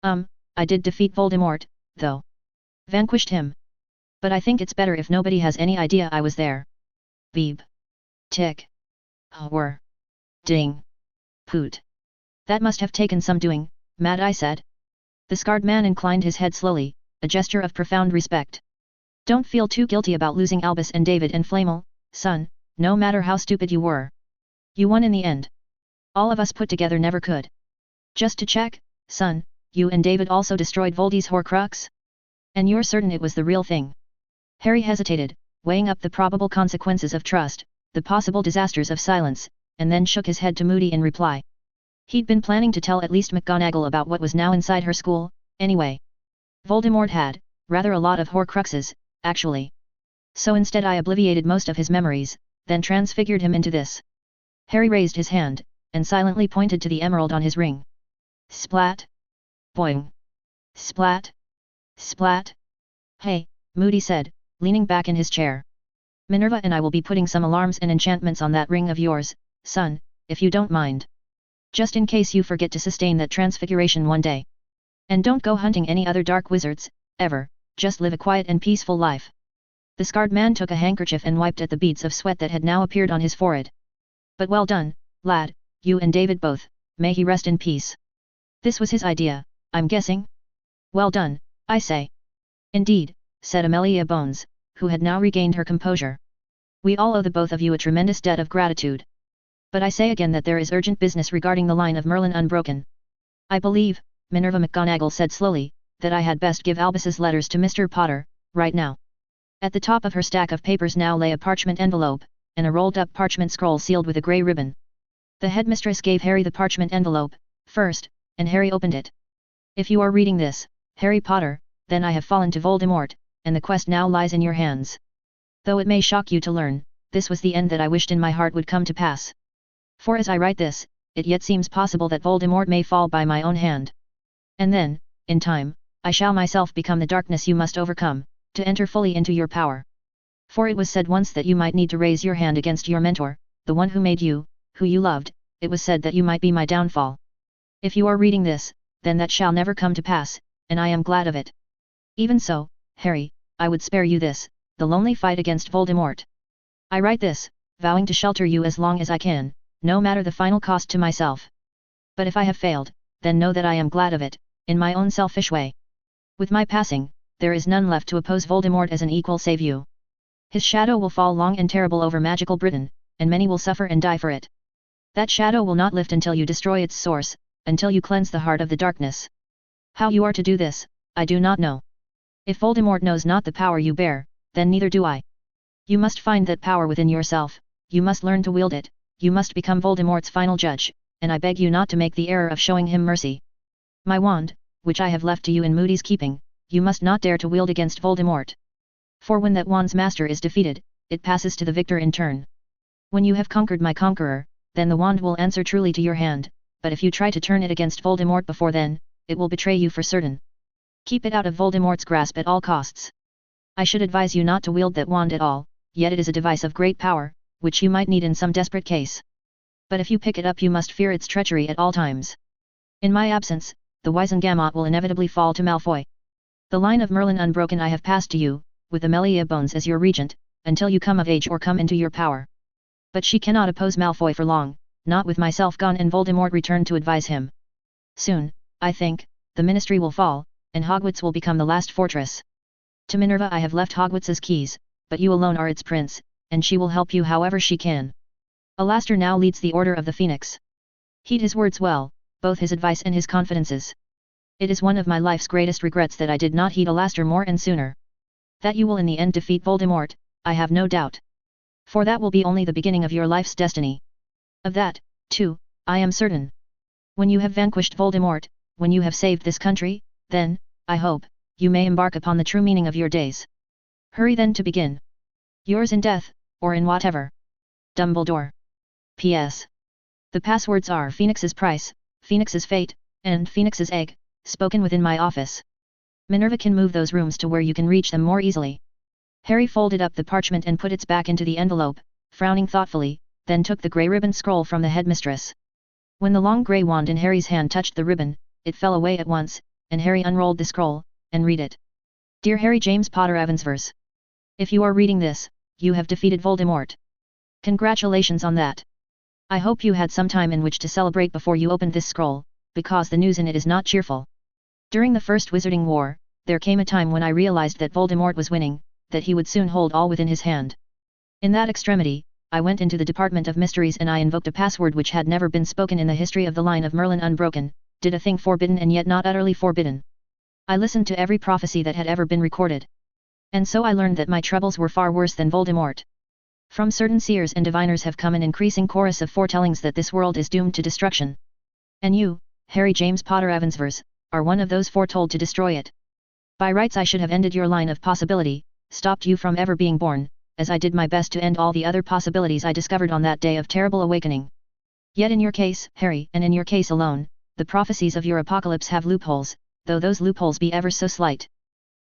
I did defeat Voldemort, though. Vanquished him. But I think it's better if nobody has any idea I was there. Beep. Tick. Whir. Ding. Poot. That must have taken some doing, Mad-Eye said. The scarred man inclined his head slowly, a gesture of profound respect. Don't feel too guilty about losing Albus and David and Flamel, son, no matter how stupid you were. You won in the end. All of us put together never could. Just to check, son, you and David also destroyed Voldy's Horcrux? And you're certain it was the real thing? Harry hesitated, weighing up the probable consequences of trust, the possible disasters of silence, and then shook his head to Moody in reply. He'd been planning to tell at least McGonagall about what was now inside her school, anyway. Voldemort had, rather a lot of Horcruxes, actually. So instead I obliterated most of his memories, then transfigured him into this. Harry raised his hand, and silently pointed to the emerald on his ring. Splat. Boing. Splat. Splat. Hey, Moody said, leaning back in his chair. Minerva and I will be putting some alarms and enchantments on that ring of yours, son, if you don't mind. Just in case you forget to sustain that transfiguration one day. And don't go hunting any other dark wizards, ever, just live a quiet and peaceful life. The scarred man took a handkerchief and wiped at the beads of sweat that had now appeared on his forehead. But well done, lad, you and David both, may he rest in peace. This was his idea, I'm guessing? Well done, I say. Indeed, said Amelia Bones, who had now regained her composure. We all owe the both of you a tremendous debt of gratitude. But I say again that there is urgent business regarding the line of Merlin Unbroken. I believe, Minerva McGonagall said slowly, that I had best give Albus's letters to Mr. Potter, right now. At the top of her stack of papers now lay a parchment envelope, and a rolled-up parchment scroll sealed with a grey ribbon. The headmistress gave Harry the parchment envelope, first, and Harry opened it. If you are reading this, Harry Potter, then I have fallen to Voldemort, and the quest now lies in your hands. Though it may shock you to learn, this was the end that I wished in my heart would come to pass. For as I write this, it yet seems possible that Voldemort may fall by my own hand. And then, in time, I shall myself become the darkness you must overcome, to enter fully into your power. For it was said once that you might need to raise your hand against your mentor, the one who made you, who you loved, it was said that you might be my downfall. If you are reading this, then that shall never come to pass, and I am glad of it. Even so, Harry, I would spare you this, the lonely fight against Voldemort. I write this, vowing to shelter you as long as I can, no matter the final cost to myself. But if I have failed, then know that I am glad of it, in my own selfish way. With my passing, there is none left to oppose Voldemort as an equal save you. His shadow will fall long and terrible over magical Britain, and many will suffer and die for it. That shadow will not lift until you destroy its source, until you cleanse the heart of the darkness. How you are to do this, I do not know. If Voldemort knows not the power you bear, then neither do I. You must find that power within yourself, you must learn to wield it, you must become Voldemort's final judge, and I beg you not to make the error of showing him mercy. My wand, which I have left to you in Moody's keeping, you must not dare to wield against Voldemort. For when that wand's master is defeated, it passes to the victor in turn. When you have conquered my conqueror, then the wand will answer truly to your hand, but if you try to turn it against Voldemort before then, it will betray you for certain. Keep it out of Voldemort's grasp at all costs. I should advise you not to wield that wand at all, yet it is a device of great power, which you might need in some desperate case. But if you pick it up you must fear its treachery at all times. In my absence, the Wizengamot will inevitably fall to Malfoy. The line of Merlin unbroken I have passed to you, with Amelia Bones as your regent, until you come of age or come into your power. But she cannot oppose Malfoy for long, not with myself gone and Voldemort returned to advise him. Soon, I think, the ministry will fall, and Hogwarts will become the last fortress. To Minerva I have left Hogwarts's keys, but you alone are its prince, and she will help you however she can. Alastor now leads the Order of the Phoenix. Heed his words well, both his advice and his confidences. It is one of my life's greatest regrets that I did not heed Alastor more and sooner. That you will in the end defeat Voldemort, I have no doubt. For that will be only the beginning of your life's destiny. Of that, too, I am certain. When you have vanquished Voldemort, when you have saved this country, then, I hope, you may embark upon the true meaning of your days. Hurry then to begin. Yours in death, or in whatever. Dumbledore. P.S. The passwords are Phoenix's Price, Phoenix's Fate, and Phoenix's Egg, spoken within my office. Minerva can move those rooms to where you can reach them more easily. Harry folded up the parchment and put its back into the envelope, frowning thoughtfully, then took the grey ribbon scroll from the headmistress. When the long grey wand in Harry's hand touched the ribbon, it fell away at once, and Harry unrolled the scroll, and read it. Dear Harry James Potter Evansverse. If you are reading this, you have defeated Voldemort. Congratulations on that. I hope you had some time in which to celebrate before you opened this scroll, because the news in it is not cheerful. During the First Wizarding War, there came a time when I realized that Voldemort was winning, that he would soon hold all within his hand. In that extremity, I went into the Department of Mysteries and I invoked a password which had never been spoken in the history of the line of Merlin unbroken, did a thing forbidden and yet not utterly forbidden. I listened to every prophecy that had ever been recorded. And so I learned that my troubles were far worse than Voldemort. From certain seers and diviners have come an increasing chorus of foretellings that this world is doomed to destruction. And you, Harry James Potter Evansverse, are one of those foretold to destroy it. By rights I should have ended your line of possibility, stopped you from ever being born, as I did my best to end all the other possibilities I discovered on that day of terrible awakening. Yet in your case, Harry, and in your case alone, the prophecies of your apocalypse have loopholes, though those loopholes be ever so slight.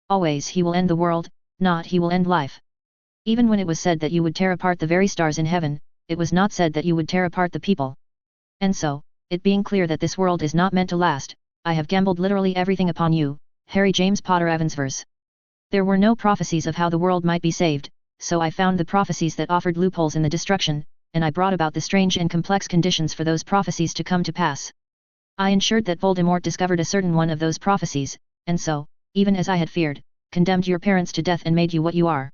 Always he will end the world, not he will end life. Even when it was said that you would tear apart the very stars in heaven, it was not said that you would tear apart the people. And so, it being clear that this world is not meant to last, I have gambled literally everything upon you, Harry James Potter Evansverse. There were no prophecies of how the world might be saved, so I found the prophecies that offered loopholes in the destruction, and I brought about the strange and complex conditions for those prophecies to come to pass. I ensured that Voldemort discovered a certain one of those prophecies, and so, even as I had feared, condemned your parents to death and made you what you are.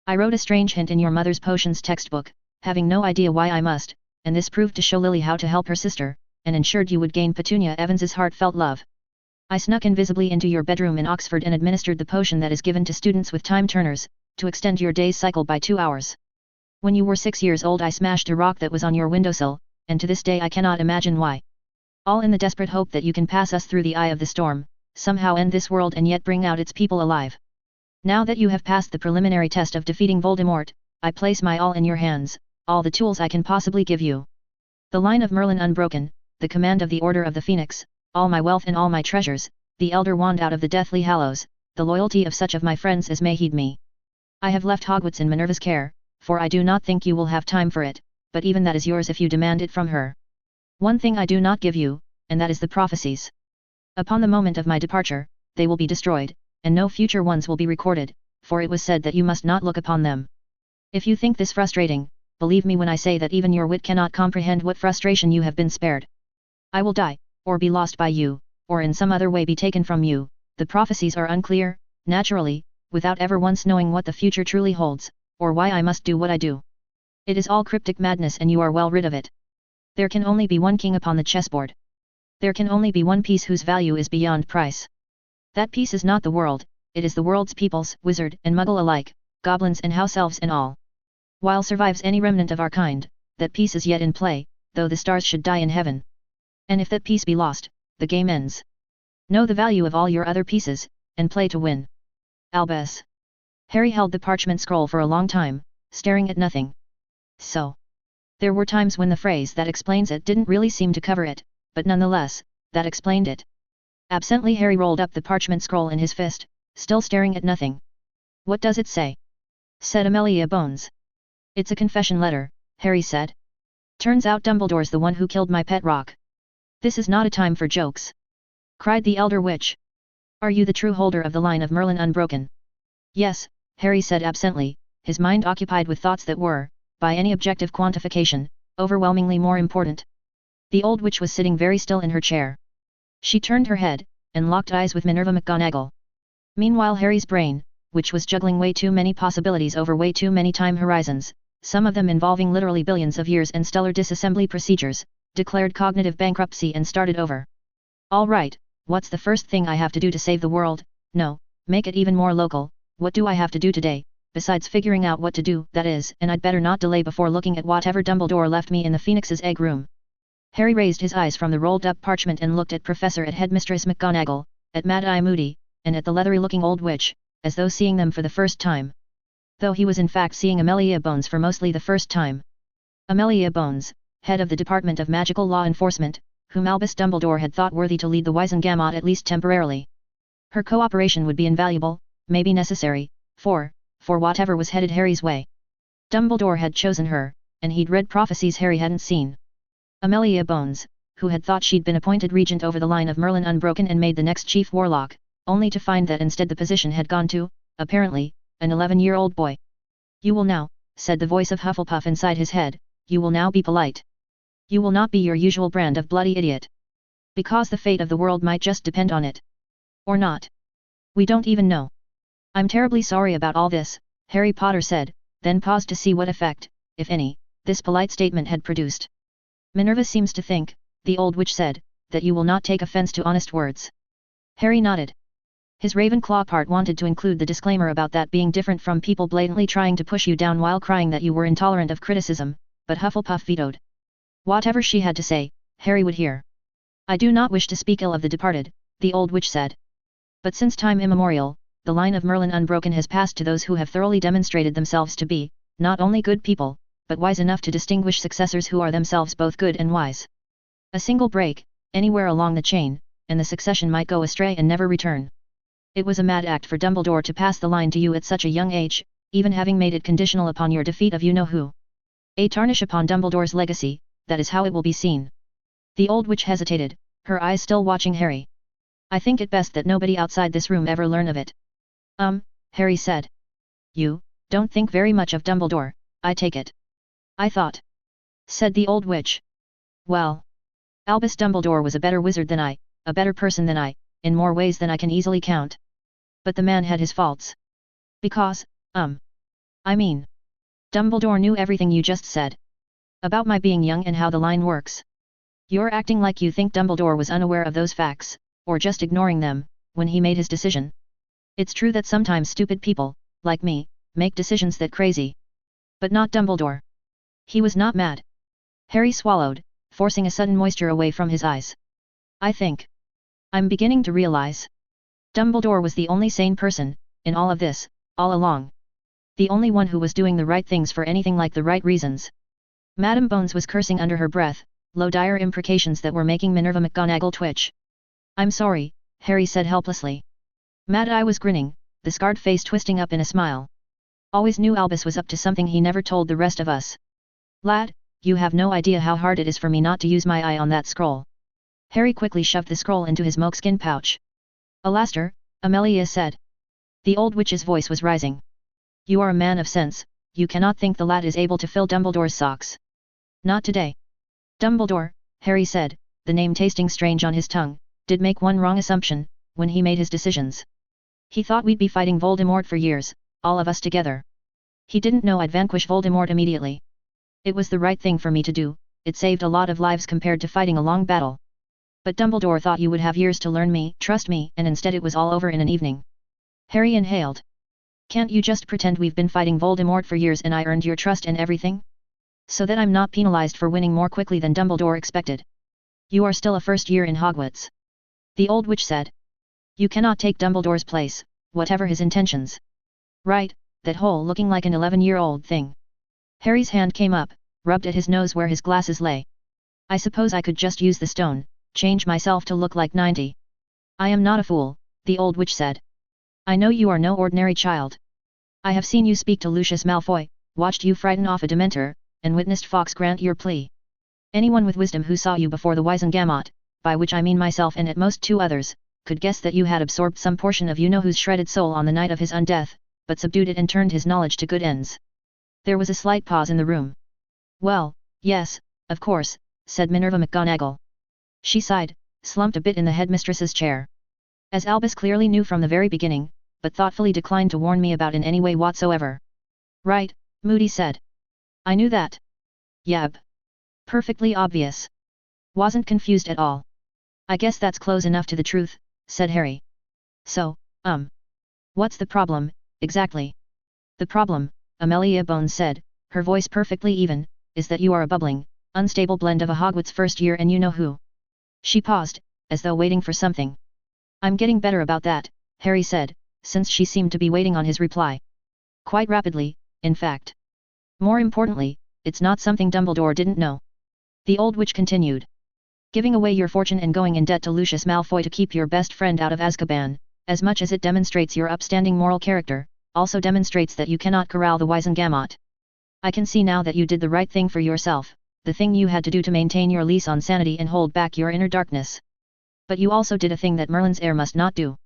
I wrote a strange hint in your mother's potions textbook, having no idea why I must, and this proved to show Lily how to help her sister, and ensured you would gain Petunia Evans's heartfelt love. I snuck invisibly into your bedroom in Oxford and administered the potion that is given to students with time turners, to extend your day's cycle by 2 hours. When you were 6 years old I smashed a rock that was on your windowsill, and to this day I cannot imagine why. All in the desperate hope that you can pass us through the eye of the storm, somehow end this world and yet bring out its people alive. Now that you have passed the preliminary test of defeating Voldemort, I place my all in your hands, all the tools I can possibly give you. The line of Merlin unbroken, the command of the Order of the Phoenix, all my wealth and all my treasures, the Elder Wand out of the Deathly Hallows, the loyalty of such of my friends as may heed me. I have left Hogwarts in Minerva's care, for I do not think you will have time for it, but even that is yours if you demand it from her. One thing I do not give you, and that is the prophecies. Upon the moment of my departure, they will be destroyed, and no future ones will be recorded, for it was said that you must not look upon them. If you think this frustrating, believe me when I say that even your wit cannot comprehend what frustration you have been spared. I will die, or be lost by you, or in some other way be taken from you. The prophecies are unclear, naturally, without ever once knowing what the future truly holds, or why I must do what I do. It is all cryptic madness and you are well rid of it. There can only be one king upon the chessboard. There can only be one piece whose value is beyond price. That piece is not the world, it is the world's peoples, wizard and muggle alike, goblins and house elves and all. While survives any remnant of our kind, that peace is yet in play, though the stars should die in heaven. And if that peace be lost, the game ends. Know the value of all your other pieces, and play to win. Albus. Harry held the parchment scroll for a long time, staring at nothing. So. There were times when the phrase that explains it didn't really seem to cover it, but nonetheless, that explained it. Absently Harry rolled up the parchment scroll in his fist, still staring at nothing. What does it say? Said Amelia Bones. It's a confession letter, Harry said. Turns out Dumbledore's the one who killed my pet rock. This is not a time for jokes. Cried the elder witch. Are you the true holder of the line of Merlin Unbroken? Yes, Harry said absently, his mind occupied with thoughts that were, by any objective quantification, overwhelmingly more important. The old witch was sitting very still in her chair. She turned her head, and locked eyes with Minerva McGonagall. Meanwhile Harry's brain, which was juggling way too many possibilities over way too many time horizons, some of them involving literally billions of years and stellar disassembly procedures, declared cognitive bankruptcy and started over. All right, what's the first thing I have to do to save the world? No, make it even more local. What do I have to do today, besides figuring out what to do, that is, and I'd better not delay before looking at whatever Dumbledore left me in the Phoenix's egg room. Harry raised his eyes from the rolled-up parchment and looked at Professor and Headmistress McGonagall, at Mad-Eye Moody, and at the leathery-looking old witch, as though seeing them for the first time. Though he was in fact seeing Amelia Bones for mostly the first time. Amelia Bones, head of the Department of Magical Law Enforcement, whom Albus Dumbledore had thought worthy to lead the Wizengamot at least temporarily. Her cooperation would be invaluable, maybe necessary, for whatever was headed Harry's way. Dumbledore had chosen her, and he'd read prophecies Harry hadn't seen. Amelia Bones, who had thought she'd been appointed regent over the line of Merlin Unbroken and made the next chief warlock, only to find that instead the position had gone to, apparently, an 11-year-old boy. You will now, said the voice of Hufflepuff inside his head, you will now be polite. You will not be your usual brand of bloody idiot. Because the fate of the world might just depend on it. Or not. We don't even know. I'm terribly sorry about all this, Harry Potter said, then paused to see what effect, if any, this polite statement had produced. Minerva seems to think, the old witch said, that you will not take offense to honest words. Harry nodded. His Ravenclaw part wanted to include the disclaimer about that being different from people blatantly trying to push you down while crying that you were intolerant of criticism, but Hufflepuff vetoed. Whatever she had to say, Harry would hear. I do not wish to speak ill of the departed, the old witch said. But since time immemorial, the line of Merlin Unbroken has passed to those who have thoroughly demonstrated themselves to be, not only good people, but wise enough to distinguish successors who are themselves both good and wise. A single break, anywhere along the chain, and the succession might go astray and never return. It was a mad act for Dumbledore to pass the line to you at such a young age, even having made it conditional upon your defeat of you-know-who. A tarnish upon Dumbledore's legacy, that is how it will be seen. The old witch hesitated, her eyes still watching Harry. I think it best that nobody outside this room ever learn of it. Harry said. You don't think very much of Dumbledore, I take it. I thought. Said the old witch. Well. Albus Dumbledore was a better wizard than I, a better person than I, in more ways than I can easily count. But the man had his faults. Because, I mean. Dumbledore knew everything you just said. About my being young and how the line works. You're acting like you think Dumbledore was unaware of those facts, or just ignoring them, when he made his decision. It's true that sometimes stupid people, like me, make decisions that crazy. But not Dumbledore. He was not mad. Harry swallowed, forcing a sudden moisture away from his eyes. I think. I'm beginning to realize. Dumbledore was the only sane person, in all of this, all along. The only one who was doing the right things for anything like the right reasons. Madame Bones was cursing under her breath, low dire imprecations that were making Minerva McGonagall twitch. I'm sorry, Harry said helplessly. Mad-Eye was grinning, the scarred face twisting up in a smile. Always knew Albus was up to something he never told the rest of us. Lad, you have no idea how hard it is for me not to use my eye on that scroll. Harry quickly shoved the scroll into his moleskin pouch. Alastair, Amelia said. The old witch's voice was rising. You are a man of sense, you cannot think the lad is able to fill Dumbledore's socks. Not today. Dumbledore, Harry said, the name tasting strange on his tongue, did make one wrong assumption, when he made his decisions. He thought we'd be fighting Voldemort for years, all of us together. He didn't know I'd vanquish Voldemort immediately. It was the right thing for me to do, it saved a lot of lives compared to fighting a long battle. But Dumbledore thought you would have years to learn me, trust me, and instead it was all over in an evening. Harry inhaled. Can't you just pretend we've been fighting Voldemort for years and I earned your trust and everything? So that I'm not penalized for winning more quickly than Dumbledore expected. You are still a first year in Hogwarts. The old witch said. You cannot take Dumbledore's place, whatever his intentions. Right, that hole looking like an 11-year-old thing. Harry's hand came up, rubbed at his nose where his glasses lay. I suppose I could just use the stone, change myself to look like 90. I am not a fool, the old witch said. I know you are no ordinary child. I have seen you speak to Lucius Malfoy, watched you frighten off a Dementor, and witnessed Fawkes grant your plea. Anyone with wisdom who saw you before the Wizengamot, by which I mean myself and at most 2 others, could guess that you had absorbed some portion of you-know-who's shredded soul on the night of his undeath, but subdued it and turned his knowledge to good ends. There was a slight pause in the room. Well, yes, of course, said Minerva McGonagall. She sighed, slumped a bit in the headmistress's chair. As Albus clearly knew from the very beginning, but thoughtfully declined to warn me about in any way whatsoever. Right, Moody said. I knew that. Yab. Perfectly obvious. Wasn't confused at all. I guess that's close enough to the truth, said Harry. So, what's the problem, exactly? The problem, Amelia Bones said, her voice perfectly even, is that you are a bubbling, unstable blend of a Hogwarts first year and you-know-who. She paused, as though waiting for something. I'm getting better about that, Harry said, since she seemed to be waiting on his reply. Quite rapidly, in fact. More importantly, it's not something Dumbledore didn't know. The old witch continued. Giving away your fortune and going in debt to Lucius Malfoy to keep your best friend out of Azkaban, as much as it demonstrates your upstanding moral character, also demonstrates that you cannot corral the Wizengamot. I can see now that you did the right thing for yourself, the thing you had to do to maintain your lease on sanity and hold back your inner darkness. But you also did a thing that Merlin's heir must not do.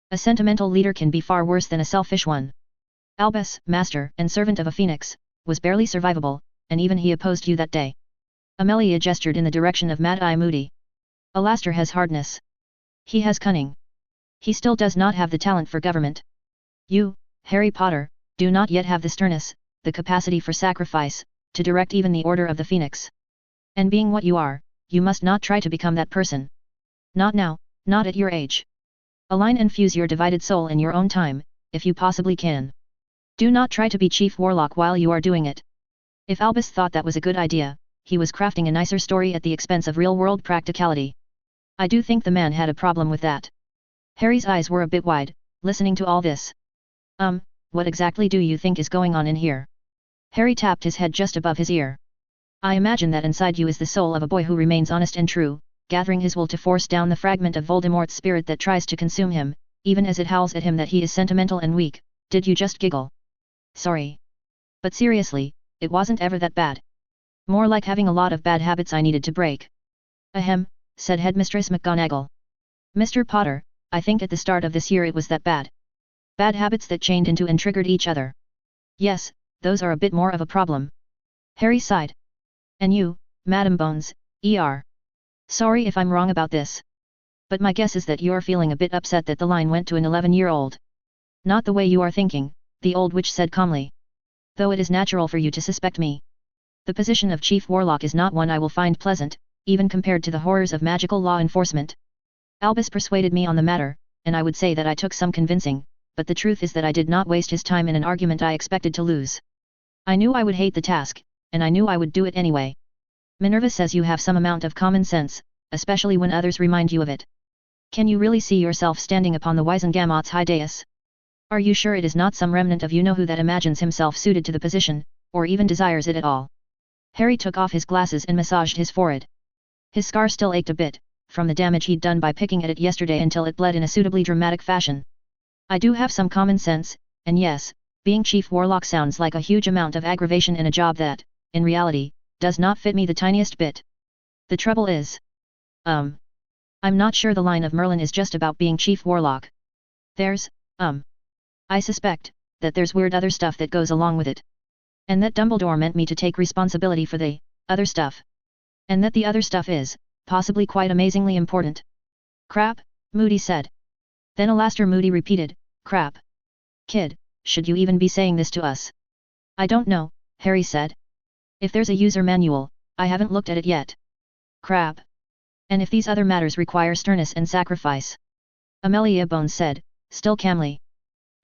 A sentimental leader can be far worse than a selfish one. Albus, master and servant of a phoenix, was barely survivable, and even he opposed you that day. Amelia gestured in the direction of Mad-Eye Moody. Alastor has hardness. He has cunning. He still does not have the talent for government. You, Harry Potter, do not yet have the sternness, the capacity for sacrifice, to direct even the Order of the Phoenix. And being what you are, you must not try to become that person. Not now, not at your age. Align and fuse your divided soul in your own time, if you possibly can. Do not try to be Chief Warlock while you are doing it. If Albus thought that was a good idea, he was crafting a nicer story at the expense of real-world practicality. I do think the man had a problem with that. Harry's eyes were a bit wide, listening to all this. What exactly do you think is going on in here? Harry tapped his head just above his ear. I imagine that inside you is the soul of a boy who remains honest and true, gathering his will to force down the fragment of Voldemort's spirit that tries to consume him, even as it howls at him that he is sentimental and weak. Did you just giggle? Sorry. But seriously, it wasn't ever that bad. More like having a lot of bad habits I needed to break. Ahem, said Headmistress McGonagall. Mr. Potter, I think at the start of this year it was that bad. Bad habits that chained into and triggered each other. Yes, those are a bit more of a problem. Harry sighed. And you, Madam Bones, er. Sorry if I'm wrong about this. But my guess is that you're feeling a bit upset that the line went to an 11-year-old. Not the way you are thinking, the old witch said calmly. Though it is natural for you to suspect me. The position of Chief Warlock is not one I will find pleasant, even compared to the horrors of magical law enforcement. Albus persuaded me on the matter, and I would say that I took some convincing, but the truth is that I did not waste his time in an argument I expected to lose. I knew I would hate the task, and I knew I would do it anyway. Minerva says you have some amount of common sense, especially when others remind you of it. Can you really see yourself standing upon the Wizengamot's high dais? Are you sure it is not some remnant of you-know-who that imagines himself suited to the position, or even desires it at all? Harry took off his glasses and massaged his forehead. His scar still ached a bit, from the damage he'd done by picking at it yesterday until it bled in a suitably dramatic fashion. I do have some common sense, and yes, being Chief Warlock sounds like a huge amount of aggravation in a job that, in reality, does not fit me the tiniest bit. The trouble is, I'm not sure the line of Merlin is just about being Chief Warlock. There's, I suspect, that there's weird other stuff that goes along with it. And that Dumbledore meant me to take responsibility for the other stuff. And that the other stuff is, possibly quite amazingly important. Crap, Moody said. Then Alastor Moody repeated, crap. Kid, should you even be saying this to us? I don't know, Harry said. If there's a user manual, I haven't looked at it yet. Crap. And if these other matters require sternness and sacrifice? Amelia Bones said, still calmly.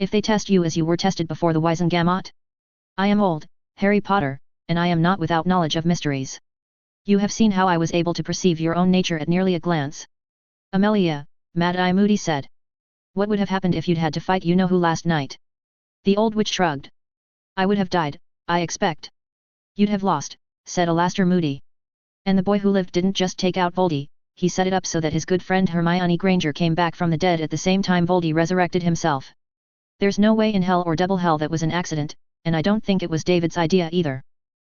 If they test you as you were tested before the Wizengamot? I am old, Harry Potter, and I am not without knowledge of mysteries. You have seen how I was able to perceive your own nature at nearly a glance. Amelia, Mad-Eye Moody said. What would have happened if you'd had to fight you-know-who last night? The old witch shrugged. I would have died, I expect. You'd have lost, said Alastair Moody. And the boy who lived didn't just take out Voldy, he set it up so that his good friend Hermione Granger came back from the dead at the same time Voldy resurrected himself. There's no way in hell or double hell that was an accident, and I don't think it was David's idea either.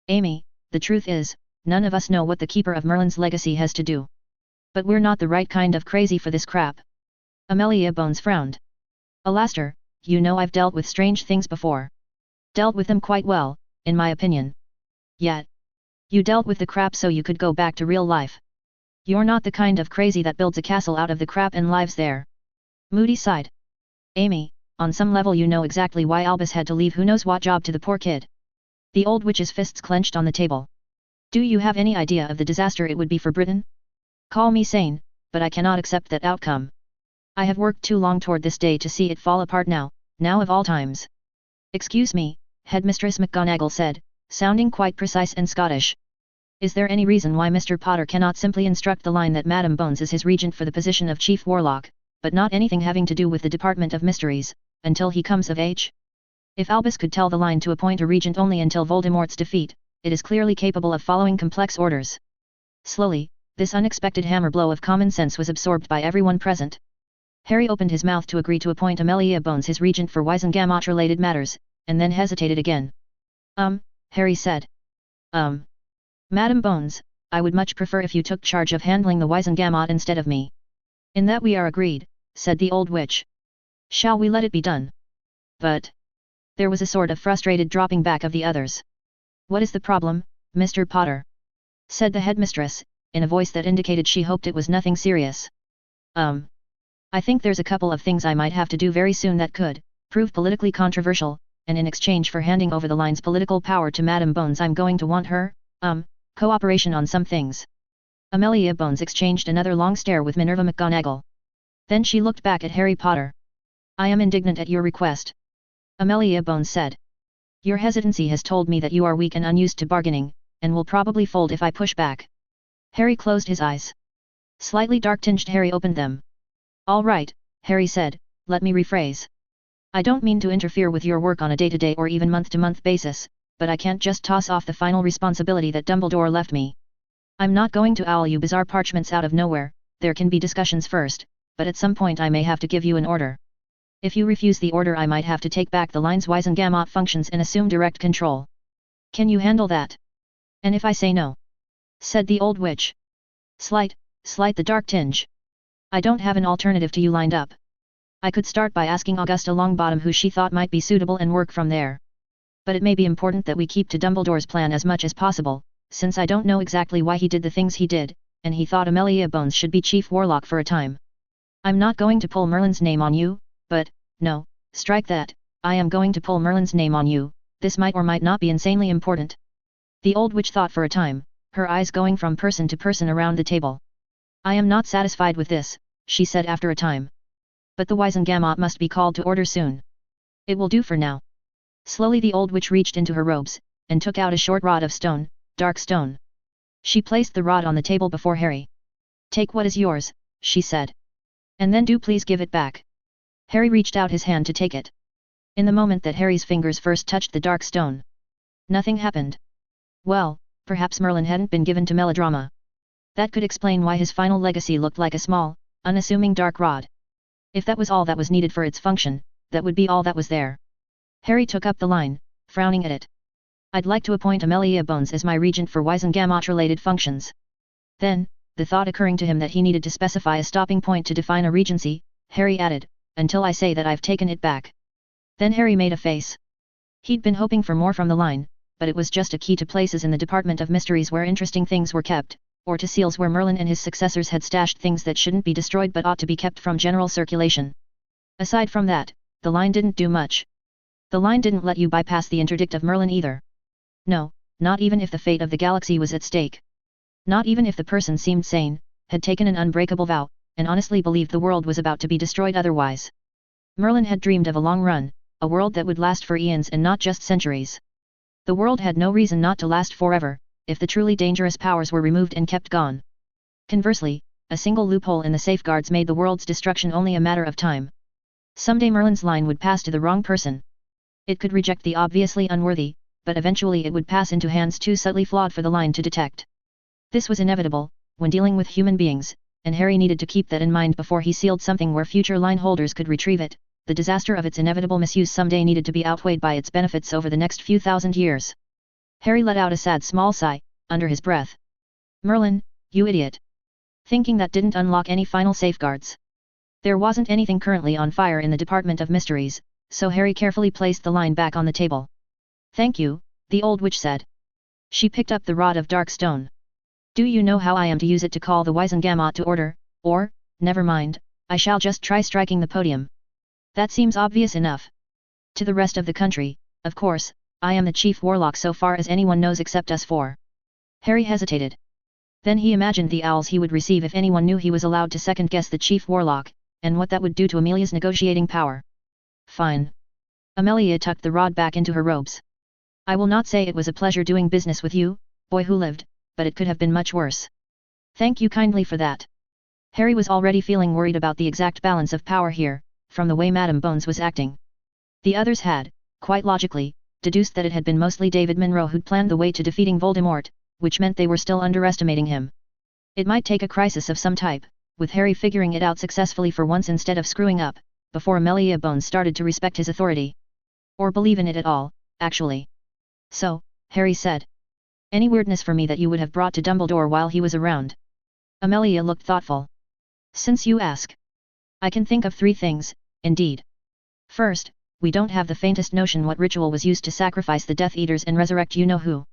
Amy, the truth is, none of us know what the Keeper of Merlin's legacy has to do. But we're not the right kind of crazy for this crap. Amelia Bones frowned. Alastair, you know I've dealt with strange things before. Dealt with them quite well, in my opinion. Yet. You dealt with the crap so you could go back to real life. You're not the kind of crazy that builds a castle out of the crap and lives there. Moody sighed. Amy, on some level you know exactly why Albus had to leave who knows what job to the poor kid. The old witch's fists clenched on the table. Do you have any idea of the disaster it would be for Britain? Call me sane, but I cannot accept that outcome. I have worked too long toward this day to see it fall apart now of all times. Excuse me, Headmistress McGonagall said, sounding quite precise and Scottish. Is there any reason why Mr. Potter cannot simply instruct the line that Madam Bones is his regent for the position of Chief Warlock, but not anything having to do with the Department of Mysteries, until he comes of age? If Albus could tell the line to appoint a regent only until Voldemort's defeat, it is clearly capable of following complex orders. Slowly, this unexpected hammer blow of common sense was absorbed by everyone present. Harry opened his mouth to agree to appoint Amelia Bones his regent for Wizengamot-related matters, and then hesitated again. Harry said. Madam Bones, I would much prefer if you took charge of handling the Wizengamot instead of me. In that we are agreed, said the old witch. Shall we let it be done? But... There was a sort of frustrated dropping back of the others. What is the problem, Mr. Potter? Said the headmistress, in a voice that indicated she hoped it was nothing serious. I think there's a couple of things I might have to do very soon that could prove politically controversial, and in exchange for handing over the line's political power to Madam Bones I'm going to want her, cooperation on some things. Amelia Bones exchanged another long stare with Minerva McGonagall. Then she looked back at Harry Potter. I am indignant at your request. Amelia Bones said. Your hesitancy has told me that you are weak and unused to bargaining, and will probably fold if I push back. Harry closed his eyes. Slightly dark-tinged Harry opened them. All right, Harry said, let me rephrase. I don't mean to interfere with your work on a day-to-day or even month-to-month basis, but I can't just toss off the final responsibility that Dumbledore left me. I'm not going to owl you bizarre parchments out of nowhere, there can be discussions first, but at some point I may have to give you an order. If you refuse the order I might have to take back the line's Wizengamot functions and assume direct control. Can you handle that? And if I say no? Said the old witch. Slight the dark tinge. I don't have an alternative to you lined up. I could start by asking Augusta Longbottom who she thought might be suitable and work from there. But it may be important that we keep to Dumbledore's plan as much as possible, since I don't know exactly why he did the things he did, and he thought Amelia Bones should be Chief Warlock for a time. I'm not going to pull Merlin's name on you, but, no, strike that, I am going to pull Merlin's name on you, this might or might not be insanely important. The old witch thought for a time, her eyes going from person to person around the table. I am not satisfied with this, she said after a time. But the Wizengamot must be called to order soon. It will do for now. Slowly the old witch reached into her robes, and took out a short rod of stone, dark stone. She placed the rod on the table before Harry. Take what is yours, she said. And then do please give it back. Harry reached out his hand to take it. In the moment that Harry's fingers first touched the dark stone, nothing happened. Well, perhaps Merlin hadn't been given to melodrama. That could explain why his final legacy looked like a small, unassuming dark rod. If that was all that was needed for its function, that would be all that was there. Harry took up the line, frowning at it. I'd like to appoint Amelia Bones as my regent for Wizengamot-related functions. Then, the thought occurring to him that he needed to specify a stopping point to define a regency, Harry added, until I say that I've taken it back. Then Harry made a face. He'd been hoping for more from the line, but it was just a key to places in the Department of Mysteries where interesting things were kept, or to seals where Merlin and his successors had stashed things that shouldn't be destroyed but ought to be kept from general circulation. Aside from that, the line didn't do much. The line didn't let you bypass the interdict of Merlin either. No, not even if the fate of the galaxy was at stake. Not even if the person seemed sane, had taken an unbreakable vow, and honestly believed the world was about to be destroyed otherwise. Merlin had dreamed of a long run, a world that would last for eons and not just centuries. The world had no reason not to last forever, if the truly dangerous powers were removed and kept gone. Conversely, a single loophole in the safeguards made the world's destruction only a matter of time. Someday Merlin's line would pass to the wrong person. It could reject the obviously unworthy, but eventually it would pass into hands too subtly flawed for the line to detect. This was inevitable, when dealing with human beings, and Harry needed to keep that in mind before he sealed something where future line holders could retrieve it. The disaster of its inevitable misuse someday needed to be outweighed by its benefits over the next few thousand years. Harry let out a sad small sigh, under his breath. Merlin, you idiot. Thinking that didn't unlock any final safeguards. There wasn't anything currently on fire in the Department of Mysteries, so Harry carefully placed the line back on the table. Thank you, the old witch said. She picked up the rod of dark stone. Do you know how I am to use it to call the Wisengamot to order, or, never mind, I shall just try striking the podium. That seems obvious enough. To the rest of the country, of course, I am the chief warlock so far as anyone knows except us four. Harry hesitated. Then he imagined the owls he would receive if anyone knew he was allowed to second-guess the chief warlock, and what that would do to Amelia's negotiating power. Fine. Amelia tucked the rod back into her robes. I will not say it was a pleasure doing business with you, boy who lived, but it could have been much worse. Thank you kindly for that. Harry was already feeling worried about the exact balance of power here, from the way Madame Bones was acting. The others had, quite logically, deduced that it had been mostly David Monroe who'd planned the way to defeating Voldemort, which meant they were still underestimating him. It might take a crisis of some type, with Harry figuring it out successfully for once instead of screwing up, before Amelia Bones started to respect his authority. Or believe in it at all, actually. So, Harry said. Any weirdness for me that you would have brought to Dumbledore while he was around? Amelia looked thoughtful. Since you ask. I can think of 3 things, indeed. First, we don't have the faintest notion what ritual was used to sacrifice the Death Eaters and resurrect you-know-who.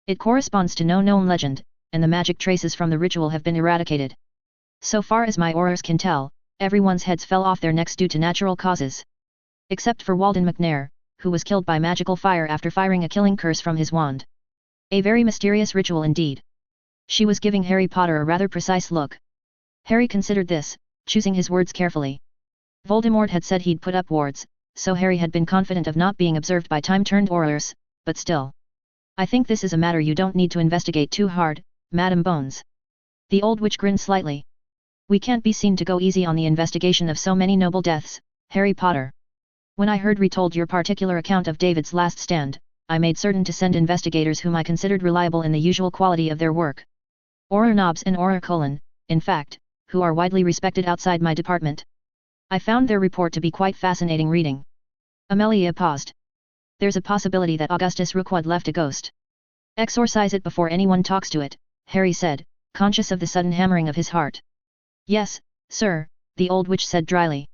It corresponds to no known legend, and the magic traces from the ritual have been eradicated. So far as my Aurors can tell, everyone's heads fell off their necks due to natural causes. Except for Walden McNair, who was killed by magical fire after firing a killing curse from his wand. A very mysterious ritual indeed. She was giving Harry Potter a rather precise look. Harry considered this, choosing his words carefully. Voldemort had said he'd put up wards, so Harry had been confident of not being observed by time-turned Aurors, but still. I think this is a matter you don't need to investigate too hard, Madame Bones. The old witch grinned slightly. We can't be seen to go easy on the investigation of so many noble deaths, Harry Potter. When I heard retold your particular account of David's last stand, I made certain to send investigators whom I considered reliable in the usual quality of their work. Auror Nobbs and Auror Colin, in fact, who are widely respected outside my department. I found their report to be quite fascinating reading. Amelia paused. There's a possibility that Augustus Rookwood left a ghost. Exorcise it before anyone talks to it, Harry said, conscious of the sudden hammering of his heart. Yes, sir, the old witch said dryly.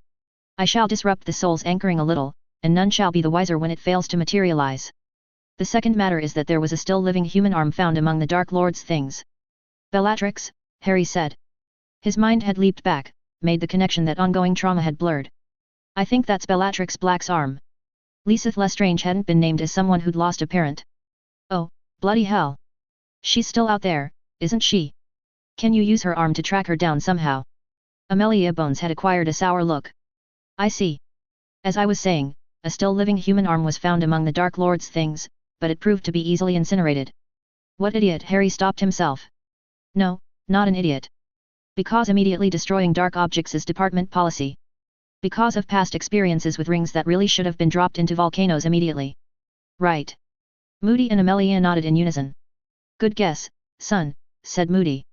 I shall disrupt the soul's anchoring a little, and none shall be the wiser when it fails to materialize. The second matter is that there was a still living human arm found among the Dark Lord's things. Bellatrix, Harry said. His mind had leaped back, made the connection that ongoing trauma had blurred. I think that's Bellatrix Black's arm. Lysith Lestrange hadn't been named as someone who'd lost a parent. Oh, bloody hell. She's still out there, isn't she? Can you use her arm to track her down somehow? Amelia Bones had acquired a sour look. I see. As I was saying, a still living human arm was found among the Dark Lord's things, but it proved to be easily incinerated. What idiot! Harry stopped himself. No, not an idiot. Because immediately destroying dark objects is department policy. Because of past experiences with rings that really should have been dropped into volcanoes immediately. Right. Moody and Amelia nodded in unison. Good guess, son, said Moody.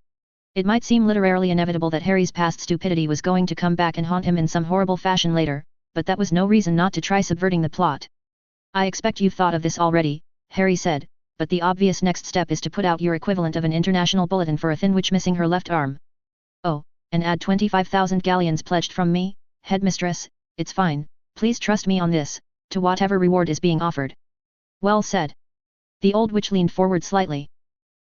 It might seem literally inevitable that Harry's past stupidity was going to come back and haunt him in some horrible fashion later, but that was no reason not to try subverting the plot. I expect you've thought of this already, Harry said, but the obvious next step is to put out your equivalent of an international bulletin for a thin witch missing her left arm. Oh, and add 25,000 galleons pledged from me, headmistress, it's fine, please trust me on this, to whatever reward is being offered. Well said. The old witch leaned forward slightly.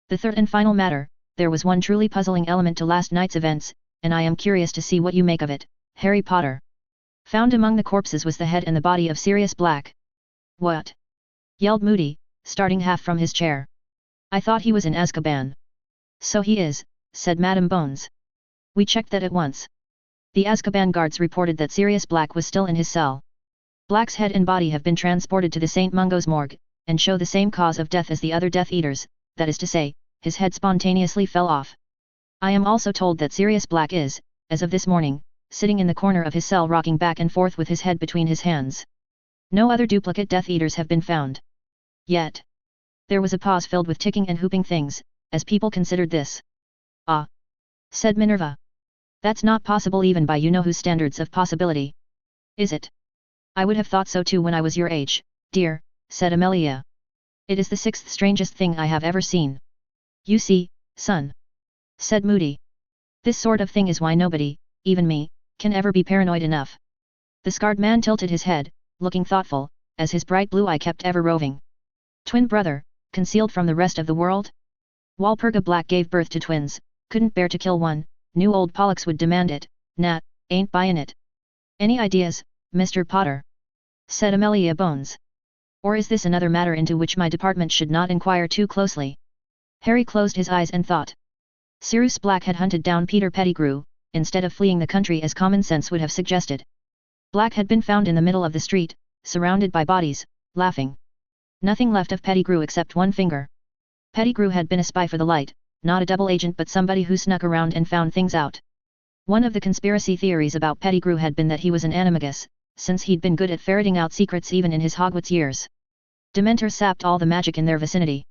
The third and final matter, there was one truly puzzling element to last night's events, and I am curious to see what you make of it, Harry Potter. Found among the corpses was the head and the body of Sirius Black. What? Yelled Moody, starting half from his chair. I thought he was in Azkaban. So he is, said Madame Bones. We checked that at once. The Azkaban guards reported that Sirius Black was still in his cell. Black's head and body have been transported to the St. Mungo's morgue, and show the same cause of death as the other Death Eaters, that is to say, his head spontaneously fell off. I am also told that Sirius Black is, as of this morning, sitting in the corner of his cell rocking back and forth with his head between his hands. No other duplicate Death Eaters have been found. Yet. There was a pause filled with ticking and whooping things, as people considered this. Ah! Said Minerva. That's not possible even by you-know-who standards of possibility. Is it? I would have thought so too when I was your age, dear, said Amelia. It is the sixth strangest thing I have ever seen. You see, son, said Moody. This sort of thing is why nobody, even me, can ever be paranoid enough. The scarred man tilted his head, looking thoughtful, as his bright blue eye kept ever roving. Twin brother, concealed from the rest of the world? Walpurga Black gave birth to twins, couldn't bear to kill one, knew old Pollux would demand it, nah, ain't buying it. Any ideas, Mr. Potter? Said Amelia Bones. Or is this another matter into which my department should not inquire too closely? Harry closed his eyes and thought. Sirius Black had hunted down Peter Pettigrew, instead of fleeing the country as common sense would have suggested. Black had been found in the middle of the street, surrounded by bodies, laughing. Nothing left of Pettigrew except one finger. Pettigrew had been a spy for the Light, not a double agent but somebody who snuck around and found things out. One of the conspiracy theories about Pettigrew had been that he was an animagus, since he'd been good at ferreting out secrets even in his Hogwarts years. Dementors sapped all the magic in their vicinity.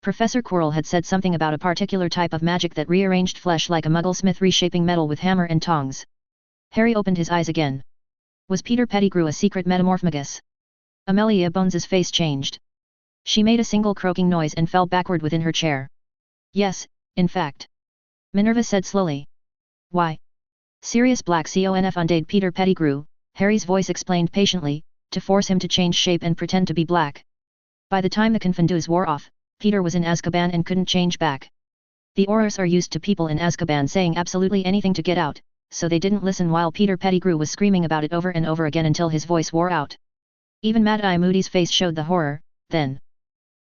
Professor Quirrell had said something about a particular type of magic that rearranged flesh like a muggle-smith reshaping metal with hammer and tongs. Harry opened his eyes again. Was Peter Pettigrew a secret metamorphmagus? Amelia Bones's face changed. She made a single croaking noise and fell backward within her chair. Yes, in fact. Minerva said slowly. Why? Sirius Black conf Peter Pettigrew, Harry's voice explained patiently, to force him to change shape and pretend to be black. By the time the confundus wore off, Peter was in Azkaban and couldn't change back. The Aurors are used to people in Azkaban saying absolutely anything to get out, so they didn't listen while Peter Pettigrew was screaming about it over and over again until his voice wore out. Even Mad-Eye Moody's face showed the horror, then.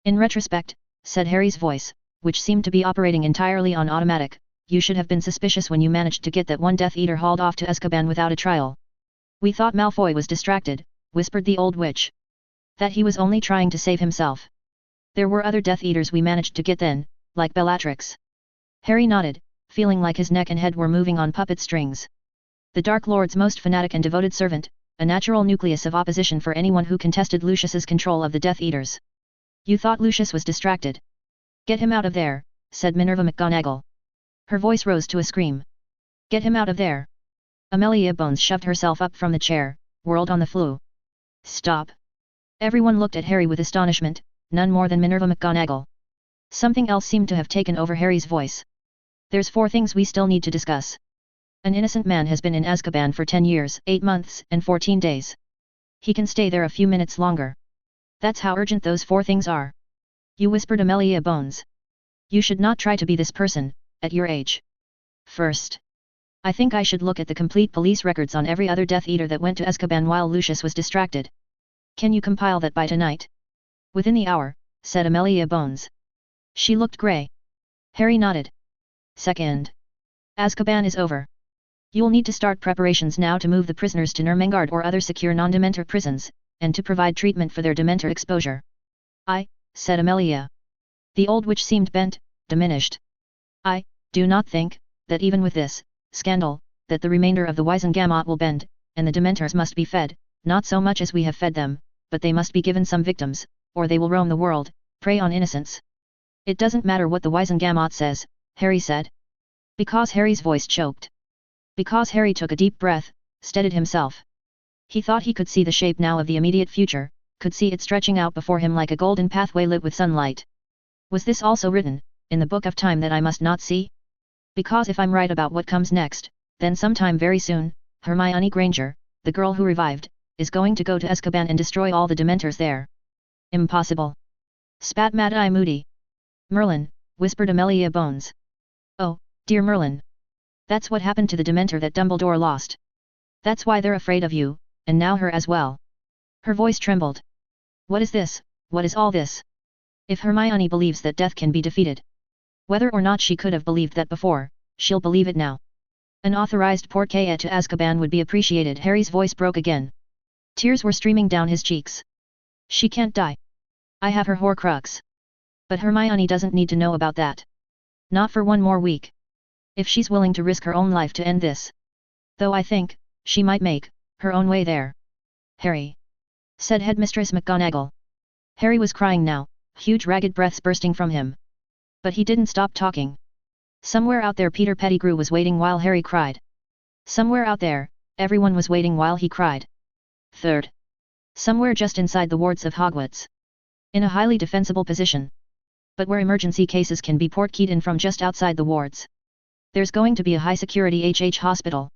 In retrospect, said Harry's voice, which seemed to be operating entirely on automatic, you should have been suspicious when you managed to get that one Death Eater hauled off to Azkaban without a trial. We thought Malfoy was distracted, whispered the old witch. That he was only trying to save himself. There were other Death Eaters we managed to get then, like Bellatrix. Harry nodded, feeling like his neck and head were moving on puppet strings. The Dark Lord's most fanatic and devoted servant, a natural nucleus of opposition for anyone who contested Lucius's control of the Death Eaters. You thought Lucius was distracted. Get him out of there, said Minerva McGonagall. Her voice rose to a scream. Get him out of there. Amelia Bones shoved herself up from the chair, whirled on the floor. Stop. Everyone looked at Harry with astonishment, none more than Minerva McGonagall. Something else seemed to have taken over Harry's voice. There's 4 things we still need to discuss. An innocent man has been in Azkaban for 10 years, 8 months, and 14 days. He can stay there a few minutes longer. That's how urgent those 4 things are. You whispered Amelia Bones. You should not try to be this person, at your age. First. I think I should look at the complete police records on every other Death Eater that went to Azkaban while Lucius was distracted. Can you compile that by tonight? Within the hour, said Amelia Bones. She looked grey. Harry nodded. Second. Azkaban is over. You'll need to start preparations now to move the prisoners to Nurmengard or other secure non-Dementor prisons, and to provide treatment for their Dementor exposure. Said Amelia. The old witch seemed bent, diminished. I do not think, that even with this scandal, that the remainder of the Wisengamot will bend, and the Dementors must be fed, not so much as we have fed them, but they must be given some victims, or they will roam the world, prey on innocents. It doesn't matter what the Wisengamot says, Harry said. Because Harry's voice choked. Because Harry took a deep breath, steadied himself. He thought he could see the shape now of the immediate future, could see it stretching out before him like a golden pathway lit with sunlight. Was this also written, in the book of time that I must not see? Because if I'm right about what comes next, then sometime very soon, Hermione Granger, the girl who revived, is going to go to Azkaban and destroy all the Dementors there. Impossible. Spat Mad-Eye Moody. Merlin, whispered Amelia Bones. Oh, dear Merlin. That's what happened to the Dementor that Dumbledore lost. That's why they're afraid of you, and now her as well. Her voice trembled. What is this? What is all this? If Hermione believes that death can be defeated. Whether or not she could have believed that before, she'll believe it now. An authorized portkey to Azkaban would be appreciated. Harry's voice broke again. Tears were streaming down his cheeks. She can't die. I have her Horcrux. But Hermione doesn't need to know about that. Not for one more week. If she's willing to risk her own life to end this. Though I think, she might make her own way there. Harry, said Headmistress McGonagall. Harry was crying now, huge ragged breaths bursting from him. But he didn't stop talking. Somewhere out there Peter Pettigrew was waiting while Harry cried. Somewhere out there, everyone was waiting while he cried. Third. Somewhere just inside the wards of Hogwarts. In a highly defensible position. But where emergency cases can be portkeyed in from just outside the wards. There's going to be a high-security HH hospital.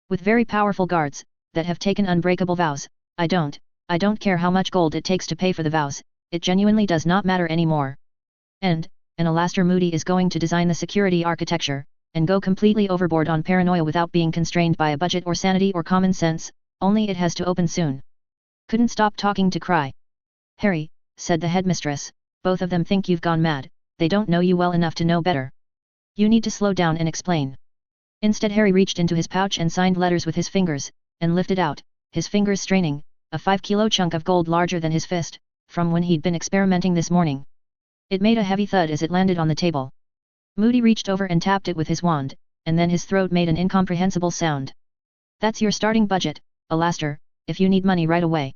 With very powerful guards, that have taken unbreakable vows. I don't care how much gold it takes to pay for the vows, it genuinely does not matter anymore. And Alastair Moody is going to design the security architecture, and go completely overboard on paranoia without being constrained by a budget or sanity or common sense, only it has to open soon. Couldn't stop talking to cry. Harry, said the headmistress, both of them think you've gone mad, they don't know you well enough to know better. You need to slow down and explain. Instead Harry reached into his pouch and signed letters with his fingers, and lifted out, his fingers straining, a 5-kilo chunk of gold larger than his fist, from when he'd been experimenting this morning. It made a heavy thud as it landed on the table. Moody reached over and tapped it with his wand, and then his throat made an incomprehensible sound. That's your starting budget, Alastair, if you need money right away.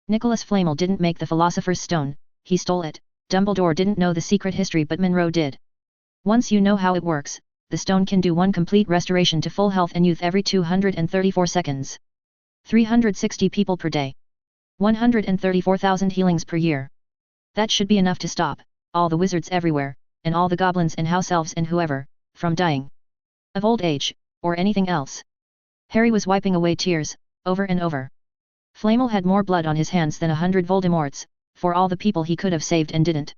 Nicholas Flamel didn't make the Philosopher's Stone, he stole it. Dumbledore didn't know the secret history but Monroe did. Once you know how it works, the stone can do one complete restoration to full health and youth every 234 seconds. 360 people per day. 134,000 healings per year. That should be enough to stop all the wizards everywhere, and all the goblins and house elves and whoever, from dying of old age, or anything else. Harry was wiping away tears, over and over. Flamel had more blood on his hands than 100 Voldemorts, for all the people he could have saved and didn't.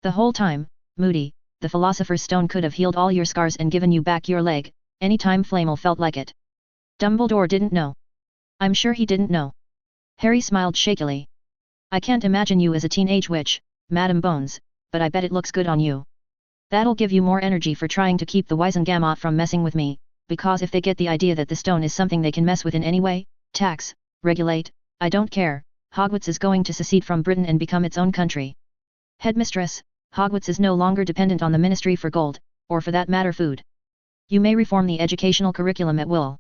The whole time, Moody, the Philosopher's Stone could have healed all your scars and given you back your leg, any time Flamel felt like it. Dumbledore didn't know. I'm sure he didn't know. Harry smiled shakily. I can't imagine you as a teenage witch, Madam Bones, but I bet it looks good on you. That'll give you more energy for trying to keep the Wizengamot from messing with me, because if they get the idea that the stone is something they can mess with in any way, tax, regulate, I don't care, Hogwarts is going to secede from Britain and become its own country. Headmistress, Hogwarts is no longer dependent on the Ministry for Gold, or for that matter food. You may reform the educational curriculum at will.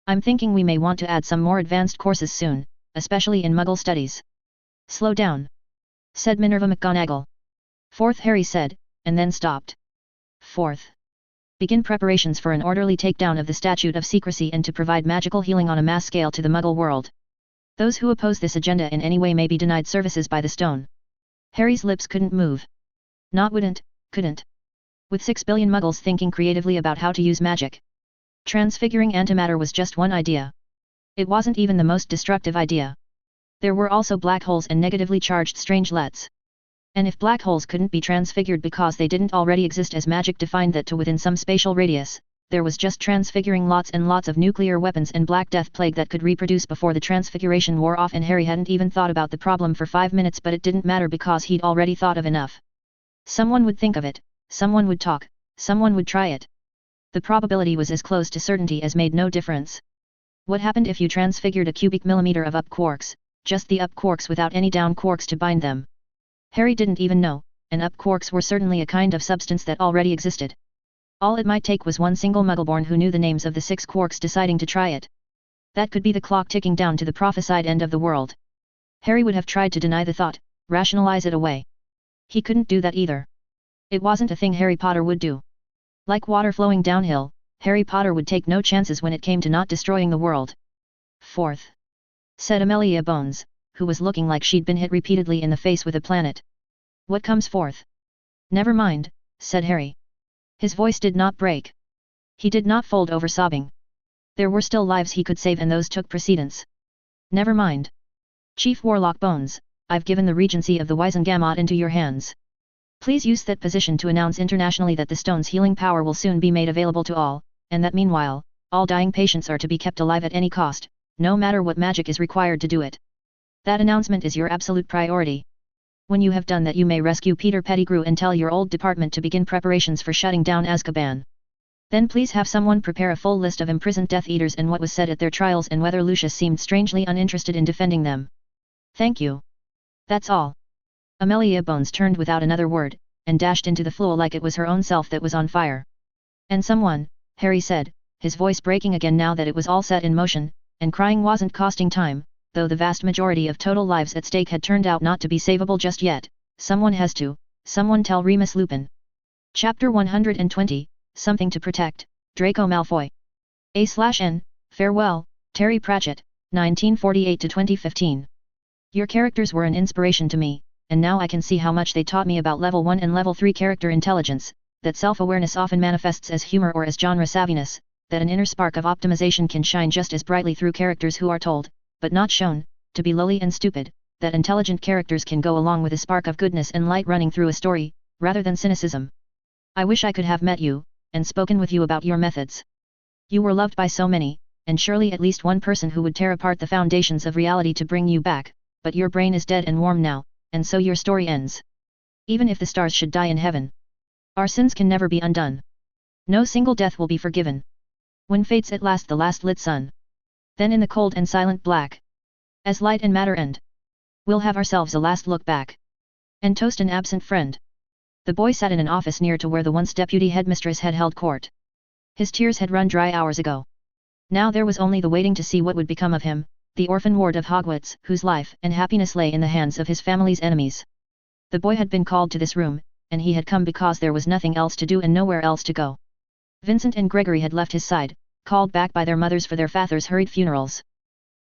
I'm thinking we may want to add some more advanced courses soon, especially in Muggle studies. Slow down, said Minerva McGonagall. Fourth, Harry said, and then stopped. Fourth. Begin preparations for an orderly takedown of the Statute of Secrecy and to provide magical healing on a mass scale to the Muggle world. Those who oppose this agenda in any way may be denied services by the stone. Harry's lips couldn't move. Not wouldn't, couldn't. With 6 billion Muggles thinking creatively about how to use magic. Transfiguring antimatter was just one idea. It wasn't even the most destructive idea. There were also black holes and negatively charged strangelets. And if black holes couldn't be transfigured because they didn't already exist as magic defined that to within some spatial radius, there was just transfiguring lots and lots of nuclear weapons and Black Death plague that could reproduce before the transfiguration wore off, and Harry hadn't even thought about the problem for 5 minutes, but it didn't matter because he'd already thought of enough. Someone would think of it, someone would talk, someone would try it. The probability was as close to certainty as made no difference. What happened if you transfigured a cubic millimeter of up quarks, just the up quarks without any down quarks to bind them? Harry didn't even know, and up quarks were certainly a kind of substance that already existed. All it might take was one single Muggleborn who knew the names of the 6 quarks deciding to try it. That could be the clock ticking down to the prophesied end of the world. Harry would have tried to deny the thought, rationalize it away. He couldn't do that either. It wasn't a thing Harry Potter would do. Like water flowing downhill, Harry Potter would take no chances when it came to not destroying the world. Fourth, said Amelia Bones, who was looking like she'd been hit repeatedly in the face with a planet. What comes fourth? Never mind, said Harry. His voice did not break. He did not fold over sobbing. There were still lives he could save and those took precedence. Never mind. Chief Warlock Bones, I've given the regency of the Wizengamot into your hands. Please use that position to announce internationally that the stone's healing power will soon be made available to all, and that meanwhile, all dying patients are to be kept alive at any cost, no matter what magic is required to do it. That announcement is your absolute priority. When you have done that, you may rescue Peter Pettigrew and tell your old department to begin preparations for shutting down Azkaban. Then please have someone prepare a full list of imprisoned Death Eaters and what was said at their trials and whether Lucius seemed strangely uninterested in defending them. Thank you. That's all. Amelia Bones turned without another word, and dashed into the floor like it was her own self that was on fire. And someone, Harry said, his voice breaking again now that it was all set in motion, and crying wasn't costing time, though the vast majority of total lives at stake had turned out not to be savable just yet. Someone has to, someone tell Remus Lupin. Chapter 120, Something to Protect, Draco Malfoy. A/N, Farewell, Terry Pratchett, 1948-2015. Your characters were an inspiration to me, and now I can see how much they taught me about level 1 and level 3 character intelligence, that self-awareness often manifests as humor or as genre savviness, that an inner spark of optimization can shine just as brightly through characters who are told, but not shown, to be lowly and stupid, that intelligent characters can go along with a spark of goodness and light running through a story, rather than cynicism. I wish I could have met you, and spoken with you about your methods. You were loved by so many, and surely at least one person who would tear apart the foundations of reality to bring you back, but your brain is dead and warm now, and so your story ends. Even if the stars should die in heaven, our sins can never be undone. No single death will be forgiven. When fades at last the last lit sun, then in the cold and silent black, as light and matter end, we'll have ourselves a last look back, and toast an absent friend. The boy sat in an office near to where the once deputy headmistress had held court. His tears had run dry hours ago. Now there was only the waiting to see what would become of him, the orphan ward of Hogwarts, whose life and happiness lay in the hands of his family's enemies. The boy had been called to this room, and he had come because there was nothing else to do and nowhere else to go. Vincent and Gregory had left his side, called back by their mothers for their father's hurried funerals.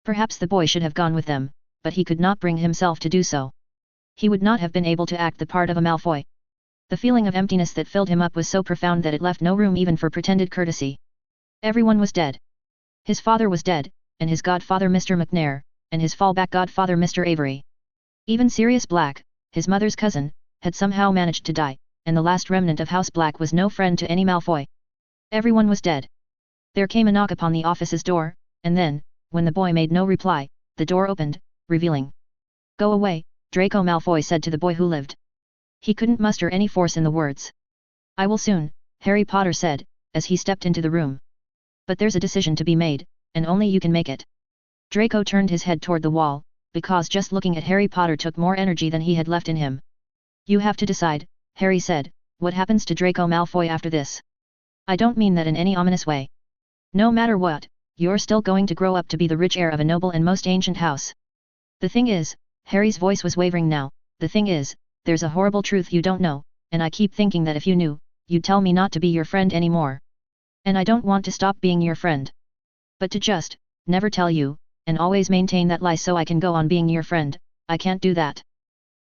Perhaps the boy should have gone with them, but he could not bring himself to do so. He would not have been able to act the part of a Malfoy. The feeling of emptiness that filled him up was so profound that it left no room even for pretended courtesy. Everyone was dead. His father was dead, and his godfather Mr. McNair, and his fallback godfather Mr. Avery. Even Sirius Black, his mother's cousin, had somehow managed to die, and the last remnant of House Black was no friend to any Malfoy. Everyone was dead. There came a knock upon the office's door, and then, when the boy made no reply, the door opened, revealing. "Go away," Draco Malfoy said to the boy who lived. He couldn't muster any force in the words. "I will soon," Harry Potter said, as he stepped into the room. "But there's a decision to be made, and only you can make it." Draco turned his head toward the wall, because just looking at Harry Potter took more energy than he had left in him. "You have to decide," Harry said, "what happens to Draco Malfoy after this. I don't mean that in any ominous way. No matter what, you're still going to grow up to be the rich heir of a noble and most ancient house. The thing is," Harry's voice was wavering now, "the thing is, there's a horrible truth you don't know, and I keep thinking that if you knew, you'd tell me not to be your friend anymore. And I don't want to stop being your friend. But to just, never tell you, and always maintain that lie so I can go on being your friend, I can't do that.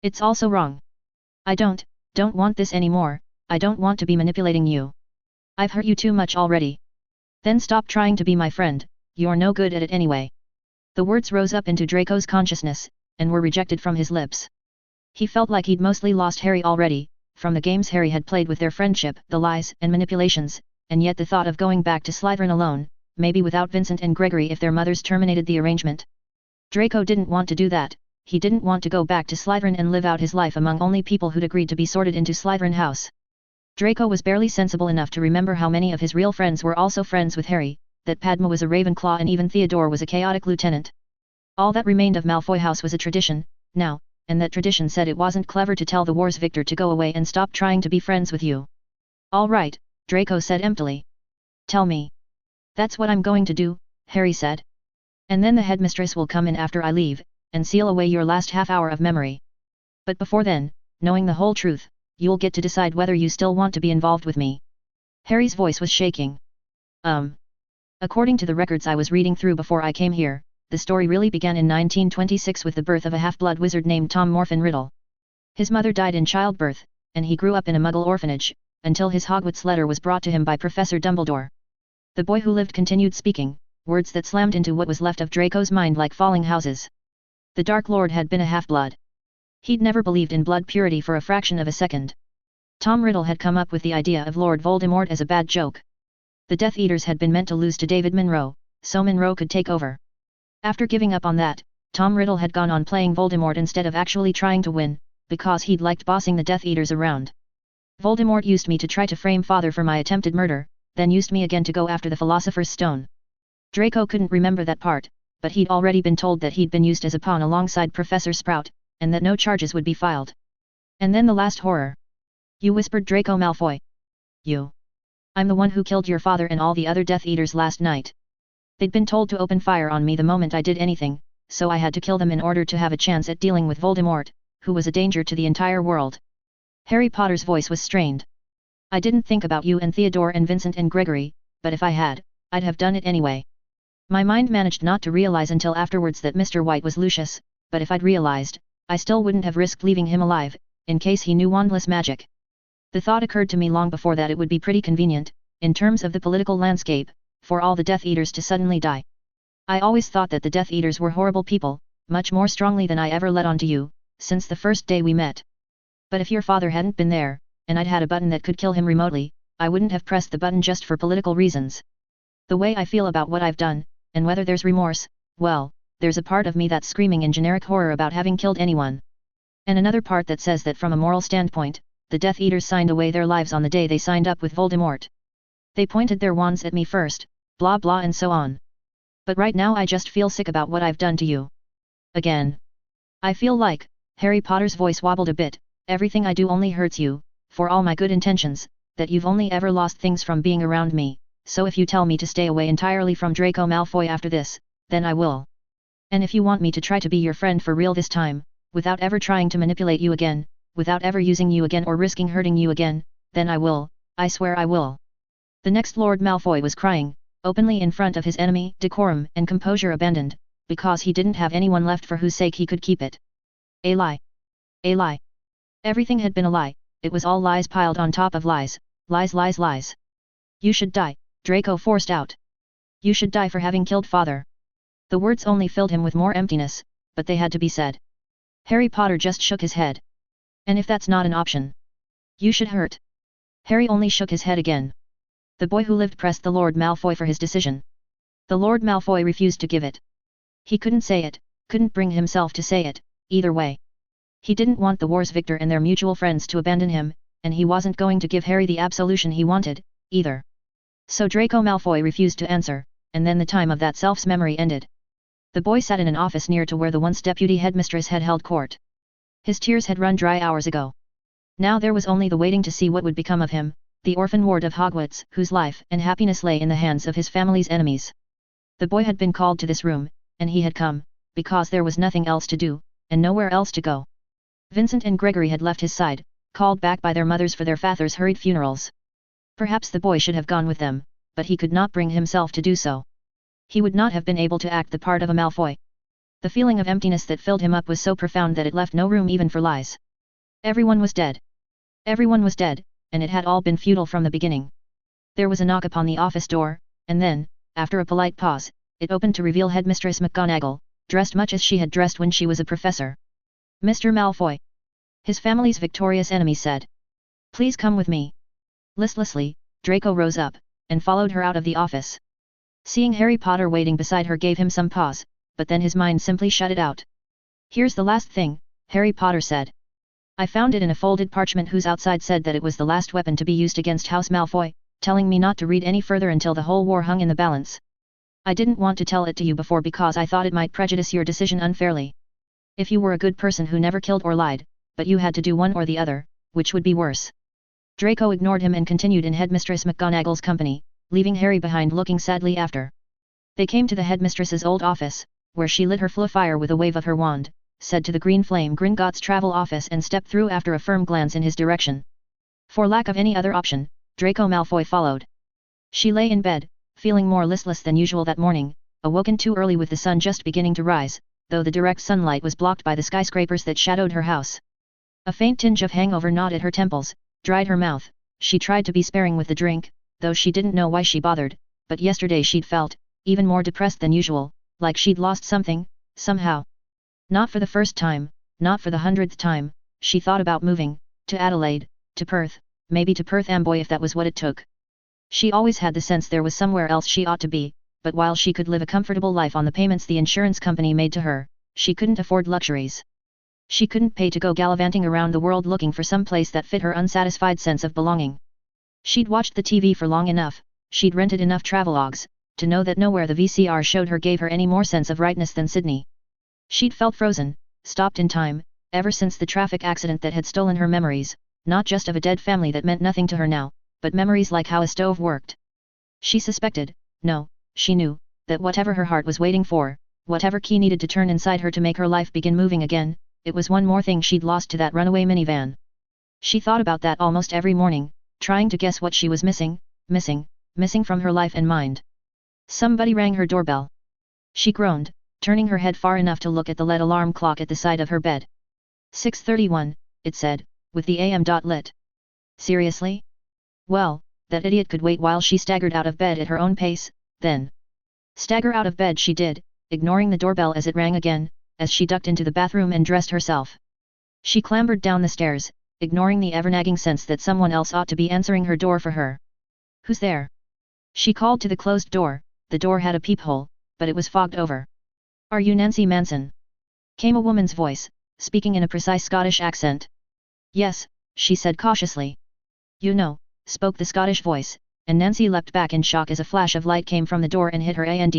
It's also wrong. I don't want this anymore, I don't want to be manipulating you. I've hurt you too much already. Then stop trying to be my friend, you're no good at it anyway." The words rose up into Draco's consciousness, and were rejected from his lips. He felt like he'd mostly lost Harry already, from the games Harry had played with their friendship, the lies and manipulations, and yet the thought of going back to Slytherin alone, maybe without Vincent and Gregory if their mothers terminated the arrangement. Draco didn't want to do that, he didn't want to go back to Slytherin and live out his life among only people who'd agreed to be sorted into Slytherin House. Draco was barely sensible enough to remember how many of his real friends were also friends with Harry, that Padma was a Ravenclaw and even Theodore was a chaotic lieutenant. All that remained of Malfoy House was a tradition, now, and that tradition said it wasn't clever to tell the war's victor to go away and stop trying to be friends with you. "All right," Draco said emptily. "Tell me." "That's what I'm going to do," Harry said. "And then the headmistress will come in after I leave, and seal away your last half hour of memory. But before then, knowing the whole truth, you'll get to decide whether you still want to be involved with me." Harry's voice was shaking. According to the records I was reading through before I came here, the story really began in 1926 with the birth of a half-blood wizard named Tom Morfin Riddle. His mother died in childbirth, and he grew up in a Muggle orphanage, until his Hogwarts letter was brought to him by Professor Dumbledore. The boy who lived continued speaking, words that slammed into what was left of Draco's mind like falling houses. The Dark Lord had been a half-blood. He'd never believed in blood purity for a fraction of a second. Tom Riddle had come up with the idea of Lord Voldemort as a bad joke. The Death Eaters had been meant to lose to David Monroe, so Monroe could take over. After giving up on that, Tom Riddle had gone on playing Voldemort instead of actually trying to win, because he'd liked bossing the Death Eaters around. "Voldemort used me to try to frame Father for my attempted murder," then used me again to go after the Philosopher's Stone. Draco couldn't remember that part, but he'd already been told that he'd been used as a pawn alongside Professor Sprout, and that no charges would be filed. And then the last horror. You, whispered Draco Malfoy. You. I'm the one who killed your father and all the other Death Eaters last night. They'd been told to open fire on me the moment I did anything, so I had to kill them in order to have a chance at dealing with Voldemort, who was a danger to the entire world. Harry Potter's voice was strained. I didn't think about you and Theodore and Vincent and Gregory, but if I had, I'd have done it anyway. My mind managed not to realize until afterwards that Mr. White was Lucius, but if I'd realized, I still wouldn't have risked leaving him alive, in case he knew wandless magic. The thought occurred to me long before that it would be pretty convenient, in terms of the political landscape, for all the Death Eaters to suddenly die. I always thought that the Death Eaters were horrible people, much more strongly than I ever let on to you, since the first day we met. But if your father hadn't been there, and I'd had a button that could kill him remotely, I wouldn't have pressed the button just for political reasons. The way I feel about what I've done, and whether there's remorse, well, there's a part of me that's screaming in generic horror about having killed anyone. And another part that says that from a moral standpoint, the Death Eaters signed away their lives on the day they signed up with Voldemort. They pointed their wands at me first, blah blah and so on. But right now I just feel sick about what I've done to you. Again. I feel like, Harry Potter's voice wobbled a bit, everything I do only hurts you, for all my good intentions, that you've only ever lost things from being around me, so if you tell me to stay away entirely from Draco Malfoy after this, then I will. And if you want me to try to be your friend for real this time, without ever trying to manipulate you again, without ever using you again or risking hurting you again, then I will, I swear I will. The next Lord Malfoy was crying, openly in front of his enemy, decorum and composure abandoned, because he didn't have anyone left for whose sake he could keep it. A lie. A lie. Everything had been a lie, it was all lies piled on top of lies, lies lies lies. You should die, Draco forced out. You should die for having killed father. The words only filled him with more emptiness, but they had to be said. Harry Potter just shook his head. And if that's not an option? You should hurt. Harry only shook his head again. The boy who lived pressed the Lord Malfoy for his decision. The Lord Malfoy refused to give it. He couldn't say it, couldn't bring himself to say it, either way. He didn't want the war's victor and their mutual friends to abandon him, and he wasn't going to give Harry the absolution he wanted, either. So Draco Malfoy refused to answer, and then the time of that self's memory ended. The boy sat in an office near to where the once deputy headmistress had held court. His tears had run dry hours ago. Now there was only the waiting to see what would become of him, the orphan ward of Hogwarts, whose life and happiness lay in the hands of his family's enemies. The boy had been called to this room, and he had come, because there was nothing else to do, and nowhere else to go. Vincent and Gregory had left his side, called back by their mothers for their father's hurried funerals. Perhaps the boy should have gone with them, but he could not bring himself to do so. He would not have been able to act the part of a Malfoy. The feeling of emptiness that filled him up was so profound that it left no room even for lies. Everyone was dead. Everyone was dead, and it had all been futile from the beginning. There was a knock upon the office door, and then, after a polite pause, it opened to reveal Headmistress McGonagall, dressed much as she had dressed when she was a professor. Mr. Malfoy. His family's victorious enemy said. Please come with me. Listlessly, Draco rose up, and followed her out of the office. Seeing Harry Potter waiting beside her gave him some pause, but then his mind simply shut it out. Here's the last thing, Harry Potter said. I found it in a folded parchment whose outside said that it was the last weapon to be used against House Malfoy, telling me not to read any further until the whole war hung in the balance. I didn't want to tell it to you before because I thought it might prejudice your decision unfairly. If you were a good person who never killed or lied, but you had to do one or the other, which would be worse? Draco ignored him and continued in Headmistress McGonagall's company, leaving Harry behind looking sadly after. They came to the headmistress's old office, where she lit her fire with a wave of her wand, said to the green flame Gringotts travel office and stepped through after a firm glance in his direction. For lack of any other option, Draco Malfoy followed. She lay in bed, feeling more listless than usual that morning, awoken too early with the sun just beginning to rise, though the direct sunlight was blocked by the skyscrapers that shadowed her house. A faint tinge of hangover gnawed at her temples, dried her mouth. She tried to be sparing with the drink, though she didn't know why she bothered, but yesterday she'd felt, even more depressed than usual, like she'd lost something, somehow. Not for the first time, not for the 100th time, she thought about moving, to Adelaide, to Perth, maybe to Perth Amboy if that was what it took. She always had the sense there was somewhere else she ought to be, but while she could live a comfortable life on the payments the insurance company made to her, she couldn't afford luxuries. She couldn't pay to go gallivanting around the world looking for some place that fit her unsatisfied sense of belonging. She'd watched the TV for long enough, She'd rented enough travelogues to know that nowhere the VCR showed her gave her any more sense of rightness than Sydney. She'd felt frozen, stopped in time, ever since the traffic accident that had stolen her memories, not just of a dead family that meant nothing to her now, but memories like how a stove worked. She suspected, no, she knew, that whatever her heart was waiting for, whatever key needed to turn inside her to make her life begin moving again, it was one more thing she'd lost to that runaway minivan. She thought about that almost every morning, trying to guess what she was missing from her life and mind. Somebody rang her doorbell. She groaned, turning her head far enough to look at the LED alarm clock at the side of her bed. 6:31, it said, with the AM dot lit. Seriously? Well, that idiot could wait while she staggered out of bed at her own pace, then. Stagger out of bed she did, ignoring the doorbell as it rang again, as she ducked into the bathroom and dressed herself. She clambered down the stairs, ignoring the ever-nagging sense that someone else ought to be answering her door for her. Who's there? She called to the closed door. The door had a peephole, but it was fogged over. Are you Nancy Manson? Came a woman's voice, speaking in a precise Scottish accent. Yes, she said cautiously. You know, spoke the Scottish voice, and Nancy leapt back in shock as a flash of light came from the door and hit her and.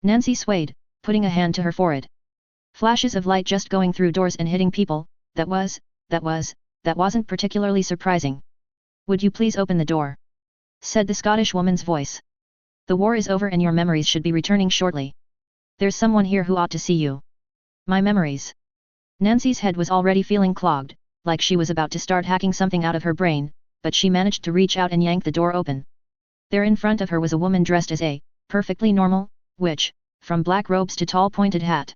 Nancy swayed, putting a hand to her forehead. Flashes of light just going through doors and hitting people, that wasn't particularly surprising. Would you please open the door? Said the Scottish woman's voice. The war is over and your memories should be returning shortly. There's someone here who ought to see you. My memories. Nancy's head was already feeling clogged, like she was about to start hacking something out of her brain, but she managed to reach out and yank the door open. There in front of her was a woman dressed as a perfectly normal witch, from black robes to tall pointed hat.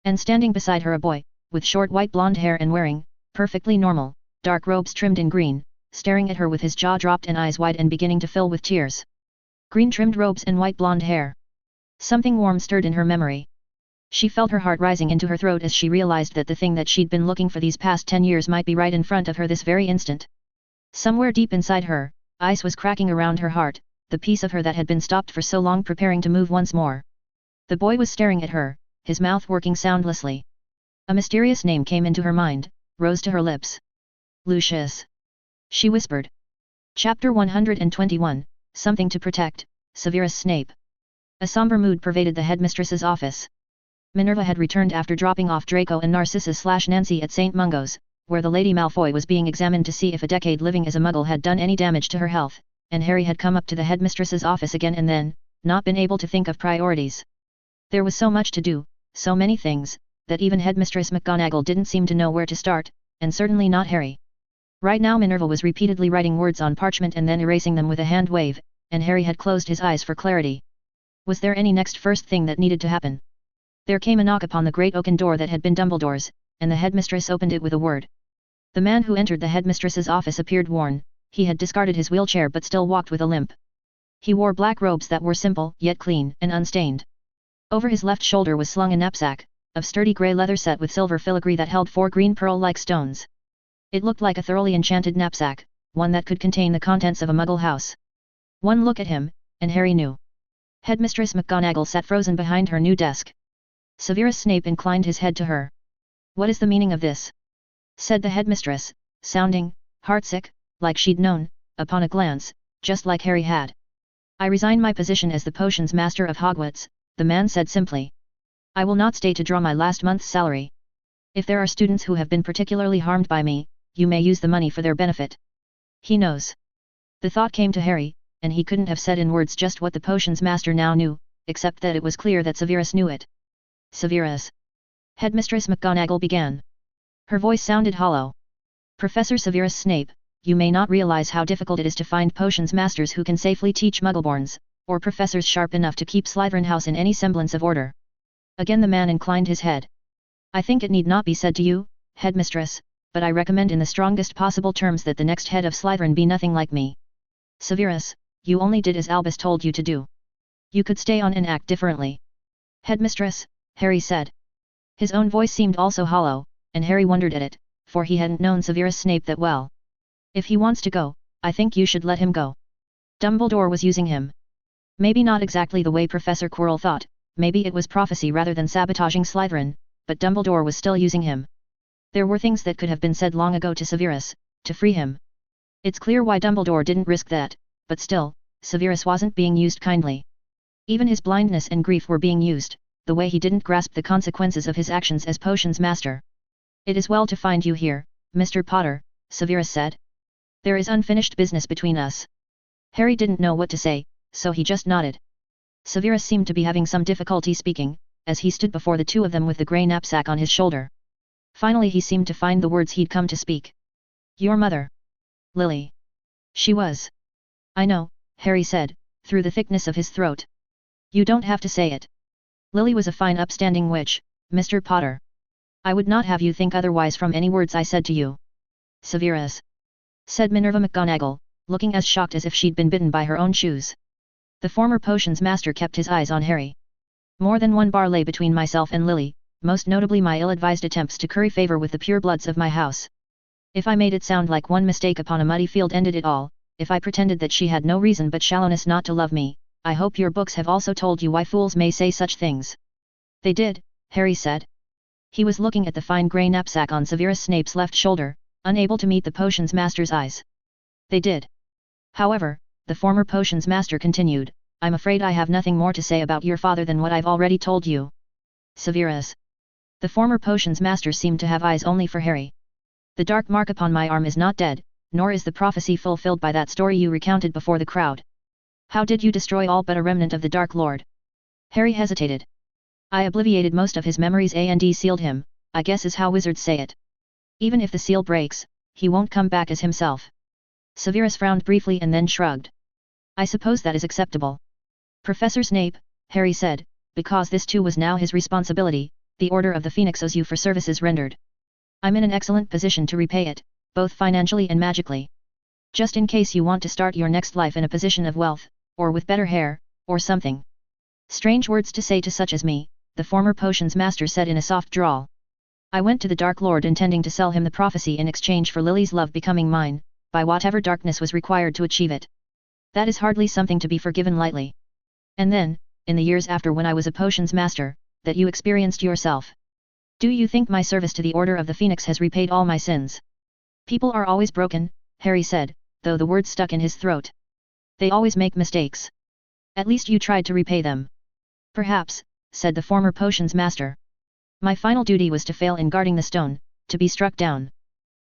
And standing beside her a boy, with short white blonde hair and wearing perfectly normal dark robes trimmed in green, staring at her with his jaw dropped and eyes wide and beginning to fill with tears. Green trimmed robes and white blonde hair. Something warm stirred in her memory. She felt her heart rising into her throat as she realized that the thing that she'd been looking for these past 10 years might be right in front of her this very instant. Somewhere deep inside her, ice was cracking around her heart, the piece of her that had been stopped for so long preparing to move once more. The boy was staring at her, his mouth working soundlessly. A mysterious name came into her mind, rose to her lips. Lucius. She whispered. Chapter 121, Something to Protect, Severus Snape. A somber mood pervaded the headmistress's office. Minerva had returned after dropping off Draco and Narcissus/Nancy at St. Mungo's, where the Lady Malfoy was being examined to see if a decade living as a muggle had done any damage to her health, and Harry had come up to the headmistress's office again and then, not been able to think of priorities. There was so much to do, so many things, that even Headmistress McGonagall didn't seem to know where to start, and certainly not Harry. Right now Minerva was repeatedly writing words on parchment and then erasing them with a hand wave, and Harry had closed his eyes for clarity. Was there any next first thing that needed to happen? There came a knock upon the great oaken door that had been Dumbledore's, and the headmistress opened it with a word. The man who entered the headmistress's office appeared worn. He had discarded his wheelchair but still walked with a limp. He wore black robes that were simple, yet clean and unstained. Over his left shoulder was slung a knapsack, of sturdy grey leather set with silver filigree that held 4 green pearl-like stones. It looked like a thoroughly enchanted knapsack, one that could contain the contents of a muggle house. One look at him, and Harry knew. Headmistress McGonagall sat frozen behind her new desk. Severus Snape inclined his head to her. What is the meaning of this? Said the headmistress, sounding heartsick, like she'd known, upon a glance, just like Harry had. I resign my position as the potions master of Hogwarts, the man said simply. I will not stay to draw my last month's salary. If there are students who have been particularly harmed by me, you may use the money for their benefit. He knows. The thought came to Harry, and he couldn't have said in words just what the potions master now knew, except that it was clear that Severus knew it. Severus. Headmistress McGonagall began. Her voice sounded hollow. Professor Severus Snape, you may not realize how difficult it is to find potions masters who can safely teach muggleborns, or professors sharp enough to keep Slytherin House in any semblance of order. Again the man inclined his head. I think it need not be said to you, headmistress, but I recommend in the strongest possible terms that the next head of Slytherin be nothing like me. Severus, you only did as Albus told you to do. You could stay on and act differently. Headmistress, Harry said. His own voice seemed also hollow, and Harry wondered at it, for he hadn't known Severus Snape that well. If he wants to go, I think you should let him go. Dumbledore was using him. Maybe not exactly the way Professor Quirrell thought, maybe it was prophecy rather than sabotaging Slytherin, but Dumbledore was still using him. There were things that could have been said long ago to Severus, to free him. It's clear why Dumbledore didn't risk that, but still, Severus wasn't being used kindly. Even his blindness and grief were being used, the way he didn't grasp the consequences of his actions as potions master. "It is well to find you here, Mr. Potter," Severus said. "There is unfinished business between us." Harry didn't know what to say, so he just nodded. Severus seemed to be having some difficulty speaking, as he stood before the two of them with the grey knapsack on his shoulder. Finally he seemed to find the words he'd come to speak. "Your mother. Lily. She was." "I know," Harry said, through the thickness of his throat. "You don't have to say it. Lily was a fine upstanding witch, Mr. Potter. I would not have you think otherwise from any words I said to you." "Severus," said Minerva McGonagall, looking as shocked as if she'd been bitten by her own shoes. The former potions master kept his eyes on Harry. "More than one bar lay between myself and Lily, most notably my ill-advised attempts to curry favor with the purebloods of my house. If I made it sound like one mistake upon a muddy field ended it all, if I pretended that she had no reason but shallowness not to love me, I hope your books have also told you why fools may say such things." "They did," Harry said. He was looking at the fine grey knapsack on Severus Snape's left shoulder, unable to meet the potions master's eyes. "They did. However," the former potions master continued, "I'm afraid I have nothing more to say about your father than what I've already told you." "Severus." The former potions master seemed to have eyes only for Harry. "The dark mark upon my arm is not dead, nor is the prophecy fulfilled by that story you recounted before the crowd. How did you destroy all but a remnant of the Dark Lord?" Harry hesitated. "I obliterated most of his memories and sealed him, I guess is how wizards say it. Even if the seal breaks, he won't come back as himself." Severus frowned briefly and then shrugged. "I suppose that is acceptable." "Professor Snape," Harry said, "because this too was now his responsibility, the Order of the Phoenix owes you for services rendered. I'm in an excellent position to repay it, both financially and magically. Just in case you want to start your next life in a position of wealth, or with better hair, or something." "Strange words to say to such as me," the former potions master said in a soft drawl. "I went to the Dark Lord intending to sell him the prophecy in exchange for Lily's love becoming mine, by whatever darkness was required to achieve it. That is hardly something to be forgiven lightly. And then, in the years after when I was a potions master, that you experienced yourself. Do you think my service to the Order of the Phoenix has repaid all my sins?" "People are always broken," Harry said, though the words stuck in his throat. "They always make mistakes. At least you tried to repay them." "Perhaps," said the former potions master. "My final duty was to fail in guarding the stone, to be struck down.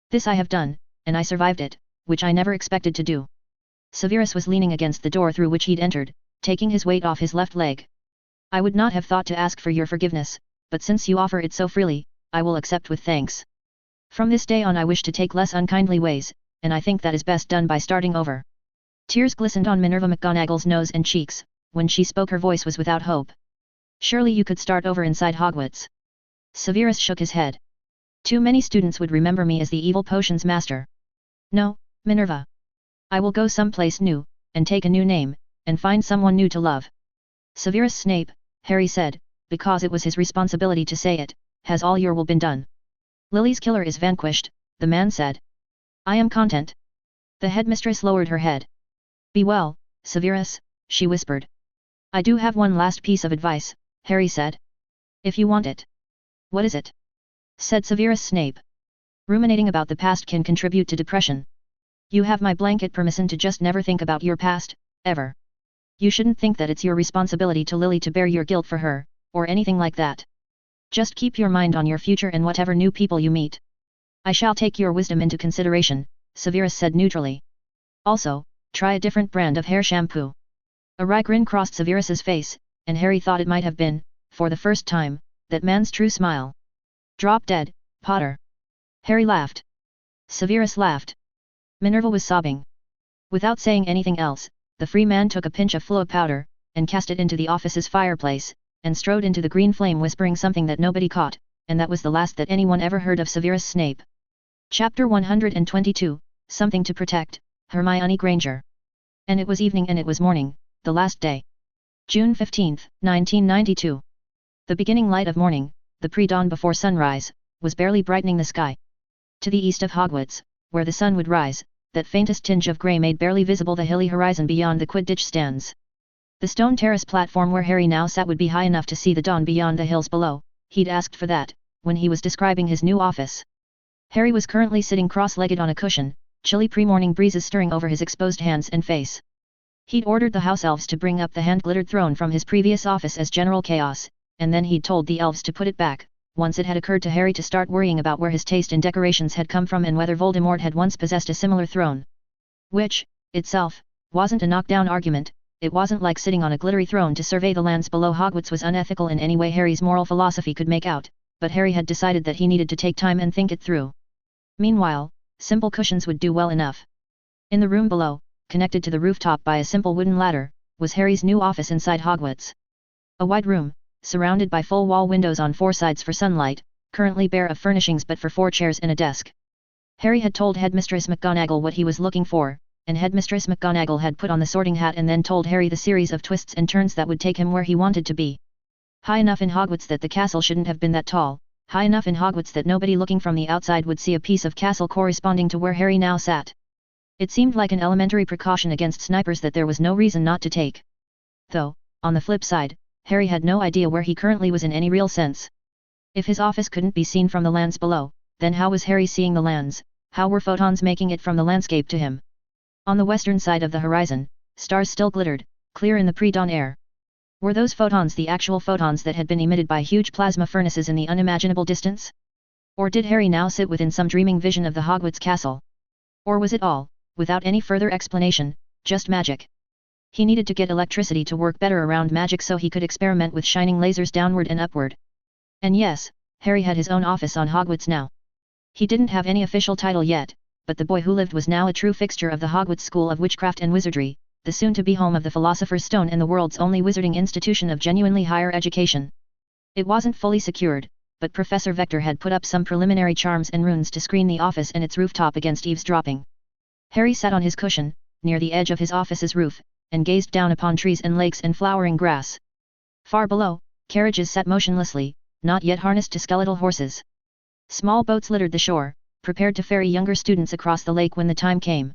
This I have done, and I survived it, which I never expected to do." Severus was leaning against the door through which he'd entered, taking his weight off his left leg. "I would not have thought to ask for your forgiveness, but since you offer it so freely, I will accept with thanks. From this day on I wish to take less unkindly ways, and I think that is best done by starting over." Tears glistened on Minerva McGonagall's nose and cheeks, when she spoke her voice was without hope. "Surely you could start over inside Hogwarts." Severus shook his head. "Too many students would remember me as the evil potions master. No, Minerva. I will go someplace new, and take a new name, and find someone new to love." "Severus Snape," Harry said, because it was his responsibility to say it, "has all your will been done?" "Lily's killer is vanquished," the man said. "I am content." The headmistress lowered her head. "Be well, Severus," she whispered. "I do have one last piece of advice," Harry said. "If you want it." "What is it?" said Severus Snape. "Ruminating about the past can contribute to depression. You have my blanket permission to just never think about your past, ever. You shouldn't think that it's your responsibility to Lily to bear your guilt for her, or anything like that. Just keep your mind on your future and whatever new people you meet." "I shall take your wisdom into consideration," Severus said neutrally. "Also, try a different brand of hair shampoo." A wry grin crossed Severus's face, and Harry thought it might have been, for the first time, that man's true smile. "Drop dead, Potter." Harry laughed. Severus laughed. Minerva was sobbing. Without saying anything else, the free man took a pinch of fluo powder, and cast it into the office's fireplace, and strode into the green flame whispering something that nobody caught, and that was the last that anyone ever heard of Severus Snape. Chapter 122, Something to Protect, Hermione Granger. And it was evening and it was morning, the last day. June 15, 1992. The beginning light of morning, the pre-dawn before sunrise, was barely brightening the sky. To the east of Hogwarts, where the sun would rise, that faintest tinge of grey made barely visible the hilly horizon beyond the Quidditch stands. The stone terrace platform where Harry now sat would be high enough to see the dawn beyond the hills below. He'd asked for that, when he was describing his new office. Harry was currently sitting cross-legged on a cushion, chilly pre-morning breezes stirring over his exposed hands and face. He'd ordered the house elves to bring up the hand-glittered throne from his previous office as General Chaos, and then he'd told the elves to put it back, once it had occurred to Harry to start worrying about where his taste in decorations had come from and whether Voldemort had once possessed a similar throne. Which, itself, wasn't a knockdown argument. It wasn't like sitting on a glittery throne to survey the lands below Hogwarts was unethical in any way Harry's moral philosophy could make out, but Harry had decided that he needed to take time and think it through. Meanwhile, simple cushions would do well enough. In the room below, connected to the rooftop by a simple wooden ladder, was Harry's new office inside Hogwarts. A wide room, surrounded by full-wall windows on 4 sides for sunlight, currently bare of furnishings but for 4 chairs and a desk. Harry had told Headmistress McGonagall what he was looking for, and Headmistress McGonagall had put on the Sorting Hat and then told Harry the series of twists and turns that would take him where he wanted to be. High enough in Hogwarts that the castle shouldn't have been that tall, high enough in Hogwarts that nobody looking from the outside would see a piece of castle corresponding to where Harry now sat. It seemed like an elementary precaution against snipers that there was no reason not to take. Though, on the flip side, Harry had no idea where he currently was in any real sense. If his office couldn't be seen from the lands below, then how was Harry seeing the lands? How were photons making it from the landscape to him? On the western side of the horizon, stars still glittered, clear in the pre-dawn air. Were those photons the actual photons that had been emitted by huge plasma furnaces in the unimaginable distance? Or did Harry now sit within some dreaming vision of the Hogwarts castle? Or was it all, without any further explanation, just magic? He needed to get electricity to work better around magic so he could experiment with shining lasers downward and upward. And yes, Harry had his own office on Hogwarts now. He didn't have any official title yet, but the boy who lived was now a true fixture of the Hogwarts School of Witchcraft and Wizardry, the soon-to-be home of the Philosopher's Stone and the world's only wizarding institution of genuinely higher education. It wasn't fully secured, but Professor Vector had put up some preliminary charms and runes to screen the office and its rooftop against eavesdropping. Harry sat on his cushion, near the edge of his office's roof, and gazed down upon trees and lakes and flowering grass. Far below, carriages sat motionlessly, not yet harnessed to skeletal horses. Small boats littered the shore, prepared to ferry younger students across the lake when the time came.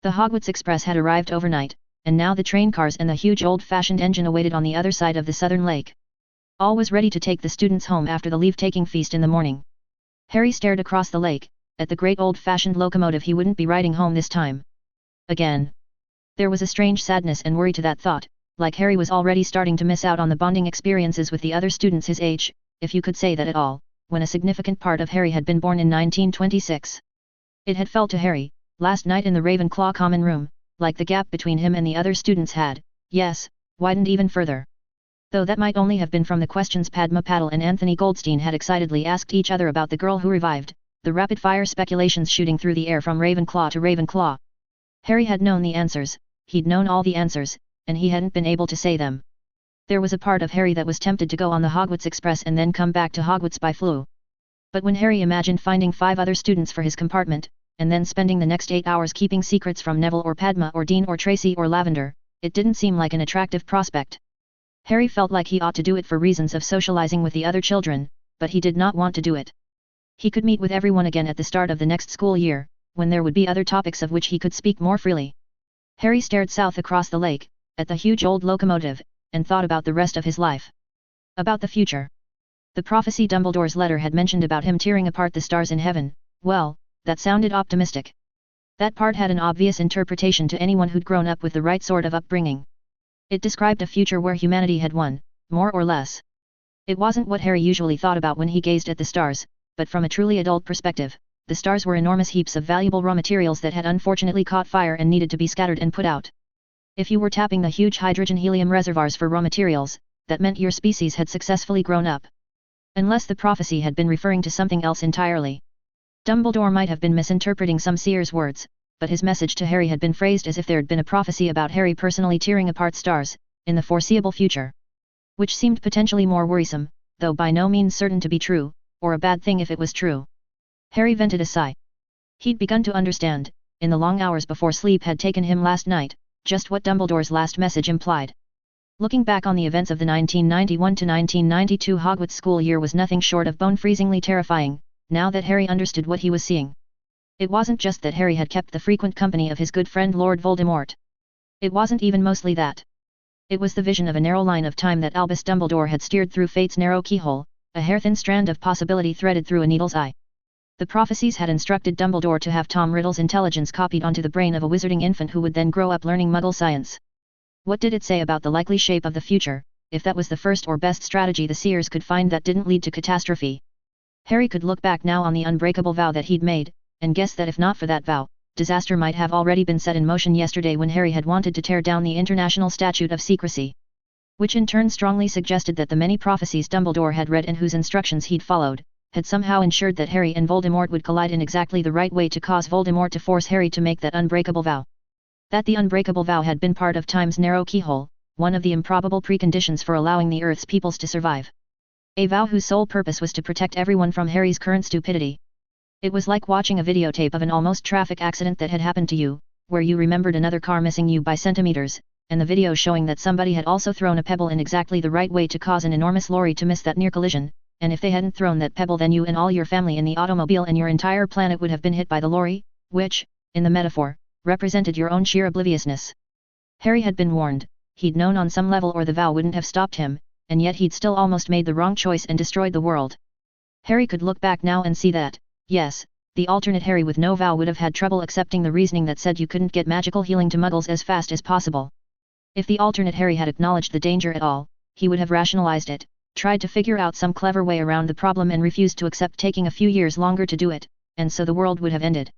The Hogwarts Express had arrived overnight, and now the train cars and the huge old-fashioned engine awaited on the other side of the southern lake. All was ready to take the students home after the leave-taking feast in the morning. Harry stared across the lake, at the great old-fashioned locomotive he wouldn't be riding home this time. Again. There was a strange sadness and worry to that thought, like Harry was already starting to miss out on the bonding experiences with the other students his age, if you could say that at all, when a significant part of Harry had been born in 1926. It had felt to Harry, last night in the Ravenclaw common room, like the gap between him and the other students had, yes, widened even further. Though that might only have been from the questions Padma Patil and Anthony Goldstein had excitedly asked each other about the girl who revived, the rapid-fire speculations shooting through the air from Ravenclaw to Ravenclaw. Harry had known the answers, he'd known all the answers, and he hadn't been able to say them. There was a part of Harry that was tempted to go on the Hogwarts Express and then come back to Hogwarts by flu. But when Harry imagined finding 5 other students for his compartment, and then spending the next 8 hours keeping secrets from Neville or Padma or Dean or Tracy or Lavender, it didn't seem like an attractive prospect. Harry felt like he ought to do it for reasons of socializing with the other children, but he did not want to do it. He could meet with everyone again at the start of the next school year, when there would be other topics of which he could speak more freely. Harry stared south across the lake, at the huge old locomotive, and thought about the rest of his life. About the future. The prophecy Dumbledore's letter had mentioned about him tearing apart the stars in heaven, well, that sounded optimistic. That part had an obvious interpretation to anyone who'd grown up with the right sort of upbringing. It described a future where humanity had won, more or less. It wasn't what Harry usually thought about when he gazed at the stars, but from a truly adult perspective, the stars were enormous heaps of valuable raw materials that had unfortunately caught fire and needed to be scattered and put out. If you were tapping the huge hydrogen-helium reservoirs for raw materials, that meant your species had successfully grown up. Unless the prophecy had been referring to something else entirely. Dumbledore might have been misinterpreting some seer's words, but his message to Harry had been phrased as if there'd been a prophecy about Harry personally tearing apart stars, in the foreseeable future. Which seemed potentially more worrisome, though by no means certain to be true, or a bad thing if it was true. Harry vented a sigh. He'd begun to understand, in the long hours before sleep had taken him last night, just what Dumbledore's last message implied. Looking back on the events of the 1991 to 1992 Hogwarts school year was nothing short of bone-freezingly terrifying, now that Harry understood what he was seeing. It wasn't just that Harry had kept the frequent company of his good friend Lord Voldemort. It wasn't even mostly that. It was the vision of a narrow line of time that Albus Dumbledore had steered through fate's narrow keyhole, a hair-thin strand of possibility threaded through a needle's eye. The prophecies had instructed Dumbledore to have Tom Riddle's intelligence copied onto the brain of a wizarding infant who would then grow up learning Muggle science. What did it say about the likely shape of the future, if that was the first or best strategy the seers could find that didn't lead to catastrophe? Harry could look back now on the unbreakable vow that he'd made, and guess that if not for that vow, disaster might have already been set in motion yesterday when Harry had wanted to tear down the International Statute of Secrecy. Which in turn strongly suggested that the many prophecies Dumbledore had read and whose instructions he'd followed, had somehow ensured that Harry and Voldemort would collide in exactly the right way to cause Voldemort to force Harry to make that unbreakable vow. That the unbreakable vow had been part of time's narrow keyhole, one of the improbable preconditions for allowing the Earth's peoples to survive. A vow whose sole purpose was to protect everyone from Harry's current stupidity. It was like watching a videotape of an almost traffic accident that had happened to you, where you remembered another car missing you by centimeters, and the video showing that somebody had also thrown a pebble in exactly the right way to cause an enormous lorry to miss that near collision, and if they hadn't thrown that pebble then you and all your family in the automobile and your entire planet would have been hit by the lorry, which, in the metaphor, represented your own sheer obliviousness. Harry had been warned, he'd known on some level or the vow wouldn't have stopped him, and yet he'd still almost made the wrong choice and destroyed the world. Harry could look back now and see that, yes, the alternate Harry with no vow would have had trouble accepting the reasoning that said you couldn't get magical healing to muggles as fast as possible. If the alternate Harry had acknowledged the danger at all, he would have rationalized it, tried to figure out some clever way around the problem and refused to accept taking a few years longer to do it, and so the world would have ended.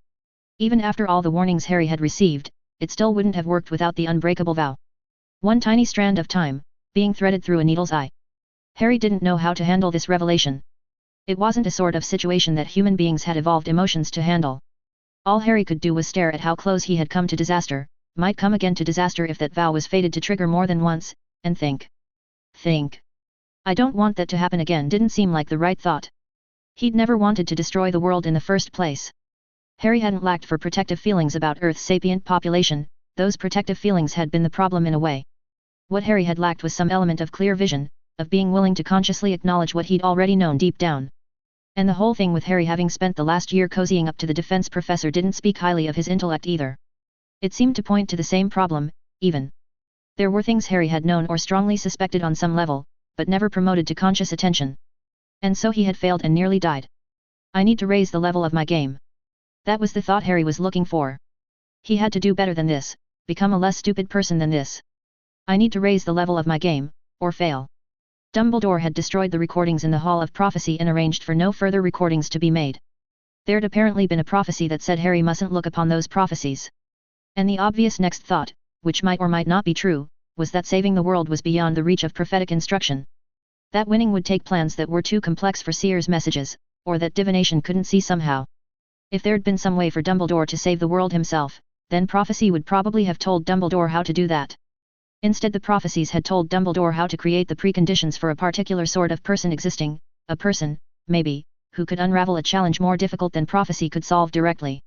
Even after all the warnings Harry had received, it still wouldn't have worked without the unbreakable vow. One tiny strand of time, being threaded through a needle's eye. Harry didn't know how to handle this revelation. It wasn't a sort of situation that human beings had evolved emotions to handle. All Harry could do was stare at how close he had come to disaster, might come again to disaster if that vow was fated to trigger more than once, and think. I don't want that to happen again didn't seem like the right thought. He'd never wanted to destroy the world in the first place. Harry hadn't lacked for protective feelings about Earth's sapient population, those protective feelings had been the problem in a way. What Harry had lacked was some element of clear vision, of being willing to consciously acknowledge what he'd already known deep down. And the whole thing with Harry having spent the last year cozying up to the defense professor didn't speak highly of his intellect either. It seemed to point to the same problem, even. There were things Harry had known or strongly suspected on some level, but never promoted to conscious attention. And so he had failed and nearly died. I need to raise the level of my game. That was the thought Harry was looking for. He had to do better than this, become a less stupid person than this. I need to raise the level of my game, or fail. Dumbledore had destroyed the recordings in the Hall of Prophecy and arranged for no further recordings to be made. There'd apparently been a prophecy that said Harry mustn't look upon those prophecies. And the obvious next thought, which might or might not be true, was that saving the world was beyond the reach of prophetic instruction. That winning would take plans that were too complex for seers' messages, or that divination couldn't see somehow. If there'd been some way for Dumbledore to save the world himself, then prophecy would probably have told Dumbledore how to do that. Instead the prophecies had told Dumbledore how to create the preconditions for a particular sort of person existing, a person, maybe, who could unravel a challenge more difficult than prophecy could solve directly.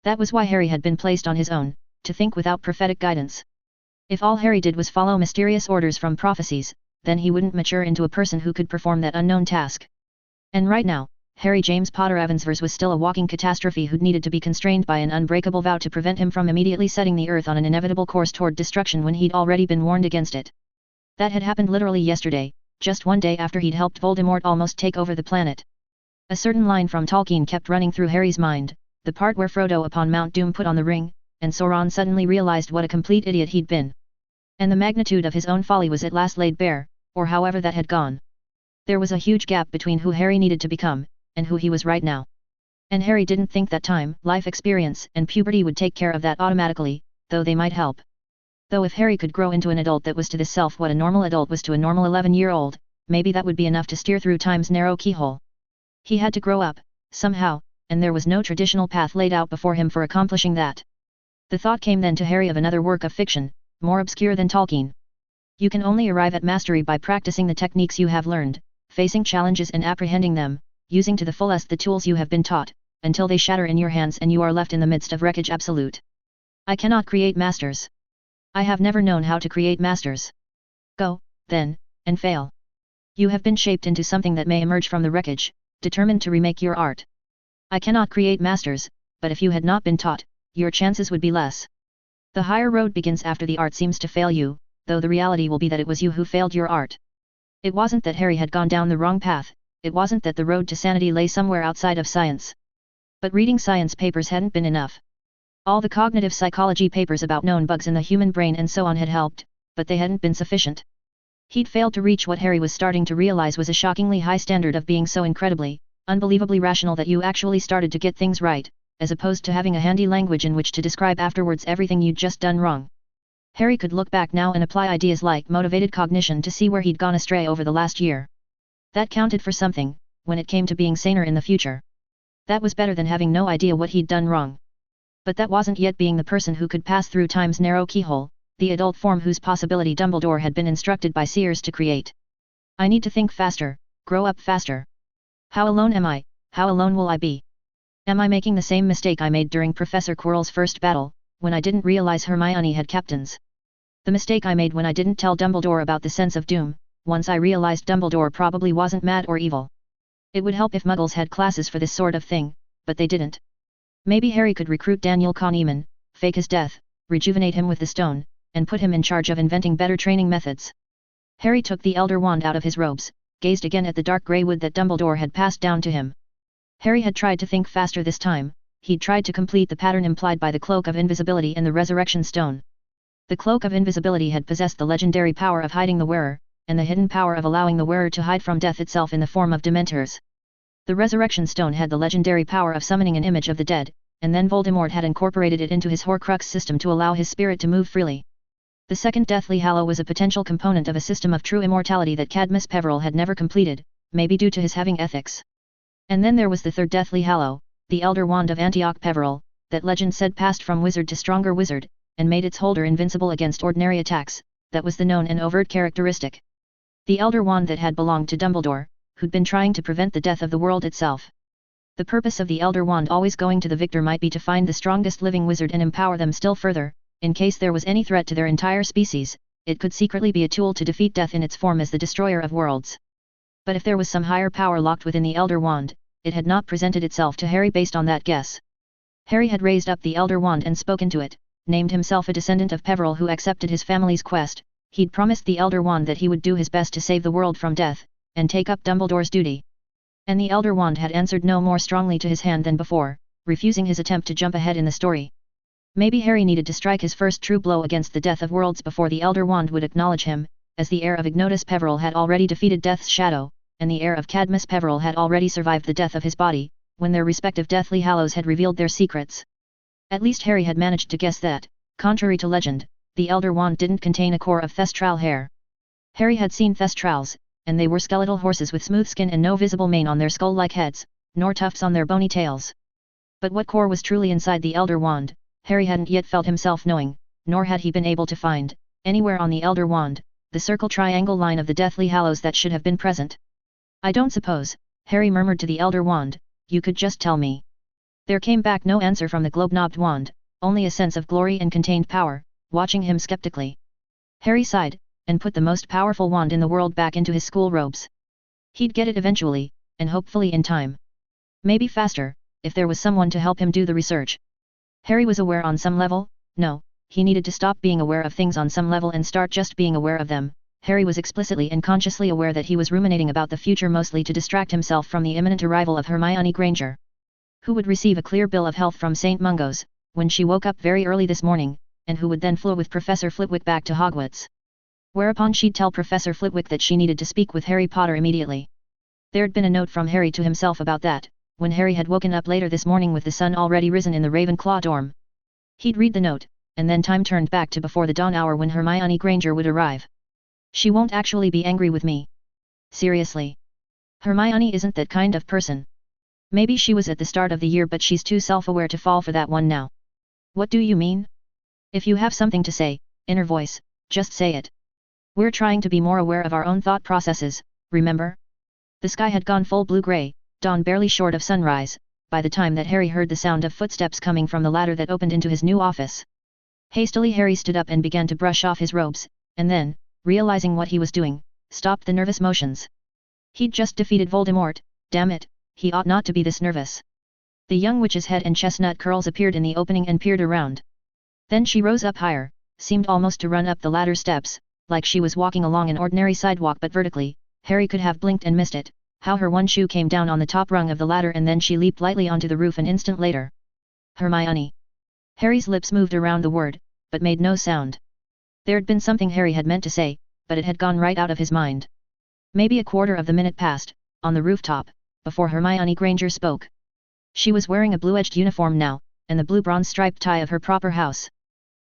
That was why Harry had been placed on his own, to think without prophetic guidance. If all Harry did was follow mysterious orders from prophecies, then he wouldn't mature into a person who could perform that unknown task. And right now, Harry James Potter Evansvers was still a walking catastrophe who needed to be constrained by an unbreakable vow to prevent him from immediately setting the Earth on an inevitable course toward destruction when he'd already been warned against it. That had happened literally yesterday, just one day after he'd helped Voldemort almost take over the planet. A certain line from Tolkien kept running through Harry's mind, the part where Frodo upon Mount Doom put on the ring, and Sauron suddenly realized what a complete idiot he'd been. And the magnitude of his own folly was at last laid bare, or however that had gone. There was a huge gap between who Harry needed to become, and who he was right now. And Harry didn't think that time, life experience, and puberty would take care of that automatically, though they might help. Though if Harry could grow into an adult that was to this self what a normal adult was to a normal 11-year-old, maybe that would be enough to steer through time's narrow keyhole. He had to grow up, somehow, and there was no traditional path laid out before him for accomplishing that. The thought came then to Harry of another work of fiction, more obscure than Tolkien. You can only arrive at mastery by practicing the techniques you have learned, facing challenges and apprehending them, using to the fullest the tools you have been taught, until they shatter in your hands and you are left in the midst of wreckage absolute. I cannot create masters. I have never known how to create masters. Go, then, and fail. You have been shaped into something that may emerge from the wreckage, determined to remake your art. I cannot create masters, but if you had not been taught, your chances would be less. The higher road begins after the art seems to fail you, though the reality will be that it was you who failed your art. It wasn't that Harry had gone down the wrong path, it wasn't that the road to sanity lay somewhere outside of science. But reading science papers hadn't been enough. All the cognitive psychology papers about known bugs in the human brain and so on had helped, but they hadn't been sufficient. He'd failed to reach what Harry was starting to realize was a shockingly high standard of being so incredibly, unbelievably rational that you actually started to get things right, as opposed to having a handy language in which to describe afterwards everything you'd just done wrong. Harry could look back now and apply ideas like motivated cognition to see where he'd gone astray over the last year. That counted for something, when it came to being saner in the future. That was better than having no idea what he'd done wrong. But that wasn't yet being the person who could pass through time's narrow keyhole, the adult form whose possibility Dumbledore had been instructed by seers to create. I need to think faster, grow up faster. How alone am I, how alone will I be? Am I making the same mistake I made during Professor Quirrell's first battle, when I didn't realize Hermione had captains? The mistake I made when I didn't tell Dumbledore about the sense of doom, once I realized Dumbledore probably wasn't mad or evil. It would help if Muggles had classes for this sort of thing, but they didn't. Maybe Harry could recruit Daniel Kahneman, fake his death, rejuvenate him with the stone, and put him in charge of inventing better training methods. Harry took the Elder Wand out of his robes, gazed again at the dark grey wood that Dumbledore had passed down to him. Harry had tried to think faster this time. He'd tried to complete the pattern implied by the Cloak of Invisibility and the Resurrection Stone. The Cloak of Invisibility had possessed the legendary power of hiding the wearer, and the hidden power of allowing the wearer to hide from death itself in the form of Dementors. The Resurrection Stone had the legendary power of summoning an image of the dead, and then Voldemort had incorporated it into his Horcrux system to allow his spirit to move freely. The second Deathly Hallow was a potential component of a system of true immortality that Cadmus Peverell had never completed, maybe due to his having ethics. And then there was the third Deathly Hallow, the Elder Wand of Antioch Peverell, that legend said passed from wizard to stronger wizard, and made its holder invincible against ordinary attacks. That was the known and overt characteristic. The Elder Wand that had belonged to Dumbledore, who'd been trying to prevent the death of the world itself. The purpose of the Elder Wand always going to the victor might be to find the strongest living wizard and empower them still further. In case there was any threat to their entire species, it could secretly be a tool to defeat death in its form as the destroyer of worlds. But if there was some higher power locked within the Elder Wand, it had not presented itself to Harry based on that guess. Harry had raised up the Elder Wand and spoken to it, named himself a descendant of Peverell who accepted his family's quest. He'd promised the Elder Wand that he would do his best to save the world from death, and take up Dumbledore's duty. And the Elder Wand had answered no more strongly to his hand than before, refusing his attempt to jump ahead in the story. Maybe Harry needed to strike his first true blow against the death of worlds before the Elder Wand would acknowledge him, as the heir of Ignotus Peverell had already defeated Death's Shadow, and the heir of Cadmus Peverell had already survived the death of his body, when their respective Deathly Hallows had revealed their secrets. At least Harry had managed to guess that, contrary to legend, the Elder Wand didn't contain a core of Thestral hair. Harry had seen Thestrals, and they were skeletal horses with smooth skin and no visible mane on their skull-like heads, nor tufts on their bony tails. But what core was truly inside the Elder Wand, Harry hadn't yet felt himself knowing, nor had he been able to find, anywhere on the Elder Wand, the circle-triangle line of the Deathly Hallows that should have been present. I don't suppose, Harry murmured to the Elder Wand, you could just tell me. There came back no answer from the globe-knobbed wand, only a sense of glory and contained power, watching him skeptically. Harry sighed, and put the most powerful wand in the world back into his school robes. He'd get it eventually, and hopefully in time. Maybe faster, if there was someone to help him do the research. Harry was aware on some level. No, he needed to stop being aware of things on some level and start just being aware of them. Harry was explicitly and consciously aware that he was ruminating about the future mostly to distract himself from the imminent arrival of Hermione Granger, who would receive a clear bill of health from St. Mungo's, when she woke up very early this morning, and who would then flew with Professor Flitwick back to Hogwarts. Whereupon she'd tell Professor Flitwick that she needed to speak with Harry Potter immediately. There'd been a note from Harry to himself about that, when Harry had woken up later this morning with the sun already risen in the Ravenclaw dorm. He'd read the note, and then time turned back to before the dawn hour when Hermione Granger would arrive. She won't actually be angry with me. Seriously. Hermione isn't that kind of person. Maybe she was at the start of the year, but she's too self-aware to fall for that one now. What do you mean? If you have something to say, inner voice, just say it. We're trying to be more aware of our own thought processes, remember? The sky had gone full blue-gray, dawn barely short of sunrise, by the time that Harry heard the sound of footsteps coming from the ladder that opened into his new office. Hastily Harry stood up and began to brush off his robes, and then, realizing what he was doing, stopped the nervous motions. He'd just defeated Voldemort, damn it, he ought not to be this nervous. The young witch's head and chestnut curls appeared in the opening and peered around. Then she rose up higher, seemed almost to run up the ladder steps, like she was walking along an ordinary sidewalk but vertically. Harry could have blinked and missed it, how her one shoe came down on the top rung of the ladder and then she leaped lightly onto the roof an instant later. Hermione. Harry's lips moved around the word, but made no sound. There'd been something Harry had meant to say, but it had gone right out of his mind. Maybe a quarter of the minute passed, on the rooftop, before Hermione Granger spoke. She was wearing a blue-edged uniform now, and the blue bronze striped tie of her proper house.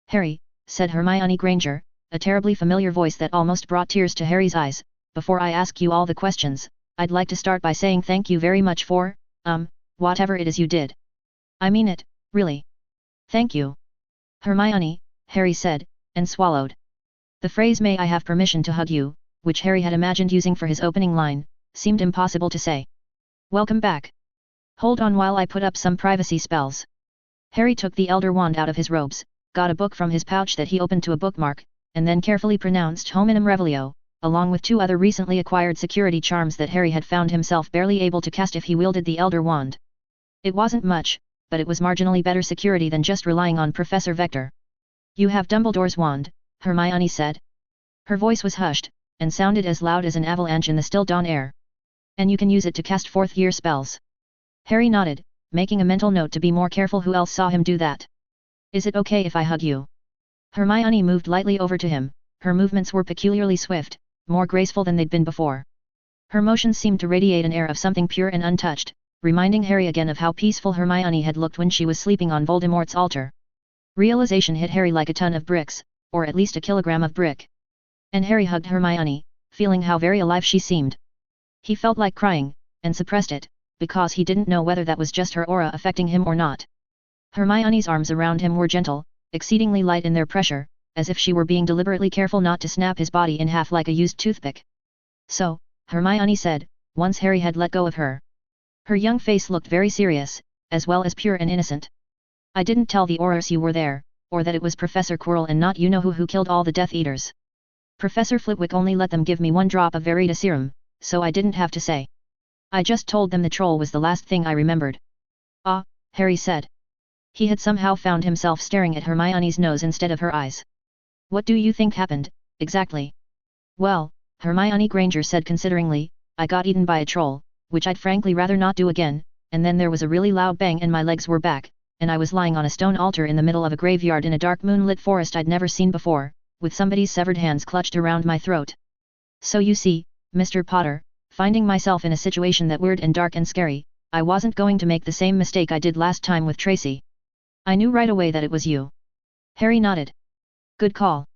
Harry, said Hermione Granger, a terribly familiar voice that almost brought tears to Harry's eyes, before I ask you all the questions, I'd like to start by saying thank you very much for, whatever it is you did. I mean it, really. Thank you. Hermione, Harry said, and swallowed. The phrase "may I have permission to hug you," which Harry had imagined using for his opening line, seemed impossible to say. Welcome back. Hold on while I put up some privacy spells. Harry took the Elder Wand out of his robes, got a book from his pouch that he opened to a bookmark, and then carefully pronounced Hominum Revelio, along with 2 other recently acquired security charms that Harry had found himself barely able to cast if he wielded the Elder Wand. It wasn't much, but it was marginally better security than just relying on Professor Vector. You have Dumbledore's wand, Hermione said. Her voice was hushed, and sounded as loud as an avalanche in the still dawn air. And you can use it to cast 4th-year spells. Harry nodded, making a mental note to be more careful who else saw him do that. Is it okay if I hug you? Hermione moved lightly over to him, her movements were peculiarly swift, more graceful than they'd been before. Her motions seemed to radiate an air of something pure and untouched, reminding Harry again of how peaceful Hermione had looked when she was sleeping on Voldemort's altar. Realization hit Harry like a ton of bricks, or at least a kilogram of brick. And Harry hugged Hermione, feeling how very alive she seemed. He felt like crying, and suppressed it, because he didn't know whether that was just her aura affecting him or not. Hermione's arms around him were gentle, exceedingly light in their pressure, as if she were being deliberately careful not to snap his body in half like a used toothpick. So, Hermione said, once Harry had let go of her. Her young face looked very serious, as well as pure and innocent. I didn't tell the Aurors you were there, or that it was Professor Quirrell and not you-know-who who killed all the Death Eaters. Professor Flitwick only let them give me 1 drop of Verita serum, so I didn't have to say. I just told them the troll was the last thing I remembered. Ah, Harry said. He had somehow found himself staring at Hermione's nose instead of her eyes. What do you think happened, exactly? Well, Hermione Granger said consideringly, I got eaten by a troll, which I'd frankly rather not do again, and then there was a really loud bang and my legs were back, and I was lying on a stone altar in the middle of a graveyard in a dark moonlit forest I'd never seen before, with somebody's severed hands clutched around my throat. So you see, Mr. Potter, finding myself in a situation that weird and dark and scary, I wasn't going to make the same mistake I did last time with Tracy. I knew right away that it was you. Harry nodded. Good call.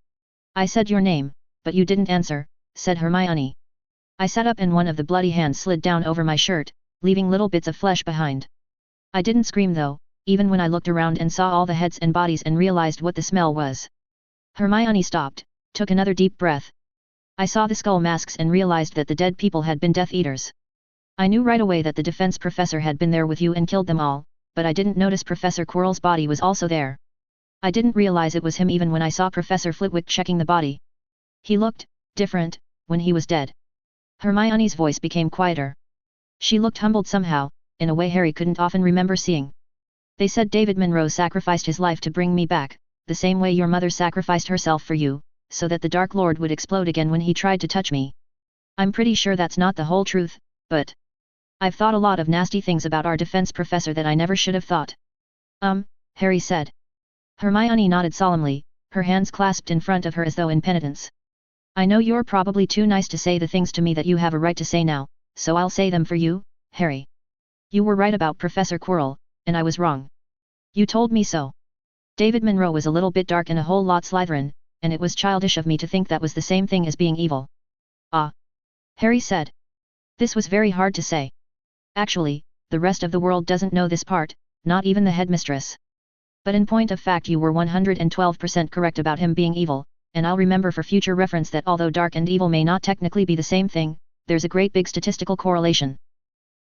I said your name, but you didn't answer, said Hermione. I sat up and one of the bloody hands slid down over my shirt, leaving little bits of flesh behind. I didn't scream though, even when I looked around and saw all the heads and bodies and realized what the smell was. Hermione stopped, took another deep breath. I saw the skull masks and realized that the dead people had been Death Eaters. I knew right away that the defense professor had been there with you and killed them all, but I didn't notice Professor Quirrell's body was also there. I didn't realize it was him even when I saw Professor Flitwick checking the body. He looked different when he was dead. Hermione's voice became quieter. She looked humbled somehow, in a way Harry couldn't often remember seeing. They said David Monroe sacrificed his life to bring me back, the same way your mother sacrificed herself for you, so that the Dark Lord would explode again when he tried to touch me. I'm pretty sure that's not the whole truth, but I've thought a lot of nasty things about our defense professor that I never should have thought. Harry said. Hermione nodded solemnly, her hands clasped in front of her as though in penitence. I know you're probably too nice to say the things to me that you have a right to say now, so I'll say them for you, Harry. You were right about Professor Quirrell, and I was wrong. You told me so. David Monroe was a little bit dark and a whole lot Slytherin, and it was childish of me to think that was the same thing as being evil. Ah. Harry said. This was very hard to say. Actually, the rest of the world doesn't know this part, not even the headmistress. But in point of fact you were 112% correct about him being evil, and I'll remember for future reference that although dark and evil may not technically be the same thing, there's a great big statistical correlation.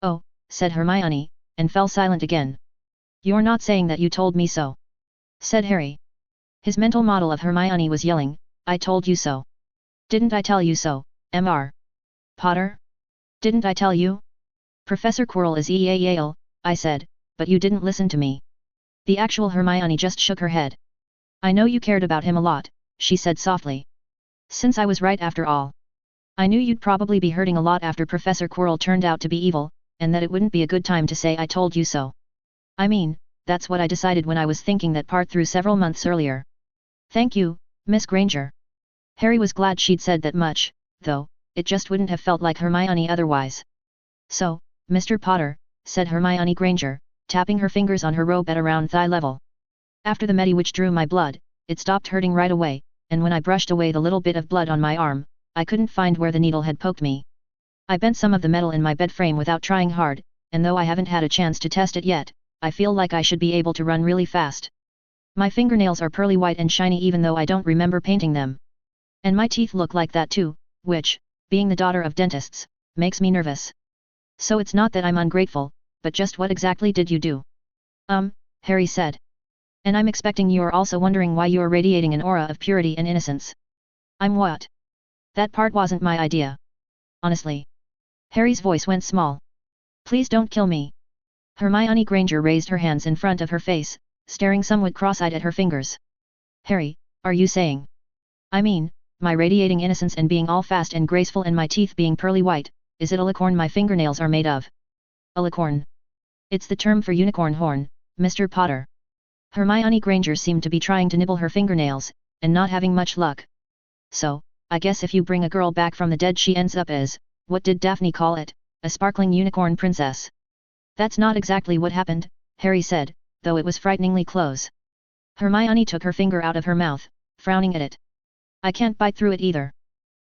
Oh, said Hermione, and fell silent again. You're not saying that you told me so, said Harry. His mental model of Hermione was yelling, I told you so. Didn't I tell you so, Mr. Potter? Didn't I tell you? Professor Quirrell is Yale, I said, but you didn't listen to me. The actual Hermione just shook her head. I know you cared about him a lot, she said softly. Since I was right after all. I knew you'd probably be hurting a lot after Professor Quirrell turned out to be evil, and that it wouldn't be a good time to say I told you so. I mean, that's what I decided when I was thinking that part through several months earlier. Thank you, Miss Granger. Harry was glad she'd said that much, though, it just wouldn't have felt like Hermione otherwise. So, Mr. Potter, said Hermione Granger, tapping her fingers on her robe at around thigh level. After the medicine which drew my blood, it stopped hurting right away, and when I brushed away the little bit of blood on my arm, I couldn't find where the needle had poked me. I bent some of the metal in my bed frame without trying hard, and though I haven't had a chance to test it yet, I feel like I should be able to run really fast. My fingernails are pearly white and shiny even though I don't remember painting them. And my teeth look like that too, which, being the daughter of dentists, makes me nervous. So it's not that I'm ungrateful, but just what exactly did you do? Harry said. And I'm expecting you're also wondering why you're radiating an aura of purity and innocence. I'm what? That part wasn't my idea. Honestly. Harry's voice went small. Please don't kill me. Hermione Granger raised her hands in front of her face, staring somewhat cross-eyed at her fingers. Harry, are you saying? I mean, my radiating innocence and being all fast and graceful and my teeth being pearly white, is it a licorn my fingernails are made of? A licorn. It's the term for unicorn horn, Mr. Potter. Hermione Granger seemed to be trying to nibble her fingernails, and not having much luck. So, I guess if you bring a girl back from the dead she ends up as, what did Daphne call it, a sparkling unicorn princess? That's not exactly what happened, Harry said, though it was frighteningly close. Hermione took her finger out of her mouth, frowning at it. I can't bite through it either.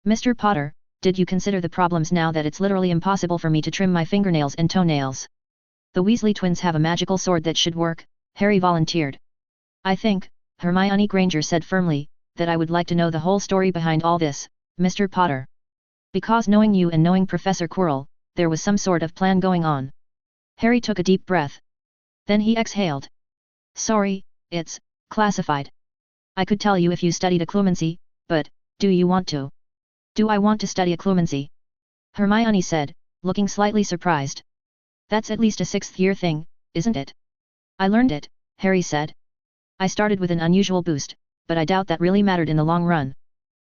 Mr. Potter, did you consider the problems now that it's literally impossible for me to trim my fingernails and toenails? The Weasley twins have a magical sword that should work, Harry volunteered. I think, Hermione Granger said firmly, that I would like to know the whole story behind all this, Mr. Potter. Because knowing you and knowing Professor Quirrell, there was some sort of plan going on. Harry took a deep breath. Then he exhaled. Sorry, it's classified. I could tell you if you studied occlumency, but, do you want to? Do I want to study occlumency? Hermione said, looking slightly surprised. That's at least a 6th-year thing, isn't it? I learned it, Harry said. I started with an unusual boost, but I doubt that really mattered in the long run.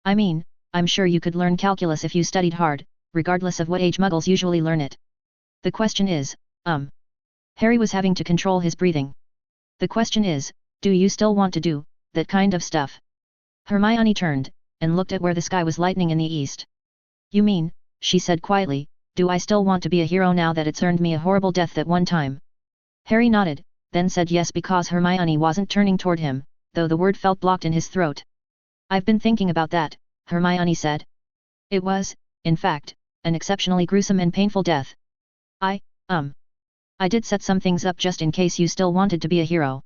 I mean, I'm sure you could learn calculus if you studied hard, regardless of what age muggles usually learn it. The question is, Harry was having to control his breathing. The question is, do you still want to do that kind of stuff? Hermione turned, and looked at where the sky was lightening in the east. You mean, she said quietly, do I still want to be a hero now that it's earned me a horrible death that one time? Harry nodded, then said yes because Hermione wasn't turning toward him, though the word felt blocked in his throat. I've been thinking about that, Hermione said. It was, in fact, an exceptionally gruesome and painful death. I did set some things up just in case you still wanted to be a hero.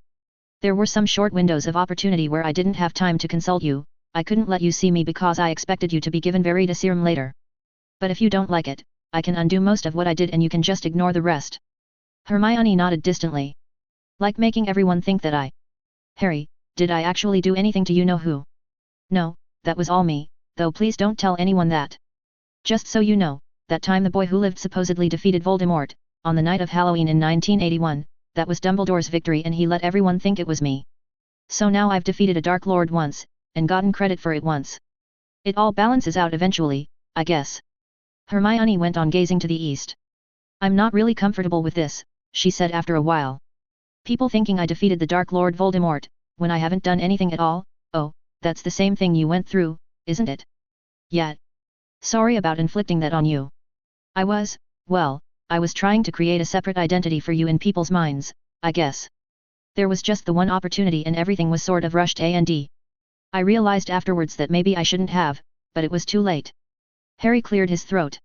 There were some short windows of opportunity where I didn't have time to consult you, I couldn't let you see me because I expected you to be given Veritaserum later. But if you don't like it, I can undo most of what I did and you can just ignore the rest. Hermione nodded distantly. Like making everyone think that I... Harry, did I actually do anything to you know who? No, that was all me, though please don't tell anyone that. Just so you know, that time the boy who lived supposedly defeated Voldemort, on the night of Halloween in 1981, that was Dumbledore's victory and he let everyone think it was me. So now I've defeated a Dark Lord once, and gotten credit for it once. It all balances out eventually, I guess. Hermione went on gazing to the east. I'm not really comfortable with this, she said after a while. People thinking I defeated the Dark Lord Voldemort, when I haven't done anything at all, oh, that's the same thing you went through, isn't it? Yeah. Sorry about inflicting that on you. I was trying to create a separate identity for you in people's minds, I guess. There was just the one opportunity and everything was sort of rushed and I realized afterwards that maybe I shouldn't have, but it was too late. Harry cleared his throat.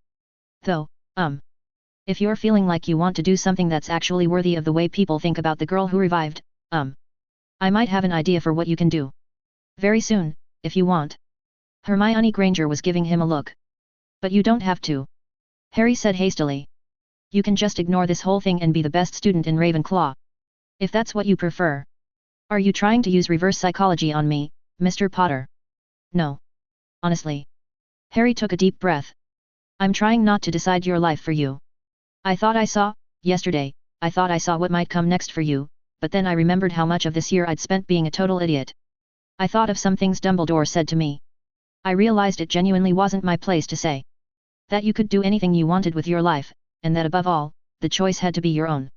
Though, if you're feeling like you want to do something that's actually worthy of the way people think about the girl who revived, I might have an idea for what you can do. Very soon, if you want. Hermione Granger was giving him a look. But you don't have to. Harry said hastily. You can just ignore this whole thing and be the best student in Ravenclaw. If that's what you prefer. Are you trying to use reverse psychology on me, Mr. Potter? No. Honestly. Harry took a deep breath. I'm trying not to decide your life for you. Yesterday, I thought I saw what might come next for you, but then I remembered how much of this year I'd spent being a total idiot. I thought of some things Dumbledore said to me. I realized it genuinely wasn't my place to say. That you could do anything you wanted with your life, and that above all, the choice had to be your own.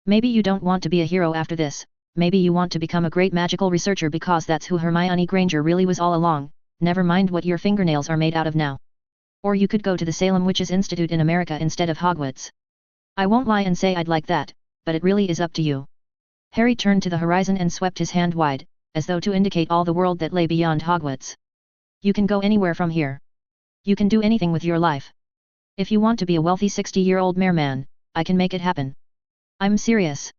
Maybe you don't want to be a hero after this, maybe you want to become a great magical researcher because that's who Hermione Granger really was all along, never mind what your fingernails are made out of now. Or you could go to the Salem Witches Institute in America instead of Hogwarts. I won't lie and say I'd like that, but it really is up to you. Harry turned to the horizon and swept his hand wide, as though to indicate all the world that lay beyond Hogwarts. You can go anywhere from here. You can do anything with your life. If you want to be a wealthy 60-year-old merman, I can make it happen. I'm serious.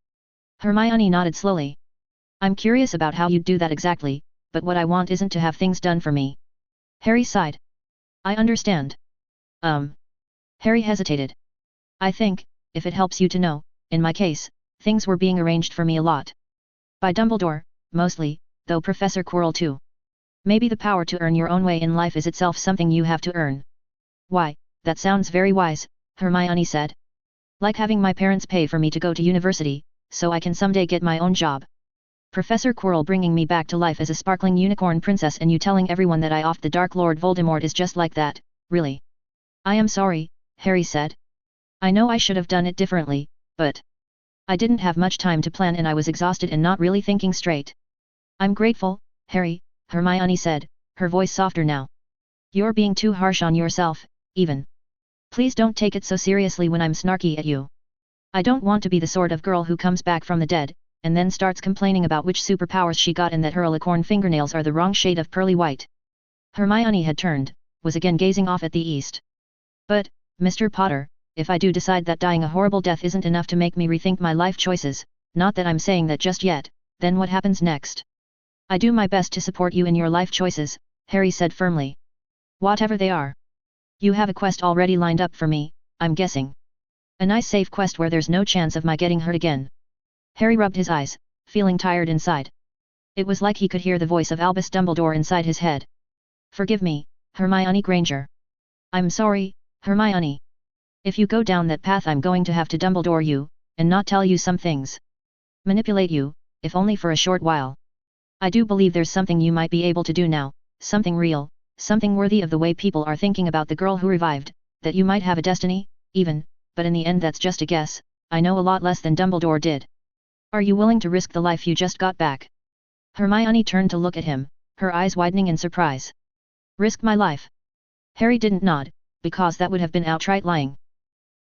Hermione nodded slowly. I'm curious about how you'd do that exactly, but what I want isn't to have things done for me. Harry sighed. I understand. Harry hesitated. I think, if it helps you to know, in my case, things were being arranged for me a lot. By Dumbledore, mostly, though Professor Quirrell too. Maybe the power to earn your own way in life is itself something you have to earn. Why, that sounds very wise, Hermione said. Like having my parents pay for me to go to university, so I can someday get my own job. Professor Quirrell bringing me back to life as a sparkling unicorn princess and you telling everyone that I offed the Dark Lord Voldemort is just like that, really. I am sorry, Harry said. I know I should have done it differently, but I didn't have much time to plan and I was exhausted and not really thinking straight. I'm grateful, Harry, Hermione said, her voice softer now. You're being too harsh on yourself, even. Please don't take it so seriously when I'm snarky at you. I don't want to be the sort of girl who comes back from the dead, and then starts complaining about which superpowers she got and that her alicorn fingernails are the wrong shade of pearly white. Hermione had turned, was again gazing off at the east. But, Mr. Potter, if I do decide that dying a horrible death isn't enough to make me rethink my life choices, not that I'm saying that just yet, then what happens next? I do my best to support you in your life choices, Harry said firmly. Whatever they are. You have a quest already lined up for me, I'm guessing. A nice safe quest where there's no chance of my getting hurt again. Harry rubbed his eyes, feeling tired inside. It was like he could hear the voice of Albus Dumbledore inside his head. Forgive me, Hermione Granger. I'm sorry, Hermione. If you go down that path I'm going to have to Dumbledore you, and not tell you some things. Manipulate you, if only for a short while. I do believe there's something you might be able to do now, something real, something worthy of the way people are thinking about the girl who revived, that you might have a destiny, even, but in the end that's just a guess, I know a lot less than Dumbledore did. Are you willing to risk the life you just got back? Hermione turned to look at him, her eyes widening in surprise. Risk my life? Harry didn't nod, because that would have been outright lying.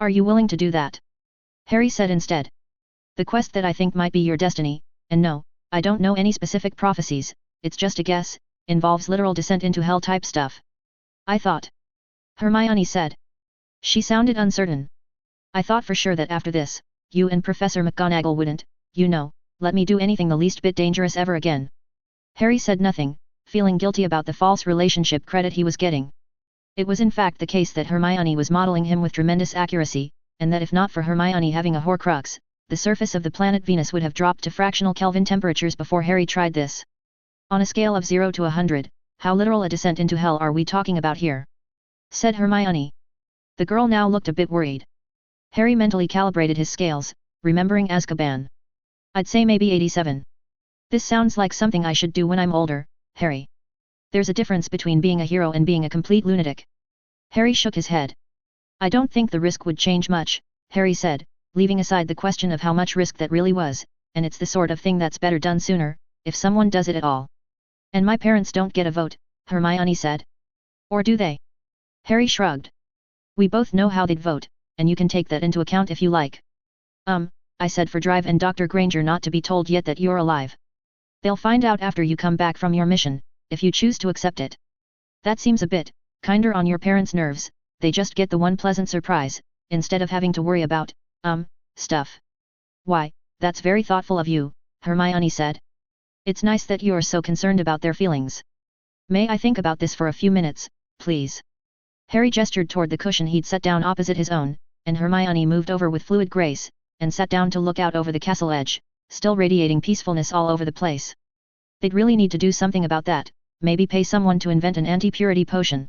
Are you willing to do that? Harry said instead. The quest that I think might be your destiny, and no, I don't know any specific prophecies, it's just a guess, involves literal descent into hell type stuff. I thought. Hermione said. She sounded uncertain. I thought for sure that after this, you and Professor McGonagall wouldn't, you know, let me do anything the least bit dangerous ever again. Harry said nothing, feeling guilty about the false relationship credit he was getting. It was in fact the case that Hermione was modeling him with tremendous accuracy, and that if not for Hermione having a Horcrux, the surface of the planet Venus would have dropped to fractional Kelvin temperatures before Harry tried this. On a scale of 0 to 100, how literal a descent into hell are we talking about here? Said Hermione. The girl now looked a bit worried. Harry mentally calibrated his scales, remembering Azkaban. I'd say maybe 87. This sounds like something I should do when I'm older, Harry. There's a difference between being a hero and being a complete lunatic. Harry shook his head. I don't think the risk would change much, Harry said, leaving aside the question of how much risk that really was, and it's the sort of thing that's better done sooner, if someone does it at all. And my parents don't get a vote, Hermione said. Or do they? Harry shrugged. We both know how they'd vote, and you can take that into account if you like. I said for Drive and Dr. Granger not to be told yet that you're alive. They'll find out after you come back from your mission, if you choose to accept it. That seems a bit kinder on your parents' nerves, they just get the one pleasant surprise, instead of having to worry about, stuff. Why, that's very thoughtful of you, Hermione said. It's nice that you're so concerned about their feelings. May I think about this for a few minutes, please? Harry gestured toward the cushion he'd set down opposite his own, and Hermione moved over with fluid grace, and sat down to look out over the castle edge, still radiating peacefulness all over the place. They'd really need to do something about that, maybe pay someone to invent an anti-purity potion.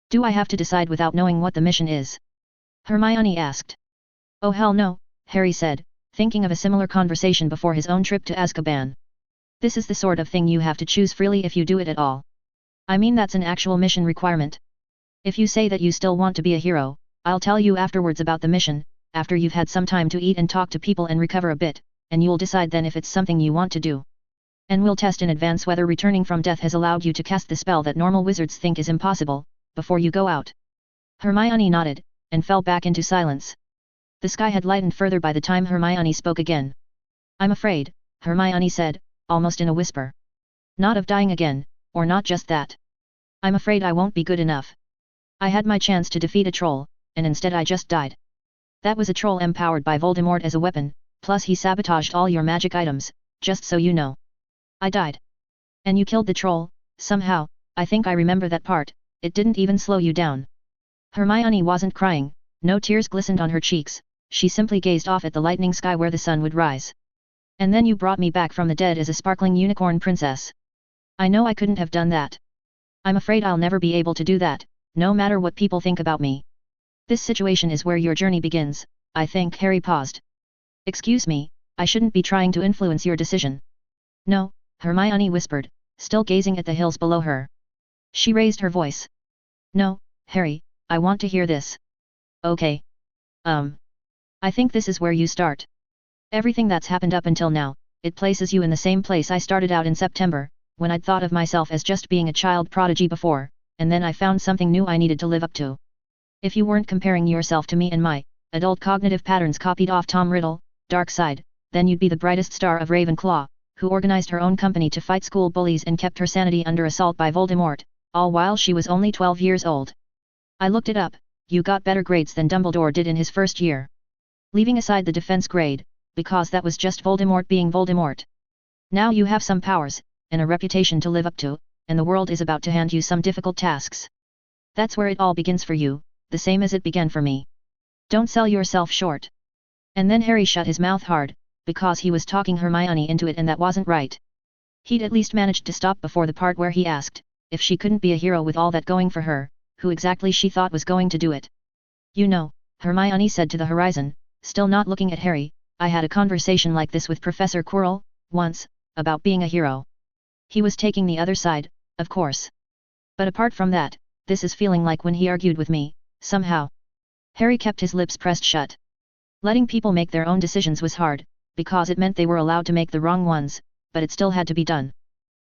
Do I have to decide without knowing what the mission is? Hermione asked. Oh hell no, Harry said, thinking of a similar conversation before his own trip to Azkaban. This is the sort of thing you have to choose freely if you do it at all. I mean that's an actual mission requirement. If you say that you still want to be a hero, I'll tell you afterwards about the mission, after you've had some time to eat and talk to people and recover a bit, and you'll decide then if it's something you want to do. And we'll test in advance whether returning from death has allowed you to cast the spell that normal wizards think is impossible, before you go out." Hermione nodded, and fell back into silence. The sky had lightened further by the time Hermione spoke again. "I'm afraid," Hermione said, almost in a whisper. "Not of dying again, or not just that. I'm afraid I won't be good enough. I had my chance to defeat a troll, and instead I just died. That was a troll empowered by Voldemort as a weapon, plus he sabotaged all your magic items, just so you know. I died. And you killed the troll, somehow. I think I remember that part. It didn't even slow you down." Hermione wasn't crying, no tears glistened on her cheeks, she simply gazed off at the lightning sky where the sun would rise. "And then you brought me back from the dead as a sparkling unicorn princess. I know I couldn't have done that. I'm afraid I'll never be able to do that, no matter what people think about me. This situation is where your journey begins, I think." Harry paused. "Excuse me, I shouldn't be trying to influence your decision." "No," Hermione whispered, still gazing at the hills below her. She raised her voice. "No, Harry, I want to hear this." "Okay. I think this is where you start. Everything that's happened up until now, it places you in the same place I started out in September, when I'd thought of myself as just being a child prodigy before, and then I found something new I needed to live up to. If you weren't comparing yourself to me and my adult cognitive patterns copied off Tom Riddle, dark side, then you'd be the brightest star of Ravenclaw, who organized her own company to fight school bullies and kept her sanity under assault by Voldemort, all while she was only 12 years old. I looked it up, you got better grades than Dumbledore did in his first year. Leaving aside the defense grade, because that was just Voldemort being Voldemort. Now you have some powers, and a reputation to live up to, and the world is about to hand you some difficult tasks. That's where it all begins for you, the same as it began for me. Don't sell yourself short." And then Harry shut his mouth hard, because he was talking Hermione into it and that wasn't right. He'd at least managed to stop before the part where he asked, if she couldn't be a hero with all that going for her, who exactly she thought was going to do it. "You know," Hermione said to the horizon, still not looking at Harry, "I had a conversation like this with Professor Quirrell, once, about being a hero. He was taking the other side, of course. But apart from that, this is feeling like when he argued with me, somehow." Harry kept his lips pressed shut. Letting people make their own decisions was hard, because it meant they were allowed to make the wrong ones, but it still had to be done.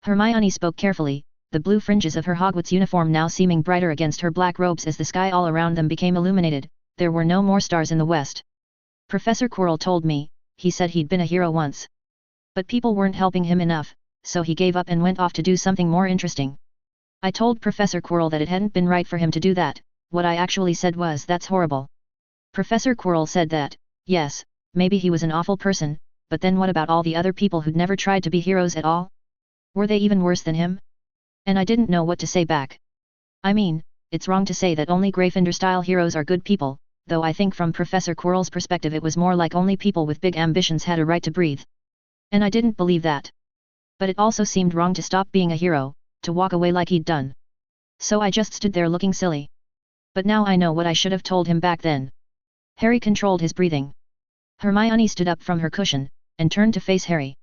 Hermione spoke carefully, the blue fringes of her Hogwarts uniform now seeming brighter against her black robes as the sky all around them became illuminated. There were no more stars in the west. "Professor Quirrell told me, he said he'd been a hero once. But people weren't helping him enough, so he gave up and went off to do something more interesting. I told Professor Quirrell that it hadn't been right for him to do that. What I actually said was, that's horrible. Professor Quirrell said that, yes, maybe he was an awful person, but then what about all the other people who'd never tried to be heroes at all? Were they even worse than him?" And I didn't know what to say back. I mean, it's wrong to say that only Gryffindor-style heroes are good people, though I think from Professor Quirrell's perspective it was more like only people with big ambitions had a right to breathe. And I didn't believe that. But it also seemed wrong to stop being a hero, to walk away like he'd done. So I just stood there looking silly. But now I know what I should have told him back then. Harry controlled his breathing. Hermione stood up from her cushion, and turned to face Harry.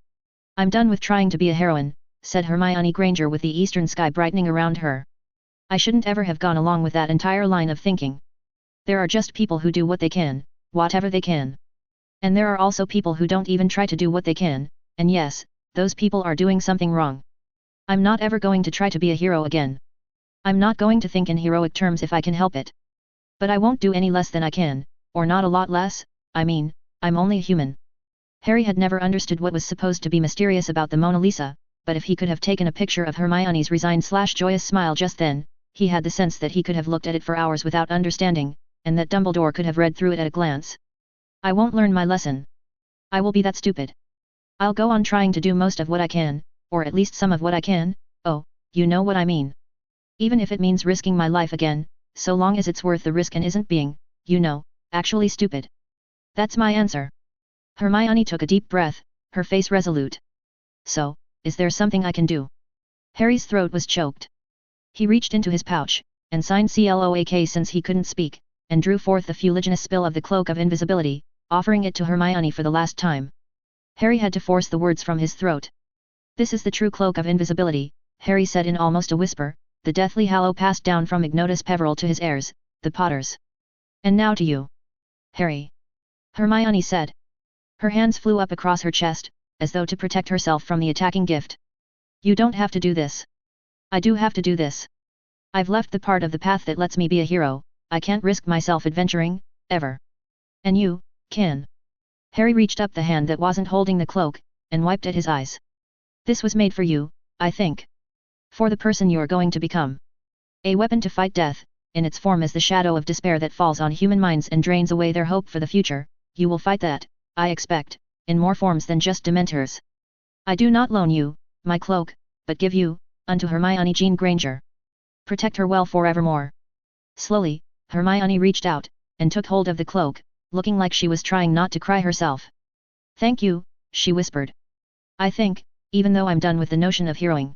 "I'm done with trying to be a heroine," said Hermione Granger with the eastern sky brightening around her. "I shouldn't ever have gone along with that entire line of thinking. There are just people who do what they can, whatever they can. And there are also people who don't even try to do what they can, and yes, those people are doing something wrong. I'm not ever going to try to be a hero again. I'm not going to think in heroic terms if I can help it. But I won't do any less than I can, or not a lot less, I mean, I'm only a human." Harry had never understood what was supposed to be mysterious about the Mona Lisa, but if he could have taken a picture of Hermione's resigned/joyous smile just then, he had the sense that he could have looked at it for hours without understanding, and that Dumbledore could have read through it at a glance. "I won't learn my lesson. I will be that stupid. I'll go on trying to do most of what I can, or at least some of what I can, oh, you know what I mean. Even if it means risking my life again, so long as it's worth the risk and isn't being, you know, actually stupid. That's my answer." Hermione took a deep breath, her face resolute. "So, is there something I can do?" Harry's throat was choked. He reached into his pouch, and signed CLOAK since he couldn't speak, and drew forth the fuliginous spill of the cloak of invisibility, offering it to Hermione for the last time. Harry had to force the words from his throat. "This is the true cloak of invisibility," Harry said in almost a whisper, "the deathly hallow passed down from Ignotus Peverell to his heirs, the Potters. And now to you, Harry," Hermione said. Her hands flew up across her chest, as though to protect herself from the attacking gift. You don't have to do this. I do have to do this. I've left the part of the path that lets me be a hero, I can't risk myself adventuring, ever. And you, can. Harry reached up the hand that wasn't holding the cloak, and wiped at his eyes. This was made for you, I think. For the person you're going to become. A weapon to fight death, in its form as the shadow of despair that falls on human minds and drains away their hope for the future, you will fight that, I expect, in more forms than just Dementors. I do not loan you, my cloak, but give you, unto Hermione Jean Granger. Protect her well forevermore. Slowly, Hermione reached out, and took hold of the cloak, looking like she was trying not to cry herself. Thank you, she whispered. I think, even though I'm done with the notion of heroing.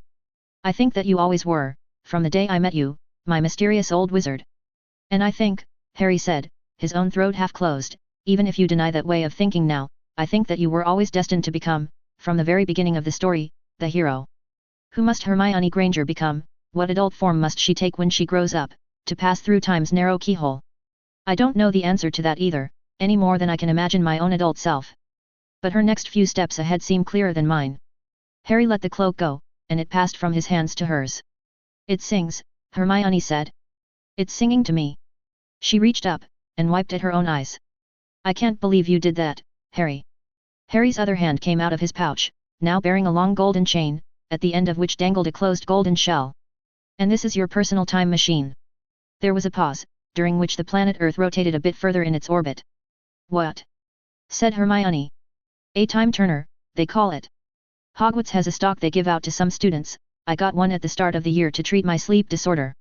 I think that you always were, from the day I met you, my mysterious old wizard. And I think, Harry said, his own throat half closed, even if you deny that way of thinking now, I think that you were always destined to become, from the very beginning of the story, the hero. Who must Hermione Granger become, what adult form must she take when she grows up, to pass through time's narrow keyhole? I don't know the answer to that either, any more than I can imagine my own adult self. But her next few steps ahead seem clearer than mine. Harry let the cloak go, and it passed from his hands to hers. It sings, Hermione said. It's singing to me. She reached up, and wiped at her own eyes. I can't believe you did that, Harry. Harry's other hand came out of his pouch, now bearing a long golden chain, at the end of which dangled a closed golden shell. And this is your personal time machine. There was a pause, during which the planet Earth rotated a bit further in its orbit. What? Said Hermione. A time turner, they call it. Hogwarts has a stock they give out to some students, I got one at the start of the year to treat my sleep disorder.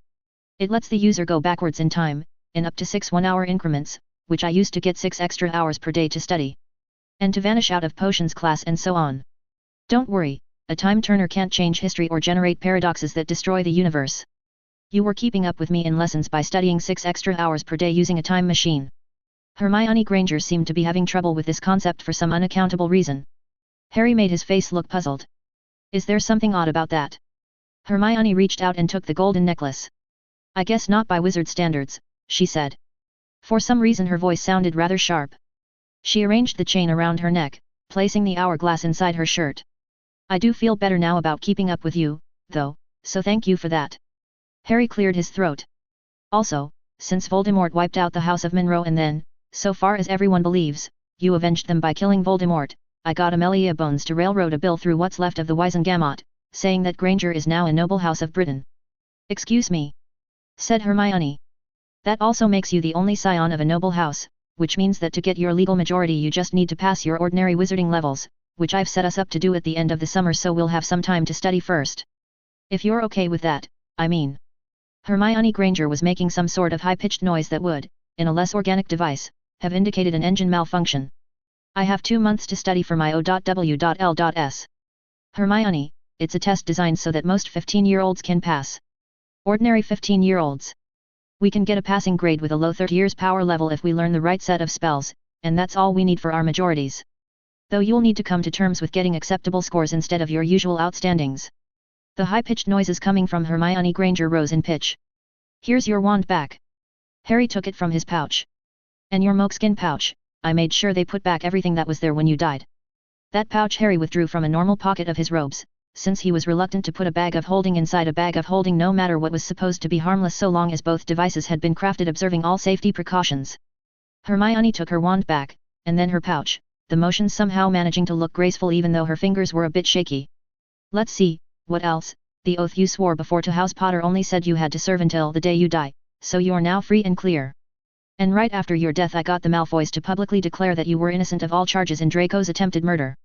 It lets the user go backwards in time, in up to 6 one-hour increments, which I used to get 6 extra hours per day to study. And to vanish out of potions class and so on. Don't worry, a time turner can't change history or generate paradoxes that destroy the universe. You were keeping up with me in lessons by studying 6 extra hours per day using a time machine. Hermione Granger seemed to be having trouble with this concept for some unaccountable reason. Harry made his face look puzzled. Is there something odd about that? Hermione reached out and took the golden necklace. I guess not by wizard standards, she said. For some reason her voice sounded rather sharp. She arranged the chain around her neck, placing the hourglass inside her shirt. I do feel better now about keeping up with you, though, so thank you for that. Harry cleared his throat. Also, since Voldemort wiped out the House of Monroe and then, so far as everyone believes, you avenged them by killing Voldemort, I got Amelia Bones to railroad a bill through what's left of the Wisengamot, saying that Granger is now a noble house of Britain. Excuse me? Said Hermione. That also makes you the only scion of a noble house, which means that to get your legal majority you just need to pass your ordinary wizarding levels, which I've set us up to do at the end of the summer, so we'll have some time to study first. If you're okay with that, I mean. Hermione Granger was making some sort of high-pitched noise that would, in a less organic device, have indicated an engine malfunction. I have 2 months to study for my O.W.L.S. Hermione, it's a test designed so that most 15-year-olds can pass. Ordinary 15-year-olds. We can get a passing grade with a low 30 years power level if we learn the right set of spells, and that's all we need for our majorities. Though you'll need to come to terms with getting acceptable scores instead of your usual outstandings. The high-pitched noises coming from Hermione Granger rose in pitch. Here's your wand back. Harry took it from his pouch. And your moleskin pouch, I made sure they put back everything that was there when you died. That pouch Harry withdrew from a normal pocket of his robes, since he was reluctant to put a bag of holding inside a bag of holding no matter what was supposed to be harmless so long as both devices had been crafted observing all safety precautions. Hermione took her wand back, and then her pouch, the motion somehow managing to look graceful even though her fingers were a bit shaky. Let's see, what else? The oath you swore before to House Potter only said you had to serve until the day you die, so you're now free and clear. And right after your death I got the Malfoys to publicly declare that you were innocent of all charges in Draco's attempted murder.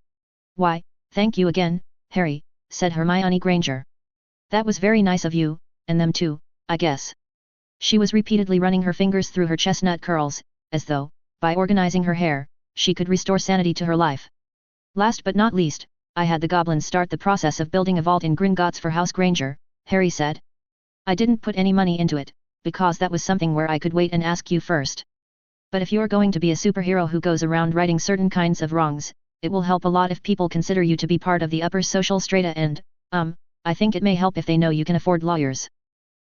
Why, thank you again, Harry, said Hermione Granger. That was very nice of you, and them too, I guess. She was repeatedly running her fingers through her chestnut curls, as though, by organizing her hair, she could restore sanity to her life. Last but not least, I had the goblins start the process of building a vault in Gringotts for House Granger, Harry said. I didn't put any money into it, because that was something where I could wait and ask you first. But if you're going to be a superhero who goes around righting certain kinds of wrongs, it will help a lot if people consider you to be part of the upper social strata and, I think it may help if they know you can afford lawyers.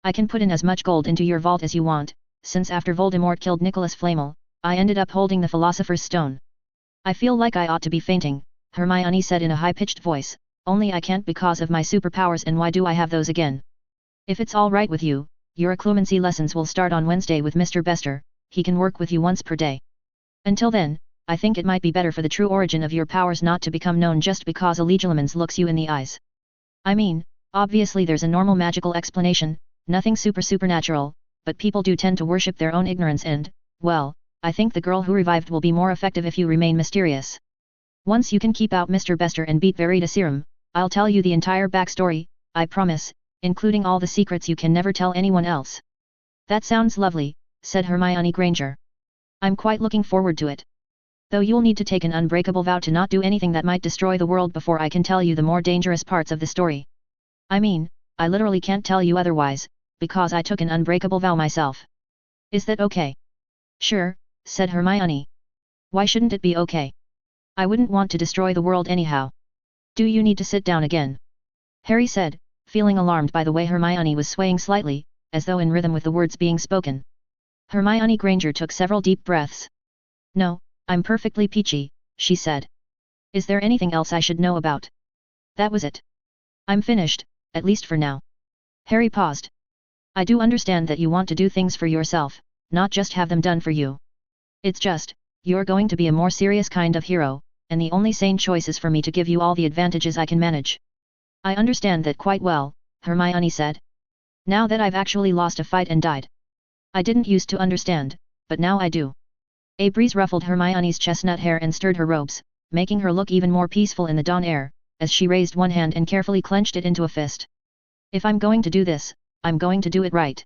I can put in as much gold into your vault as you want, since after Voldemort killed Nicholas Flamel, I ended up holding the Philosopher's Stone. I feel like I ought to be fainting, Hermione said in a high-pitched voice, only I can't because of my superpowers, and why do I have those again? If it's all right with you, your occlumency lessons will start on Wednesday with Mr. Bester. He can work with you once per day. Until then, I think it might be better for the true origin of your powers not to become known just because a Legilimens looks you in the eyes. I mean, obviously there's a normal magical explanation, nothing supernatural, but people do tend to worship their own ignorance and, well, I think the girl who revived will be more effective if you remain mysterious. Once you can keep out Mr. Bester and beat Veritaserum, I'll tell you the entire backstory, I promise, including all the secrets you can never tell anyone else. That sounds lovely, said Hermione Granger. I'm quite looking forward to it. Though you'll need to take an unbreakable vow to not do anything that might destroy the world before I can tell you the more dangerous parts of the story. I mean, I literally can't tell you otherwise, because I took an unbreakable vow myself. Is that okay? Sure, said Hermione. Why shouldn't it be okay? I wouldn't want to destroy the world anyhow. Do you need to sit down again? Harry said, feeling alarmed by the way Hermione was swaying slightly, as though in rhythm with the words being spoken. Hermione Granger took several deep breaths. No, I'm perfectly peachy, she said. Is there anything else I should know about? That was it. I'm finished, at least for now. Harry paused. I do understand that you want to do things for yourself, not just have them done for you. It's just, you're going to be a more serious kind of hero, and the only sane choice is for me to give you all the advantages I can manage. I understand that quite well, Hermione said. Now that I've actually lost a fight and died. I didn't used to understand, but now I do. A breeze ruffled Hermione's chestnut hair and stirred her robes, making her look even more peaceful in the dawn air, as she raised one hand and carefully clenched it into a fist. If I'm going to do this, I'm going to do it right.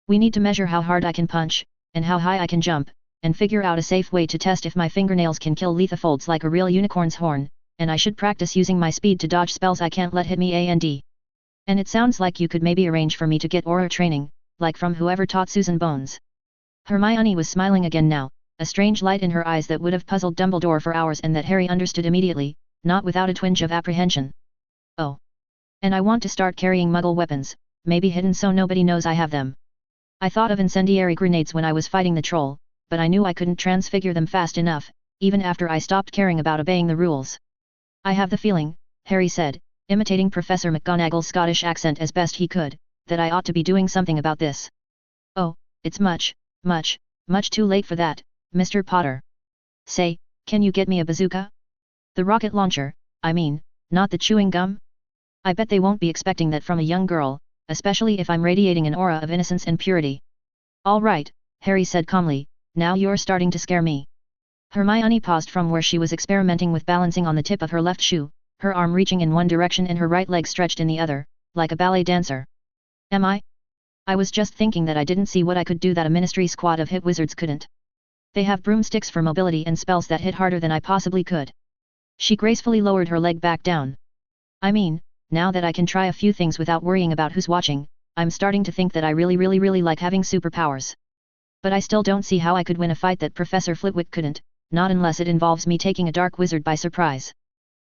We need to measure how hard I can punch, and how high I can jump, and figure out a safe way to test if my fingernails can kill lethafolds like a real unicorn's horn, and I should practice using my speed to dodge spells I can't let hit me and it sounds like you could maybe arrange for me to get aura training, like from whoever taught Susan Bones. Hermione was smiling again now, a strange light in her eyes that would have puzzled Dumbledore for hours and that Harry understood immediately, not without a twinge of apprehension. Oh. And I want to start carrying muggle weapons, maybe hidden so nobody knows I have them. I thought of incendiary grenades when I was fighting the troll, but I knew I couldn't transfigure them fast enough, even after I stopped caring about obeying the rules. I have the feeling, Harry said, imitating Professor McGonagall's Scottish accent as best he could, that I ought to be doing something about this. Oh, it's much too late for that, Mr. Potter. Say, can you get me a bazooka? The rocket launcher, I mean, not the chewing gum? I bet they won't be expecting that from a young girl, especially if I'm radiating an aura of innocence and purity. All right, Harry said calmly, now you're starting to scare me. Hermione paused from where she was experimenting with balancing on the tip of her left shoe, her arm reaching in one direction and her right leg stretched in the other, like a ballet dancer. Am I? I was just thinking that I didn't see what I could do that a ministry squad of hit wizards couldn't. They have broomsticks for mobility and spells that hit harder than I possibly could. She gracefully lowered her leg back down. I mean, now that I can try a few things without worrying about who's watching, I'm starting to think that I really like having superpowers. But I still don't see how I could win a fight that Professor Flitwick couldn't, not unless it involves me taking a dark wizard by surprise.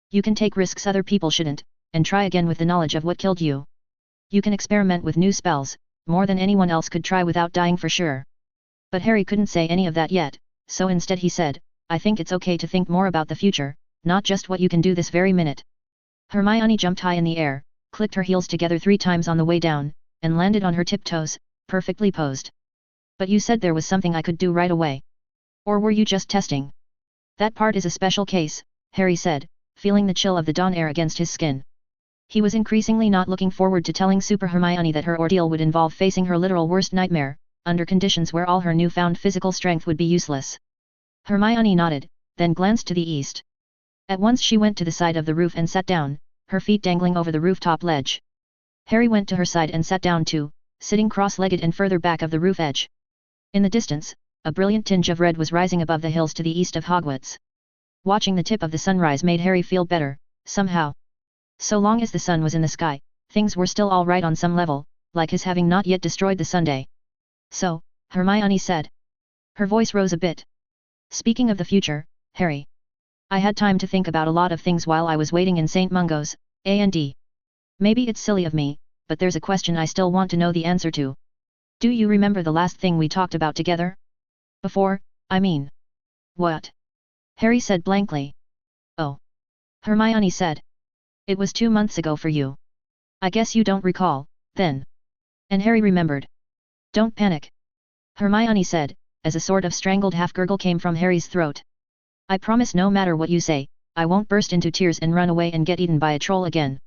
You can take risks other people shouldn't, and try again with the knowledge of what killed you. You can experiment with new spells, more than anyone else could try without dying for sure. But Harry couldn't say any of that yet, so instead he said, I think it's okay to think more about the future, not just what you can do this very minute. Hermione jumped high in the air, clicked her heels together 3 times on the way down, and landed on her tiptoes, perfectly posed. But you said there was something I could do right away. Or were you just testing? That part is a special case, Harry said, feeling the chill of the dawn air against his skin. He was increasingly not looking forward to telling Super Hermione that her ordeal would involve facing her literal worst nightmare, under conditions where all her newfound physical strength would be useless. Hermione nodded, then glanced to the east. At once she went to the side of the roof and sat down, her feet dangling over the rooftop ledge. Harry went to her side and sat down too, sitting cross-legged and further back of the roof edge. In the distance, a brilliant tinge of red was rising above the hills to the east of Hogwarts. Watching the tip of the sunrise made Harry feel better, somehow. So long as the sun was in the sky, things were still all right on some level, like his having not yet destroyed the Sunday. So, Hermione said. Her voice rose a bit. Speaking of the future, Harry. I had time to think about a lot of things while I was waiting in St. Mungo's, A&D. Maybe it's silly of me, but there's a question I still want to know the answer to. Do you remember the last thing we talked about together? Before, I mean. What? Harry said blankly. Oh. Hermione said. It was 2 months ago for you. I guess you don't recall, then. And Harry remembered. Don't panic. Hermione said, as a sort of strangled half-gurgle came from Harry's throat. I promise no matter what you say, I won't burst into tears and run away and get eaten by a troll again.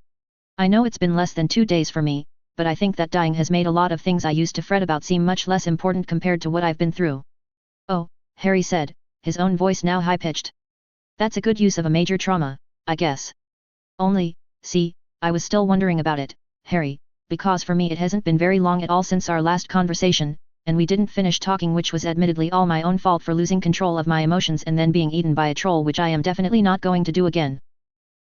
I know it's been less than 2 days for me, but I think that dying has made a lot of things I used to fret about seem much less important compared to what I've been through. Oh, Harry said, his own voice now high-pitched. That's a good use of a major trauma, I guess. Only, see, I was still wondering about it, Harry, because for me it hasn't been very long at all since our last conversation, and we didn't finish talking, which was admittedly all my own fault for losing control of my emotions and then being eaten by a troll, which I am definitely not going to do again.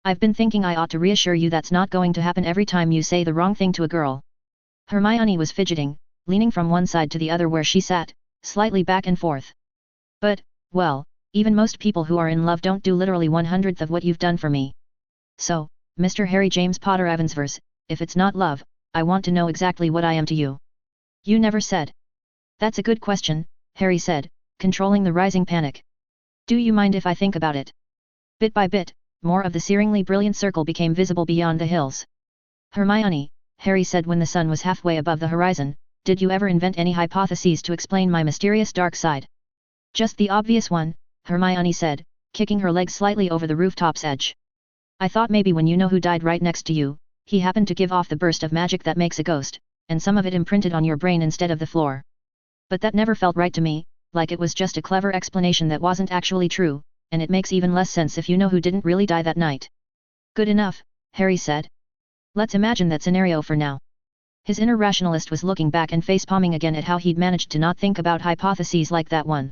I've been thinking I ought to reassure you that's not going to happen every time you say the wrong thing to a girl. Hermione was fidgeting, leaning from one side to the other where she sat, slightly back and forth. But, well, even most people who are in love don't do literally 1/100th of what you've done for me. So, Mr. Harry James Potter Evansverse, if it's not love, I want to know exactly what I am to you. You never said. That's a good question, Harry said, controlling the rising panic. Do you mind if I think about it? Bit by bit, more of the searingly brilliant circle became visible beyond the hills. Hermione, Harry said when the sun was halfway above the horizon, did you ever invent any hypotheses to explain my mysterious dark side? Just the obvious one, Hermione said, kicking her leg slightly over the rooftop's edge. I thought maybe when you know who died right next to you, he happened to give off the burst of magic that makes a ghost, and some of it imprinted on your brain instead of the floor. But that never felt right to me, like it was just a clever explanation that wasn't actually true, and it makes even less sense if you know who didn't really die that night. Good enough, Harry said. Let's imagine that scenario for now. His inner rationalist was looking back and face-palming again at how he'd managed to not think about hypotheses like that one.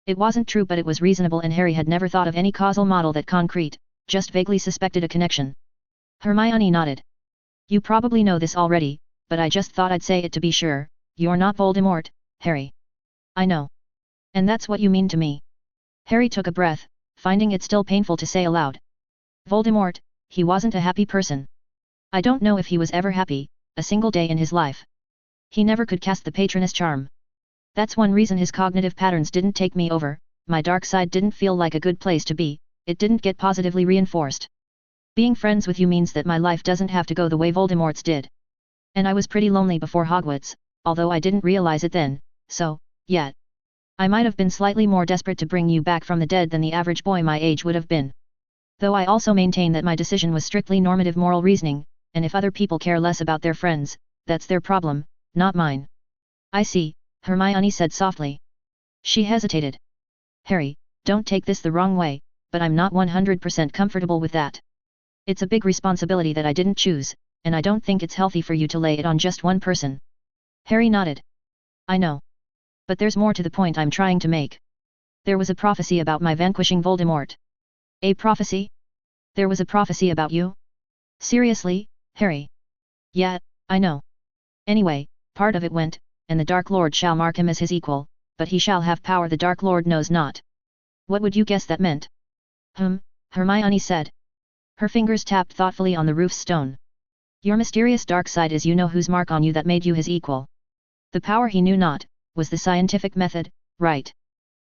It wasn't true, but it was reasonable, and Harry had never thought of any causal model that concrete, just vaguely suspected a connection. Hermione nodded. You probably know this already, but I just thought I'd say it to be sure. You're not Voldemort, Harry. I know. And that's what you mean to me. Harry took a breath, finding it still painful to say aloud. Voldemort, he wasn't a happy person. I don't know if he was ever happy, a single day in his life. He never could cast the Patronus charm. That's one reason his cognitive patterns didn't take me over, my dark side didn't feel like a good place to be, it didn't get positively reinforced. Being friends with you means that my life doesn't have to go the way Voldemort's did. And I was pretty lonely before Hogwarts, although I didn't realize it then, so, yeah. I might have been slightly more desperate to bring you back from the dead than the average boy my age would have been. Though I also maintain that my decision was strictly normative moral reasoning, and if other people care less about their friends, that's their problem, not mine. I see, Hermione said softly. She hesitated. Harry, don't take this the wrong way, but I'm not 100% comfortable with that. It's a big responsibility that I didn't choose, and I don't think it's healthy for you to lay it on just one person. Harry nodded. I know. But there's more to the point I'm trying to make. There was a prophecy about my vanquishing Voldemort. A prophecy? There was a prophecy about you? Seriously, Harry? Yeah, I know. Anyway, part of it went, and the Dark Lord shall mark him as his equal, but he shall have power the Dark Lord knows not. What would you guess that meant? Hermione said. Her fingers tapped thoughtfully on the roof's stone. Your mysterious dark side is you know whose mark on you that made you his equal. The power he knew not, was the scientific method, right?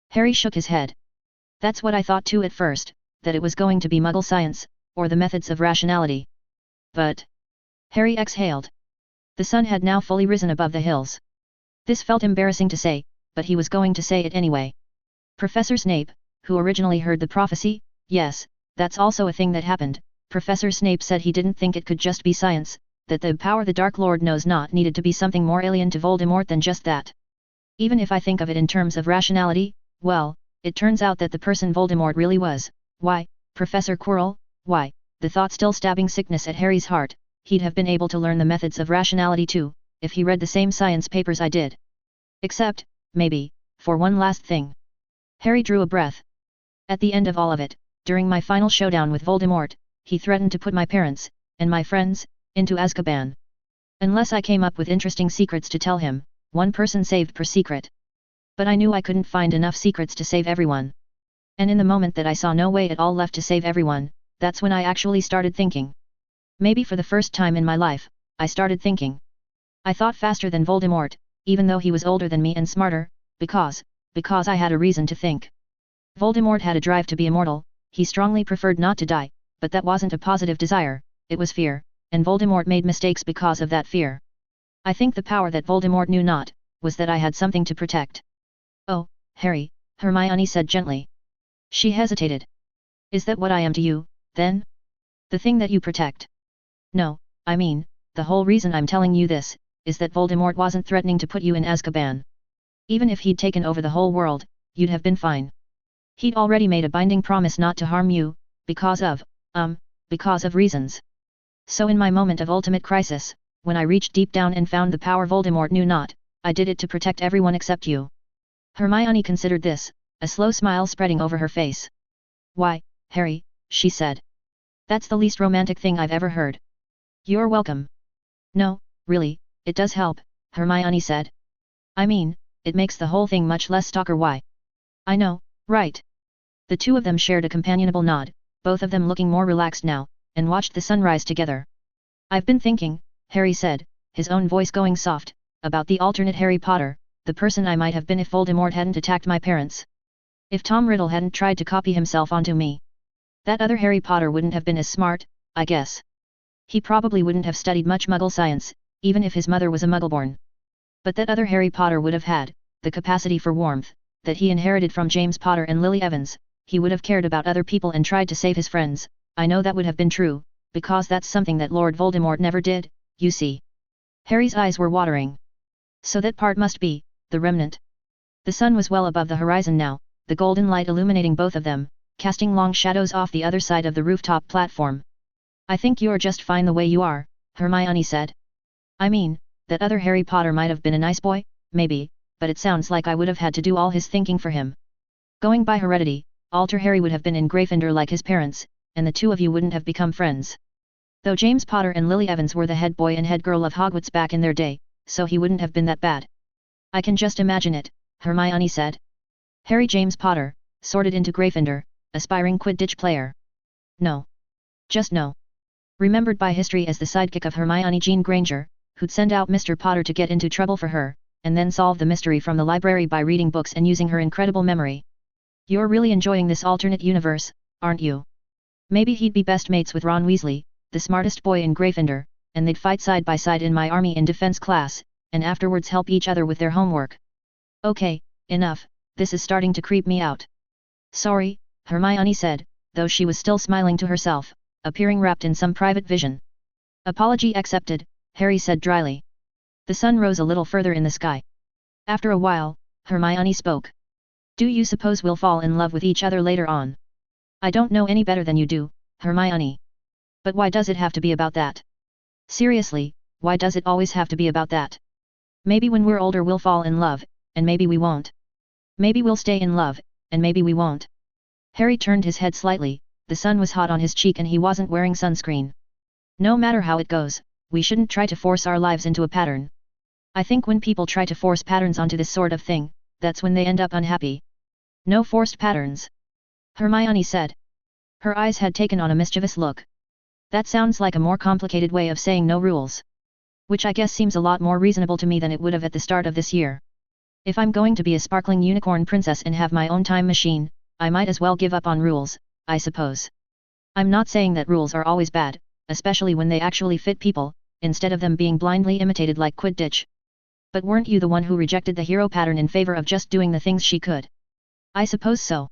Harry shook his head. That's what I thought too at first, that it was going to be Muggle science, or the methods of rationality. But... Harry exhaled. The sun had now fully risen above the hills. This felt embarrassing to say, but he was going to say it anyway. Professor Snape, who originally heard the prophecy, yes, that's also a thing that happened. Professor Snape said he didn't think it could just be science, that the power the Dark Lord knows not needed to be something more alien to Voldemort than just that. Even if I think of it in terms of rationality, well, it turns out that the person Voldemort really was, why, Professor Quirrell, why, the thought still stabbing sickness at Harry's heart, he'd have been able to learn the methods of rationality too, if he read the same science papers I did. Except, maybe, for one last thing. Harry drew a breath. At the end of all of it, during my final showdown with Voldemort, he threatened to put my parents, and my friends, into Azkaban. Unless I came up with interesting secrets to tell him, one person saved per secret. But I knew I couldn't find enough secrets to save everyone. And in the moment that I saw no way at all left to save everyone, that's when I actually started thinking. Maybe for the first time in my life, I started thinking. I thought faster than Voldemort, even though he was older than me and smarter, because I had a reason to think. Voldemort had a drive to be immortal, he strongly preferred not to die, but that wasn't a positive desire, it was fear, and Voldemort made mistakes because of that fear. I think the power that Voldemort knew not, was that I had something to protect. Oh, Harry, Hermione said gently. She hesitated. Is that what I am to you, then? The thing that you protect? No, I mean, the whole reason I'm telling you this, is that Voldemort wasn't threatening to put you in Azkaban. Even if he'd taken over the whole world, you'd have been fine. He'd already made a binding promise not to harm you, because of reasons. So in my moment of ultimate crisis, when I reached deep down and found the power Voldemort knew not, I did it to protect everyone except you. Hermione considered this, a slow smile spreading over her face. Why, Harry, she said. That's the least romantic thing I've ever heard. You're welcome. No, really, it does help, Hermione said. I mean, it makes the whole thing much less stalker. Why? I know, right? The two of them shared a companionable nod, both of them looking more relaxed now, and watched the sunrise together. I've been thinking, Harry said, his own voice going soft, about the alternate Harry Potter, the person I might have been if Voldemort hadn't attacked my parents. If Tom Riddle hadn't tried to copy himself onto me. That other Harry Potter wouldn't have been as smart, I guess. He probably wouldn't have studied much Muggle science, even if his mother was a Muggleborn. But that other Harry Potter would have had, the capacity for warmth, that he inherited from James Potter and Lily Evans. He would have cared about other people and tried to save his friends. I know that would have been true, because that's something that Lord Voldemort never did, you see. Harry's eyes were watering. So that part must be, the remnant. The sun was well above the horizon now, the golden light illuminating both of them, casting long shadows off the other side of the rooftop platform. I think you're just fine the way you are, Hermione said. I mean, that other Harry Potter might have been a nice boy, maybe, but it sounds like I would have had to do all his thinking for him. Going by heredity, Alter Harry would have been in Gryffindor like his parents, and the two of you wouldn't have become friends. Though James Potter and Lily Evans were the head boy and head girl of Hogwarts back in their day, so he wouldn't have been that bad. I can just imagine it, Hermione said. Harry James Potter, sorted into Gryffindor, aspiring Quidditch player. No. Just no. Remembered by history as the sidekick of Hermione Jean Granger, who'd send out Mr. Potter to get into trouble for her, and then solve the mystery from the library by reading books and using her incredible memory. You're really enjoying this alternate universe, aren't you? Maybe he'd be best mates with Ron Weasley, the smartest boy in Gryffindor, and they'd fight side by side in my army in defense class, and afterwards help each other with their homework. Okay, enough, this is starting to creep me out. Sorry, Hermione said, though she was still smiling to herself, appearing wrapped in some private vision. Apology accepted, Harry said dryly. The sun rose a little further in the sky. After a while, Hermione spoke. Do you suppose we'll fall in love with each other later on? I don't know any better than you do, Hermione. But why does it have to be about that? Seriously, why does it always have to be about that? Maybe when we're older we'll fall in love, and maybe we won't. Maybe we'll stay in love, and maybe we won't. Harry turned his head slightly, the sun was hot on his cheek and he wasn't wearing sunscreen. No matter how it goes, we shouldn't try to force our lives into a pattern. I think when people try to force patterns onto this sort of thing, that's when they end up unhappy. No forced patterns. Hermione said. Her eyes had taken on a mischievous look. That sounds like a more complicated way of saying no rules. Which I guess seems a lot more reasonable to me than it would have at the start of this year. If I'm going to be a sparkling unicorn princess and have my own time machine, I might as well give up on rules, I suppose. I'm not saying that rules are always bad, especially when they actually fit people, instead of them being blindly imitated like Quidditch. But weren't you the one who rejected the hero pattern in favor of just doing the things she could? I suppose so.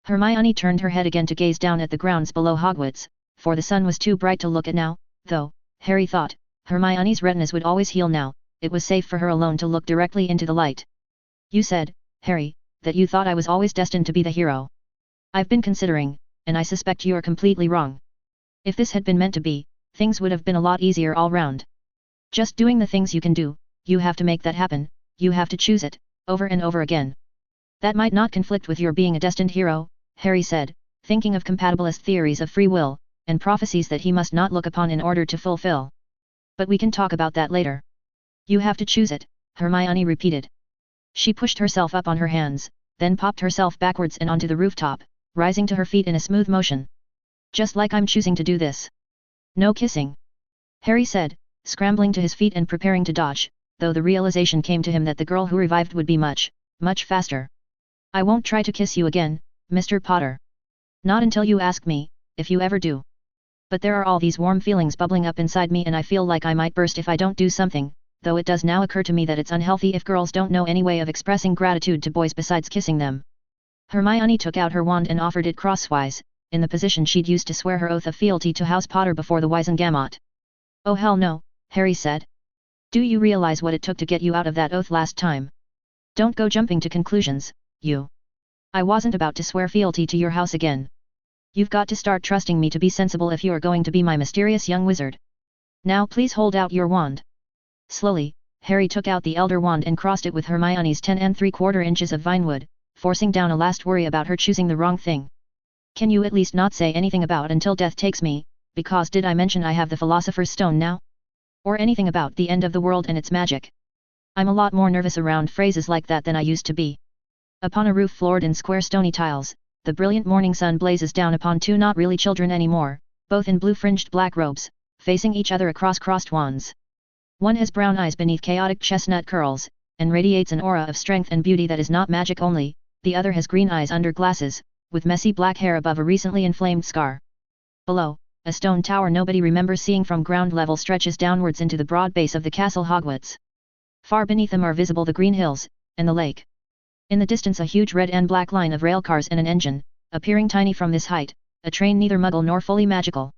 Hermione turned her head again to gaze down at the grounds below Hogwarts, for the sun was too bright to look at now, though, Harry thought, Hermione's retinas would always heal now, it was safe for her alone to look directly into the light. You said, Harry, that you thought I was always destined to be the hero. I've been considering, and I suspect you're completely wrong. If this had been meant to be, things would have been a lot easier all round. Just doing the things you can do, you have to make that happen, you have to choose it, over and over again. That might not conflict with your being a destined hero, Harry said, thinking of compatibilist theories of free will, and prophecies that he must not look upon in order to fulfill. But we can talk about that later. You have to choose it, Hermione repeated. She pushed herself up on her hands, then popped herself backwards and onto the rooftop, rising to her feet in a smooth motion. Just like I'm choosing to do this. No kissing. Harry said, scrambling to his feet and preparing to dodge, though the realization came to him that the girl who revived would be much, much faster. I won't try to kiss you again, Mr. Potter. Not until you ask me, if you ever do. But there are all these warm feelings bubbling up inside me and I feel like I might burst if I don't do something, though it does now occur to me that it's unhealthy if girls don't know any way of expressing gratitude to boys besides kissing them. Hermione took out her wand and offered it crosswise, in the position she'd used to swear her oath of fealty to House Potter before the Wizengamot. Oh hell no, Harry said. Do you realize what it took to get you out of that oath last time? Don't go jumping to conclusions, you. I wasn't about to swear fealty to your house again. You've got to start trusting me to be sensible if you're going to be my mysterious young wizard. Now please hold out your wand. Slowly, Harry took out the Elder Wand and crossed it with Hermione's 10 3/4 inches of vinewood, forcing down a last worry about her choosing the wrong thing. Can you at least not say anything about until death takes me, because did I mention I have the Philosopher's Stone now? Or anything about the end of the world and its magic? I'm a lot more nervous around phrases like that than I used to be. Upon a roof floored in square stony tiles, the brilliant morning sun blazes down upon two not really children anymore, both in blue-fringed black robes, facing each other across crossed wands. One has brown eyes beneath chaotic chestnut curls, and radiates an aura of strength and beauty that is not magic only, the other has green eyes under glasses, with messy black hair above a recently inflamed scar. Below, a stone tower nobody remembers seeing from ground level stretches downwards into the broad base of the castle Hogwarts. Far beneath them are visible the green hills, and the lake. In the distance a huge red and black line of railcars and an engine, appearing tiny from this height, a train neither muggle nor fully magical.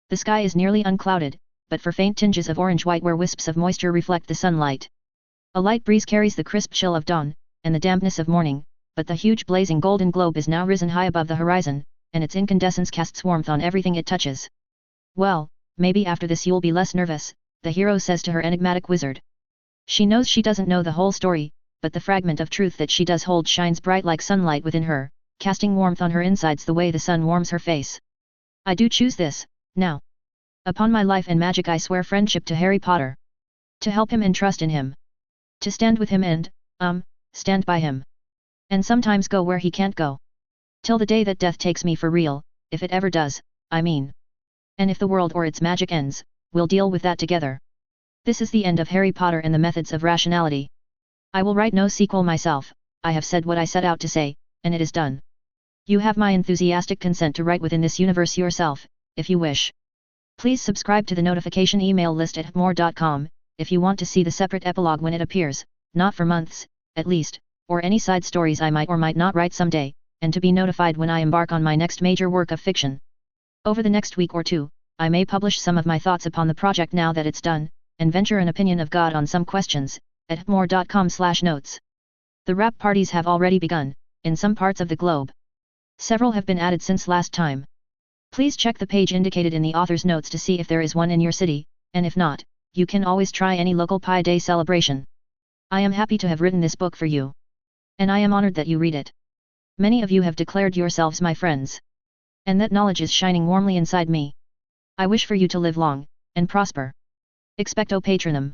The sky is nearly unclouded, but for faint tinges of orange-white where wisps of moisture reflect the sunlight. A light breeze carries the crisp chill of dawn, and the dampness of morning, but the huge blazing golden globe is now risen high above the horizon, and its incandescence casts warmth on everything it touches. Well, maybe after this you'll be less nervous, the hero says to her enigmatic wizard. She knows she doesn't know the whole story, but the fragment of truth that she does hold shines bright like sunlight within her, casting warmth on her insides the way the sun warms her face. I do choose this, now. Upon my life and magic I swear friendship to Harry Potter. To help him and trust in him. To stand with him and, stand by him. And sometimes go where he can't go. Till the day that death takes me for real, if it ever does, I mean. And if the world or its magic ends, we'll deal with that together. This is the end of Harry Potter and the Methods of Rationality. I will write no sequel myself, I have said what I set out to say, and it is done. You have my enthusiastic consent to write within this universe yourself, if you wish. Please subscribe to the notification email list at more.com, if you want to see the separate epilogue when it appears, not for months, at least, or any side stories I might or might not write someday, and to be notified when I embark on my next major work of fiction. Over the next week or two, I may publish some of my thoughts upon the project now that it's done, and venture an opinion of God on some questions, at more.com/notes. The wrap parties have already begun, in some parts of the globe. Several have been added since last time. Please check the page indicated in the author's notes to see if there is one in your city, and if not, you can always try any local Pi Day celebration. I am happy to have written this book for you. And I am honored that you read it. Many of you have declared yourselves my friends. And that knowledge is shining warmly inside me. I wish for you to live long, and prosper. Expecto Patronum.